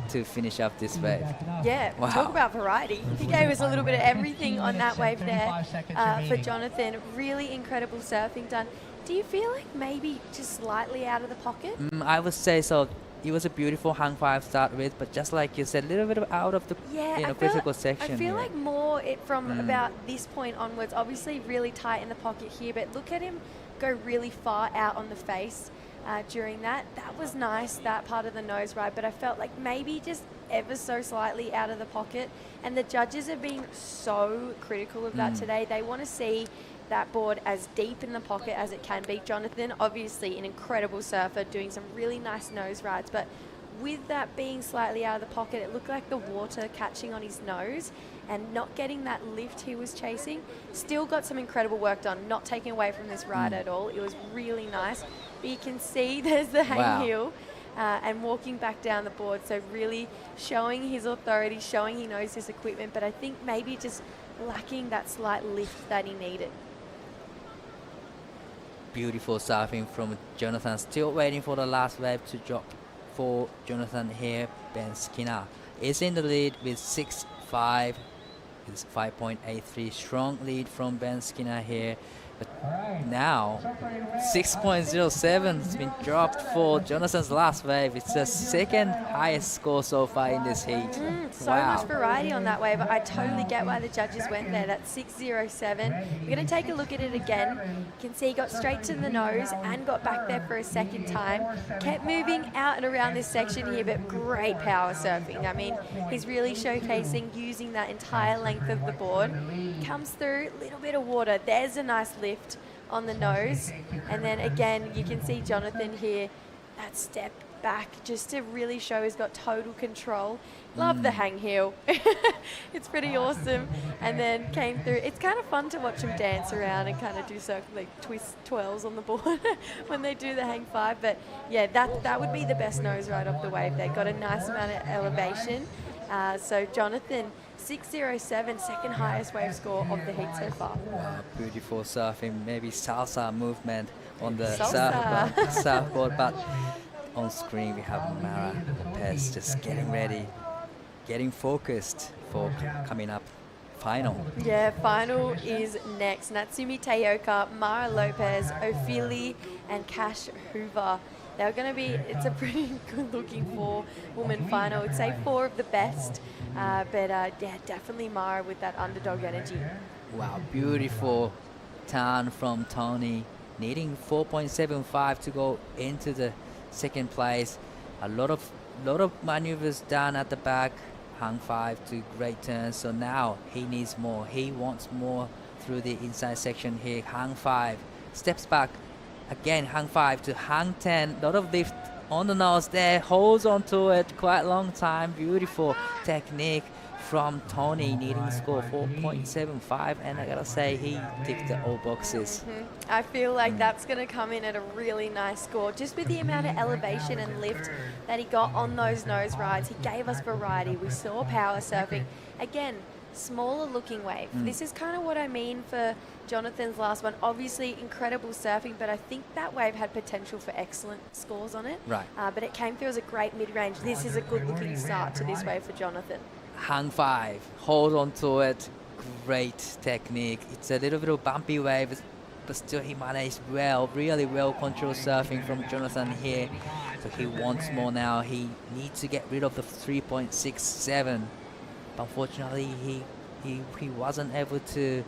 to finish up this wave. Yeah, wow. Talk about variety. He gave us a little bit of everything on that wave there for Jonathan. Really incredible surfing done. Do you feel like maybe just slightly out of the pocket? I would say so. It was a beautiful hang 5 start with, but just like you said, a little bit of out of the critical section. I feel like more from about this point onwards, obviously really tight in the pocket here, but look at him go really far out on the face. During that was nice, that part of the nose ride, but I felt like maybe just ever so slightly out of the pocket, and the judges have been so critical of that today. They want to see that board as deep in the pocket as it can be. Jonathan, obviously an incredible surfer, doing some really nice nose rides, but with that being slightly out of the pocket, it looked like the water catching on his nose and not getting that lift he was chasing. Still got some incredible work done, not taking away from this ride at all. It was really nice. But you can see there's the hang heel and walking back down the board. So really showing his authority, showing he knows his equipment, but I think maybe just lacking that slight lift that he needed. Beautiful surfing from Jonathan. Still waiting for the last wave to drop for Jonathan here. Ben Skinner is in the lead with 6.5. It's 5.83. Strong lead from Ben Skinner here. But now 6.07 has been dropped for Jonathan's last wave. It's the second highest score so far in this heat. So much variety on that wave. I totally get why the judges went there. That's 6.07. We're going to take a look at it again. You can see he got straight to the nose and got back there for a second time. Kept moving out and around this section here, but great power surfing. I mean, he's really showcasing using that entire length of the board. Comes through, a little bit of water. There's a nice lift on the nose, and then again you can see Jonathan here, that step back just to really show he's got total control. Love the hang heel. It's pretty awesome. And then came through. It's kind of fun to watch him dance around and kind of do like twist twirls on the board when they do the hang five. But yeah, that would be the best nose ride off the wave. They got a nice amount of elevation. So Jonathan, 6.07, second highest wave score of the heat so far. Wow, beautiful surfing, maybe salsa movement on the surfboard, but on screen we have Mara Lopez just getting ready, getting focused for coming up final. Yeah, final is next. Natsumi Teioka, Mara Lopez, Ophili, and Cash Hoover. They're going to be, it's a pretty good looking 4-woman final. I'd say 4 of the best, but yeah, definitely Mara with that underdog energy. Wow, beautiful turn from Tony, needing 4.75 to go into the second place. A lot of maneuvers done at the back, hung 5 to great turns, so now he needs more. He wants more through the inside section here. Hung 5, steps back, again hung 5 to hung 10, lot of lift on the nose there, holds onto it quite a long time. Beautiful technique from Tony, needing to score 4.75, and I gotta say he ticked all boxes. I feel like that's going to come in at a really nice score, just with the amount of elevation and lift that he got on those nose rides. He gave us variety. We saw power surfing. Again, smaller looking wave. This is kind of what I mean for Jonathan's last one. Obviously incredible surfing, but I think that wave had potential for excellent scores on it. Right. But it came through as a great mid-range. This is a good looking start to this wave for Jonathan. Hung 5, hold on to it, great technique. It's a little bit of bumpy wave, but still he managed well, really well controlled surfing from Jonathan here. So he wants more now. He needs to get rid of the 3.67. Unfortunately, he wasn't able to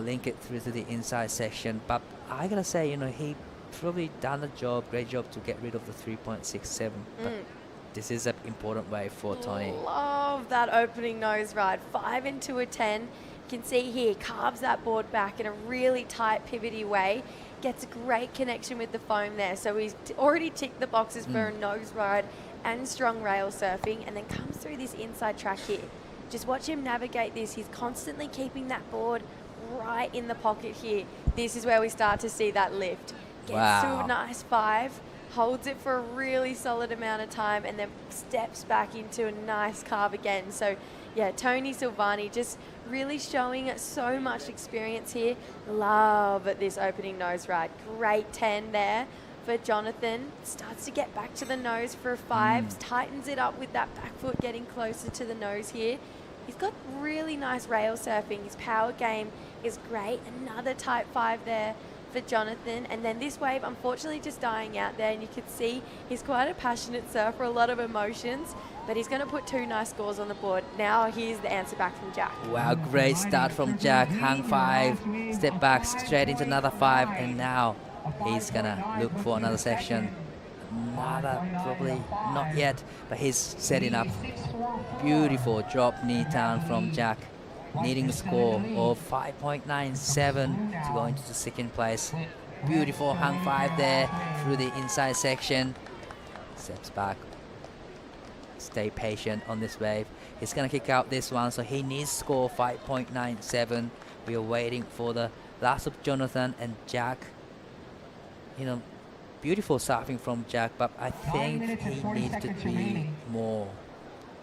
link it through to the inside section. But I gotta say, he probably done a job, great job to get rid of the 3.67. But this is an important wave for Tony. Love that opening nose ride. 5 into a 10. You can see here, carves that board back in a really tight, pivoty way. Gets a great connection with the foam there. So he's already ticked the boxes for a nose ride and strong rail surfing, and then comes through this inside track here. Just watch him navigate this. He's constantly keeping that board right in the pocket here. This is where we start to see that lift. Gets to a nice 5. Holds it for a really solid amount of time, and then steps back into a nice carve again. So yeah, Tony Silvani just really showing so much experience here. Love this opening nose ride. Great 10 there for Jonathan. Starts to get back to the nose for a 5. Tightens it up with that back foot, getting closer to the nose here. He's got really nice rail surfing. His power game is great. Another type 5 there for Jonathan, and then this wave unfortunately just dying out there, and you can see he's quite a passionate surfer, a lot of emotions, but he's going to put 2 nice scores on the board. Now here's the answer back from Jack. Wow, great start from Jack. Hung 5, step back straight into another 5, and now he's gonna look for another section. Another, probably not yet, but he's setting up. Beautiful drop knee turn from Jack. needing a score of 5.97 to go into the second place. Beautiful hang 5 there through the inside section. Steps back. Stay patient on this wave. He's gonna kick out this one, so he needs score 5.97. We are waiting for the last of Jonathan and Jack. You know, beautiful surfing from Jack, but I think he needs to be more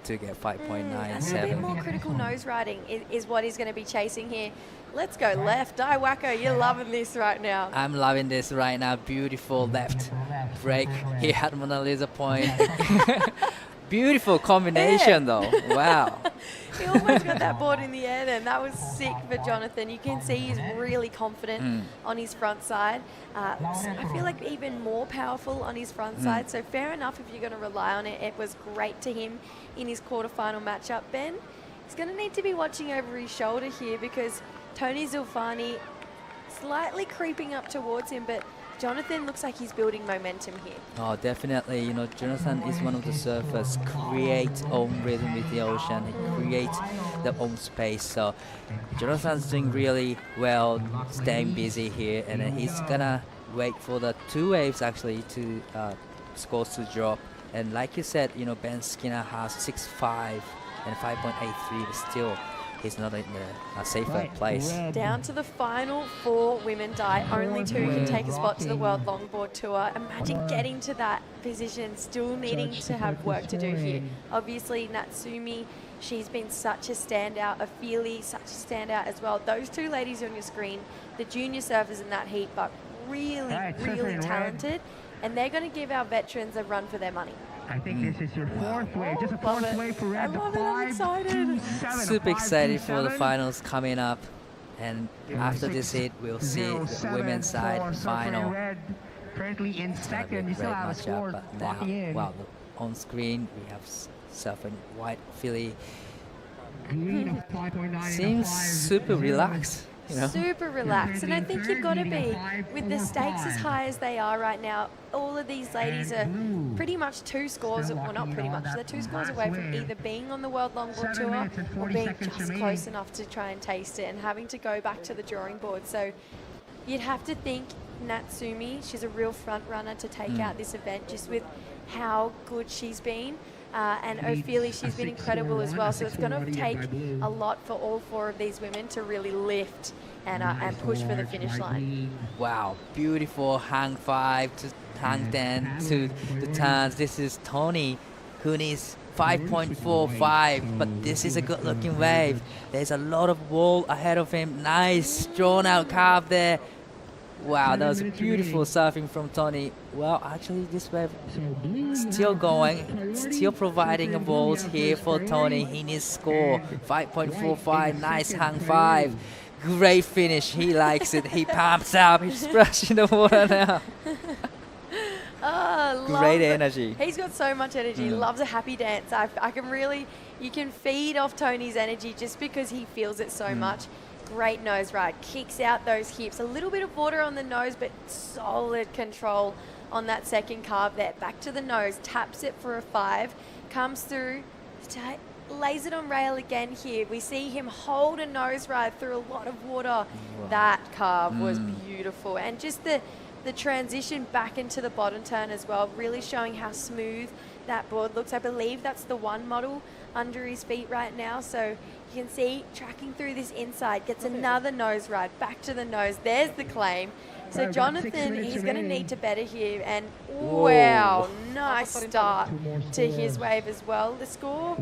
to get 5.97. A bit more critical nose riding is what he's going to be chasing here. Let's go left. Wacko, you're loving this right now. I'm loving this right now. Beautiful left break. He had Mona Lisa point. Beautiful combination though. Wow. He almost got that board in the air then. That was sick for Jonathan. You can see he's really confident on his front side. I feel like even more powerful on his front side. So fair enough if you're going to rely on it. It was great to him in his quarterfinal matchup. Ben, he's going to need to be watching over his shoulder here because Tony Zulfani slightly creeping up towards him, but Jonathan looks like he's building momentum here. Oh, definitely. You know, Jonathan is one of the surfers, create own rhythm with the ocean, he creates their own space. So Jonathan's doing really well, staying busy here, and then he's gonna wait for the 2 waves actually to scores to drop. And like you said, you know, Ben Skinner has 6.5 and 5.83, but still he's not in a safer place. Down to the final 4 women die. Only 2 can take a spot to the World Longboard Tour. Imagine getting to that position, still needing to have work to do here. Obviously, Natsumi, she's been such a standout. Afili, such a standout as well. Those 2 ladies on your screen, the junior surfers in that heat, but really talented. And they're going to give our veterans a run for their money. I think this is your 4th wave, just a 4th wave for red. I'm excited. Super excited for the finals coming up. And after this hit, we'll see the women's side final. Currently in second, you still have a score locking in. Wow, on screen we have surfing white Philly. Seems super relaxed. You know? Super relaxed, and I think you've got to be with the stakes as high as they are right now. All of these ladies are pretty much 2 scores, well not pretty much, they're 2 scores away from either being on the World Longboard Tour or being just close enough to try and taste it and having to go back to the drawing board. So you'd have to think Natsumi, she's a real front runner to take out this event just with how good she's been. And Ophelia, she's been incredible as well. So it's going to take a lot for all 4 of these women to really lift and push for the finish line. Wow, beautiful hang 5 to hang 10 to the turns. This is Tony, who needs 5.45, but this is a good looking wave. There's a lot of wall ahead of him. Nice drawn out carve there. Wow, that was beautiful surfing from Tony. Well, actually, this wave still going, still providing a balls here for Tony. He needs score 5.45. Nice hang 5. Great finish. He likes it. He pumps up. He's splashing the water now. Great energy. He's got so much energy. He loves a happy dance. I can really, you can feed off Tony's energy just because he feels it so much. Great nose ride, kicks out those hips, a little bit of water on the nose, but solid control on that second carve there. Back to the nose, taps it for a 5, comes through, lays it on rail again here. We see him hold a nose ride through a lot of water. Wow. That carve was beautiful. And just the transition back into the bottom turn as well, really showing how smooth that board looks. I believe that's the 1 model under his feet right now. So you can see tracking through this inside, gets another nose ride, back to the nose. There's the claim. So Jonathan, he's going to need to better here. And wow, nice start to his wave as well. The score,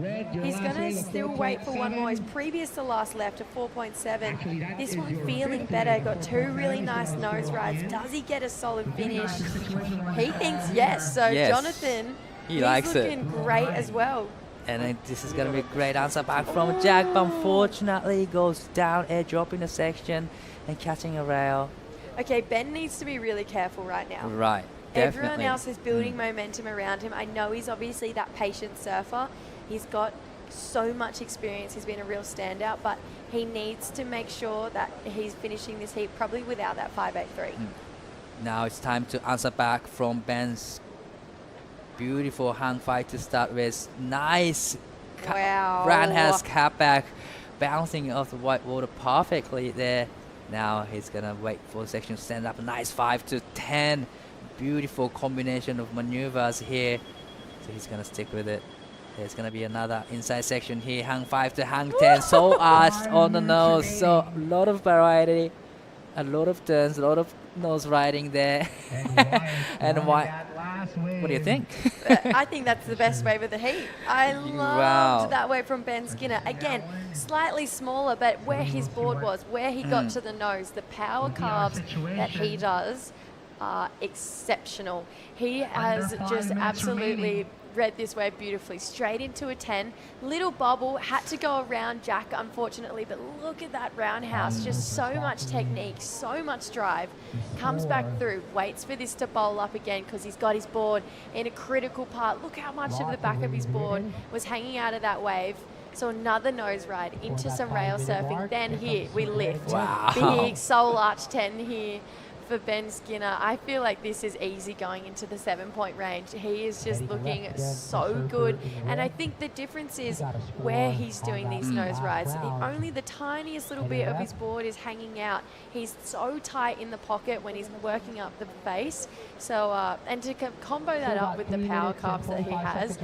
he's going to still wait for 1 more. He's previous to last left at 4.7. This one feeling better, got 2 really nice nose rides. Does he get a solid finish? He thinks yes. So yes. Jonathan, he's looking great as well. And then this is going to be a great answer back from Jack, but unfortunately goes down, air drop in the section and catching a rail. Okay, Ben needs to be really careful right now. Right, Everyone definitely. else is building momentum around him. I know he's obviously that patient surfer. He's got so much experience. He's been a real standout, but he needs to make sure that he's finishing this heat probably without that 5.83. Now it's time to answer back from Ben's beautiful hang 5 to start with. Nice. Wow. Brand has cap back bouncing off the white water perfectly there. Now he's gonna wait for the section to stand up. Nice 5 to 10. Beautiful combination of maneuvers here. So he's gonna stick with it. There's gonna be another inside section here. Hang 5 to hang 10. So arched on the nose. So a lot of variety, a lot of turns, a lot of nose riding there. And why? What do you think? I think that's the best wave of the heat. I loved that wave from Ben Skinner. Again, slightly smaller, but where his board was, where he got to the nose, the power carves that he does are exceptional. He has just absolutely read this wave beautifully. Straight into a 10. Little bobble, had to go around Jack, unfortunately, but look at that roundhouse. Just so much technique, so much drive. Comes back through, waits for this to bowl up again because he's got his board in a critical part. Look how much of the back of his board was hanging out of that wave. So another nose ride into some rail surfing. Then here, we lift. Wow. Big soul arch 10 here for Ben Skinner. I feel like this is easy going into the 7-point range. He is just looking so good. And I think the difference is where he's doing these nose rides. Only the tiniest little bit of his board is hanging out. He's so tight in the pocket when he's working up the face. So, and to combo that up with the power carves that he has,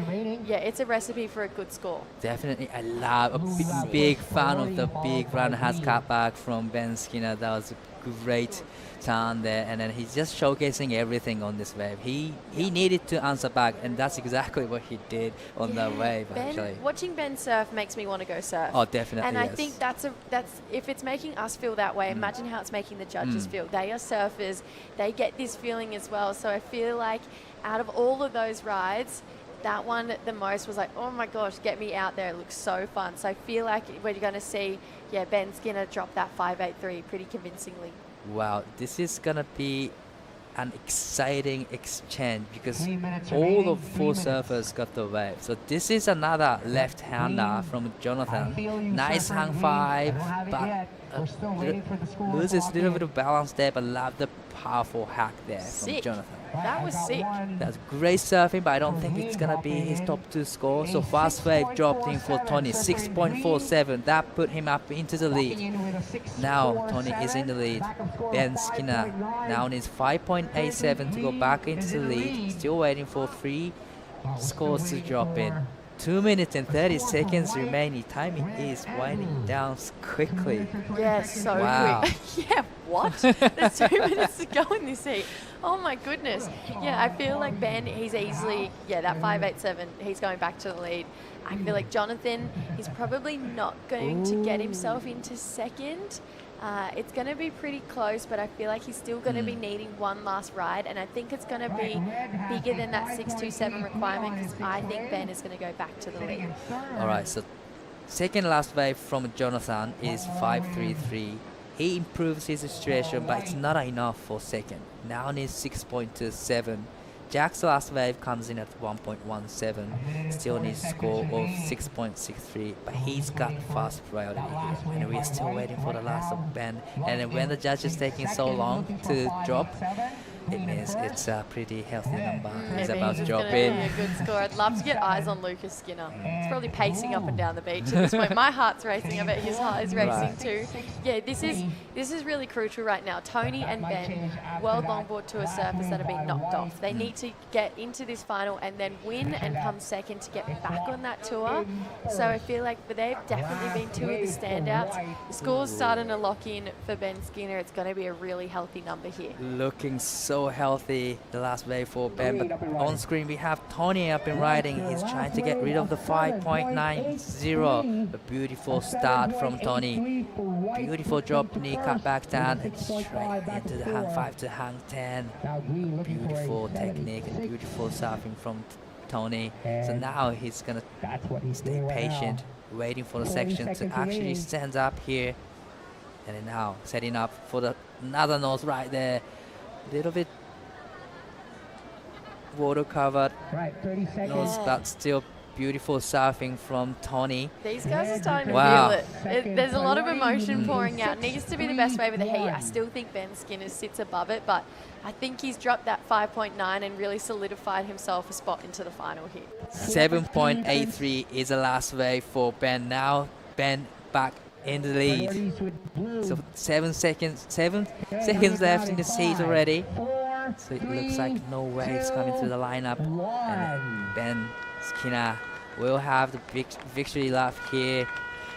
yeah, it's a recipe for a good score. Definitely, I love a big fan of the big roundhouse cutback from Ben Skinner. That was a great turn there, and then he's just showcasing everything on this wave. He needed to answer back, and that's exactly what he did on that wave. Actually, watching Ben surf makes me want to go surf. Oh, definitely. And I think that's if it's making us feel that way, imagine how it's making the judges feel. They are surfers, they get this feeling as well. So I feel like out of all of those rides, that one the most was like, oh my gosh, get me out there. It looks so fun. So I feel like we're going to see, Ben Skinner drop that 5.83 pretty convincingly. Wow, this is going to be an exciting exchange because all the four surfers got the wave. So this is another left-hander from Jonathan. Nice hang 5, but loses a little bit of balance there, but love the powerful hack there from Jonathan. That was sick. That's great surfing, but I don't think it's going to be his top 2 score. So fast wave dropped in for Tony, 6.47. That put him up into the lead. Now Tony is in the lead. Ben Skinner now needs 5.87 to go back into the lead. Still waiting for 3 scores to drop in. 2 minutes and 30 seconds remaining. Timing is winding down quickly. Yeah, so quick. Yeah, what? There's 2 minutes to go in this heat. Oh my goodness. Yeah, I feel like Ben, he's easily, that 5.87, he's going back to the lead. I feel like Jonathan, he's probably not going to get himself into second. It's going to be pretty close, but I feel like he's still going to be needing one last ride, and I think it's going to be bigger than that 6.27 requirement because I think Ben is going to go back to the lead. All right, so second last wave from Jonathan is 5.33. He improves his situation, but it's not enough for second. Now needs 6.27. Jack's last wave comes in at 1.17. Still needs a score of 6.63, but he's got fast priority here. And we're still waiting for the last of Ben. And when the judge is taking so long to drop, it means it's a pretty healthy number. He's about to drop in. Be a good score. I'd love to get eyes on Lucas Skinner. He's probably pacing up and down the beach at this point. My heart's racing. I bet his heart is racing too. Yeah, this is really crucial right now. Tony and Ben, World Longboard Tour surfers that have been knocked off. They need to get into this final and then win and come second to get back on that tour. So I feel like they've definitely been 2 of the standouts. The score's starting to lock in for Ben Skinner. It's going to be a really healthy number here. Looking so healthy, the last wave for Ben, but on screen we have Tony up and riding. He's trying to get rid of the 5.90. A beautiful start from Tony. Beautiful drop, knee cut back down and straight into the hang 5 to hang 10. Beautiful technique and beautiful surfing from Tony. So now he's gonna stay patient, waiting for the section to actually stand up here. And then now setting up for another nose right there. Little bit water covered nose, but still beautiful surfing from Tony. These guys are starting to feel it. There's a lot of emotion pouring out. Needs to be the best wave of the heat. I still think Ben Skinner sits above it, but I think he's dropped that 5.9 and really solidified himself a spot into the final here. 7.83 is the last wave for Ben. Now Ben back in the lead. So 7 seconds left in the seat already. So it looks like no waves coming through the lineup. And Ben Skinner will have the victory lap here.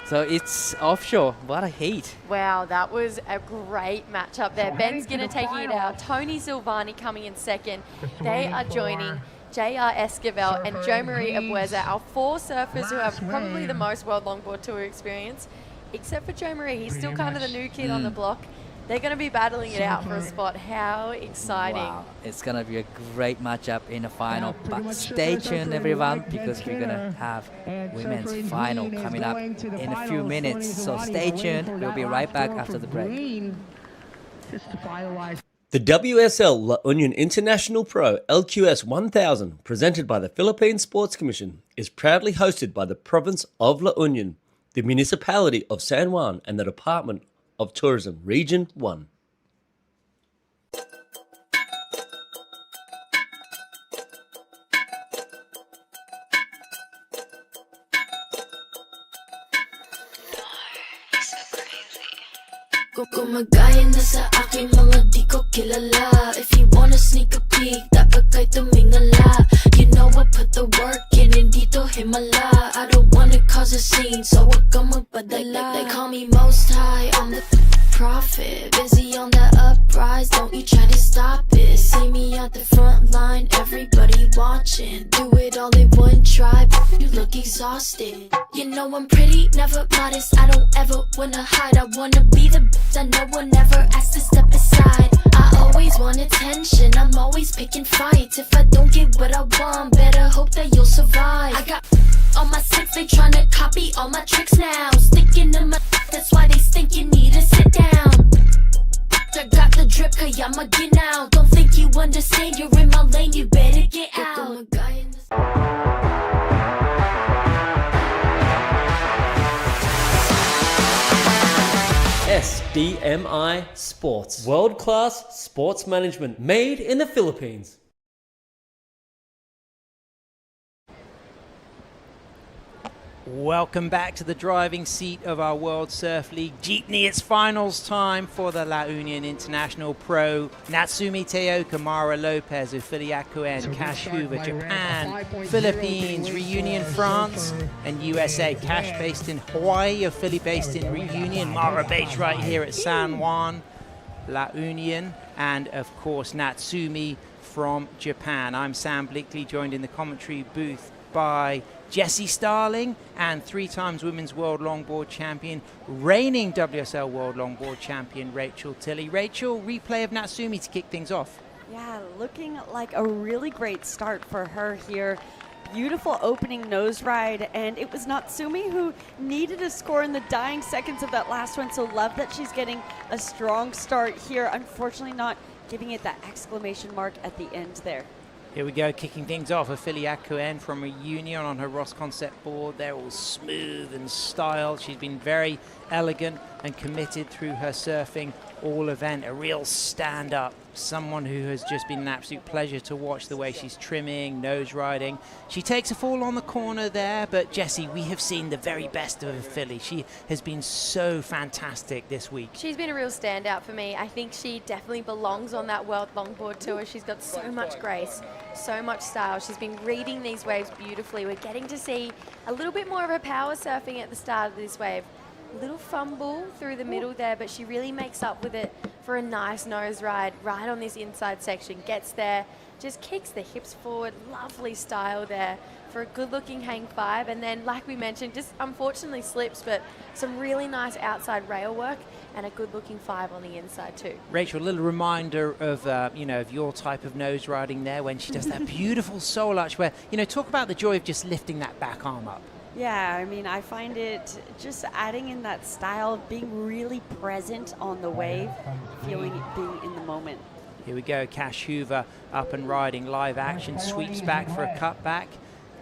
So it's offshore. What a heat. Wow, that was a great matchup there. Ben Skinner taking it out. Tony Silvani coming in second. They are joining J.R. Esquivel and Jo Marie Abueza, our 4 surfers who have probably the most World Longboard Tour experience. Except for Jo Marie, he's still kind of the new kid on the block. They're going to be battling it out for a spot. How exciting. Wow, it's going to be a great matchup in the final. But stay tuned, everyone, because we're going to have women's final coming up in a few minutes. So stay tuned. We'll be right back after the break. The WSL La Union International Pro LQS 1000, presented by the Philippine Sports Commission, is proudly hosted by the province of La Union, the municipality of San Juan, and the Department of Tourism, Region 1. Gumagaya na sa aking mga di ko kilala. If you wanna sneak a peek, dapat kay tumingala. You know I put the work in, hindi to himala. I don't wanna cause a scene, so wag kang magpadala. They call me most high, I'm the prophet. Busy on the uprise, don't you try to stop it. See me at the front line, everybody watching. Do it all in one try, you look exhausted. You know I'm pretty, never modest. I don't ever wanna hide. I wanna be the best. I know one never asked to step aside. I always want attention, I'm always picking fights. If I don't get what I want, better hope that you'll survive. I got on my six, they tryna copy all my tricks now. Sticking to my that's why they think you need to sit down. I got the drip, kaya magin out. Don't think you understand, you're in my lane, you better get out. SDMI Sports. World-class sports management made in the Philippines. Welcome back to the driving seat of our World Surf League Jeepney. It's finals time for the La Union International Pro. Natsumi Teoka, Mara Lopez, Ufili Akuen, Cash Hoover, Japan, Philippines, Reunion France, and USA. Cash based in Hawaii, Ufili based in Reunion, Mara based right here at San Juan, La Union, and of course Natsumi from Japan. I'm Sam Bleakley, joined in the commentary booth by Jessie Starling and 3 times Women's World Longboard Champion, reigning WSL World Longboard Champion Rachel Tilley. Rachel, replay of Natsumi to kick things off. Yeah, looking like a really great start for her here. Beautiful opening nose ride, and it was Natsumi who needed a score in the dying seconds of that last one, so love that she's getting a strong start here. Unfortunately not giving it that exclamation mark at the end there. Here we go, kicking things off. Ufili Akuen from Reunion on her Ross concept board. They're all smooth and styled. She's been very elegant and committed through her surfing all event. A real stand-up, someone who has just been an absolute pleasure to watch the way she's trimming, nose riding. She takes a fall on the corner there, but Jessie, we have seen the very best of Ufili. She has been so fantastic this week. She's been a real standout for me. I think she definitely belongs on that World Longboard Tour. She's got so much grace, so much style. She's been reading these waves beautifully. We're getting to see a little bit more of her power surfing at the start of this wave. Little fumble through the middle there, but she really makes up with it for a nice nose ride right on this inside section. Gets there, just kicks the hips forward. Lovely style there for a good-looking hang 5. And then, like we mentioned, just unfortunately slips, but some really nice outside rail work and a good-looking 5 on the inside too. Rachel, a little reminder of of your type of nose riding there when she does that beautiful soul arch where, talk about the joy of just lifting that back arm up. Yeah, I mean, I find it just adding in that style of being really present on the wave, feeling it being in the moment. Here we go, Cash Hoover up and riding, live action, sweeps back for a cutback.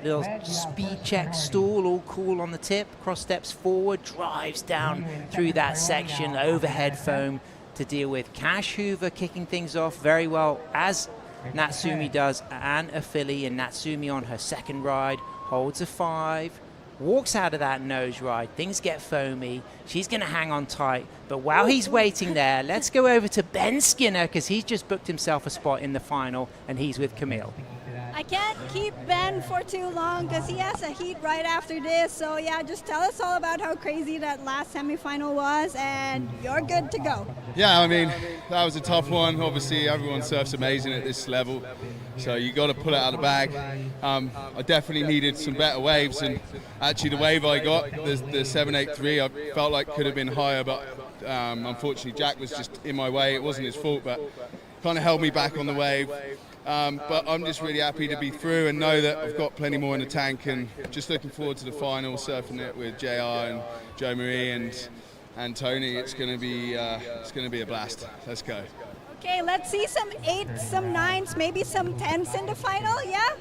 Little speed check stall, all cool on the tip, cross steps forward, drives down through that section, overhead foam to deal with. Cash Hoover kicking things off very well, as Natsumi does, and Ufili, and Natsumi on her second ride, holds a 5, walks out of that nose ride. Things get foamy. She's going to hang on tight. But while he's waiting there, let's go over to Ben Skinner, because he's just booked himself a spot in the final, and he's with Camille. I can't keep Ben for too long because he has a heat right after this. So yeah, just tell us all about how crazy that last semifinal was, and you're good to go. Yeah, I mean, that was a tough one. Obviously, everyone surfs amazing at this level, so you got to pull it out of the bag. I definitely needed some better waves, and actually the wave I got, the 783, I felt like could have been higher, but unfortunately Jack was just in my way. It wasn't his fault, but kind of held me back on the wave. But I'm just really happy to be through and know that I've got plenty more in the tank, and just looking forward to the final, surfing it with JR and Jo Marie and Tony. It's going to be a blast. Let's go. Okay, let's see some 8s, some 9s, maybe some 10s in the final, yeah?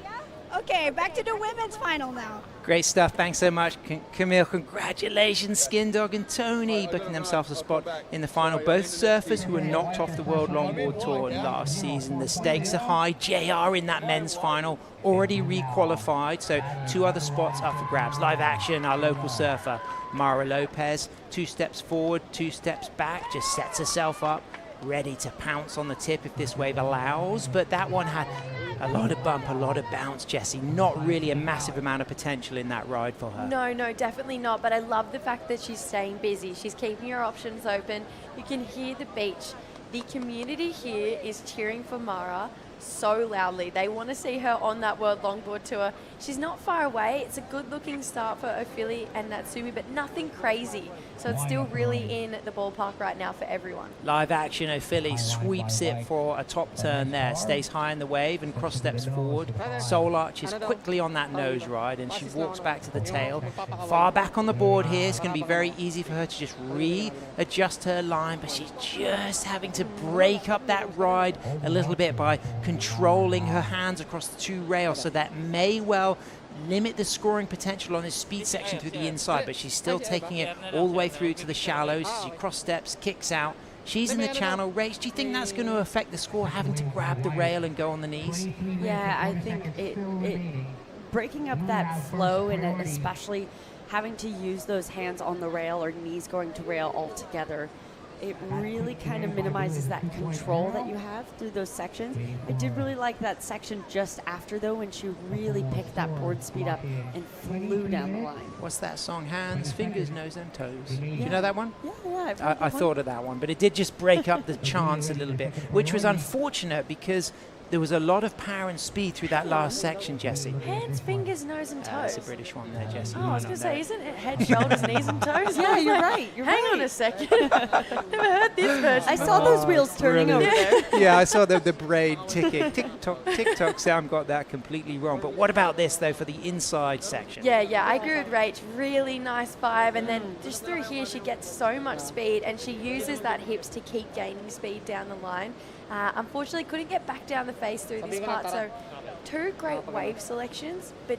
Okay, back to the women's final now. Great stuff. Thanks so much, Camille. Congratulations, Skin Dog and Tony, booking themselves a spot in the final. Both surfers who were knocked off the World Longboard Tour last season. The stakes are high. JR in that men's final already re-qualified, so 2 other spots up for grabs. Live action, our local surfer, Mara Lopez, 2 steps forward, 2 steps back, just sets herself up, ready to pounce on the tip if this wave allows. But that one had a lot of bump, a lot of bounce, Jessie. Not really a massive amount of potential in that ride for her. No, definitely not. But I love the fact that she's staying busy. She's keeping her options open. You can hear the beach. The community here is cheering for Mara so loudly. They want to see her on that World Longboard Tour. She's not far away. It's a good-looking start for Ofili and Natsumi, but nothing crazy. So it's still really in the ballpark right now for everyone. Live action, Ofili sweeps it for a top turn there, stays high in the wave and cross steps forward. Soul arches quickly on that nose ride, and she walks back to the tail. Far back on the board here. It's going to be very easy for her to just readjust her line, but she's just having to break up that ride a little bit by controlling her hands across the 2 rails, so that may well limit the scoring potential on this speed section through the inside, but she's still taking it all the way through to the shallows. She cross steps, kicks out. She's in the channel. Rach, do you think that's going to affect the score, having to grab the rail and go on the knees? Yeah, I think it breaking up that flow, and especially having to use those hands on the rail or knees going to rail altogether, it really kind of minimizes that control that you have through those sections. I did really like that section just after, though, when she really picked that board speed up and flew down the line. What's that song? Hands, fingers, nose, and toes. Do you know that one? Yeah. I thought of that one, but it did just break up the chance a little bit, which was unfortunate because there was a lot of power and speed through that last section, Jessie. Hands, fingers, nose, and toes. That's a British one there, Jessie. Oh, I was going to say, isn't it head, shoulders, knees, and toes? Yeah, you're right. Hang on a second. Never heard this version. I saw those wheels turning over there. Yeah, I saw the braid ticking. Tick-tock sound got that completely wrong. But what about this, though, for the inside section? Yeah, I agree with Rach. Really nice 5. And then just through here, she gets so much speed, and she uses that hips to keep gaining speed down the line. Unfortunately, couldn't get back down the face through this part. So 2 great wave selections, but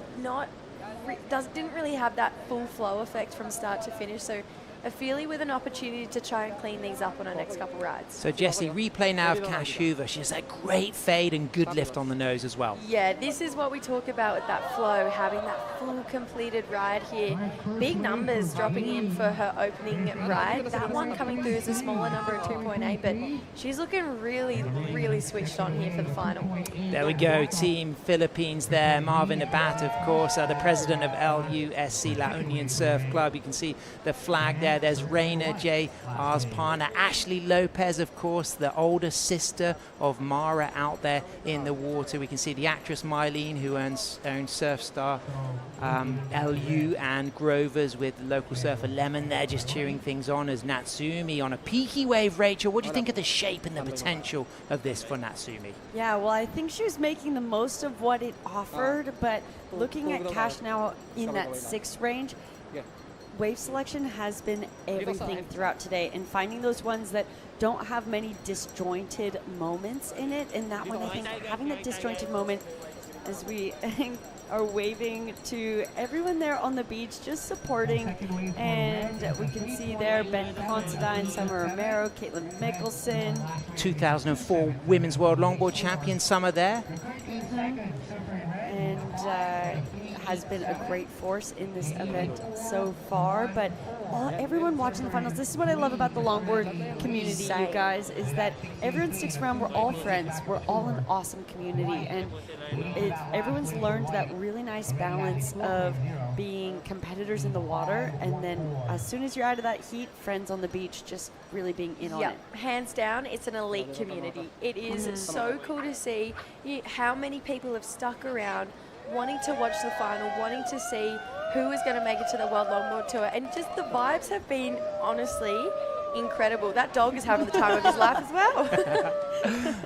didn't really have that full flow effect from start to finish. So Ofili with an opportunity to try and clean these up on her next couple rides. So Jessie, replay now of Cash Hoover. She has that great fade and good lift on the nose as well. Yeah, this is what we talk about with that flow, having that full completed ride here. Big numbers dropping in for her opening ride. That one coming through as a smaller number at 2.8, but she's looking really, really switched on here for the final. There we go, Team Philippines there. Marvin Abad, of course, the president of LUSC, La Union Surf Club. You can see the flag there. There's Reina J. Arzpana. Ashley Lopez, of course, the older sister of Mara out there in the water. We can see the actress Mylene, who owns Surfstar LU, and Grovers with local surfer Lemon there just cheering things on as Natsumi on a peaky wave. Rachel, what do you think of the shape and the potential of this for Natsumi? Yeah, well, I think she was making the most of what it offered, but looking at Cash now in that 6 range, wave selection has been everything throughout today, and finding those ones that don't have many disjointed moments in it. And that one, I think, having that disjointed moment as we are waving to everyone there on the beach, just supporting. And we can see there Ben Considine, Summer Romero, Caitlin Mickelson. 2004 Women's World Longboard Champion Summer there. And has been a great force in this event so far. But everyone watching the finals, this is what I love about the longboard community, you guys, is that everyone sticks around. We're all friends. We're all an awesome community. And everyone's learned that really nice balance of being competitors in the water, and then as soon as you're out of that heat, friends on the beach, just really being in on it. Hands down, it's an elite community. It is so cool to see how many people have stuck around wanting to watch the final, wanting to see who is going to make it to the World Longboard Tour, and just the vibes have been honestly incredible. That dog is having the time of his life as well.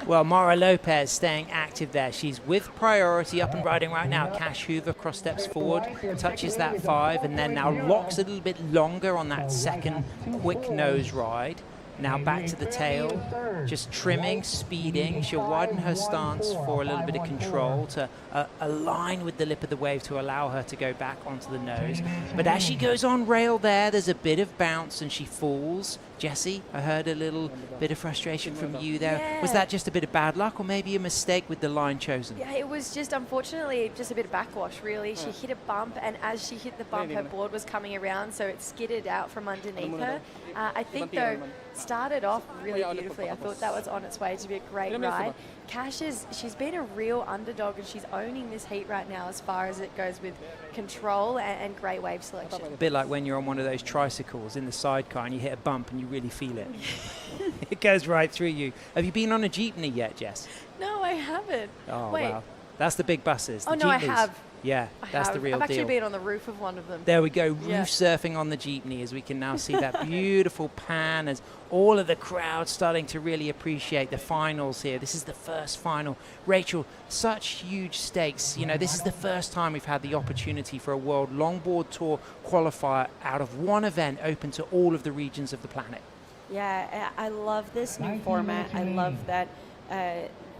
Well, Mara Lopez staying active there. She's with priority, up and riding right now. Cash Hoover cross steps forward, touches that 5, and then now locks a little bit longer on that second quick nose ride. Now back to the tail, just trimming, speeding. She'll widen her stance for a little bit of control to align with the lip of the wave to allow her to go back onto the nose. But as she goes on rail there's a bit of bounce and she falls. Jessie, I heard a little bit of frustration from you there. Yeah. Was that just a bit of bad luck or maybe a mistake with the line chosen? Yeah, it was just, unfortunately, just a bit of backwash, really. She hit a bump, and as she hit the bump, her board was coming around, so it skidded out from underneath her. I think, though, started off really beautifully. I thought that was on its way to be a great ride. Cash she's been a real underdog, and she's owning this heat right now as far as it goes with control and great wave selection. A bit like when you're on one of those tricycles in the sidecar and you hit a bump and you really feel it. It goes right through you. Have you been on a jeepney yet, Jess? No, I haven't. Oh, Wait. wow. That's the big buses. Oh, the no, I jeepneys. have. Yeah, that's the real deal. I've actually been on the roof of one of them. There we go, roof surfing on the jeepney, as we can now see that beautiful pan as all of the crowd starting to really appreciate the finals here. This is the first final. Rachel, such huge stakes. You know, this is the first time we've had the opportunity for a World Longboard Tour qualifier out of one event open to all of the regions of the planet. Yeah, I love this new format. I love that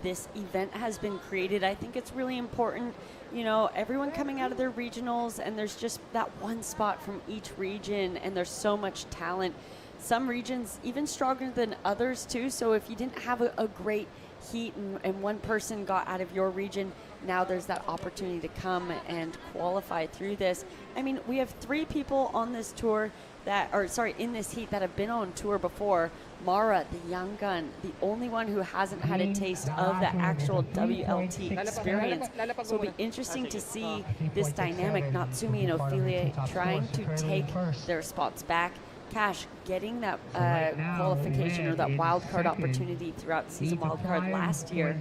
this event has been created. I think it's really important, you know, everyone coming out of their regionals, and there's just that one spot from each region, and there's so much talent. Some regions even stronger than others too, so if you didn't have a great heat and one person got out of your region, now there's that opportunity to come and qualify through this. I mean, we have 3 people on this tour in this heat that have been on tour before. Mara, the young gun, the only one who hasn't had a taste of the actual WLT experience. So it'll be interesting to see this dynamic, Natsumi and Ophelia trying to take their spots back. Cash getting that qualification or that wildcard opportunity throughout season wildcard last year.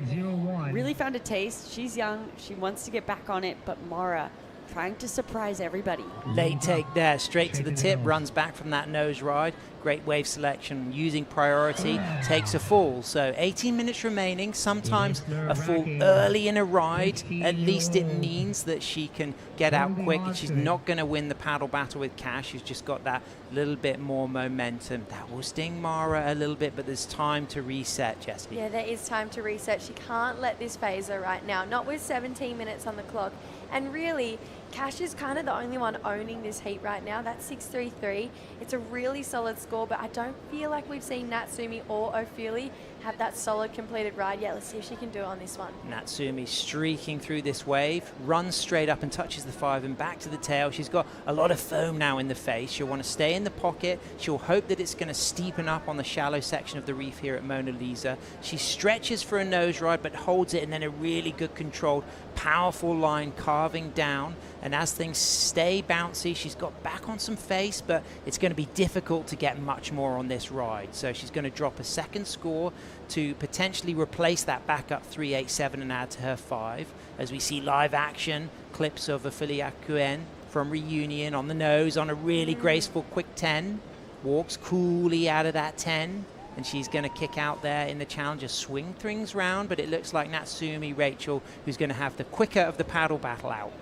Really found a taste. She's young. She wants to get back on it, but Mara trying to surprise everybody. Late take there, straight to the tip, runs back from that nose ride. Great wave selection, using priority, takes a fall. So 18 minutes remaining, sometimes a fall early in a ride. At least it means that she can get out quick. She's not going to win the paddle battle with Cash. She's just got that little bit more momentum. That will sting Mara a little bit, but there's time to reset, Jessie. Yeah, there is time to reset. She can't let this phase her right now, not with 17 minutes on the clock. And really, Cash is kind of the only one owning this heat right now. That's 6.33. It's a really solid score, but I don't feel like we've seen Natsumi or Ophelia have that solid completed ride yet. Let's see if she can do it on this one. Natsumi streaking through this wave, runs straight up and touches the 5 and back to the tail. She's got a lot of foam now in the face. She'll want to stay in the pocket. She'll hope that it's going to steepen up on the shallow section of the reef here at Mona Lisa. She stretches for a nose ride but holds it, and then a really good controlled, powerful line carving down. And as things stay bouncy, she's got back on some face, but it's going to be difficult to get much more on this ride. So she's going to drop a second score to potentially replace that backup 3.87 and add to her 5. As we see live action clips of Ophelia Cuen from Reunion on the nose on a really graceful quick 10. Walks coolly out of that 10. And she's going to kick out there in the Challenger, swing things round, but it looks like Natsumi, Rachel, who's going to have the quicker of the paddle battle out.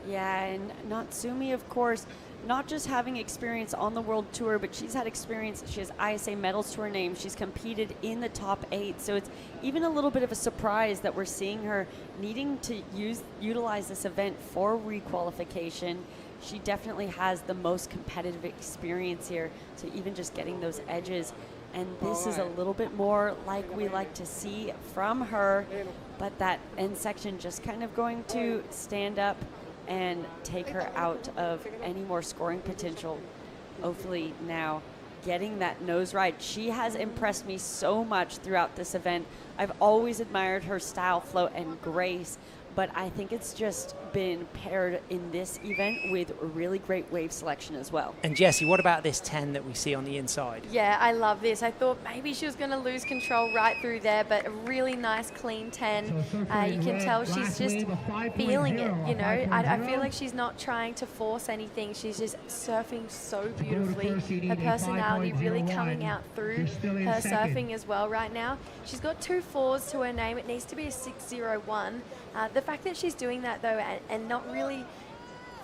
Yeah, and Natsumi, of course, not just having experience on the World Tour, but she's had experience. She has ISA medals to her name. She's competed in the top 8. So it's even a little bit of a surprise that we're seeing her needing to utilize this event for requalification. She definitely has the most competitive experience here. So even just getting those edges. And this is a little bit more like we like to see from her, but that end section just kind of going to stand up and take her out of any more scoring potential. Hopefully now getting that nose ride. She has impressed me so much throughout this event. I've always admired her style, flow, and grace, but I think it's just been paired in this event with really great wave selection as well. And Jessie, what about this 10 that we see on the inside? Yeah, I love this. I thought maybe she was going to lose control right through there, but a really nice clean 10. You can tell she's just feeling it, you know. I feel like she's not trying to force anything. She's just surfing so beautifully. Her personality really coming out through her surfing as well right now. She's got 2 4s to her name. It needs to be a 601. The fact that she's doing that though and not really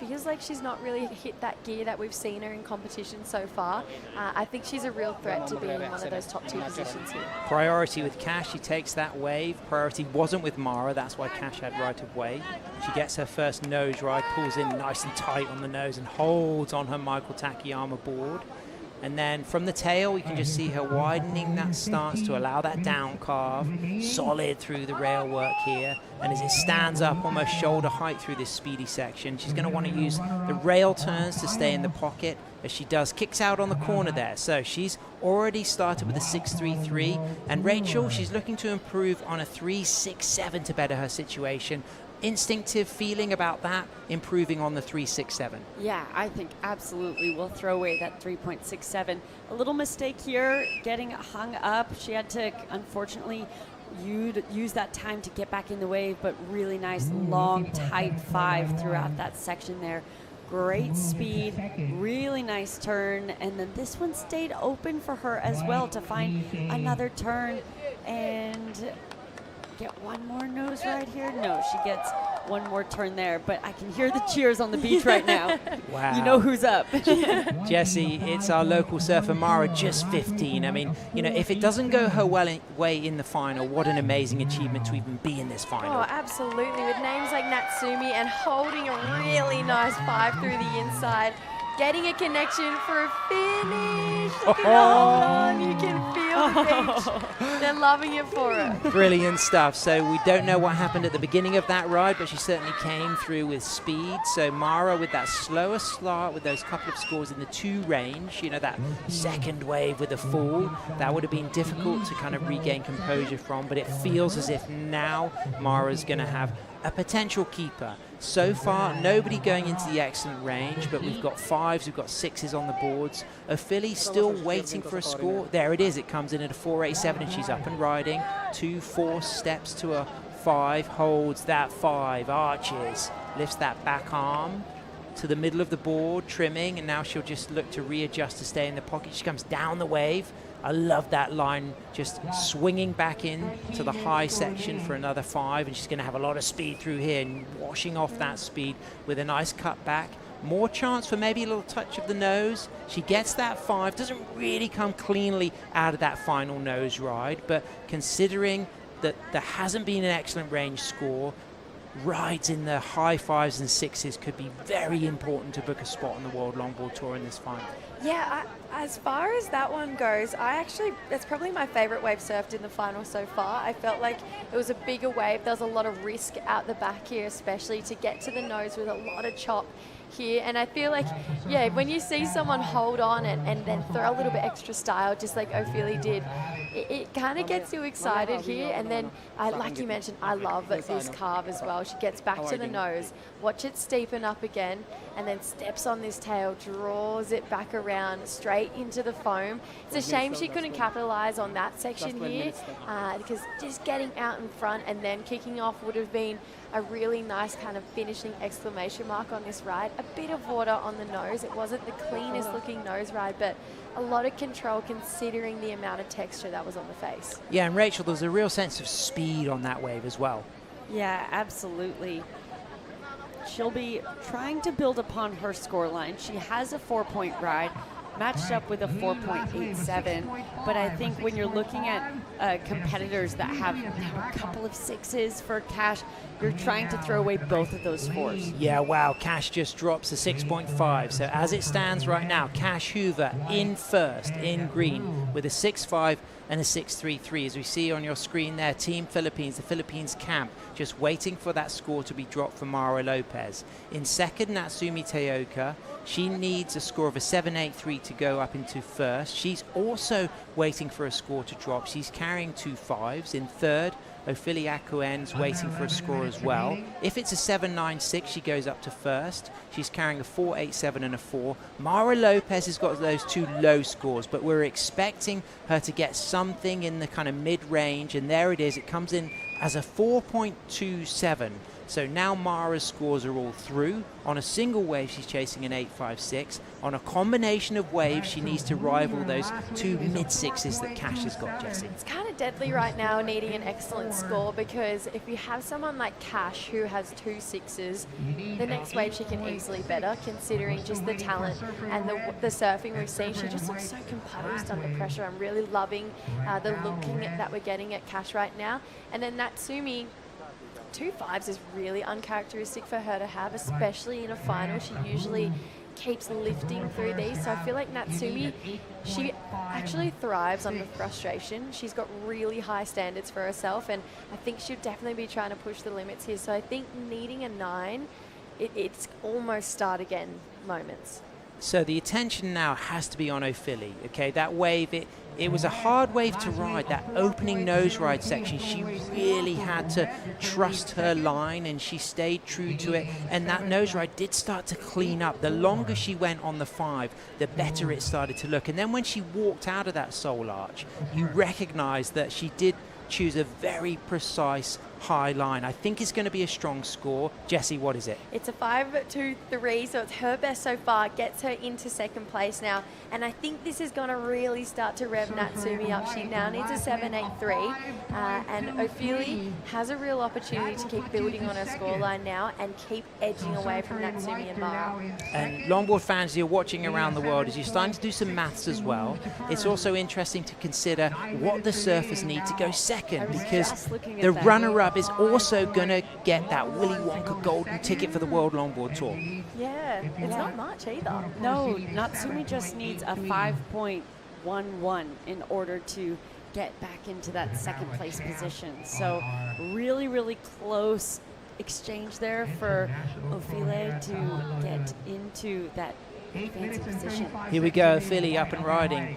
feels like she's not really hit that gear that we've seen her in competition so far. I think she's a real threat to be in one of those top 2 positions here. Priority with Cash, she takes that wave. Priority wasn't with Mara, that's why Cash had right of way. She gets her first nose ride, pulls in nice and tight on the nose and holds on her Michael Takayama board. And then from the tail, we can just see her widening that stance to allow that down carve, solid through the rail work here. And as it stands up almost shoulder height through this speedy section, she's going to want to use the rail turns to stay in the pocket. As she does, kicks out on the corner there. So she's already started with a 6.33. And Rachel, she's looking to improve on a 3.67 to better her situation. Instinctive feeling about that, improving on the 3.67. Yeah, I think absolutely we'll throw away that 3.67. A little mistake here, getting hung up. She had to, unfortunately, use that time to get back in the wave, but really nice, long, tight 5 throughout that section there. Great speed, really nice turn, and then this one stayed open for her as well to find another turn and get one more nose ride here. No, she gets one more turn there, but I can hear the cheers on the beach right now. Wow. You know who's up. Jessie, it's our local surfer Mara, just 15. I mean, you know, if it doesn't go her way in the final, what an amazing achievement to even be in this final. Oh, absolutely. With names like Natsumi and holding a really nice 5 through the inside. Getting a connection for a finish. Look at that. You can feel the beach. They're loving it for her. Brilliant stuff. So we don't know what happened at the beginning of that ride, but she certainly came through with speed. So Mara with that slower start with those couple of scores in the 2 range, you know, that second wave with a fall, that would have been difficult to kind of regain composure from, but it feels as if now Mara's going to have a potential keeper. So far, nobody going into the excellent range, but we've got 5s, we've got 6s on the boards. Ophelia still waiting for a score. There it is, it comes in at a 4.87 and she's up and riding. 2 4 steps to a 5, holds that 5, arches, lifts that back arm to the middle of the board, trimming, and now she'll just look to readjust to stay in the pocket. She comes down the wave. I love that line, just swinging back in to the high section for another 5, and she's going to have a lot of speed through here and washing off that speed with a nice cut back. More chance for maybe a little touch of the nose. She gets that 5, doesn't really come cleanly out of that final nose ride, but considering that there hasn't been an excellent range score, rides in the high 5s and 6s could be very important to book a spot on the World Longboard Tour in this final. Yeah, as far as that one goes, that's probably my favorite wave surfed in the final so far. I felt like it was a bigger wave. There was a lot of risk out the back here, especially to get to the nose with a lot of chop here. And I feel like, yeah, when you see someone hold on and then throw a little bit extra style, just like Ophelia did, it kind of gets you excited here. And then, like you mentioned, I love this carve as well. She gets back to the nose, watch it steepen up again, and then steps on this tail, draws it back around straight into the foam. It's a shame she couldn't capitalize on that section here, because just getting out in front and then kicking off would have been a really nice kind of finishing exclamation mark on this ride. A bit of water on the nose. It wasn't the cleanest looking nose ride, but a lot of control considering the amount of texture that was on the face. Yeah, and Rachel, there's a real sense of speed on that wave as well. Yeah, absolutely. She'll be trying to build upon her scoreline. She has a 4-point ride, matched up with a 4.87. But I think when you're looking at competitors that have a couple of sixes for Cash, you're trying to throw away both of those fours. Yeah, wow, Cash just drops a 6.5. So as it stands right now, Cash Hoover in first in green with a 6.5 and a 6.33. As we see on your screen there, Team Philippines, the Philippines camp, just waiting for that score to be dropped for Mara Lopez. In second, Natsumi Teoka. She needs a score of a 7.83 to go up into first. She's also waiting for a score to drop. She's carrying 2 5s. In third, Ophelia Akuen's waiting for a score as well. If it's a 7.96, she goes up to first. She's carrying a 4.87 and a 4. Mara Lopez has got those 2 low scores, but we're expecting her to get something in the kind of mid-range, and there it is. It comes in as a 4.27. So now Mara's scores are all through. On a single wave, she's chasing an 8.56. On a combination of waves, she needs to rival those 2 mid-6s that Cash has got, Jessie. It's kind of deadly right now, needing an excellent score, because if you have someone like Cash who has 2 6s, the next wave she can easily better, considering just the talent and the surfing we've seen. She just looks so composed under pressure. I'm really loving the looking that we're getting at Cash right now. And then Natsumi, 2 5s is really uncharacteristic for her to have, especially in a final. She usually keeps lifting through these. So I feel like Natsumi, she actually thrives under frustration. She's got really high standards for herself, and I think she'll definitely be trying to push the limits here. So I think needing a 9, it's almost start again moments. So the attention now has to be on Ophelia, okay? That wave, it was a hard wave to ride. That opening nose ride section, she really had to trust her line, and she stayed true to it. And that nose ride did start to clean up. The longer she went on the 5, the better it started to look. And then when she walked out of that soul arch, you recognize that she did choose a very precise high line. I think it's going to be a strong score. Jessie, what is it? It's a 5.23, so it's her best so far. Gets her into second place now, and I think this is going to really start to rev Natsumi up. She now needs a 7.83, and Ophelia has a real opportunity to keep building on her scoreline now and keep edging away from Natsumi and Mara. And longboard fans, you're watching around the world, as you're starting to do some maths as well, it's also interesting to consider what the surfers need to go second, because the runner-up is also going to get that Willy Wonka golden ticket for the World Longboard Tour. Yeah, it's not much either. No, Natsumi just needs a 5.11 in order to get back into that second place position. So really, really close exchange there for Ophelia to get into that fancy position. Here we go, Ophelia up and riding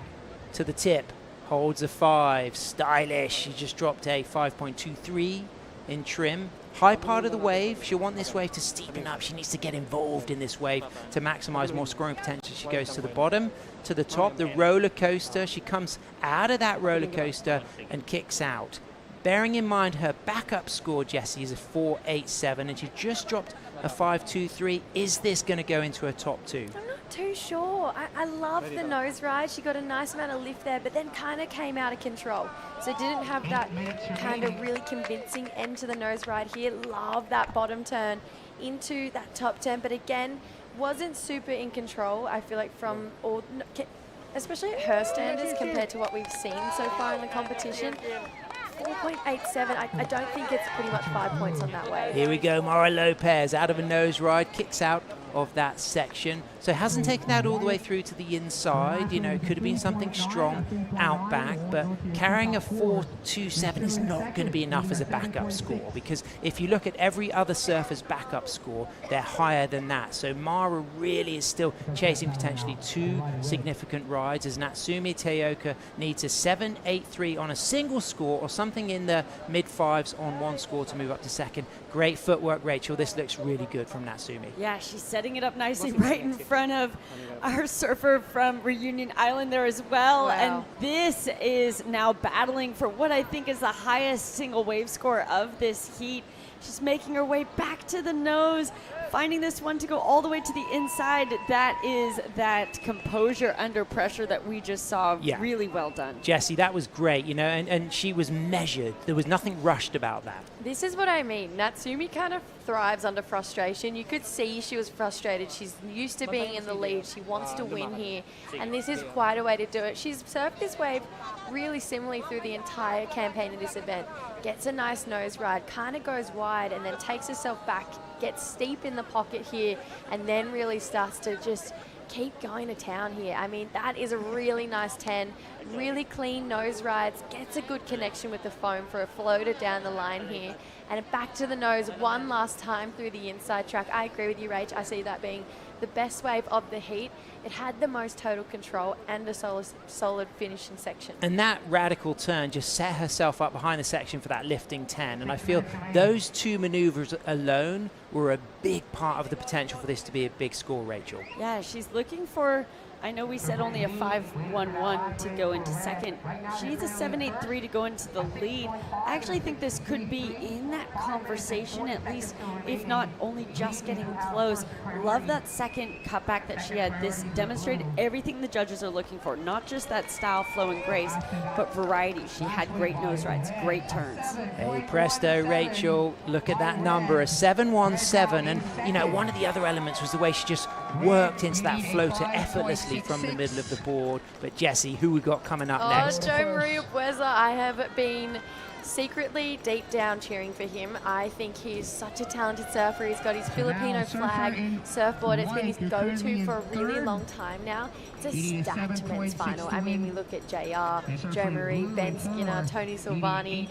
to the tip. Holds a 5, stylish. She just dropped a 5.23 in trim. High part of the wave. She'll want this wave to steepen up. She needs to get involved in this wave to maximize more scoring potential. She goes to the bottom, to the top, the roller coaster. She comes out of that roller coaster and kicks out. Bearing in mind her backup score, Jessie, is a 4.87, and she just dropped a 5.23. Is this going to go into her top 2? I'm not too sure. I love the nose ride. She got a nice amount of lift there, but then kind of came out of control. So didn't have that kind of really convincing end to the nose ride here. Love that bottom turn into that top 10, but again, wasn't super in control, I feel like, from all, especially at her standards compared to what we've seen so far in the competition. 4.87, I don't think it's pretty much 5 points on that wave. Here we go, Mara Lopez out of a nose ride, kicks out of that section. So hasn't taken that all the way through to the inside. You know, it could have been something strong out back, but carrying a 4.27 is not going to be enough as a backup score, because if you look at every other surfer's backup score, they're higher than that. So Mara really is still chasing potentially 2 significant rides, as Natsumi Teoka needs a 7.83 on a single score or something in the mid-5s on one score to move up to second. Great footwork, Rachel. This looks really good from Natsumi. Yeah, she's setting it up nicely right in front of our surfer from Reunion Island there as well. Wow. And this is now battling for what I think is the highest single wave score of this heat. She's making her way back to the nose, finding this one to go all the way to the inside. That is that composure under pressure that we just saw. Yeah. Really well done. Jessie, that was great, you know, and she was measured. There was nothing rushed about that. This is what I mean. Natsumi kind of thrives under frustration. You could see she was frustrated. She's used to being in the lead. She wants to win here, and this is quite a way to do it. She's surfed this wave really similarly through the entire campaign of this event. Gets a nice nose ride, kind of goes wide, and then takes herself back, gets steep in the pocket here, and then really starts to just keep going to town here. I mean, that is a really nice 10, really clean nose rides, gets a good connection with the foam for a floater down the line here, and back to the nose one last time through the inside track. I agree with you, Rach. I see that being the best wave of the heat. It had the most total control and a solid finishing section. And that radical turn just set herself up behind the section for that lifting 10. And I feel those two maneuvers alone were a big part of the potential for this to be a big score, Rachel. Yeah, she's looking for, I know we said only a 5.11 to go into second. She needs a 7.83 to go into the lead. I actually think this could be in that conversation, at least, if not only just getting close. Love that second cutback that she had. This demonstrated everything the judges are looking for, not just that style, flow, and grace, but variety. She had great nose rides, great turns. Hey, presto, Rachel. Look at that number, a 7.17. And, you know, one of the other elements was the way she just worked into that floater effortlessly from the middle of the board. But Jessie, who we got coming up next? Joe Maria Bueza, I have been secretly deep down cheering for him. I think he's such a talented surfer. He's got his Filipino flag surfboard. It's been his go-to for a really long time now. It's a stacked men's final. I mean, we look at JR, Joe Marie, Ben Skinner, Tony Silvani,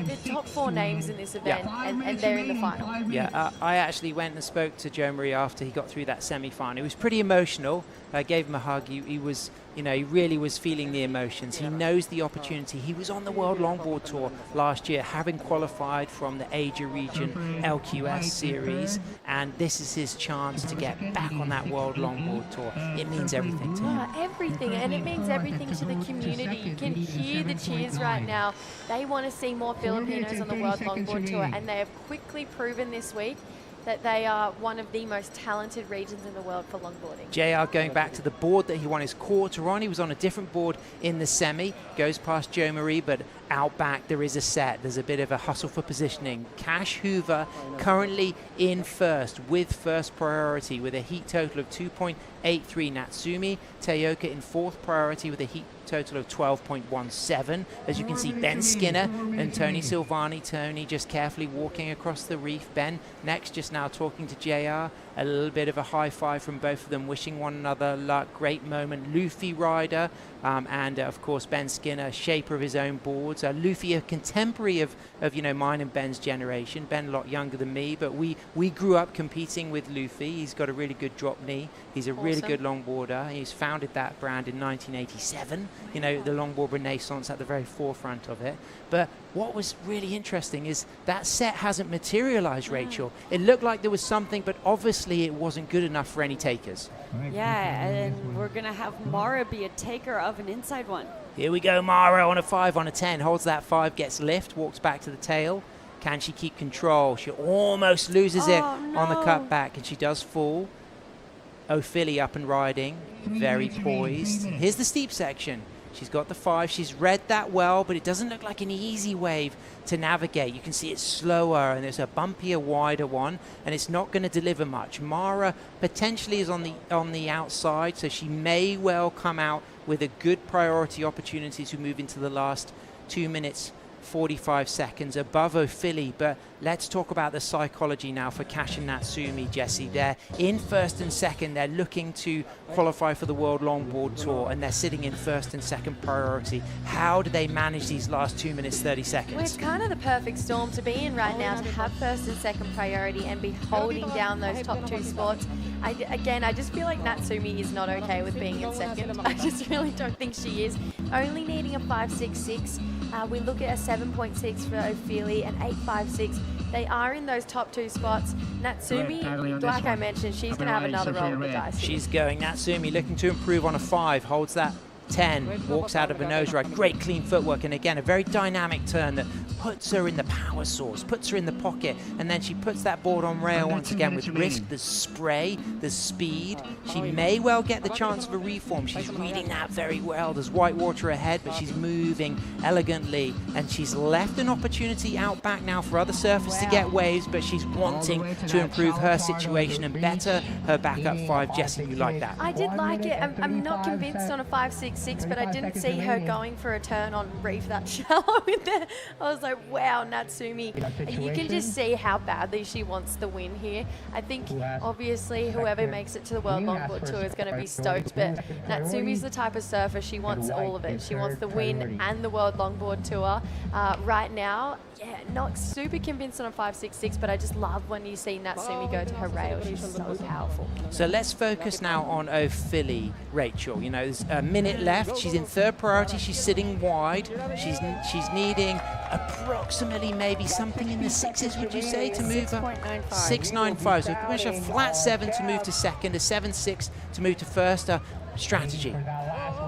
the top 4 names in this event, and they're in the final. Yeah, I actually went and spoke to Joe Marie after he got through that semi-final. It was pretty emotional. I gave him a hug. He was, you know, he really was feeling the emotions. He knows the opportunity. He was on the World Longboard Tour last year, having qualified from the Asia Region LQS series, and this is his chance to get back on that World Longboard Tour. It means everything to him. Everything, and it means everything to the community. You can hear the cheers right now. They want to see more Filipinos on the World Longboard Tour, and they have quickly proven this week that they are one of the most talented regions in the world for longboarding. JR going back to the board that he won his quarter on. He was on a different board in the semi. Goes past Joe Marie, but out back there is a set. There's a bit of a hustle for positioning. Cash Hoover currently in first with first priority with a heat total of 2.83. Natsumi Teoka in fourth priority with a heat total of 12.17. As you can see, Ben Skinner and Tony Silvani. Tony just carefully walking across the reef. Ben next, just now talking to JR. A little bit of a high five from both of them, wishing one another luck. Great moment. Luffy rider, and of course Ben Skinner, shaper of his own boards. Luffy, a contemporary of you know, mine and Ben's generation. Ben a lot younger than me, but we grew up competing with Luffy. He's got a really good drop knee. He's a really good longboarder. He's founded that brand in 1987. You know, the longboard renaissance at the very forefront of it. But what was really interesting is that set hasn't materialized, Rachel. It looked like there was something, but obviously it wasn't good enough for any takers. Yeah, and we're going to have Mara be a taker of an inside one. Here we go, Mara on a 5 on a 10. Holds that 5, gets lift, walks back to the tail. Can she keep control? She almost loses it on the cutback, and she does fall. O'Philly up and riding, very poised. Here's the steep section. She's got the 5. She's read that well, but it doesn't look like an easy wave to navigate. You can see it's slower, and it's a bumpier, wider one, and it's not going to deliver much. Mara potentially is on the outside, so she may well come out with a good priority opportunity to move into the last 2 minutes 45 seconds above O'Philly. But let's talk about the psychology now for Cash and Natsumi, Jessie. They're in first and second. They're looking to qualify for the World Longboard Tour, and they're sitting in first and second priority. How do they manage these last 2 minutes 30 seconds? Well, it's kind of the perfect storm to be in right now, to have first and second priority and be holding down those top 2 spots. I just feel like Natsumi is not okay with being in second. I just really don't think she is. Only needing a 5.66. We look at a 7.6 for O'Philly and 8.56. They are in those top 2 spots. Natsumi, like I mentioned, she's going to have another roll of the dice. She's going. Natsumi looking to improve on a 5, holds that 10, walks out of a nose ride. Great clean footwork, and again, a very dynamic turn that puts her in the power source, puts her in the pocket, and then she puts that board on rail once again with risk. There's spray, there's speed. She may well get the chance of a reform. She's reading that very well. There's white water ahead, but she's moving elegantly, and she's left an opportunity out back now for other surfers to get waves, but she's wanting to improve her situation and better her backup 5. Jessie, you like that? I did like it. I'm not convinced on a 5.66, but I didn't see her going for a turn on reef that shallow in there. I was like, wow, Natsumi. You can just see how badly she wants the win here. I think obviously whoever makes it to the World Longboard Tour is going to be stoked, but Natsumi's the type of surfer, she wants all of it. She wants the win and the World Longboard Tour. Right now, yeah, not super convinced on a 5.66, but I just love when you see Natsumi go to her rail. She's so powerful. So let's focus now on Ophelia, Rachel. You know, there's a minute left. She's in third priority. She's sitting wide. She's needing approximately maybe something in the 6s, would you say, to move up? 6.95. So push a flat 7 to move to second, a 7.6 to move to first. Strategy.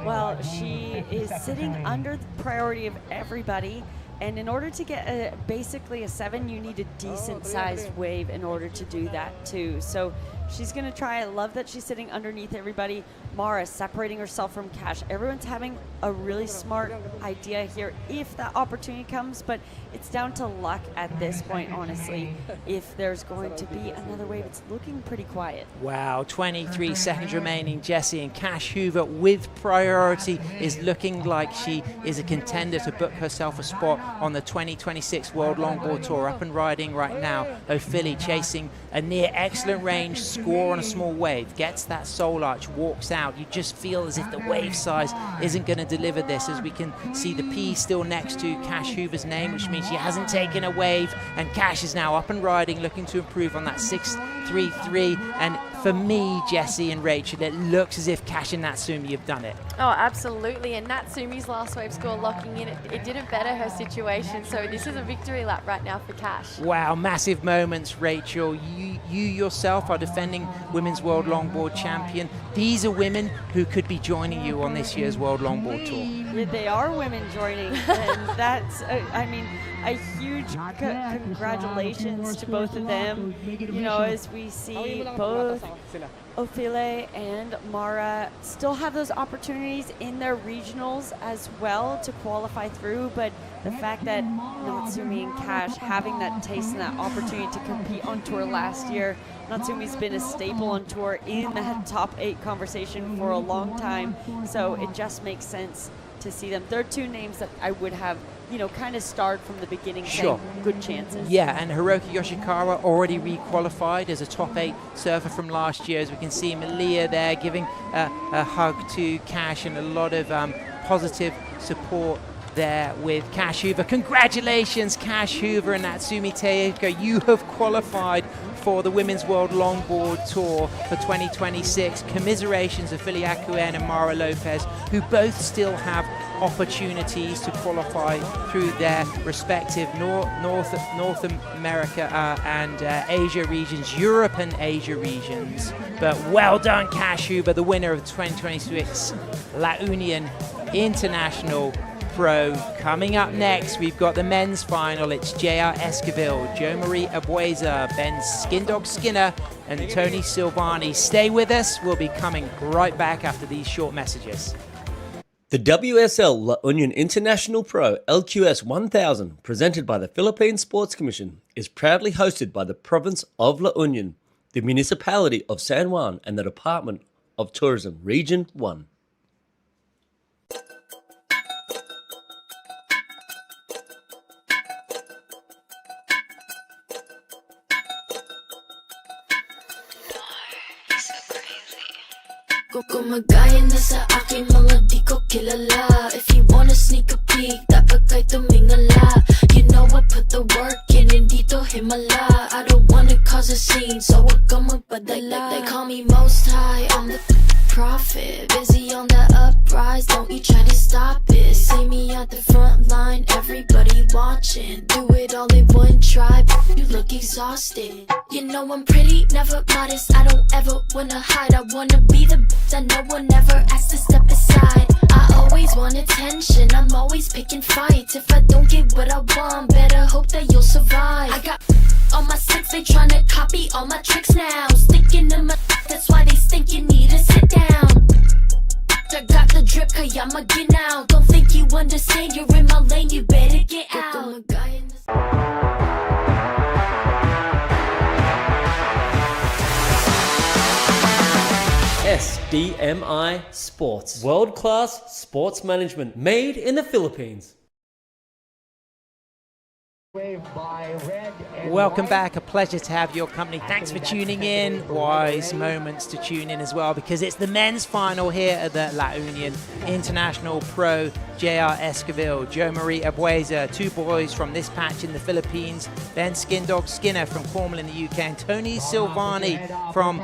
Well, she is sitting under the priority of everybody. And in order to get basically a 7, you need a decent sized wave in order to do that too. So she's going to try. I love that she's sitting underneath everybody. Mara separating herself from Cash. Everyone's having a really smart idea here if that opportunity comes, but it's down to luck at this point, honestly. If there's going to be another wave, it's looking pretty quiet. Wow, 23 seconds remaining. Jessie, and Cash Hoover with priority is looking like she is a contender to book herself a spot on the 2026 World Longboard Tour. Up and riding right now. Ophelia chasing a near excellent range score on a small wave. Gets that soul arch, walks out. You just feel as if the wave size isn't going to deliver this, as we can see the P still next to Cash Hoover's name, which means she hasn't taken a wave, and Cash is now up and riding, looking to improve on that 6.33. And for me, Jessie and Rachel, it looks as if Cash and Natsumi have done it. Oh, absolutely. And Natsumi's last wave score locking in, it didn't better her situation. So this is a victory lap right now for Cash. Wow, massive moments, Rachel. You yourself are defending Women's World Longboard Champion. These are women who could be joining you on this year's World Longboard Tour. Yeah, they are women joining, and that's, I mean, a huge congratulations to both of them. You know, as we see both Ophelia and Mara still have those opportunities in their regionals as well to qualify through, but the fact that Natsumi and Cash having that taste and that opportunity to compete on tour last year, Natsumi's been a staple on tour in the top 8 conversation for a long time, so it just makes sense to see them. They're 2 names that I would have, you know, kind of start from the beginning, sure, saying good chances. Yeah, and Hiroki Yoshikawa already re-qualified as a top 8 surfer from last year. As we can see Malia there giving a hug to Cash, and a lot of positive support there with Cash Hoover. Congratulations, Cash Hoover and Natsumi Teika. You have qualified for the Women's World Longboard Tour for 2026. Commiserations of Philly Akuen and Mara Lopez, who both still have opportunities to qualify through their respective North America and Asia regions, Europe and Asia regions. But well done, Cash Hoover, the winner of 2026 La Union International Pro. Coming up next, we've got the men's final. It's J.R. Esquivel, Joe Marie Abueza, Ben Skindog Skinner, and Tony Silvani. Stay with us. We'll be coming right back after these short messages. The WSL La Union International Pro LQS 1000, presented by the Philippine Sports Commission, is proudly hosted by the province of La Union, the municipality of San Juan, and the Department of Tourism, Region 1. Gumagaya na sa aking mga di ko kilala. If you wanna sneak a peek, dapat kay tumingala. You know I put the work in, hindi to himala. I don't wanna cause a scene, so wag kang magpadala. They call me most high, I'm the prophet. Busy on the uprise, don't you try to stop it. See me at the front line, everybody watching. Do it all in one try, you look exhausted. You know I'm pretty, never modest. I don't ever wanna hide. I wanna be the that no one ever asks to step aside. I always want attention, I'm always picking fights. If I don't get what I want, better hope that you'll survive. I got on my six, they tryna copy all my tricks now. Sticking to my, that's why they think you need to sit down. I got the drip, I'ma get out. Don't think you understand, you're in my lane, you better get out. SDMI Sports. World-class sports management made in the Philippines. Welcome back. A pleasure to have your company. Thanks for tuning in. Wise moments to tune in as well, because it's the men's final here at the La Union International Pro. JR Esquivel, Joe Marie Abueza, two boys from this patch in the Philippines, Ben Skindog Skinner from Cornwall in the UK, and Tony Silvani from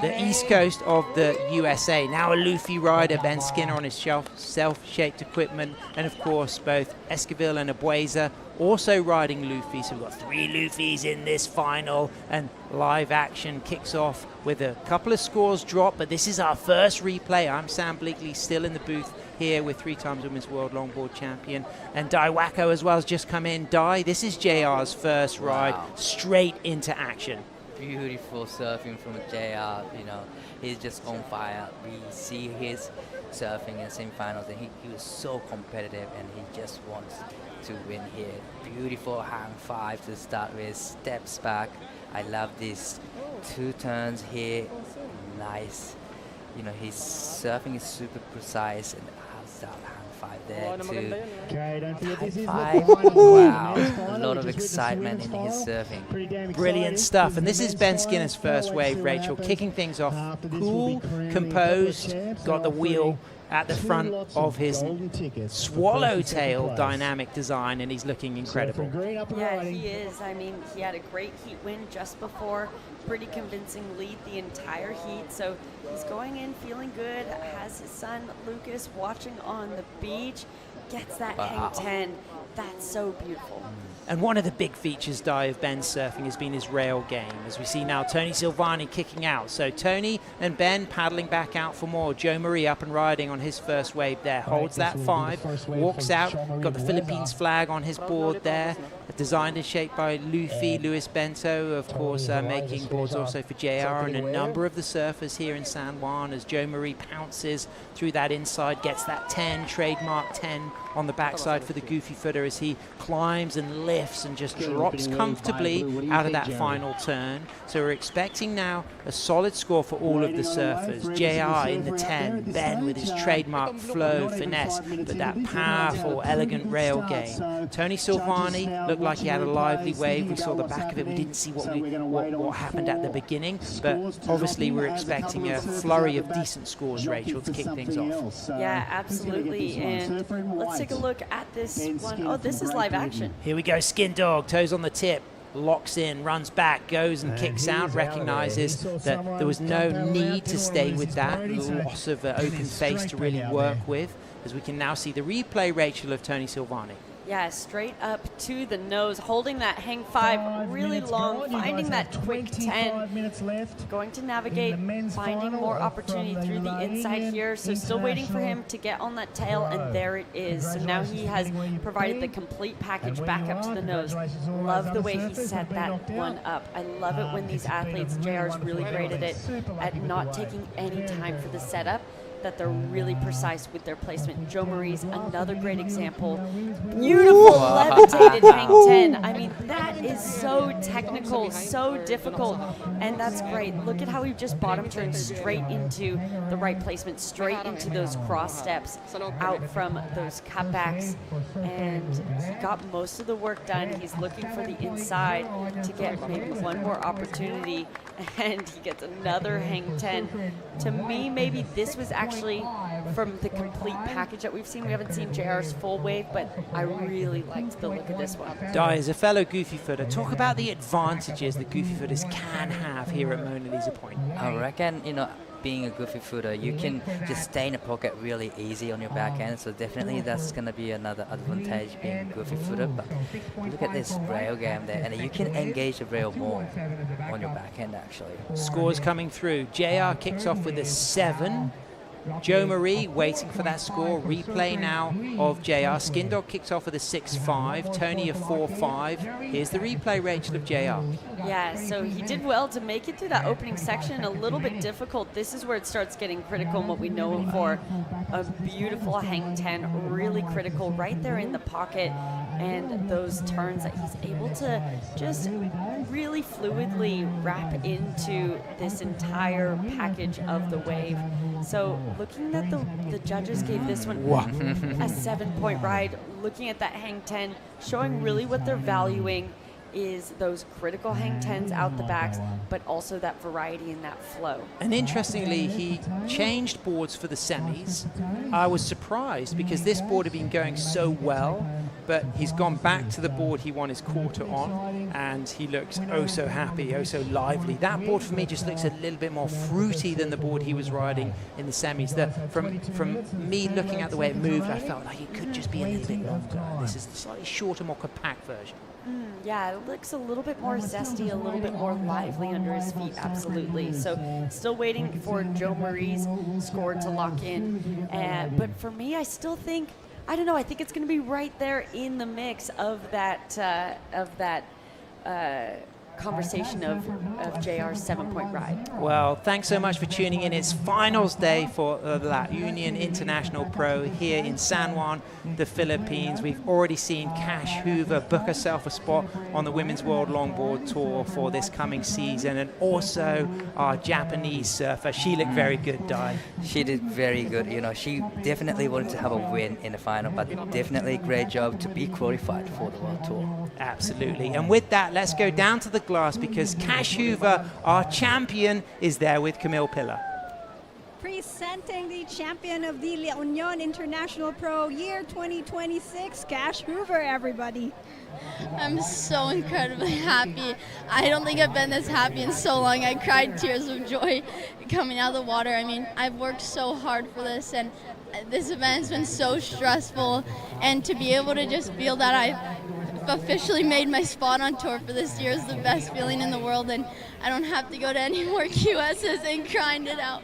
the east coast of the USA. Now a Luffy rider, Ben Skinner on his self-shaped equipment, and of course both Esquivel and Abueza also riding Luffy. So we've got 3 Luffys in this final, and live action kicks off with a couple of scores drop, but this is our first replay. I'm Sam Bleakley, still in the booth here with 3-time Women's World Longboard Champion, and Dai Wacko as well has just come in. Dai, this is JR's first ride straight into action. Beautiful surfing from JR, you know, he's just on fire. We see his surfing in semifinals, and he was so competitive, and he just wants to win here. Beautiful hang 5 to start with, steps back. I love these 2 turns here, nice. You know, his surfing is super precise, and hang 5 there too. 5, wow, a lot of excitement in his surfing. Brilliant stuff, and this is Ben Skinner's first wave, Rachel, kicking things off cool, composed, got the wheel at the front of his swallowtail dynamic design, and he's looking incredible. Yeah, he is. I mean, he had a great heat win just before, pretty convincing lead the entire heat, so he's going in feeling good, has his son Lucas watching on the beach, gets that hang 10. That's so beautiful. And one of the big features, Dai, of Ben's surfing has been his rail game, as we see now Tony Silvani kicking out. So Tony and Ben paddling back out for more. Joe Marie up and riding on his first wave there. Holds that 5, walks out, got the Philippines flag on his board there. Designed and shaped by Luis Bento, of course, making boards also for JR, and a number of the surfers here in San Juan as Joe Marie pounces through that inside, gets that 10, trademark 10 on the backside for the goofy footer as he climbs and lifts and just drops comfortably out of that final turn. So we're expecting now a solid score for all of the surfers. JR in the 10, Ben with his trademark flow, finesse, but that powerful, elegant rail game. Tony Silvani looked like he had a lively wave. We saw the back of it. We didn't see what happened at the beginning, but obviously we're expecting a flurry of decent scores, Rachel, to kick things off. Yeah, absolutely. And let's take a look at this one. Oh, this is live action. Here we go. Skin Dog, toes on the tip, locks in, runs back, goes and kicks out, recognizes that there was no need to stay with that loss of open face to really work with, as we can now see the replay, Rachel, of Tony Silvani. Yeah, straight up to the nose, holding that hang 5 really long, finding that quick 10, going to navigate, finding more opportunity through the inside here, so still waiting for him to get on that tail, and there it is. So now he has provided the complete package back up to the nose. Love the way he set that one up. I love it when these athletes, JR is really great at it, at not taking any time for the setup, that they're really precise with their placement. Joe Marie's another great example. Beautiful levitated hang 10. I mean, that is so technical, so difficult, and that's great. Look at how he just bottom turned straight into the right placement, straight into those cross steps, out from those cutbacks, and he got most of the work done. He's looking for the inside to get maybe one more opportunity, and he gets another hang 10. To me, maybe this was actually from the complete package that we've seen. We haven't seen JR's full wave, but I really liked the look of this one. Dai, as a fellow goofy footer, talk about the advantages that goofy footers can have here at Mona Lisa Point. I reckon, you know, being a goofy footer, you can just stay in the pocket really easy on your backhand, so definitely that's going to be another advantage being a goofy footer. But look at this rail game there, and you can engage the rail more on your backhand actually. Scores coming through. JR kicks off with a 7. Joe Marie waiting for that score. Replay now of JR. Skindog kicked off with a 6-5. Tony a 4-5. Here's the replay, Rachel, of JR. Yeah, so he did well to make it through that opening section. A little bit difficult. This is where it starts getting critical and what we know him for. A beautiful hang 10, really critical right there in the pocket. And those turns that he's able to just really fluidly wrap into this entire package of the wave. So looking at the judges gave this one a 7-point ride. Looking at that hang 10, showing really what they're valuing is those critical hang 10s out the backs, but also that variety and that flow. And interestingly, he changed boards for the semis. I was surprised because this board had been going so well, but he's gone back to the board he won his quarter on, and he looks oh so happy, oh so lively. That board for me just looks a little bit more fruity than the board he was riding in the semis. From me looking at the way it moved, I felt like it could just be a little bit longer. This is the slightly shorter, more compact version. Yeah, it looks a little bit more zesty, a little bit more lively under his feet, absolutely. So still waiting for Joe Marie's score to lock in. But for me, I still think, I don't know, I think it's going to be right there in the mix of that conversation of JR's 7-point ride. Well, thanks so much for tuning in. It's finals day for the Union International Pro here in San Juan, the Philippines. We've already seen Cash Hoover book herself a spot on the Women's World Longboard Tour for this coming season, and also our Japanese surfer. She looked very good, Dai. She did very good. You know, she definitely wanted to have a win in the final, but definitely great job to be qualified for the World Tour. Absolutely. And with that, let's go down to the glass because Cash Hoover, our champion, is there with Camille Pillar. Presenting the champion of the Union International Pro year 2026, Cash Hoover, everybody. I'm so incredibly happy. I don't think I've been this happy in so long. I cried tears of joy coming out of the water. I mean, I've worked so hard for this, and this event has been so stressful, and to be able to just feel that I've officially made my spot on tour for this year is the best feeling in the world, and I don't have to go to any more QSs and grind it out.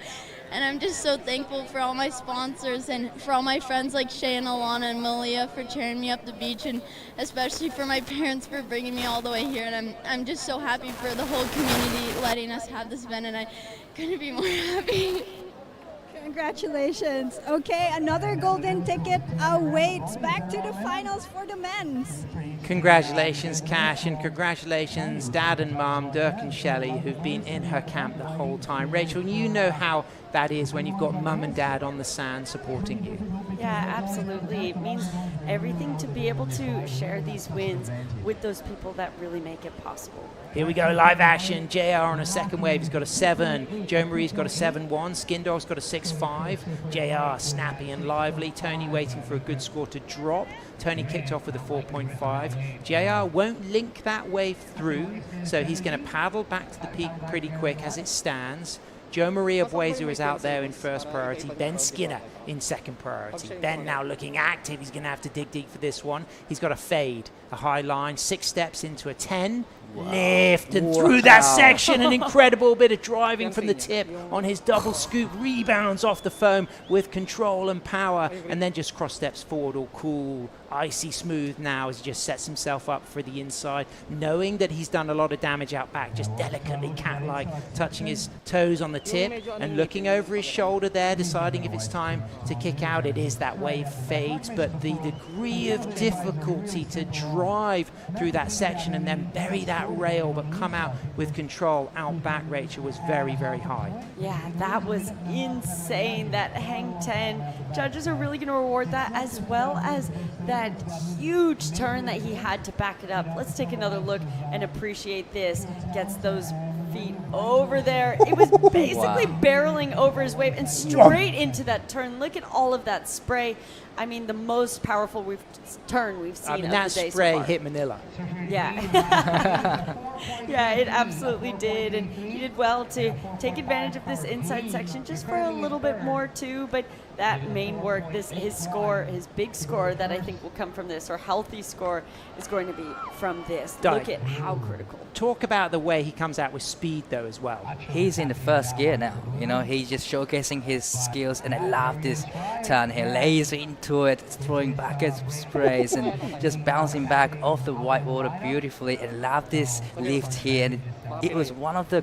And I'm just so thankful for all my sponsors and for all my friends like Shay and Alana and Malia for cheering me up the beach, and especially for my parents for bringing me all the way here. And I'm just so happy for the whole community letting us have this event, and I couldn't be more happy. Congratulations. Okay, another golden ticket awaits. Back to the finals for the men's. Congratulations, Cash, and congratulations, Dad and Mom, Dirk and Shelley, who've been in her camp the whole time. Rachel, you know how that is when you've got Mum and Dad on the sand supporting you. Yeah, absolutely. It means everything to be able to share these wins with those people that really make it possible. Here we go, live action. JR on a second wave, he's got a 7. Joe Marie's got a 7-1. Skindog's got a 6-5. JR snappy and lively. Tony waiting for a good score to drop. Tony kicked off with a 4.5. JR won't link that wave through, so he's going to paddle back to the peak pretty quick as it stands. Joe Maria Buezu is out there in first priority. Ben Skinner in second priority. Ben now looking active. He's going to have to dig deep for this one. He's got a fade, a high line, 6 steps into a 10. Wow. Lift and through that section, an incredible bit of driving from the tip on his double scoop, rebounds off the foam with control and power, and then just cross steps forward, all cool, icy smooth now as he just sets himself up for the inside, knowing that he's done a lot of damage out back, just delicately cat-like, touching his toes on the tip and looking over his shoulder there, deciding if it's time to kick out. It is that wave fades, but the degree of difficulty to drive through that section and then bury that rail but come out with control out back, Rachel, was very, very high. Yeah, that was insane. That hang 10. Judges are really going to reward that, as well as that huge turn that he had to back it up. Let's take another look and appreciate this. Gets those feet over there. It was basically barreling over his wave and straight into that turn. Look at all of that spray. I mean, the most powerful turn we've seen of the day so far. That spray hit Manila. Yeah. Yeah, it absolutely did. And he did well to take advantage of this inside section just for a little bit more too. But that main work, his score, his big score that I think will come from this, or healthy score, is going to be from this. Look at how critical. Talk about the way he comes out with speed, though, as well. He's in the first gear now. He's just showcasing his skills, and I love this turn. He lays into it, throwing back his sprays, and just bouncing back off the white water beautifully. I love this lift here, and it was one of the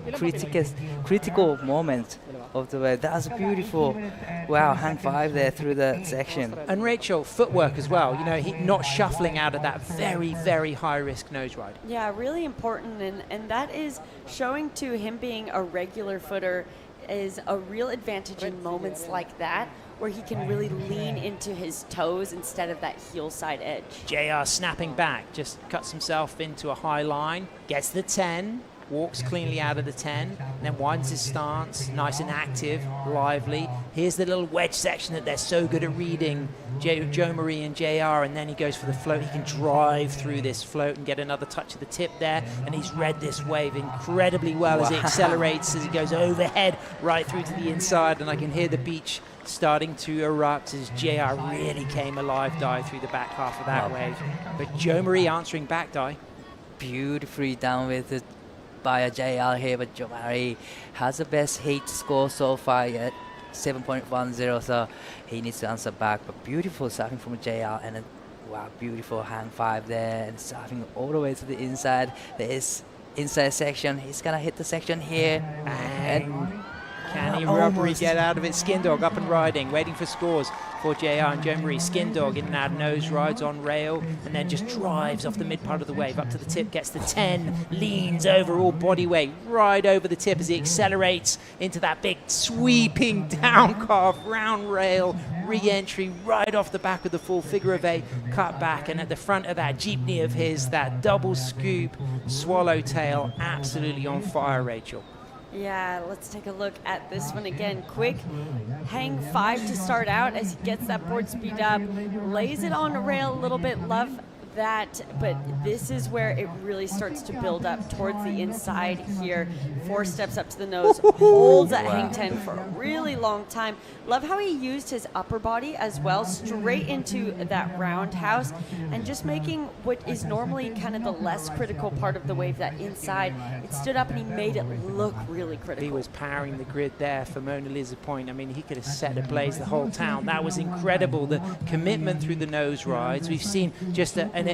critical moments of the way. That was beautiful. Wow, hang five there through the section. And Rachel, footwork as well. He not shuffling out of that very, very high-risk nose ride. Yeah, really important, and that is showing to him being a regular footer is a real advantage in moments like that, where he can really lean into his toes instead of that heel side edge. JR snapping back, just cuts himself into a high line, gets the 10, walks cleanly out of the 10, then widens his stance, nice and active, lively. Here's the little wedge section that they're so good at reading, Joe Marie and JR, and then he goes for the float. He can drive through this float and get another touch of the tip there, and he's read this wave incredibly well as he accelerates, as he goes overhead right through to the inside, and I can hear the beach starting to erupt as JR really came alive, dive through the back half of that wave. But Joe Marie answering back, Di. Beautifully down with it by a JR here, but Joe Marie has the best heat score so far at 7.10, so he needs to answer back. But beautiful surfing from JR, and wow, beautiful hang five there, and surfing all the way to the inside. There is inside section. He's gonna hit the section here, and can he rubbery get out of it? Skin Dog up and riding, waiting for scores for JR and Joe Marie. Skin Dog in and out nose rides on rail, and then just drives off the mid part of the wave up to the tip, gets the 10, leans over all body weight right over the tip as he accelerates into that big sweeping down carve round rail re-entry right off the back of the full figure of 8 cut back, and at the front of that jeepney of his, that double scoop swallowtail, absolutely on fire, Rachel. Yeah, let's take a look at this one again. Quick hang five to start out as he gets that board speed up, lays it on a rail a little bit. Love that, but this is where it really starts to build up towards the inside here. 4 steps up to the nose, holds that hang 10 for a really long time. Love how he used his upper body as well, straight into that roundhouse, and just making what is normally kind of the less critical part of the wave, that inside. It stood up and he made it look really critical. He was powering the grid there for Mona Lisa Point. I mean, he could have set ablaze the whole town. That was incredible, the commitment through the nose rides. We've seen just a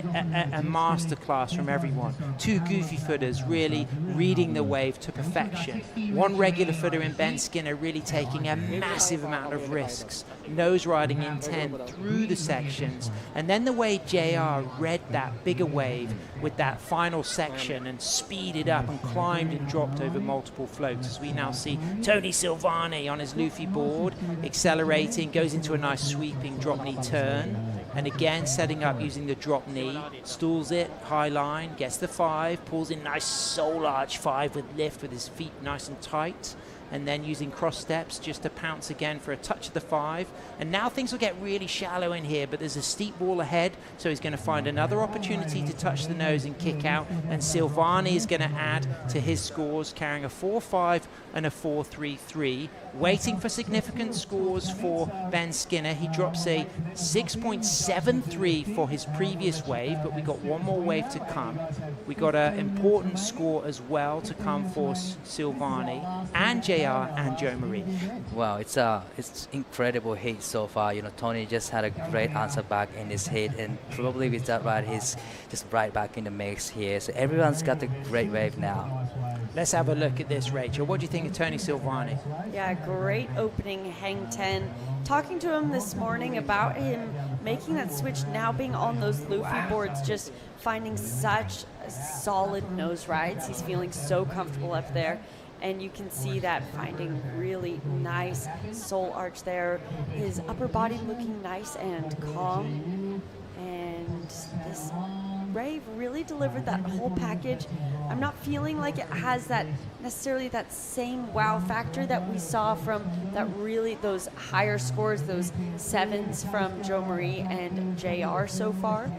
masterclass from everyone. 2 goofy footers really reading the wave to perfection. 1 regular footer in Ben Skinner really taking a massive amount of risks, nose riding in 10 through the sections, and then the way JR read that bigger wave with that final section and speeded up and climbed and dropped over multiple floats, as we now see Tony Silvani on his Luffy board accelerating, goes into a nice sweeping drop knee turn, and again setting up using the drop knee, stools it, high line, gets the 5, pulls in nice soul arch 5 with lift with his feet nice and tight, and then using cross steps just to pounce again for a touch of the 5. And now things will get really shallow in here, but there's a steep wall ahead, so he's going to find another opportunity to touch the nose and kick out, and Silvani is going to add to his scores, carrying a 4.5 and a 4.33, waiting for significant scores for Ben Skinner. He drops a 6.73 for his previous wave, but we got one more wave to come. We got an important score as well to come for Silvani and JR and Joe Marie. Wow, it's incredible heat so far. Tony just had a great answer back in his heat, and probably with that ride, he's just right back in the mix here. So everyone's got a great wave now. Let's have a look at this, Rachel. What do you think of Tony Silvani? Yeah, great opening hang 10. Talking to him this morning about him making that switch, now being on those Luffy boards, just finding such solid nose rides. He's feeling so comfortable up there. And you can see that finding really nice soul arch there. His upper body looking nice and calm. And this wave really delivered that whole package. I'm not feeling like it has that necessarily that same wow factor that we saw from those higher scores, those 7s from Joe Marie and JR so far.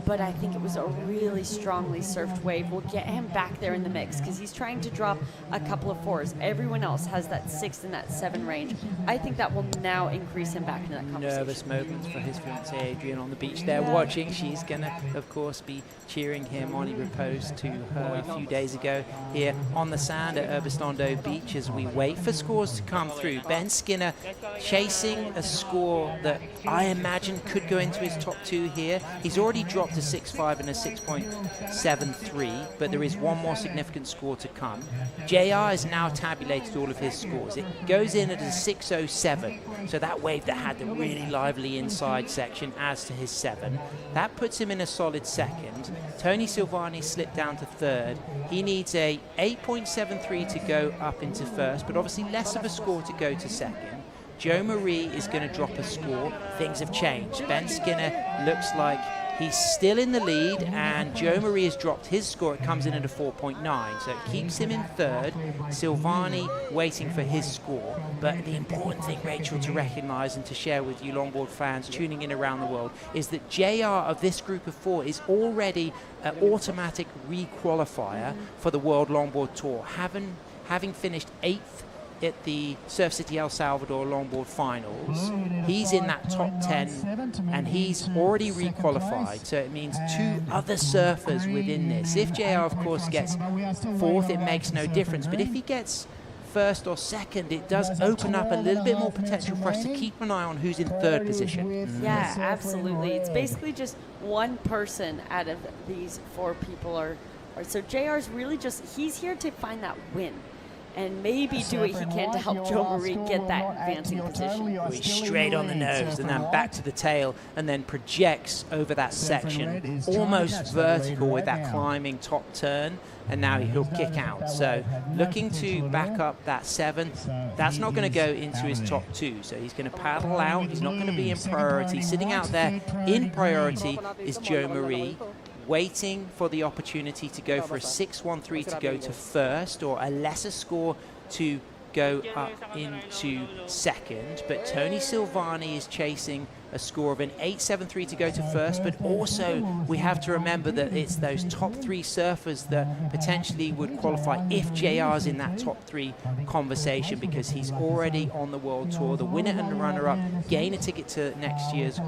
but I think it was a really strongly surfed wave. Will get him back there in the mix because he's trying to drop a couple of 4s. Everyone else has that 6 and that 7 range. I think that will now increase him back into that conversation. Nervous moments for his fiancée Adrian on the beach there watching. She's going to, of course, be cheering him on. He proposed to her a few days ago here on the sand at Urbiztondo Beach as we wait for scores to come through. Ben Skinner chasing a score that I imagine could go into his top 2 here. He's already dropped a 6.5 and a 6.73, but there is one more significant score to come. JR has now tabulated all of his scores. It goes in at a 6.07, so that wave that had the really lively inside section adds to his 7. That puts him in a solid second. Tony Silvani slipped down to third. He needs a 8.73 to go up into first, but obviously less of a score to go to second. Joe Marie is going to drop a score. Things have changed. Ben Skinner looks like he's still in the lead, and Joe Marie has dropped his score. It comes in at a 4.9, so it keeps him in third. Silvani waiting for his score. But the important thing, Rachel, to recognise and to share with you longboard fans tuning in around the world is that JR of this group of 4 is already an automatic re-qualifier for the World Longboard Tour, having finished 8th at the Surf City El Salvador Longboard Finals. He's in that top 10 and he's already re-qualified, so it means 2 other surfers within this. If JR, of course, gets 4th, it makes no difference, but if he gets 1st or 2nd, it does open up a little bit more potential for us to keep an eye on who's in 3rd position. Yeah, absolutely. It's basically just one person out of these 4 people so JR's really he's here to find that win and maybe do what he can to help Joe Marie get that advancing position. He's straight on the nose and then back to the tail and then projects over that section, almost vertical with that climbing top turn, and now he'll kick out. So looking to back up that 7, that's not going to go into his top 2, so he's going to paddle out. He's not going to be in priority. Sitting out there in priority is Joe Marie, waiting for the opportunity to go for a 6.13 to go to first, or a lesser score to go up into second. But Tony Silvani is chasing a score of an 8.73 to go to first, but also we have to remember that it's those top 3 surfers that potentially would qualify if JR's in that top 3 conversation, because he's already on the World Tour. The winner and the runner-up gain a ticket to next year's,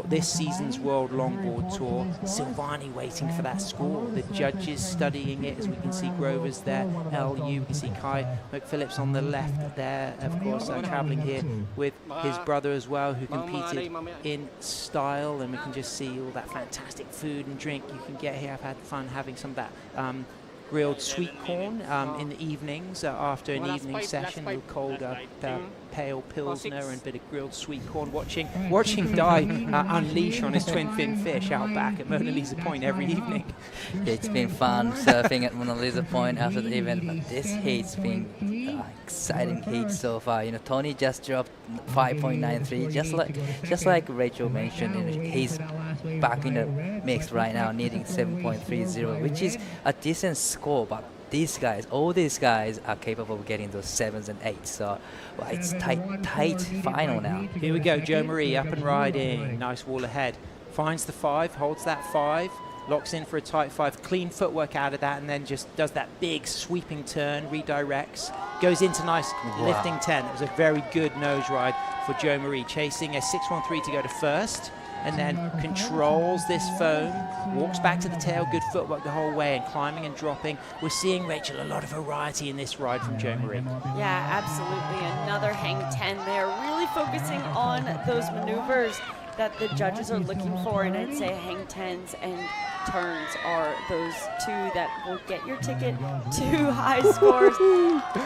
this season's World Longboard Tour. Silvani waiting for that score. The judges studying it, as we can see Grover's there, LU, we can see Kai McPhillips on the left there, of course, traveling here with his brother as well, who competed in style, and we can just see all that fantastic food and drink you can get here. I've had fun having some of that grilled sweet corn in the evenings after an evening session, a little cold pale pilsner and a bit of grilled sweet corn, watching Di unleash on his twin fin fish out back at Mona Lisa Point every evening. It's been fun surfing at Mona Lisa Point after the event, but this heat's been exciting heat so far. You know, Tony just dropped 5.93, just like Rachel mentioned. You know, he's back in the mix right now, needing 7.30, which is a decent score, but all these guys are capable of getting those 7s and 8s. So it's tight final now. Here we go, Joe Marie up and riding. Nice wall ahead. Finds the 5, holds that 5, locks in for a tight 5, clean footwork out of that, and then just does that big sweeping turn, redirects, goes into nice lifting 10. It was a very good nose ride for Joe Marie, chasing a 6.13 to go to first, and then controls this foam, walks back to the tail, good footwork the whole way, and climbing and dropping. We're seeing, Rachel, a lot of variety in this ride from Joe Marie. Yeah, absolutely. Another hang 10 there, really focusing on those maneuvers that the judges are looking for, and I'd say hang 10s and turns are those 2 that will get your ticket to high scores.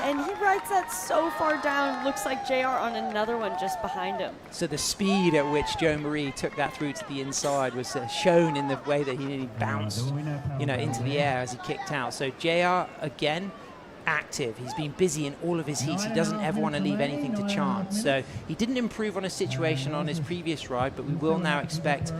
And he rides that so far down, looks like JR on another one just behind him. So the speed at which Joe Marie took that through to the inside was shown in the way that he nearly bounced, into the air as he kicked out. So JR again active. He's been busy in all of his heats. He doesn't ever want to leave anything to chance. So he didn't improve on his situation on his previous ride, but we will now expect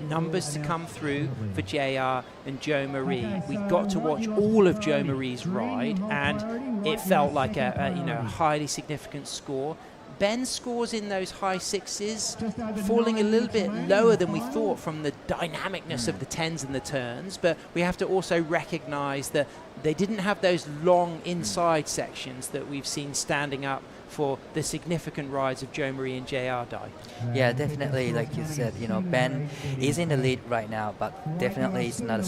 numbers to come through for JR and Joe Marie. We got to watch all of Joe Marie's ride, and it felt like a highly significant score. Ben's scores in those high sixes falling a little bit lower than we thought from the dynamicness of the tens and the turns, but we have to also recognize that they didn't have those long inside sections that we've seen standing up for the significant rides of Jo Marie and JR Dai. Yeah, definitely, like you said, Ben is in the lead right now, but definitely it's not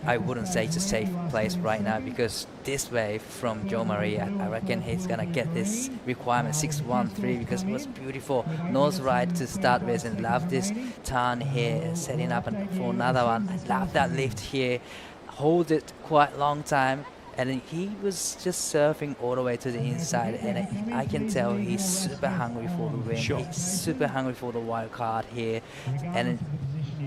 I wouldn't say it's a safe place right now, because this wave from Jo Marie, I reckon he's gonna get this requirement 613, because it was beautiful nose ride to start with, and love this turn here, setting up for another one. I love that lift here, hold it quite long time. And he was just surfing all the way to the inside, and I can tell he's super hungry for the win. Sure. He's super hungry for the wild card here, and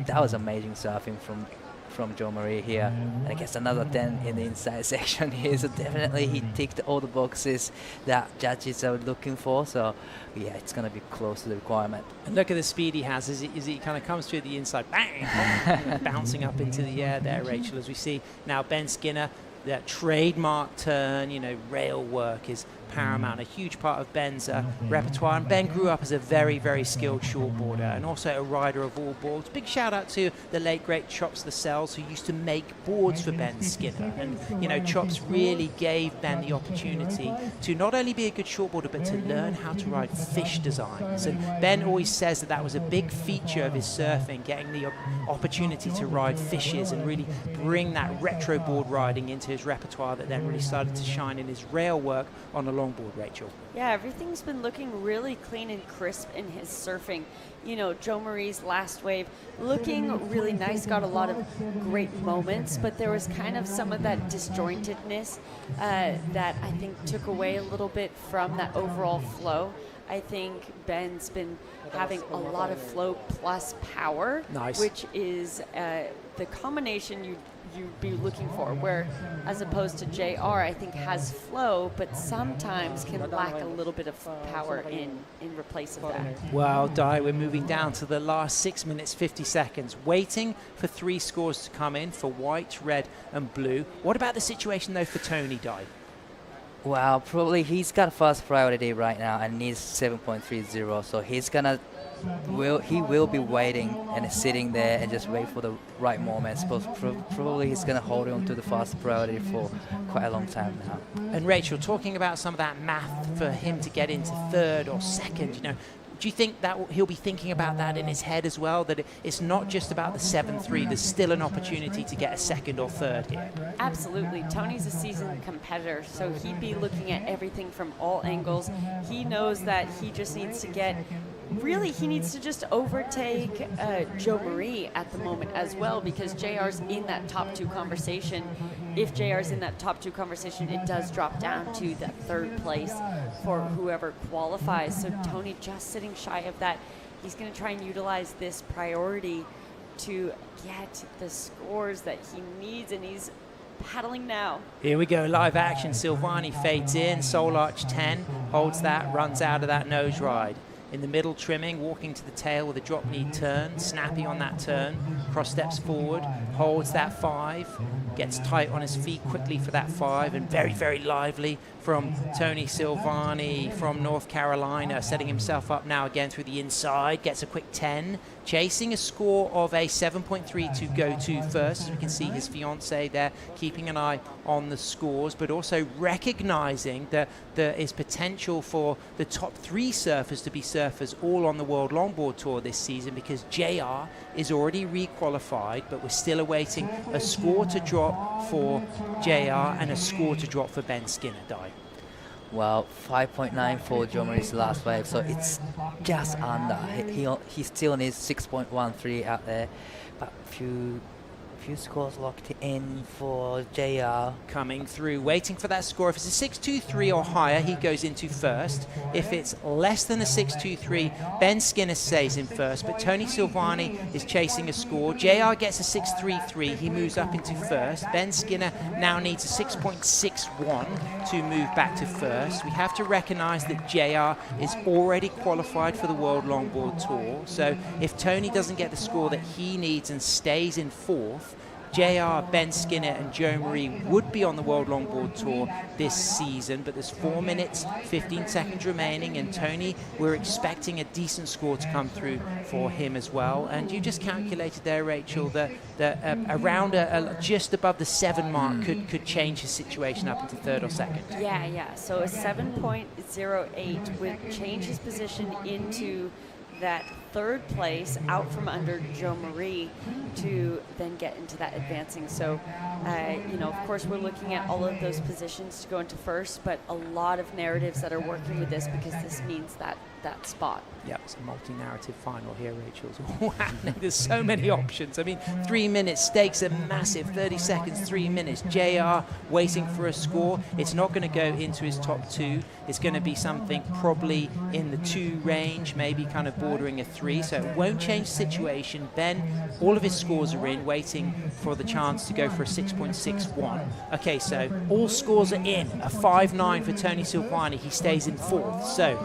that was amazing surfing from Jo Marie here. And I guess another 10 in the inside section here, so definitely he ticked all the boxes that judges are looking for. So yeah, it's going to be close to the requirement. And look at the speed he has as he kind of comes through the inside, bang, bouncing up into the air there, Rachel, as we see now Ben Skinner. That trademark turn, rail work is paramount, a huge part of Ben's repertoire. And Ben grew up as a very, very skilled shortboarder and also a rider of all boards. Big shout out to the late great Chops Lascelles, who used to make boards for Ben Skinner. And, Chops really gave Ben the opportunity to not only be a good shortboarder, but to learn how to ride fish designs. And Ben always says that was a big feature of his surfing, getting the opportunity to ride fishes and really bring that retro board riding into his repertoire that then really started to shine in his rail work on the longboard, Rachel. Yeah, everything's been looking really clean and crisp in his surfing. Jo Marie's last wave looking really nice, got a lot of great moments, but there was kind of some of that disjointedness that I think took away a little bit from that overall flow. I think Ben's been having a lot of flow plus power, nice, which is the combination you'd be looking for, where as opposed to JR, I think has flow, but sometimes can lack a little bit of power in replace of that. Well, Dai, we're moving down to the last 6 minutes, 50 seconds, waiting for 3 scores to come in for white, red and blue. What about the situation, though, for Tony, Dai? Well, probably he's got first priority right now and needs 7.30, so he's gonna he will be waiting and sitting there and just wait for the right moment. Probably he's gonna hold on to the first priority for quite a long time now. And Rachel, talking about some of that math for him to get into third or second, do you think that he'll be thinking about that in his head as well, that it's not just about the 7-3, there's still an opportunity to get a second or third here? Absolutely. Tony's a seasoned competitor, so he'd be looking at everything from all angles. He knows that he just needs to he needs to just overtake Jo Marie at the moment as well, because JR's in that top 2 conversation. If JR's in that top 2 conversation, it does drop down to that third place for whoever qualifies. So Tony just sitting shy of that. He's going to try and utilize this priority to get the scores that he needs, and he's paddling now. Here we go, live action. Silvani fades in, Soul Arch 10, holds that, runs out of that nose ride. In the middle, trimming, walking to the tail with a drop knee turn, snappy on that turn, cross steps forward, holds that 5, gets tight on his feet quickly for that 5, and very, very lively from Tony Silvani from North Carolina, setting himself up now again through the inside, gets a quick 10, chasing a score of a 7.3 to go to first, as we can see his fiancée there keeping an eye on the scores, but also recognizing that there is potential for the top 3 surfers to be surfers all on the World Longboard Tour this season, because JR is already re-qualified, but we're still awaiting a score to drop for JR and a score to drop for Ben Skinner, Dai. Well, 5.9 for Jo Marie's last wave, so it's just under. He still needs 6.13 out there, but few scores locked in for JR. Coming through, waiting for that score. If it's a 6.23 or higher, he goes into first. If it's less than a 6.23, Ben Skinner stays in first, but Tony Silvani is chasing a score. JR gets a 6.33, he moves up into first. Ben Skinner now needs a 6.61 to move back to first. We have to recognize that JR is already qualified for the World Longboard Tour, so if Tony doesn't get the score that he needs and stays in fourth, JR, Ben Skinner and Joe Marie would be on the World Longboard Tour this season, but there's 4 minutes, 15 seconds remaining, and Tony, we're expecting a decent score to come through for him as well. And you just calculated there, Rachel, that around just above the 7 mark could change his situation up into third or second. Yeah. So a 7.08 would change his position into that third place, out from under Joe Marie, to then get into that advancing. So, of course, we're looking at all of those positions to go into first, but a lot of narratives that are working with this, because this means that spot. Yeah, it's a multi-narrative final here, Rachel. It's all happening. There's so many options. I mean, 3 minutes, stakes are massive. 30 seconds, 3 minutes. JR waiting for a score. It's not going to go into his top 2. It's going to be something probably in the 2 range, maybe kind of bordering a 3. So it won't change the situation. Ben, all of his scores are in, waiting for the chance to go for a 6.61. Okay, so all scores are in. A 5.9 for Tony Silvani. He stays in 4th. So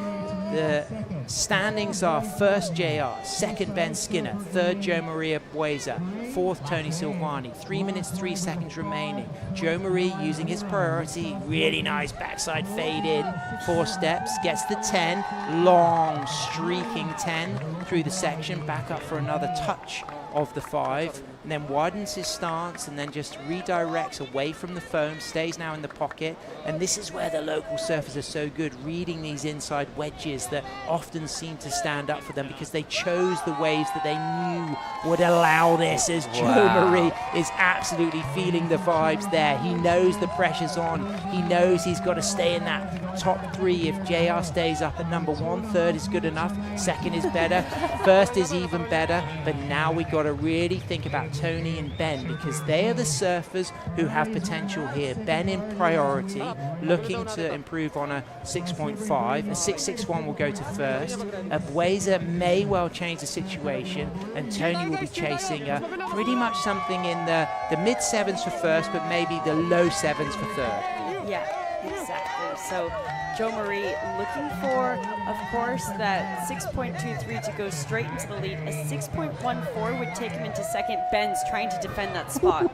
the standings are first JR, second Ben Skinner, third Joe Maria Buesa, fourth Tony Silvani. 3 minutes, 3 seconds remaining. Joe Marie using his priority, really nice backside fade in, 4 steps, gets the 10, long streaking 10 through the section, back up for another touch of the 5, and then widens his stance and then just redirects away from the foam, stays now in the pocket. And this is where the local surfers are so good, reading these inside wedges that often seem to stand up for them, because they chose the waves that they knew would allow this, as Joe Marie is absolutely feeling the vibes there. He knows the pressure's on. He knows he's got to stay in that top 3. If JR stays up at number 1, third is good enough, second is better, first is even better. But now we got to really think about Tony and Ben, because they are the surfers who have potential here. Ben in priority, looking to improve on a 6.5. A 6.61 will go to first. Buesa may well change the situation, and Tony will be chasing pretty much something in the mid-7s for first, but maybe the low 7s for third. Yeah, exactly. So Joe Marie looking for, of course, that 6.23 to go straight into the lead. A 6.14 would take him into second. Ben's trying to defend that spot.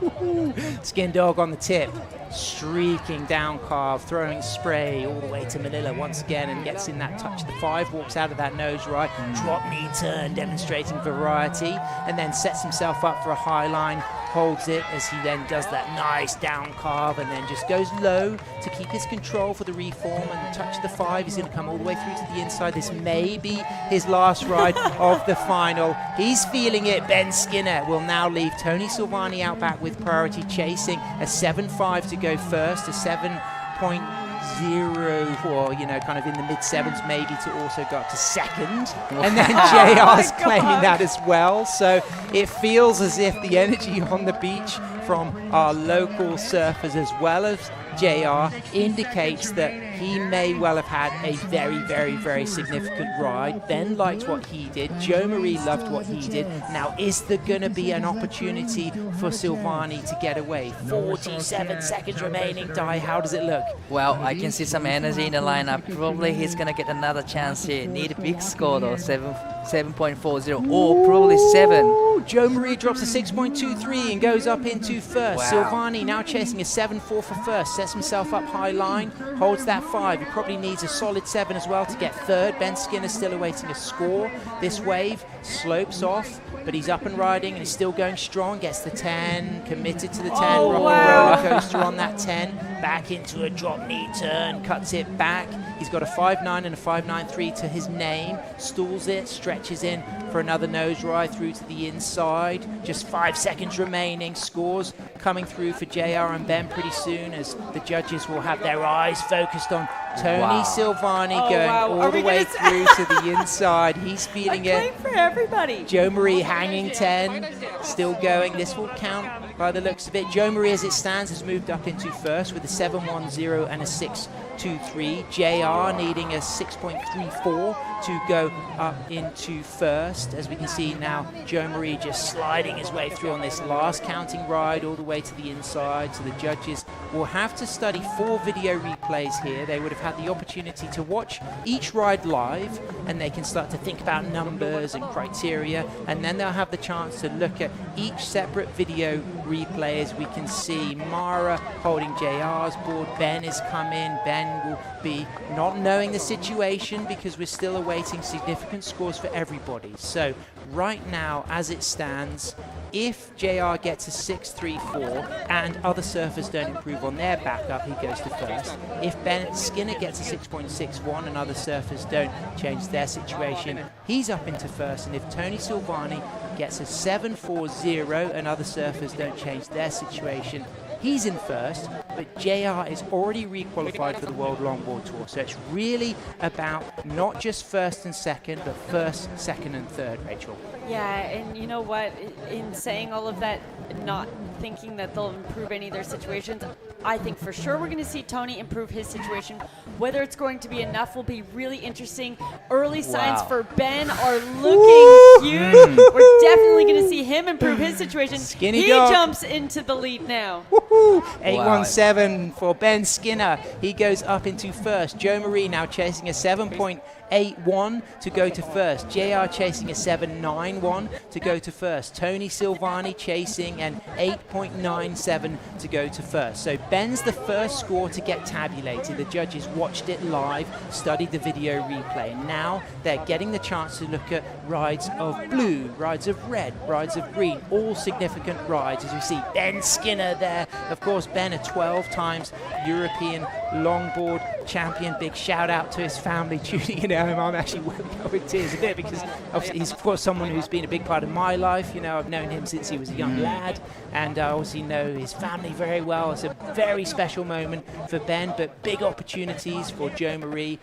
Skin Dog on the tip, streaking down carve, throwing spray all the way to Manila once again, and gets in that touch. The 5 walks out of that nose right, drop knee turn, demonstrating variety, and then sets himself up for a high line, holds it as he then does that nice down carve, and then just goes low to keep his control for the reform, and touch the 5. He's going to come all the way through to the inside. This may be his last ride of the final. He's feeling it. Ben Skinner will now leave Tony Silvani out back with priority, chasing a 7.5 to go first, a 7.0, or kind of in the mid-7s maybe, to also go up to second. And then JR's claiming that as well. So it feels as if the energy on the beach from our local surfers, as well as JR, indicates that he may well have had a very, very, very significant ride. Ben liked what he did. Joe Marie loved what he did. Now, is there going to be an opportunity for Silvani to get away? 47 seconds remaining. Di, how does it look? Well, I can see some energy in the lineup. Probably he's going to get another chance here. Need a big score though, 7.40 or probably 7. Ooh, Joe Marie drops a 6.23 and goes up into first. Silvani now chasing a 7.4 for first. Sets himself up high line, holds that 5. He probably needs a solid 7 as well to get third. Ben Skinner still awaiting a score. This wave slopes off, but he's up and riding and he's still going strong. Gets the 10, committed to the 10. Roller coaster on that 10. Back into a drop knee turn, cuts it back. He's got a 5.9 and a 5.93 to his name. Stalls it, stretches in for another nose ride through to the inside. Just 5 seconds remaining. Scores coming through for JR and Ben pretty soon, as the judges will have their eyes focused on Tony Silvani going all the way through to the inside. He's feeling it. For everybody. Joe Marie hanging 10, still going. This will count by the looks of it. Joe Marie, as it stands, has moved up into first with a 7.10 and a 6.23. JR needing a 6.34 to go up into first. As we can see now, Joe Marie just sliding his way through on this last counting ride all the way to the inside. So the judges will have to study 4 video replays here. They would have had the opportunity to watch each ride live, and they can start to think about numbers and criteria, and then they'll have the chance to look at each separate video replay. As we can see, Mara holding JR's board. Ben has come in. Ben will be not knowing the situation because we're still awaiting significant scores for everybody. So right now, as it stands, if JR gets a 6.34 and other surfers don't improve on their backup, he goes to first. If Ben Skinner gets a 6.61 and other surfers don't change their situation, he's up into first. And if Tony Silvani gets a 7.40 and other surfers don't change their situation, he's in first. But JR is already re-qualified for the World Longboard Tour. So it's really about not just first and second, but first, second and third, Rachel. Yeah, and you know what? In saying all of that, not thinking that they'll improve any of their situations, I think for sure we're going to see Tony improve his situation. Whether it's going to be enough will be really interesting. Early signs for Ben are looking huge. We're definitely going to see him improve his situation. Skinny he dog jumps into the lead now. 8.17 for Ben Skinner. He goes up into first. Joe Marie now chasing a 7.81 to go to first. JR chasing a 7.91 to go to first. Tony Silvani chasing an 8.97 to go to first. So Ben's the first score to get tabulated. The judges watched it live, studied the video replay. Now they're getting the chance to look at rides of blue, rides of red, rides of green, all significant rides. As we see Ben Skinner there. Of course, Ben, a 12 times European longboard champion. Big shout out to his family tuning in at home. I'm actually welling up with tears a bit because obviously he's, of course, someone who's been a big part of my life. You know, I've known him since he was a young lad, and I obviously know his family very well. It's a very special moment for Ben, but big opportunities for Joe Marie,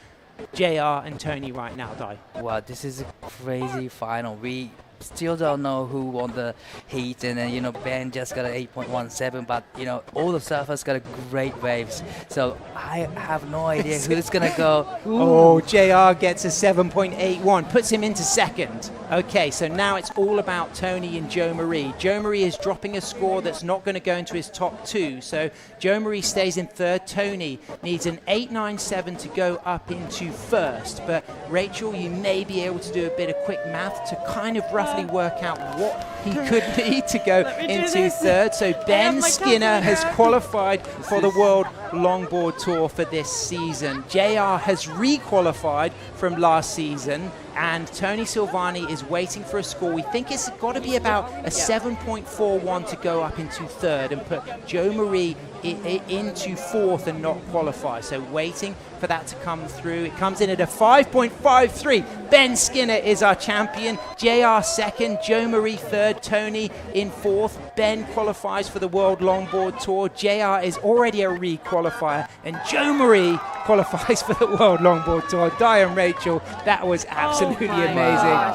JR and Tony right now, Dai. Wow, this is a crazy final. We still don't know who won the heat, and then, you know, Ben just got an 8.17, but, you know, all the surfers got a great waves. So I have no idea who's going to go. Oh, JR gets a 7.81, puts him into second. Okay, so now it's all about Tony and Joe Marie. Joe Marie is dropping a score that's not going to go into his top 2. So Joe Marie stays in third. Tony needs an 8.97 to go up into first. But Rachel, you may be able to do a bit of quick math to kind of roughly work out what he could need to go into third. So Ben Skinner has qualified for the World Longboard Tour for this season. JR has re-qualified from last season, and Tony Silvani is waiting for a score. We think it's got to be about a 7.41 to go up into third and put Joe Marie into fourth and not qualify. So waiting for that to come through. It comes in at a 5.53. Ben Skinner is our champion. JR second, Joe Marie third, Tony in fourth. Ben qualifies for the World Longboard Tour. JR is already a re-qualifier, and Joe Marie qualifies for the World Longboard Tour. Di and Rachel, that was absolutely amazing.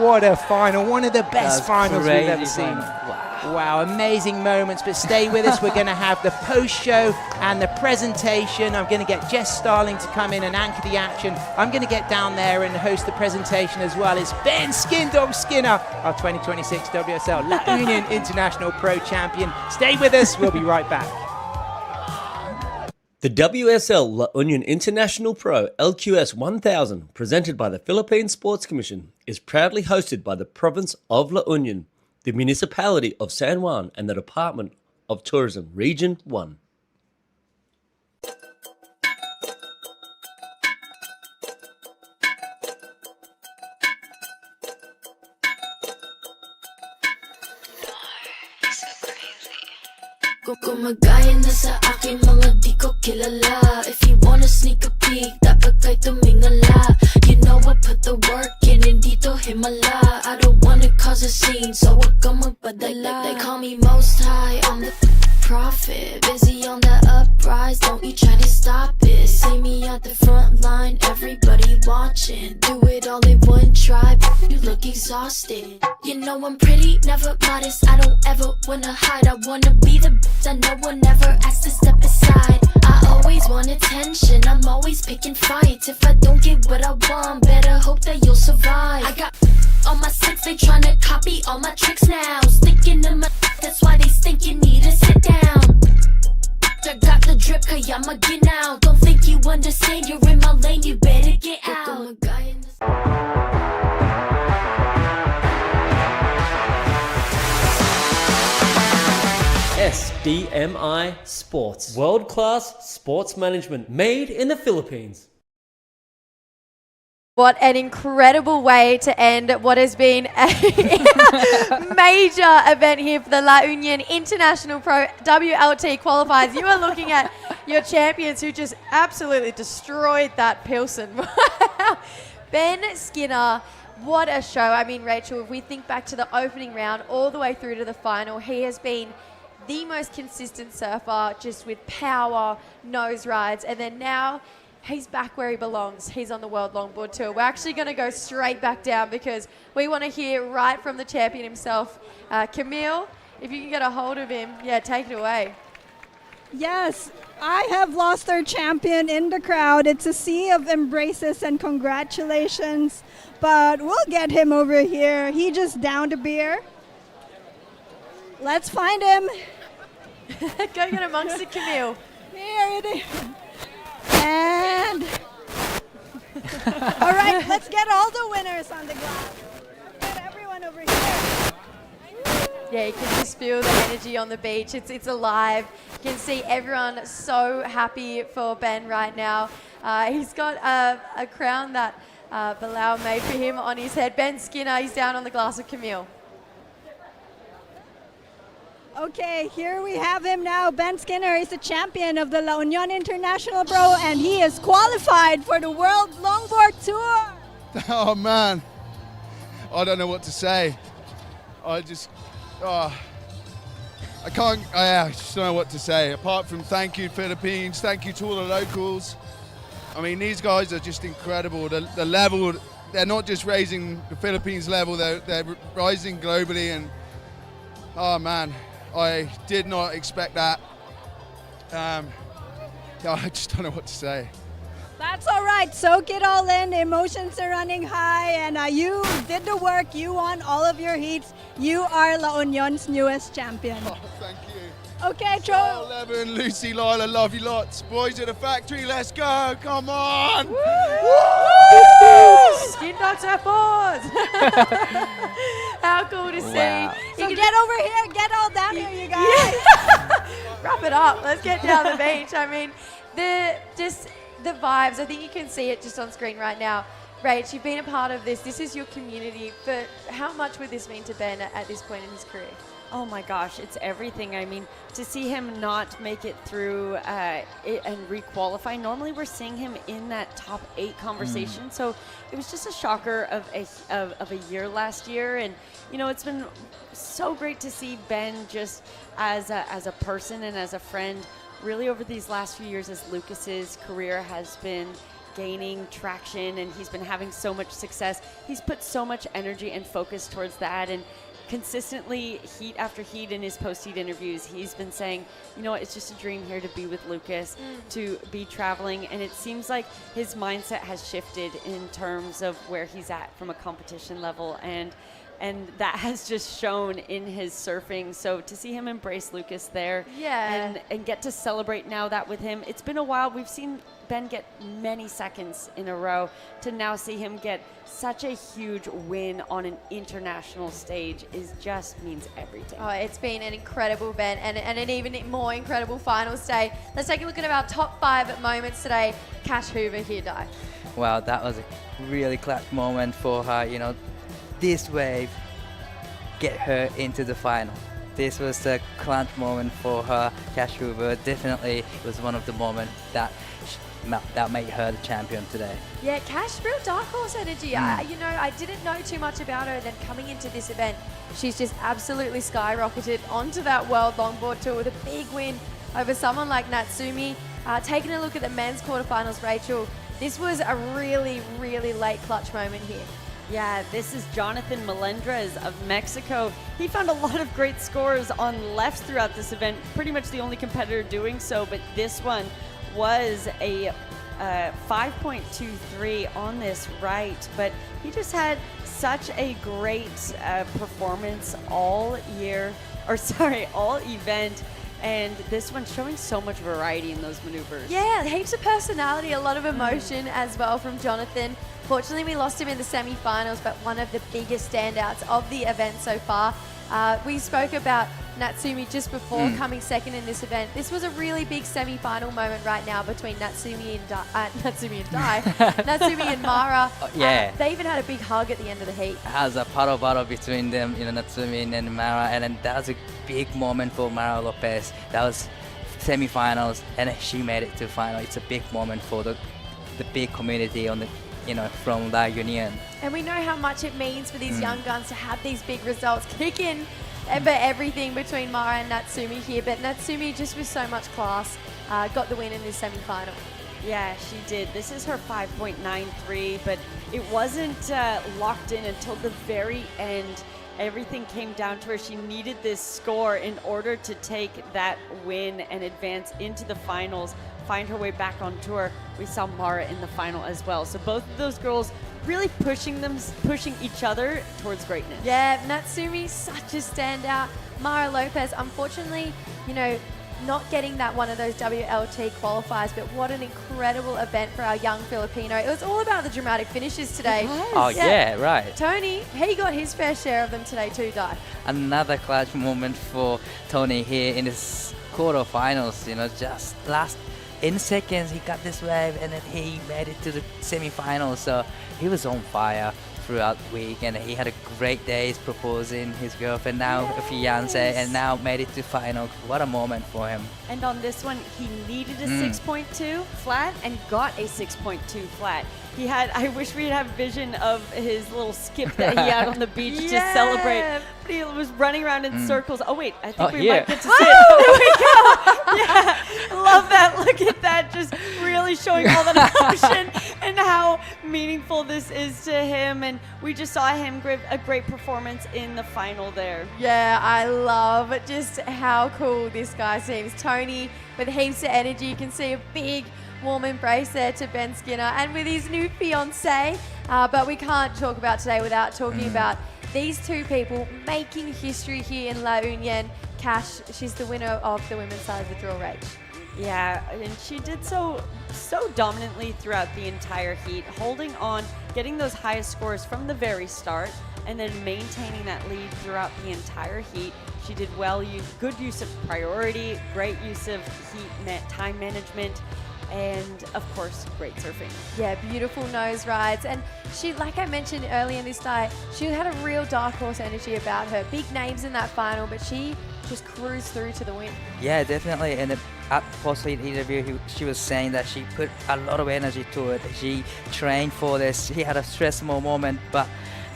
What a final. One of the best finals we've ever seen. Wow, amazing moments, but stay with us. We're going to have the post-show and the presentation. I'm going to get Jess Starling to come in and anchor the action. I'm going to get down there and host the presentation as well. It's Ben Skindog Skinner, our 2026 WSL La Union International Pro Champion. Stay with us. We'll be right back. The WSL La Union International Pro LQS 1000, presented by the Philippine Sports Commission, is proudly hosted by the province of La Union, the municipality of San Juan, and the Department of Tourism, Region 1. Gumagaya na sa aking mga di ko kilala. If you wanna sneak a peek, dapat kay tumingala. You know I put the work in, hindi to himala. I don't wanna cause a scene, so wag kang magpadala. They call me most high, I'm the prophet. Busy on the uprise, don't you try to stop it. See me at the front line, everybody watching. Do it all in one try, you look exhausted. You know I'm pretty, never modest. I don't ever wanna hide. I wanna be the best. I know one never asked to step aside. I always want attention. I'm always picking fights. If I don't get what I want, better hope that you'll survive. I got on my six, they tryna copy all my tricks now. Sticking to my, that's why they think you need to sit down. I got the drip, I'ma get now. Don't think you understand, you're in my lane, you better get out. SDMI Sports. World-class sports management made in the Philippines. What an incredible way to end what has been a major event here for the La Union International Pro WLT qualifiers. You are looking at your champions who just absolutely destroyed that Pilsen. Ben Skinner, what a show. I mean, Rachel, if we think back to the opening round all the way through to the final, he has been the most consistent surfer, just with power, nose rides, and then now he's back where he belongs. He's on the World Longboard Tour. We're actually going to go straight back down because we want to hear right from the champion himself. Camille, if you can get a hold of him, yeah, take it away. Yes, I have lost our champion in the crowd. It's a sea of embraces and congratulations, but we'll get him over here. He just downed a beer. Let's find him. Go get amongst it, Camille. Here it is. And all right, let's get all the winners on the glass. Get everyone over here. Yeah, you can just feel the energy on the beach. It's alive. You can see everyone so happy for Ben right now. He's got a crown that Bilal made for him on his head. Ben Skinner, he's down on the glass with Camille. Okay, here we have him now. Ben Skinner is the champion of the La Union International Pro, and he is qualified for the World Longboard Tour. Oh man, I don't know what to say. I just don't know what to say. Apart from thank you Philippines, thank you to all the locals. I mean, these guys are just incredible. The level, they're not just raising the Philippines level, they're rising globally, and oh man, I did not expect that. I just don't know what to say. That's all right. Soak it all in. The emotions are running high, and you did the work. You won all of your heats. You are La Union's newest champion. Oh, thank you. Okay, Joe. 11, Lucy, Lila, love you lots. Boys at the factory, let's go. Come on. Woo! Skin Dogs are forward. How cool to see. So get over here. Get all down here, you guys. Yeah. Wrap it up. Let's get down the beach. I mean, the vibes. I think you can see it just on screen right now. Rach, you've been a part of this. This is your community. But how much would this mean to Ben at this point in his career? Oh my gosh, it's everything. I mean, to see him not make it through and re-qualify, normally we're seeing him in that top 8 conversation. So it was just a shocker of a year last year. And, you know, it's been so great to see Ben just as a person and as a friend, really over these last few years as Lucas's career has been gaining traction and he's been having so much success. He's put so much energy and focus towards that, and consistently, heat after heat in his post-heat interviews, he's been saying, you know what, it's just a dream here to be with Lucas, to be traveling, and it seems like his mindset has shifted in terms of where he's at from a competition level, and that has just shown in his surfing. So to see him embrace Lucas there, and get to celebrate now that with him, it's been a while. We've seen Ben get many seconds in a row. To now see him get such a huge win on an international stage just means everything. Oh, it's been an incredible event and an even more incredible finals day. Let's take a look at our top 5 moments today. Cash Hoover here, Di. Wow, that was a really clutch moment for her. You know, this wave get her into the final. This was a clutch moment for her. Cash Hoover definitely was one of the moments that made her the champion today. Yeah, Cash, real dark horse energy. I didn't know too much about her, and then coming into this event, she's just absolutely skyrocketed onto that World Longboard Tour with a big win over someone like Natsumi. Taking a look at the men's quarterfinals, Rachel, this was a really, really late clutch moment here. Yeah, this is Jonathan Melendrez of Mexico. He found a lot of great scores on lefts throughout this event, pretty much the only competitor doing so, but this one was a 5.23 on this right, but he just had such a great performance all event. And this one's showing so much variety in those maneuvers. Yeah, heaps of personality, a lot of emotion as well from Jonathan. Fortunately, we lost him in the semi-finals, but one of the biggest standouts of the event so far. We spoke about Natsumi just before coming second in this event. This was a really big semi-final moment right now between Natsumi and Mara. Yeah. They even had a big hug at the end of the heat. Has a paddle battle between them, Natsumi and Mara, and then that was a big moment for Mara Lopez. That was semi-finals, and she made it to final. It's a big moment for the big community on the from La Union. And we know how much it means for these young guns to have these big results kick in everything between Mara and Natsumi here. But Natsumi, just with so much class, got the win in this semi-final. Yeah, she did. This is her 5.93, but it wasn't locked in until the very end. Everything came down to her. She needed this score in order to take that win and advance into the finals, find her way back on tour. We saw Mara in the final as well. So both of those girls really pushing each other towards greatness. Yeah, Natsumi, such a standout. Mara Lopez, unfortunately, not getting that one of those WLT qualifiers, but what an incredible event for our young Filipino. It was all about the dramatic finishes today. Oh, yeah, right. Tony, he got his fair share of them today too, Di. Another clutch moment for Tony here in this quarterfinals, just last in seconds he got this wave, and then he made it to the semi-finals. So he was on fire throughout the week, and he had a great day proposing his girlfriend, now a fiance, and now made it to final. What a moment for him. And on this one, he needed a 6.2 flat and got a 6.2 flat. I wish we'd have vision of his little skip that he had on the beach to celebrate. But he was running around in circles. Oh wait, I think we might get to see it. There we go. Yeah, love that. Look at that, just really showing all that emotion and how meaningful this is to him. And we just saw him give a great performance in the final there. Yeah, I love just how cool this guy seems. Tony with heaps of energy. You can see a big warm embrace there to Ben Skinner and with his new fiancée. But we can't talk about today without talking about these two people making history here in La Union. Cash, she's the winner of the women's side of the draw race. Yeah, and she did so dominantly throughout the entire heat, holding on, getting those highest scores from the very start, and then maintaining that lead throughout the entire heat. She did well, good use of priority, great use of heat time management, and of course, great surfing. Yeah, beautiful nose rides. And she, like I mentioned earlier in this diet, she had a real dark horse energy about her. Big names in that final, but she just cruised through to the win. Yeah, definitely. And at post-heat interview, she was saying that she put a lot of energy to it. She trained for this. She had a stressful moment, but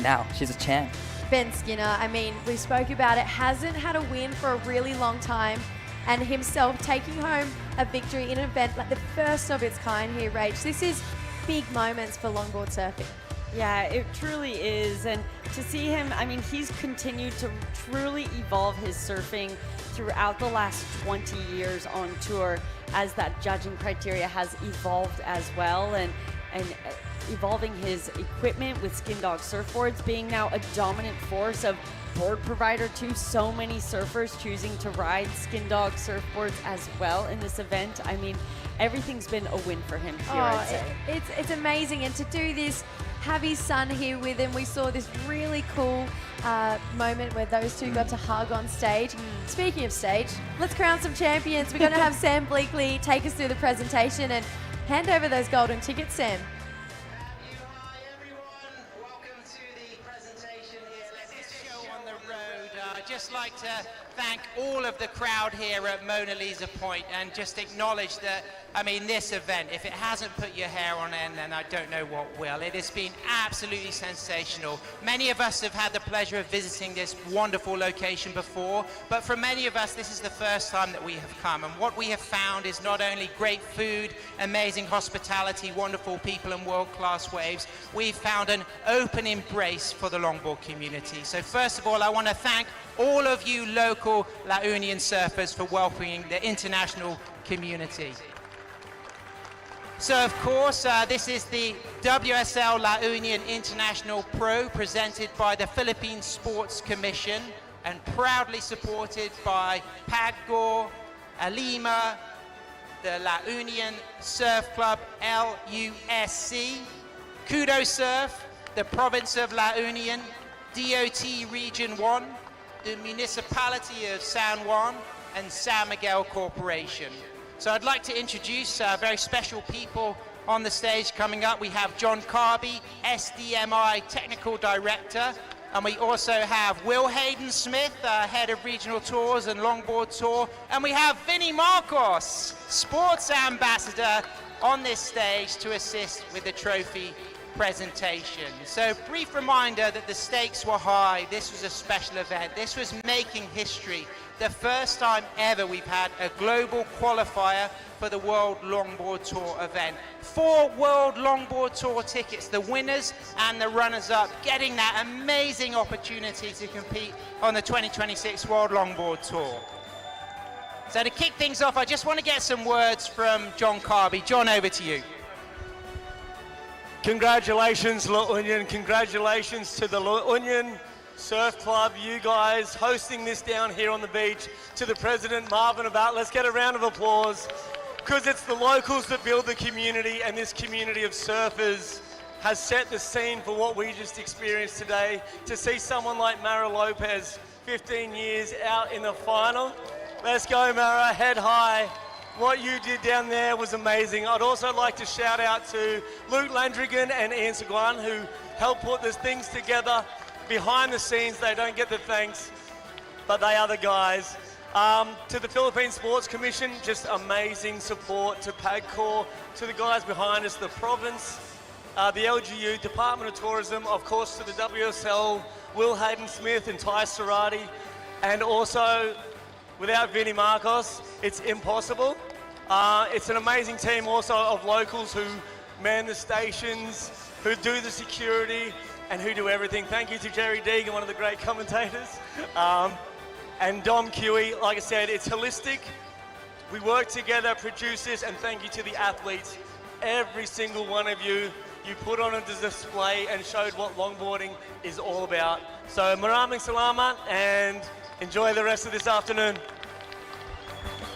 now she's a champ. Ben Skinner, I mean, we spoke about it, hasn't had a win for a really long time, and himself taking home a victory in an event like the first of its kind here, Rach. This is big moments for longboard surfing. Yeah, it truly is. And to see him, I mean, he's continued to truly evolve his surfing throughout the last 20 years on tour as that judging criteria has evolved as well. And evolving his equipment with Skin Dog surfboards, being now a dominant force of board provider to so many surfers choosing to ride Skin Dog surfboards as well in this event. I mean, everything's been a win for him here, I'd say. It's amazing, and to do this, have his son here with him. We saw this really cool moment where those two got to hug on stage. Speaking of stage, let's crown some champions. We're going to have Sam Bleakley take us through the presentation and hand over those golden tickets, Sam. I'd just like to thank all of the crowd here at Mona Lisa Point and just acknowledge that I mean, this event, if it hasn't put your hair on end, then I don't know what will. It has been absolutely sensational. Many of us have had the pleasure of visiting this wonderful location before, but for many of us, this is the first time that we have come. And what we have found is not only great food, amazing hospitality, wonderful people, and world-class waves, we've found an open embrace for the longboard community. So first of all, I want to thank all of you local La Union surfers for welcoming the international community. So of course, this is the WSL La Union International Pro presented by the Philippine Sports Commission and proudly supported by PAGCOR, Alima, the La Union Surf Club LUSC, Kudo Surf, the Province of La Union, DOT Region 1, the Municipality of San Juan, and San Miguel Corporation. So I'd like to introduce very special people on the stage coming up. We have John Carby, SDMI Technical Director, and we also have Will Hayden Smith, Head of Regional Tours and Longboard Tour, and we have Vinny Marcos, Sports Ambassador, on this stage to assist with the trophy presentation. So brief reminder that the stakes were high. This was a special event. This was making history. The first time ever we've had a global qualifier for the World Longboard Tour event. 4 World Longboard Tour tickets, the winners and the runners-up, getting that amazing opportunity to compete on the 2026 World Longboard Tour. So to kick things off, I just want to get some words from John Carby. John, over to you. Congratulations, La Union. Congratulations to the La Union Surf Club, you guys hosting this down here on the beach. To the president, Marvin Abat, let's get a round of applause, because it's the locals that build the community, and this community of surfers has set the scene for what we just experienced today. To see someone like Mara Lopez, 15 years out in the final. Let's go, Mara, head high. What you did down there was amazing. I'd also like to shout out to Luke Landrigan and Ian Seguin, who helped put these things together. Behind the scenes, they don't get the thanks, but they are the guys. To the Philippine Sports Commission, just amazing support. To PAGCOR, to the guys behind us, the province, the LGU, Department of Tourism, of course to the WSL, Will Hayden Smith and Ty Serrati, and also, without Vinny Marcos, it's impossible. It's an amazing team also of locals who man the stations, who do the security, and who do everything. Thank you to Jerry Deegan, one of the great commentators. And Dom Huey, like I said, it's holistic. We work together, produce this, and thank you to the athletes. Every single one of you, you put on a display and showed what longboarding is all about. So maraming salamat and enjoy the rest of this afternoon.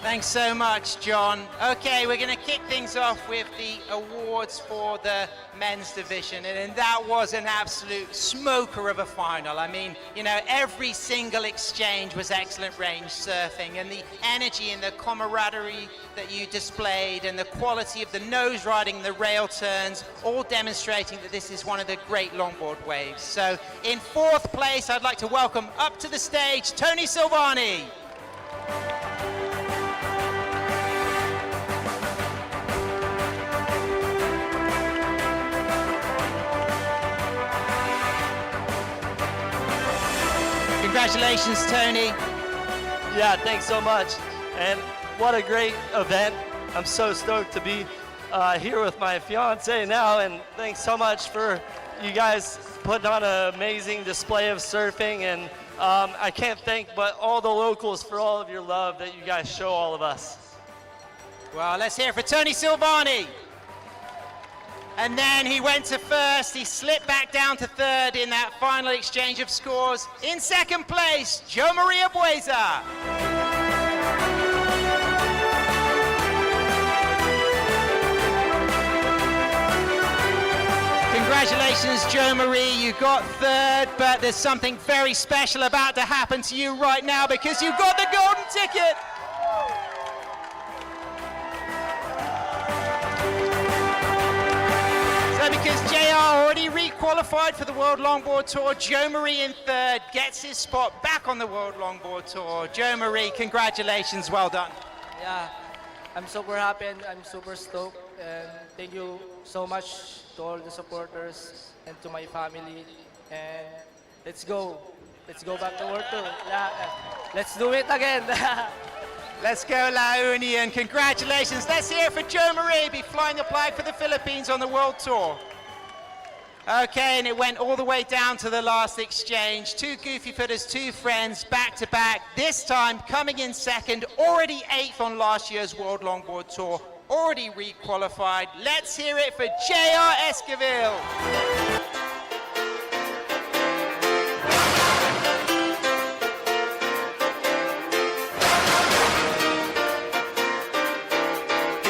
Thanks so much, John. Okay, we're going to kick things off with the awards for the men's division, and that was an absolute smoker of a final. I mean, you know, every single exchange was excellent range surfing, and the energy and the camaraderie that you displayed and the quality of the nose riding, the rail turns, all demonstrating that this is one of the great longboard waves. So in 4th place, I'd like to welcome up to the stage Tony Silvani. Congratulations, Tony. Yeah, thanks so much. And what a great event. I'm so stoked to be here with my fiance now, and thanks so much for you guys putting on an amazing display of surfing. And I can't thank but all the locals for all of your love that you guys show all of us. Well, let's hear it for Tony Silvani. And then he went to 1st, he slipped back down to 3rd in that final exchange of scores. In 2nd place, Joe Maria Bueza. Congratulations, Joe Marie, you got 3rd, but there's something very special about to happen to you right now because you've got the golden ticket. Because JR already re-qualified for the World Longboard Tour. Joe Marie in 3rd gets his spot back on the World Longboard Tour. Joe Marie, congratulations, well done. Yeah, I'm super happy and I'm super stoked. And thank you so much to all the supporters and to my family. And let's go. Let's go back to World Tour. Yeah, let's do it again. Let's go, La Union. Congratulations. Let's hear it for Joe Marie, be flying the flag for the Philippines on the World Tour. Okay, and it went all the way down to the last exchange. Two goofy footers, two friends, back to back. This time coming in second, already 8th on last year's World Longboard Tour, already re-qualified. Let's hear it for JR Esquivel.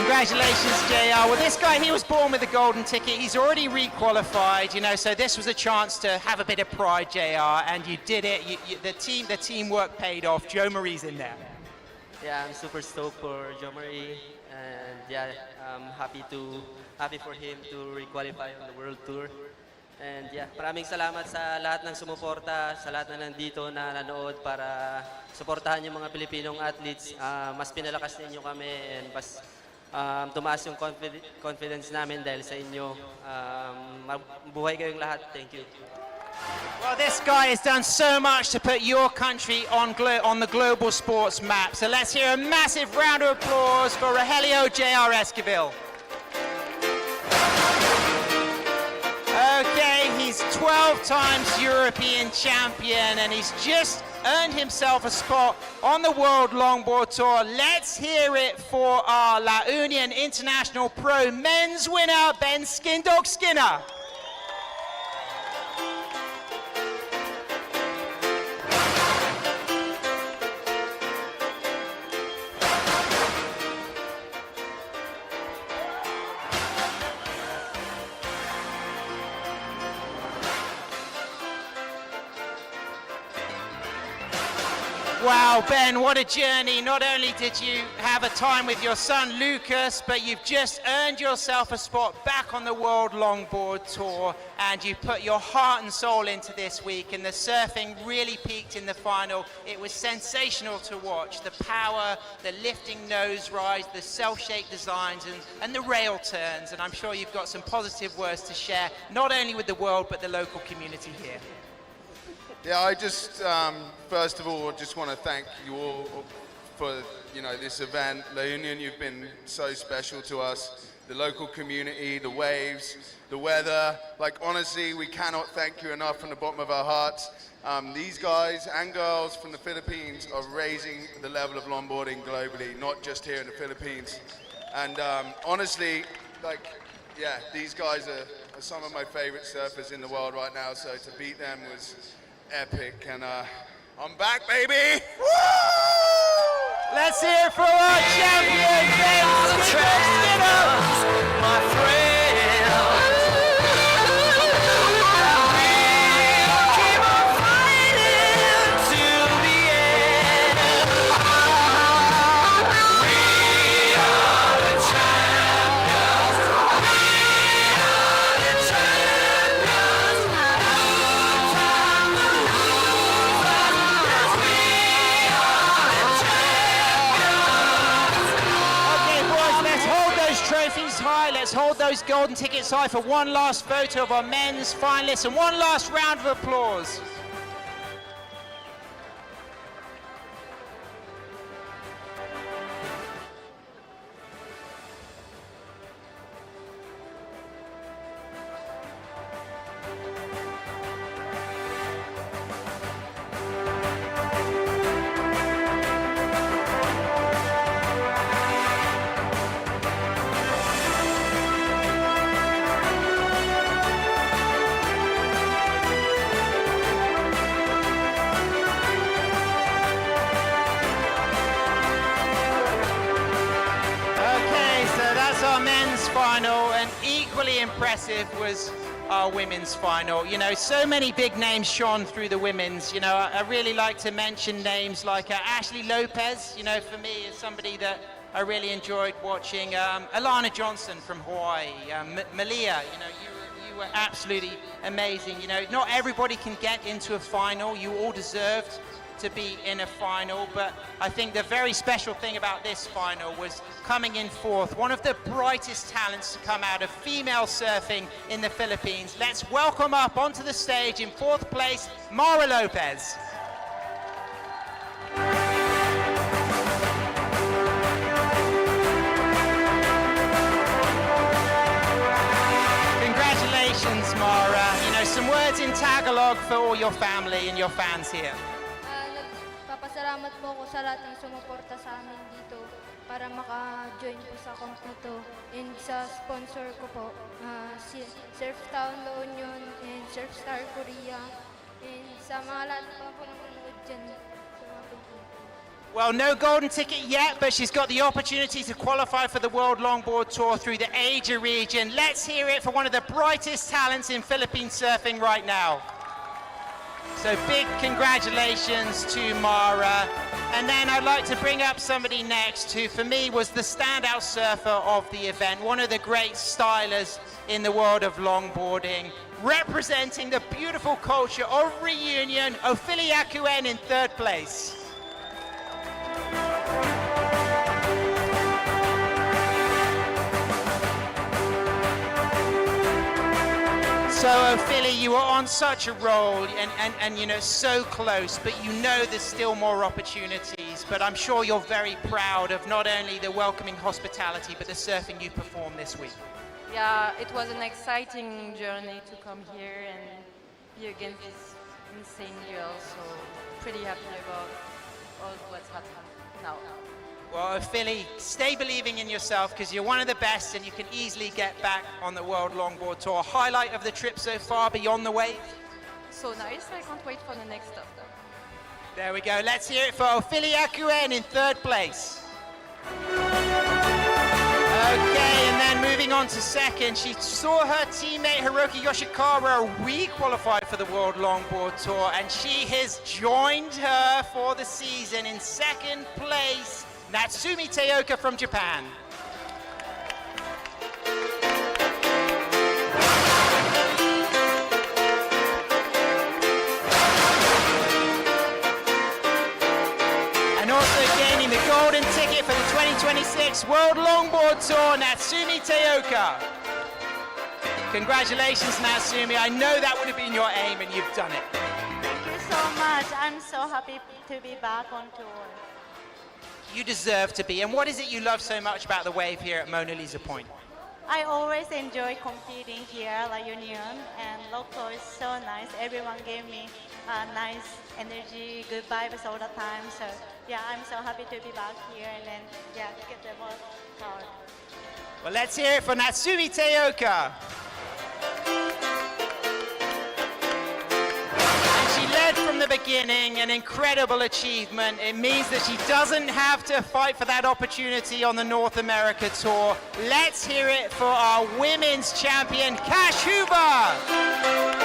Congratulations, JR. Well, this guy, he was born with a golden ticket. He's already re-qualified, you know, so this was a chance to have a bit of pride, JR, and you did it. The teamwork paid off. Joe Marie's in there. Yeah, I'm super stoked for Joe Marie, and yeah, I'm happy for him to re-qualify on the World Tour. And yeah, maraming salamat sa lahat ng sumuporta, sa lahat na nandito na nanood para suportahan yung mga Pilipinong athletes. Mas pinalakas ninyo kami and mas tumaas yung confidence namin dahil sa inyo. Mabuhay kayong lahat. Thank you. Well, this guy has done so much to put your country on the global sports map. So let's hear a massive round of applause for Rogelio JR Esquivel. Okay, he's 12 times European champion and he's just earned himself a spot on the World Longboard Tour. Let's hear it for our La Union International Pro men's winner, Ben Skindog Skinner. Wow, Ben, what a journey. Not only did you have a time with your son, Lucas, but you've just earned yourself a spot back on the World Longboard Tour, and you put your heart and soul into this week, and the surfing really peaked in the final. It was sensational to watch. The power, the lifting nose rise, the self-shake designs, and the rail turns, and I'm sure you've got some positive words to share, not only with the world, but the local community here. Yeah, I just, first of all, just want to thank you all for, this event. La Union, you've been so special to us. The local community, the waves, the weather. Like, honestly, we cannot thank you enough from the bottom of our hearts. These guys and girls from the Philippines are raising the level of longboarding globally, not just here in the Philippines. And honestly, these guys are some of my favorite surfers in the world right now, so to beat them was epic, and I'm back, baby! Woo! Let's hear it for our champion, Ben Skinner! My friend. Let's hold those golden tickets high for one last photo of our men's finalists and one last round of applause. Final, and equally impressive was our women's final. So many big names shone through the women's. I really like to mention names like Ashley Lopez, for me is somebody that I really enjoyed watching. Alana Johnson from Hawaii, Malia, you were absolutely amazing. Not everybody can get into a final. You all deserved to be in a final, but I think the very special thing about this final was coming in fourth, one of the brightest talents to come out of female surfing in the Philippines. Let's welcome up onto the stage in fourth place, Mara Lopez. Congratulations, Mara. You know, some words in Tagalog for all your family and your fans here. Nagpapasalamat po ako sa lahat ng sumuporta sa amin dito para maka-join po sa comp na to. And sa sponsor ko po, si Surftown La Union and Surfstar Korea. And sa mga lahat pa po nanonood dyan. Well, no golden ticket yet, but she's got the opportunity to qualify for the World Longboard Tour through the Asia region. Let's hear it for one of the brightest talents in Philippine surfing right now. So big congratulations to Mara. And then I'd like to bring up somebody next who, for me, was the standout surfer of the event, one of the great stylers in the world of longboarding, representing the beautiful culture of Reunion, Ophelia Akuen in third place. So, Ophelia, you are on such a roll and you know, so close, but you know there's still more opportunities. But I'm sure you're very proud of not only the welcoming hospitality, but the surfing you performed this week. Yeah, it was an exciting journey to come here and be against these insane girls, so pretty happy about all what's happened now. Well, Ophelia, stay believing in yourself because you're one of the best and you can easily get back on the World Longboard Tour. Highlight of the trip so far beyond the wave? So nice, I can't wait for the next stop though. There we go, let's hear it for Ophelia Akuen in third place. Okay, and then moving on to second, she saw her teammate Hiroki Yoshikawa re-qualify for the World Longboard Tour and she has joined her for the season in second place. Natsumi Teoka from Japan. And also gaining the golden ticket for the 2026 World Longboard Tour, Natsumi Teoka. Congratulations, Natsumi. I know that would have been your aim and you've done it. Thank you so much. I'm so happy to be back on tour. You deserve to be. And what is it you love so much about the wave here at Mona Lisa Point? I always enjoy competing here at La Union, and local is so nice. Everyone gave me nice energy, good vibes all the time. So yeah, I'm so happy to be back here and then yeah, get the world card. Well, let's hear it for Natsumi Teoka. She led from the beginning, an incredible achievement. It means that she doesn't have to fight for that opportunity on the North America Tour. Let's hear it for our women's champion, Cash Huber.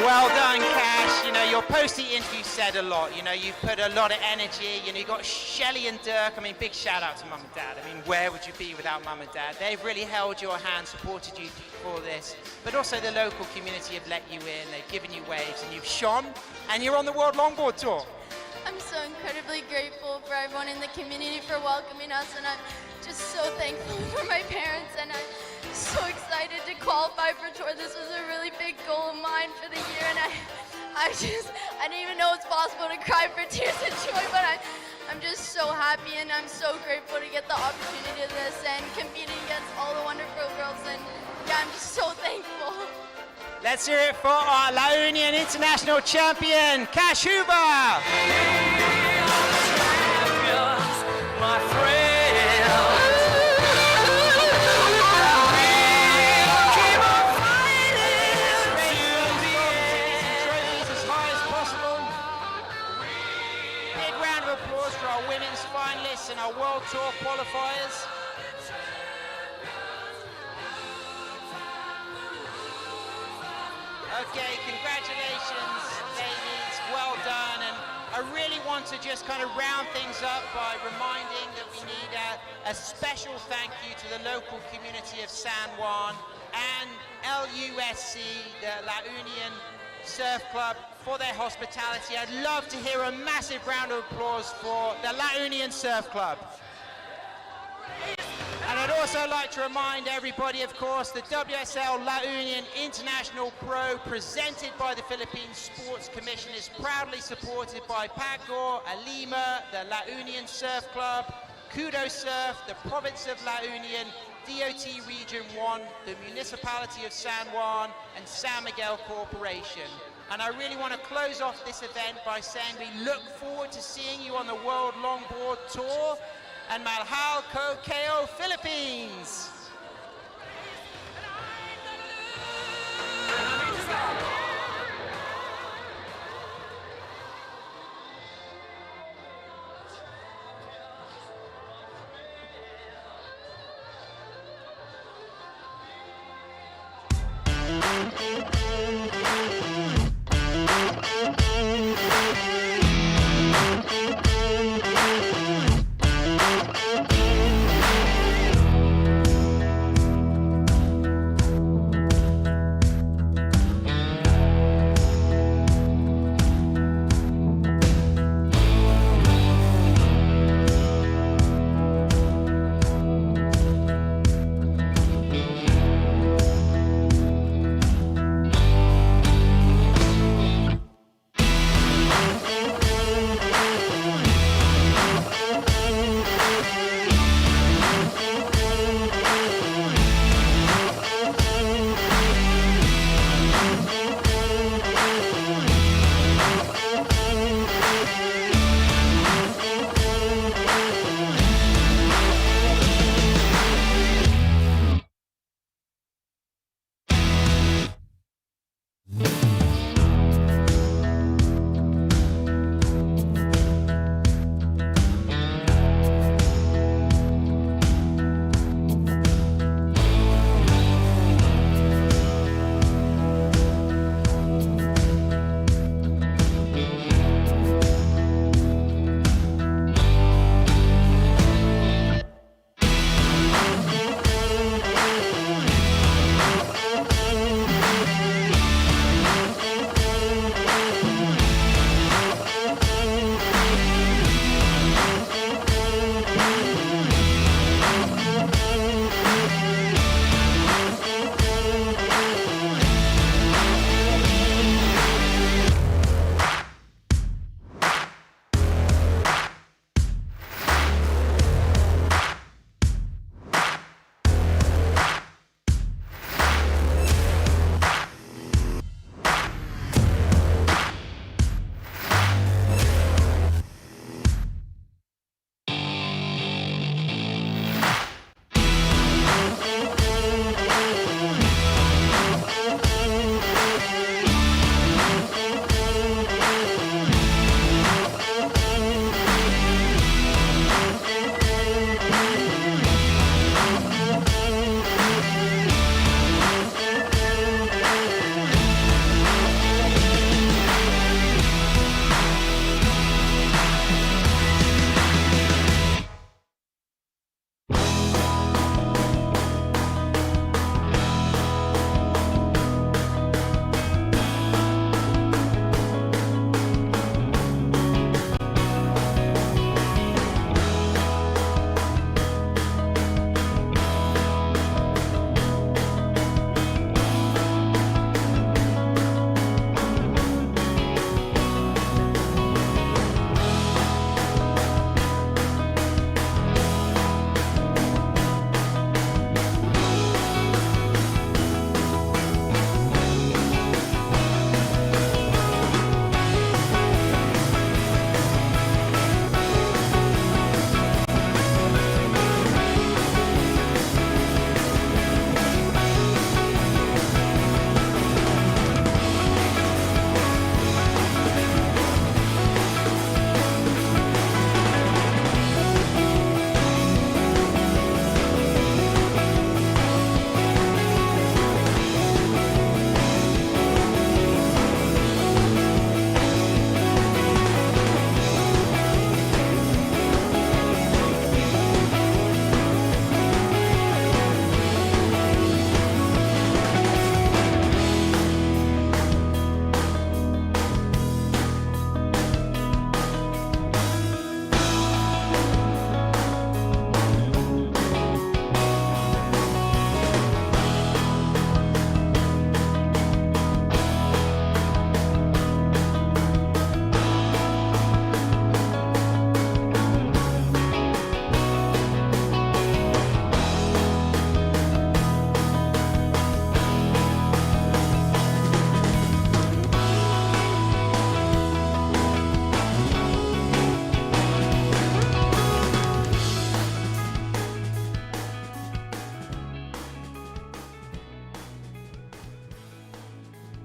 Well done, Cash. You know, your post-heat interview said a lot. You know, you've put a lot of energy. You know, you've got Shelley and Dirk. I mean, big shout out to Mum and Dad. I mean, where would you be without Mum and Dad? They've really held your hand, supported you for this. But also the local community have let you in. They've given you waves and you've shone. And you're on the World Longboard Tour. I'm so incredibly grateful for everyone in the community for welcoming us, and I'm just so thankful for my parents, and I'm so excited to qualify for tour. This was a really big goal of mine for the year, and I didn't even know it's possible to cry for tears of joy, but I'm just so happy, and I'm so grateful to get the opportunity to this and competing against all the wonderful girls, and yeah, I'm just so thankful. Let's hear it for our La Union International Champion, Cash Huber. My finalists and our World Tour qualifiers. Okay, congratulations, ladies. Well done. And I really want to just kind of round things up by reminding that we need a special thank you to the local community of San Juan and LUSC, the La Union Surf Club, for their hospitality. I'd love to hear a massive round of applause for the La Union Surf Club. And I'd also like to remind everybody, of course, the WSL La Union International Pro, presented by the Philippine Sports Commission, is proudly supported by Pagor, Alima, the La Union Surf Club, Kudo Surf, the Province of La Union, DOT Region 1, the Municipality of San Juan, and San Miguel Corporation. And I really want to close off this event by saying we look forward to seeing you on the World Longboard Tour, and Malhal Ko Keo, Philippines.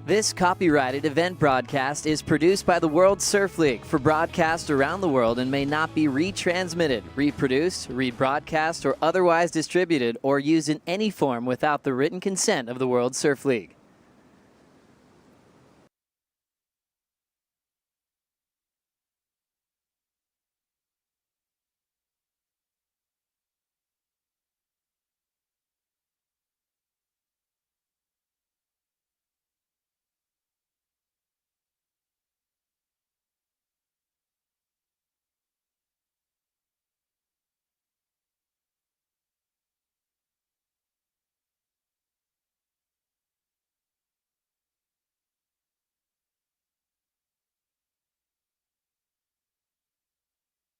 This copyrighted event broadcast is produced by the World Surf League for broadcast around the world and may not be retransmitted, reproduced, rebroadcast, or otherwise distributed or used in any form without the written consent of the World Surf League.